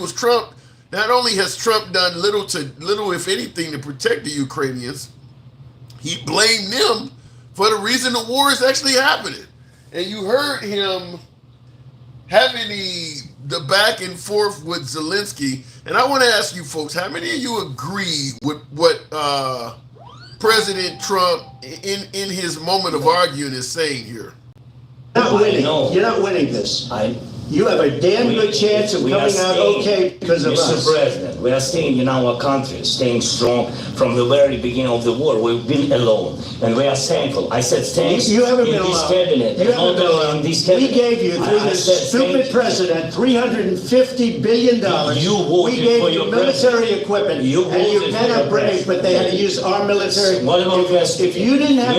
has Trump done little, if anything, to protect the Ukrainians, he blamed them for the reason the war is actually happening. And you heard him having the back and forth with Zelensky. And I want to ask you folks, how many of you agree with what President Trump in his moment of arguing is saying here? You're not winning. You're not winning this. You have a damn good chance of coming out okay because of us. Mr. President, we are staying in our country, staying strong from the very beginning of the war. We've been alone, and we are thankful. I said thanks. You haven't been in this alone. cabinet. You haven't been alone. We gave you, through this stupid president, $350 billion. You voted we gave for you your military equipment, and you men are brave, but they had to use our military. If you didn't have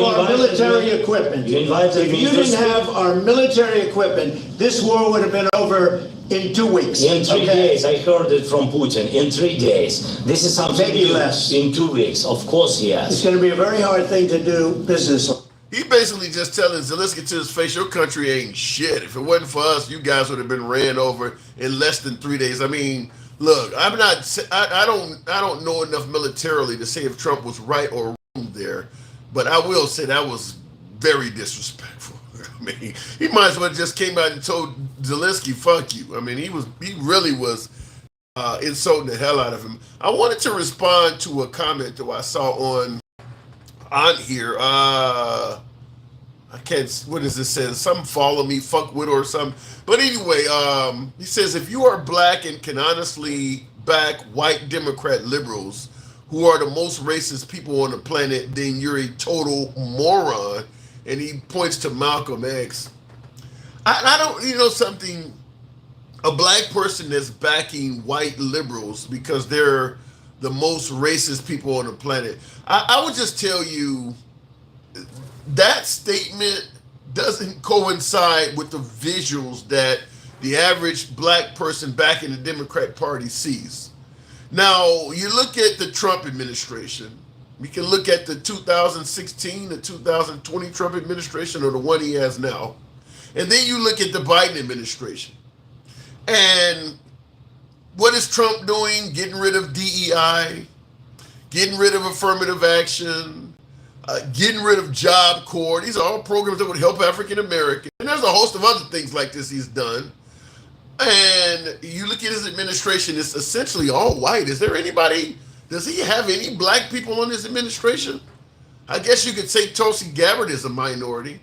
our military equipment, this war would have been over in 2 weeks. In 3 days, I heard it from Putin. In 3 days, this is something maybe less. In 2 weeks, of course, yes. It's going to be a very hard thing to do business. He basically just telling Zelensky to his face, your country ain't shit. If it wasn't for us, you guys would have been ran over in less than 3 days. I mean, look, I don't know enough militarily to say if Trump was right or wrong there, but I will say that was very disrespectful. I mean, he might as well just came out and told Zelensky, fuck you. I mean, he really was insulting the hell out of him. I wanted to respond to a comment that I saw on here. I can't, what does it say? Some follow me, fuck with or something. But anyway, he says, if you are black and can honestly back white Democrat liberals who are the most racist people on the planet, then you're a total moron. And he points to Malcolm X. I don't, you know something, a black person that's backing white liberals because they're the most racist people on the planet. I would just tell you that statement doesn't coincide with the visuals that the average black person backing the Democrat Party sees. Now, you look at the Trump administration. We can look at the 2016, the 2020 Trump administration, or the one he has now. And then you look at the Biden administration. And what is Trump doing? Getting rid of DEI, getting rid of affirmative action, getting rid of Job Corps. These are all programs that would help African Americans. And there's a host of other things like this he's done. And you look at his administration, it's essentially all white. Is there anybody... Does he have any black people on his administration? I guess you could say Tulsi Gabbard is a minority.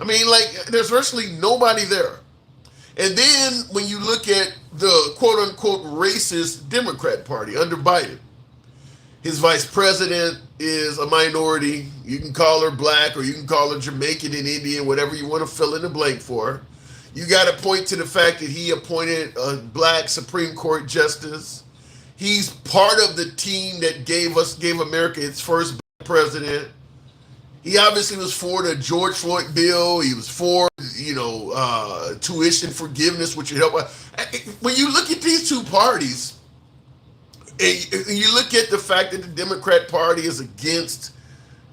I mean, like, there's virtually nobody there. And then when you look at the quote-unquote racist Democrat Party under Biden, his vice president is a minority. You can call her black or you can call her Jamaican and Indian, whatever you want to fill in the blank for. You got to point to the fact that he appointed a black Supreme Court justice. He's part of the team that gave America its first black president. He obviously was for the George Floyd bill. He was for, tuition forgiveness, which would help. When you look at these two parties, and you look at the fact that the Democrat Party is against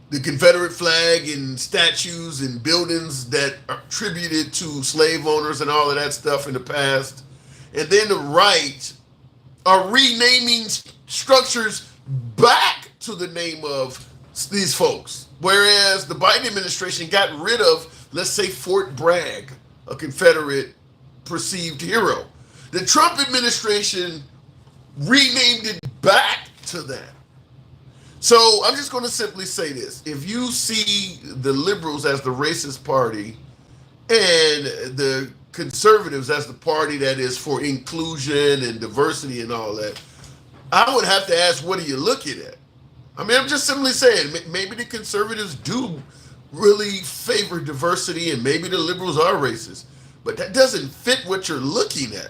the Confederate flag and statues and buildings that are attributed to slave owners and all of that stuff in the past, and then the right are renaming structures back to the name of these folks. Whereas the Biden administration got rid of, let's say, Fort Bragg, a Confederate perceived hero. The Trump administration renamed it back to that. So I'm just going to simply say this. If you see the liberals as the racist party and the conservatives as the party that is for inclusion and diversity and all that, I would have to ask, what are you looking at? I mean, I'm just simply saying, maybe the conservatives do really favor diversity and maybe the liberals are racist, but that doesn't fit what you're looking at.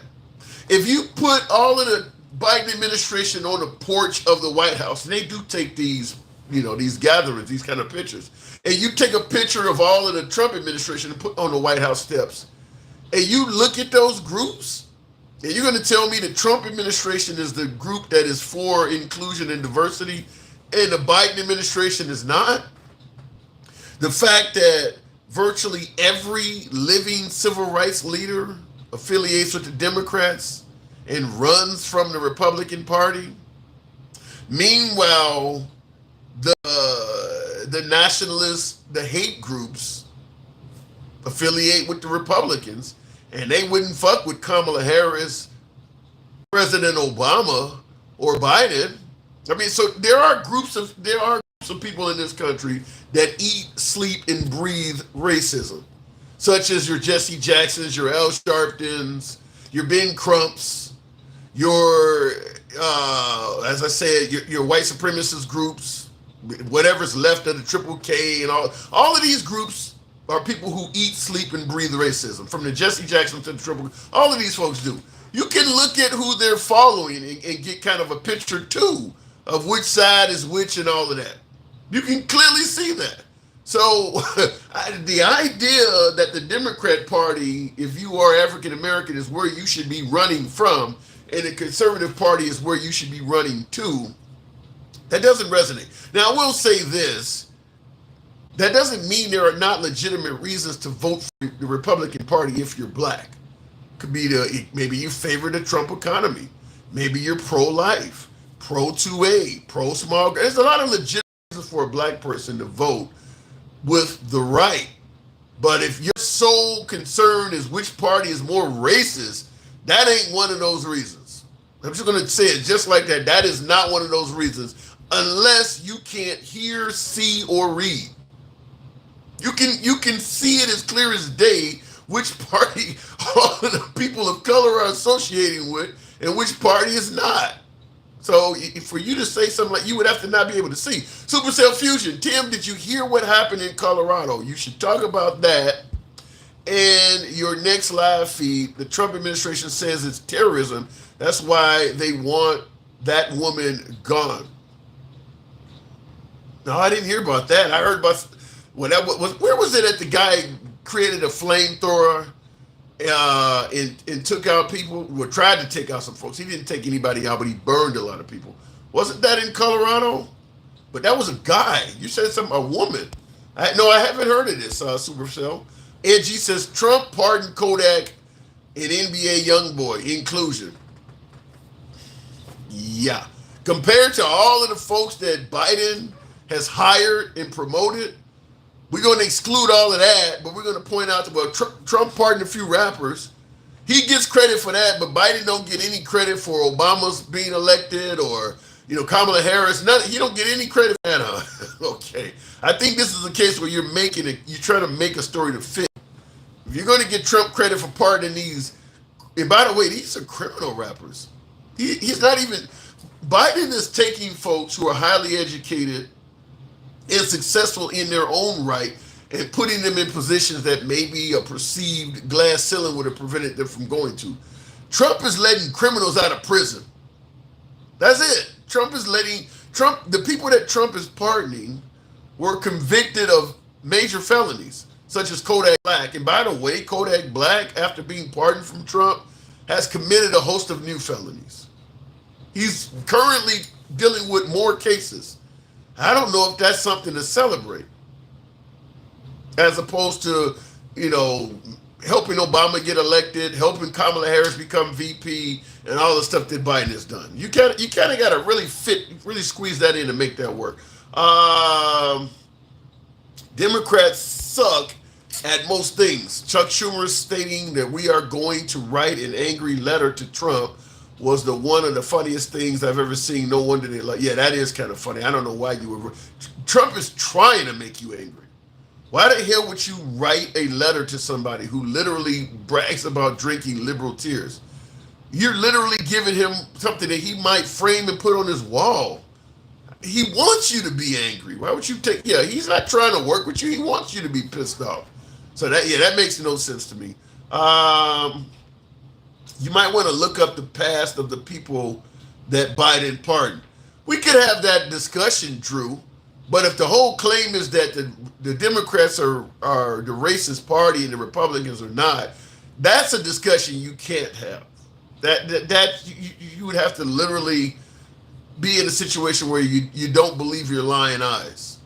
If you put all of the Biden administration on the porch of the White House, and they do take these, these gatherings, these kind of pictures, and you take a picture of all of the Trump administration and put on the White House steps, and you look at those groups, and you're going to tell me the Trump administration is the group that is for inclusion and diversity, and the Biden administration is not? The fact that virtually every living civil rights leader affiliates with the Democrats and runs from the Republican Party. Meanwhile, the the nationalists, the hate groups affiliate with the Republicans, and they wouldn't fuck with Kamala Harris, President Obama, or Biden. I mean, so there are groups of people in this country that eat, sleep, and breathe racism, such as your Jesse Jacksons, your Al Sharptons, your Ben Crumps, your as I said, your white supremacist groups, whatever's left of the Triple K, and all of these groups are people who eat, sleep, and breathe racism. From the Jesse Jackson to the Triple K, all of these folks do. You can look at who they're following and get kind of a picture too of which side is which and all of that. You can clearly see that. So the idea that the Democrat Party, if you are African American, is where you should be running from, and the Conservative Party is where you should be running to, that doesn't resonate. Now, I will say this. That doesn't mean there are not legitimate reasons to vote for the Republican Party if you're black. Could be maybe you favor the Trump economy. Maybe you're pro-life, pro-2A, pro-small. There's a lot of legitimate reasons for a black person to vote with the right. But if your sole concern is which party is more racist, that ain't one of those reasons. I'm just going to say it just like that. That is not one of those reasons, unless you can't hear, see, or read. You can see it as clear as day which party all of the people of color are associating with and which party is not. So for you to say something like, you would have to not be able to see. Supercell Fusion, Tim, did you hear what happened in Colorado? You should talk about that. And your next live feed, the Trump administration says it's terrorism. That's why they want that woman gone. No, I didn't hear about that. I heard about, well, that was, where was it that the guy created a flamethrower and took out people? Well, tried to take out some folks. He didn't take anybody out, but he burned a lot of people. Wasn't that in Colorado? But that was a guy. You said something, a woman. I haven't heard of this, Supercell. Edgy says, Trump pardoned Kodak and NBA YoungBoy. Inclusion. Yeah. Compared to all of the folks that Biden has hired and promoted, we're going to exclude all of that, but we're going to point out that, well, Trump pardoned a few rappers. He gets credit for that, but Biden don't get any credit for Obama's being elected or, Kamala Harris. He don't get any credit for that. Okay. I think this is a case where you're trying to make a story to fit. If you're going to get Trump credit for pardoning these, and by the way, these are criminal rappers. He's not even, Biden is taking folks who are highly educated and successful in their own right and putting them in positions that maybe a perceived glass ceiling would have prevented them from going to. Trump is letting criminals out of prison. That's it. The people that Trump is pardoning were convicted of major felonies, such as Kodak Black. And by the way, Kodak Black, after being pardoned from Trump, has committed a host of new felonies. He's currently dealing with more cases. I don't know if that's something to celebrate, as opposed to, helping Obama get elected, helping Kamala Harris become VP, and all the stuff that Biden has done. You kind of got to really squeeze that in to make that work. Democrats suck at most things. Chuck Schumer stating that we are going to write an angry letter to Trump was one of the funniest things I've ever seen. No wonder they're like, yeah, that is kind of funny. I don't know why you would. Trump is trying to make you angry. Why the hell would you write a letter to somebody who literally brags about drinking liberal tears? You're literally giving him something that he might frame and put on his wall. He wants you to be angry. Why would you he's not trying to work with you. He wants you to be pissed off. So that makes no sense to me. You might want to look up the past of the people that Biden pardoned. We could have that discussion, Drew, but if the whole claim is that the Democrats are the racist party and the Republicans are not, that's a discussion you can't have. You would have to literally be in a situation where you don't believe your lying eyes.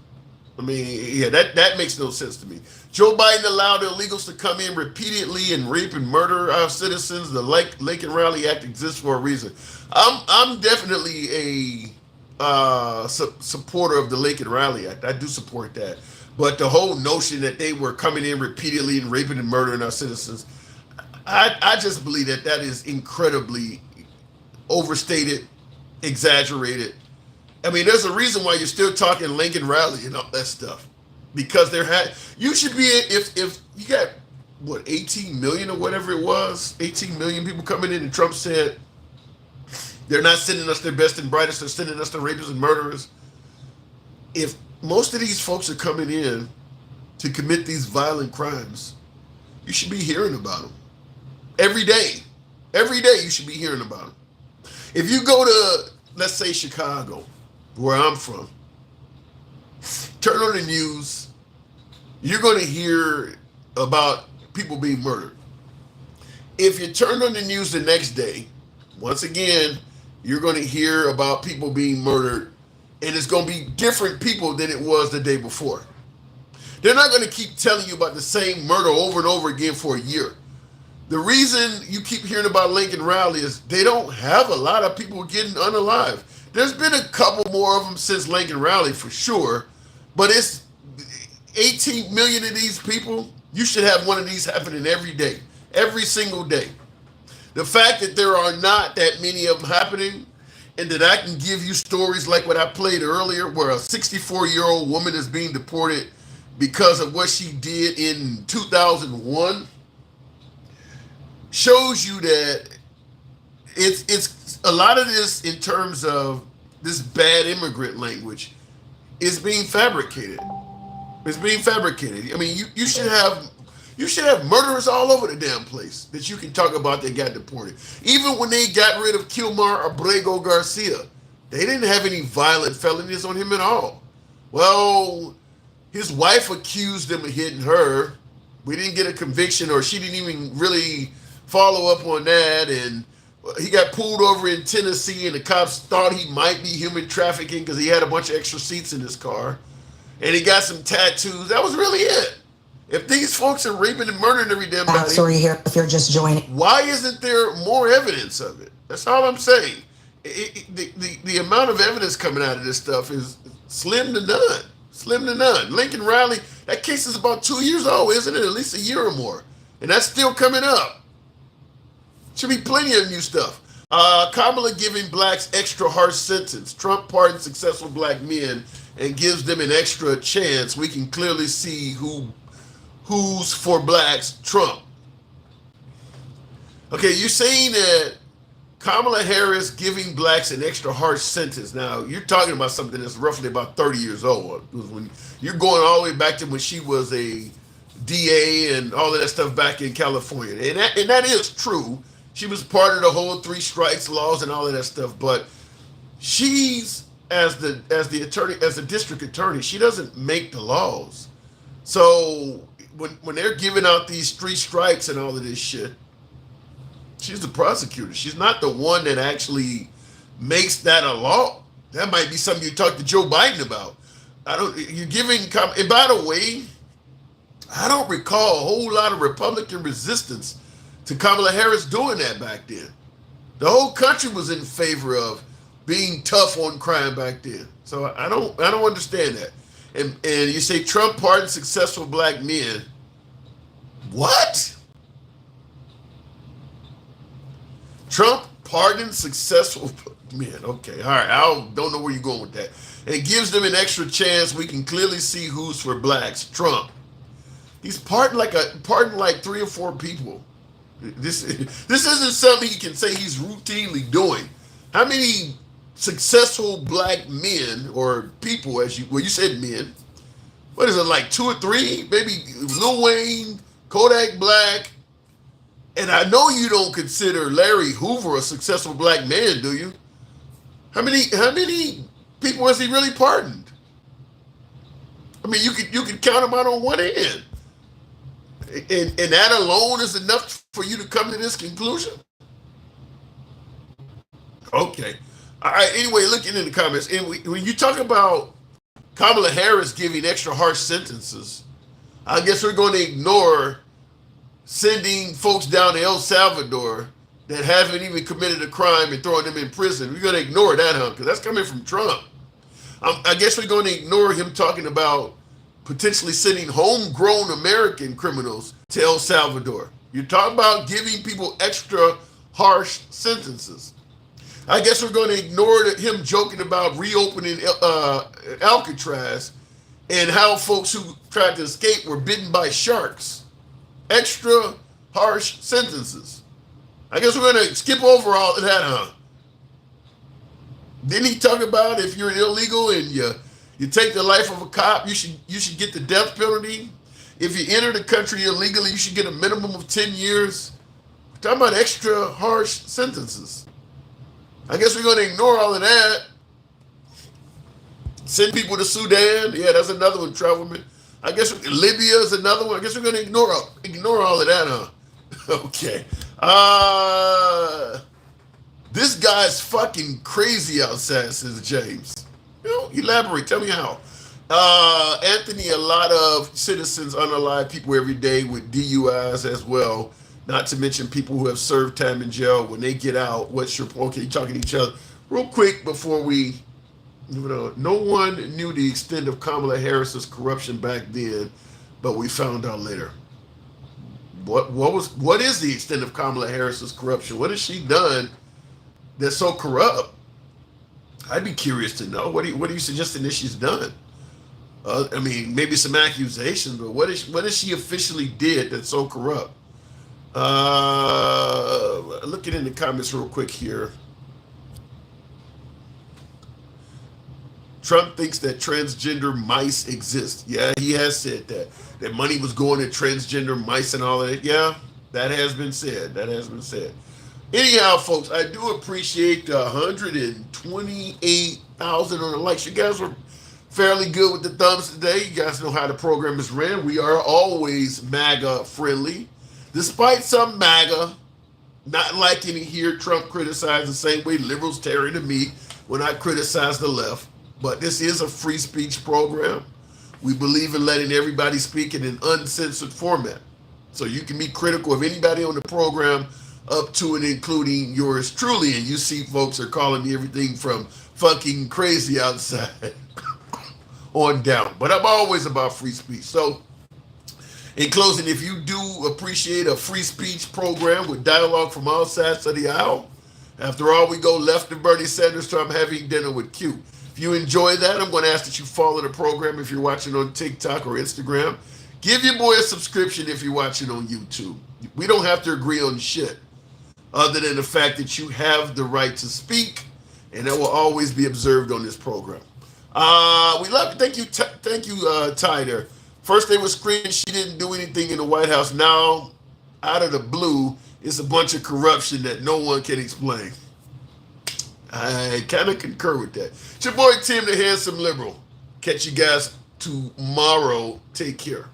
I mean, that makes no sense to me. Joe Biden allowed illegals to come in repeatedly and rape and murder our citizens. The Lake and Raleigh Act exists for a reason. I'm definitely supporter of the Lincoln Rally Act. I do support that. But the whole notion that they were coming in repeatedly and raping and murdering our citizens, I just believe that that is incredibly overstated, exaggerated. I mean, there's a reason why you're still talking Lincoln Rally and all that stuff, because you should be, if you got what, 18 million or whatever it was, 18 million people coming in, and Trump said they're not sending us their best and brightest, they're sending us the rapists and murderers. If most of these folks are coming in to commit these violent crimes, you should be hearing about them every day. Every day you should be hearing about them. If you go to, let's say, Chicago, where I'm from, turn on the news, you're going to hear about people being murdered. If you turn on the news the next day, once again, you're going to hear about people being murdered, and it's going to be different people than it was the day before. They're not going to keep telling you about the same murder over and over again for a year. The reason you keep hearing about Lincoln Rally is they don't have a lot of people getting unalive. There's been a couple more of them since Lincoln Rally for sure, but it's 18 million of these people. You should have one of these happening every day, every single day. The fact that there are not that many of them happening, and that I can give you stories like what I played earlier, where a 64-year-old woman is being deported because of what she did in 2001, shows you that it's a lot of this, in terms of this bad immigrant language, is being fabricated. It's being fabricated. I mean, you should have murderers all over the damn place that you can talk about that got deported. Even when they got rid of Kilmar Abrego Garcia, they didn't have any violent felonies on him at all. Well, his wife accused him of hitting her. We didn't get a conviction, or she didn't even really follow up on that, and he got pulled over in Tennessee, and the cops thought he might be human trafficking because he had a bunch of extra seats in his car, and he got some tattoos. That was really it. If these folks are raping and murdering every damn body, backstory here if you're just joining. Why isn't there more evidence of it? That's all I'm saying. The amount of evidence coming out of this stuff is slim to none. Slim to none. Lincoln Riley, that case is about 2 years old, isn't it? At least a year or more. And that's still coming up. Should be plenty of new stuff. Kamala giving blacks extra harsh sentence. Trump pardons successful black men and gives them an extra chance. We can clearly see who's for blacks. Trump. Okay, you're saying that Kamala Harris giving blacks an extra harsh sentence. Now, you're talking about something that's roughly about 30 years old. When you're going all the way back to when she was a DA and all of that stuff back in California. And that is true. She was part of the whole 3 strikes laws and all of that stuff. But she's, as the attorney, as a district attorney, she doesn't make the laws. So when they're giving out these 3 strikes and all of this shit, she's the prosecutor. She's not the one that actually makes that a law. That might be something you talk to Joe Biden about. You're giving, and by the way, I don't recall a whole lot of Republican resistance to Kamala Harris doing that back then. The whole country was in favor of being tough on crime back then. So I don't understand that. And you say Trump pardoned successful black men. What? Trump pardoned successful men. Okay, all right. I don't know where you're going with that. And gives them an extra chance. We can clearly see who's for blacks. Trump. He's pardoned like 3 or 4 people. This isn't something he can say he's routinely doing. How many successful black men or people, you said men, what is it, like 2 or 3? Maybe Lil Wayne, Kodak Black. And I know you don't consider Larry Hoover a successful black man, do you? How many people has he really pardoned? I mean, you could count them out on one hand. And that alone is enough for you to come to this conclusion? Okay. All right. Anyway, looking in the comments, and when you talk about Kamala Harris giving extra harsh sentences, I guess we're going to ignore sending folks down to El Salvador that haven't even committed a crime and throwing them in prison. We're going to ignore that, huh? Because that's coming from Trump. I guess we're going to ignore him talking about potentially sending homegrown American criminals to El Salvador. You're talking about giving people extra harsh sentences. I guess we're going to ignore him joking about reopening Alcatraz and how folks who tried to escape were bitten by sharks. Extra harsh sentences. I guess we're going to skip over all of that, huh? Didn't he talk about if you're illegal and you take the life of a cop, you should get the death penalty? If you enter the country illegally, you should get a minimum of 10 years. We're talking about extra harsh sentences. I guess we're going to ignore all of that. Send people to Sudan. Yeah, that's another one, Travelman. I guess Libya is another one. I guess we're going to ignore all of that, huh? Okay. This guy's fucking crazy outside, says James. Elaborate. Tell me how. Anthony, a lot of citizens unalive people every day with DUIs as well. Not to mention people who have served time in jail. When they get out, what's your point? Okay, talking to each other. Real quick before we, no one knew the extent of Kamala Harris's corruption back then, but we found out later. What is the extent of Kamala Harris's corruption? What has she done that's so corrupt? I'd be curious to know. What are you suggesting that she's done? I mean, maybe some accusations, but what has she officially did that's so corrupt? Looking in the comments real quick here. Trump thinks that transgender mice exist. Yeah, he has said that. That money was going to transgender mice and all of that. Yeah, that has been said. Anyhow, folks, I do appreciate 128,000 on the likes. You guys were fairly good with the thumbs today. You guys know how the program is ran. We are always MAGA friendly. Despite some MAGA not liking to hear Trump criticize the same way liberals tear into me when I criticize the left. But this is a free speech program. We believe in letting everybody speak in an uncensored format. So you can be critical of anybody on the program up to and including yours truly. And you see folks are calling me everything from fucking crazy outside on down. But I'm always about free speech. So in closing, if you do appreciate a free speech program with dialogue from all sides of the aisle, after all, we go left to Bernie Sanders, Trump having dinner with Q. If you enjoy that, I'm going to ask that you follow the program if you're watching on TikTok or Instagram. Give your boy a subscription if you're watching on YouTube. We don't have to agree on shit other than the fact that you have the right to speak, and that will always be observed on this program. We love you. Thank you, Tyder. First they were screaming she didn't do anything in the White House. Now, out of the blue, it's a bunch of corruption that no one can explain. I kind of concur with that. It's your boy Tim the Handsome Liberal. Catch you guys tomorrow. Take care.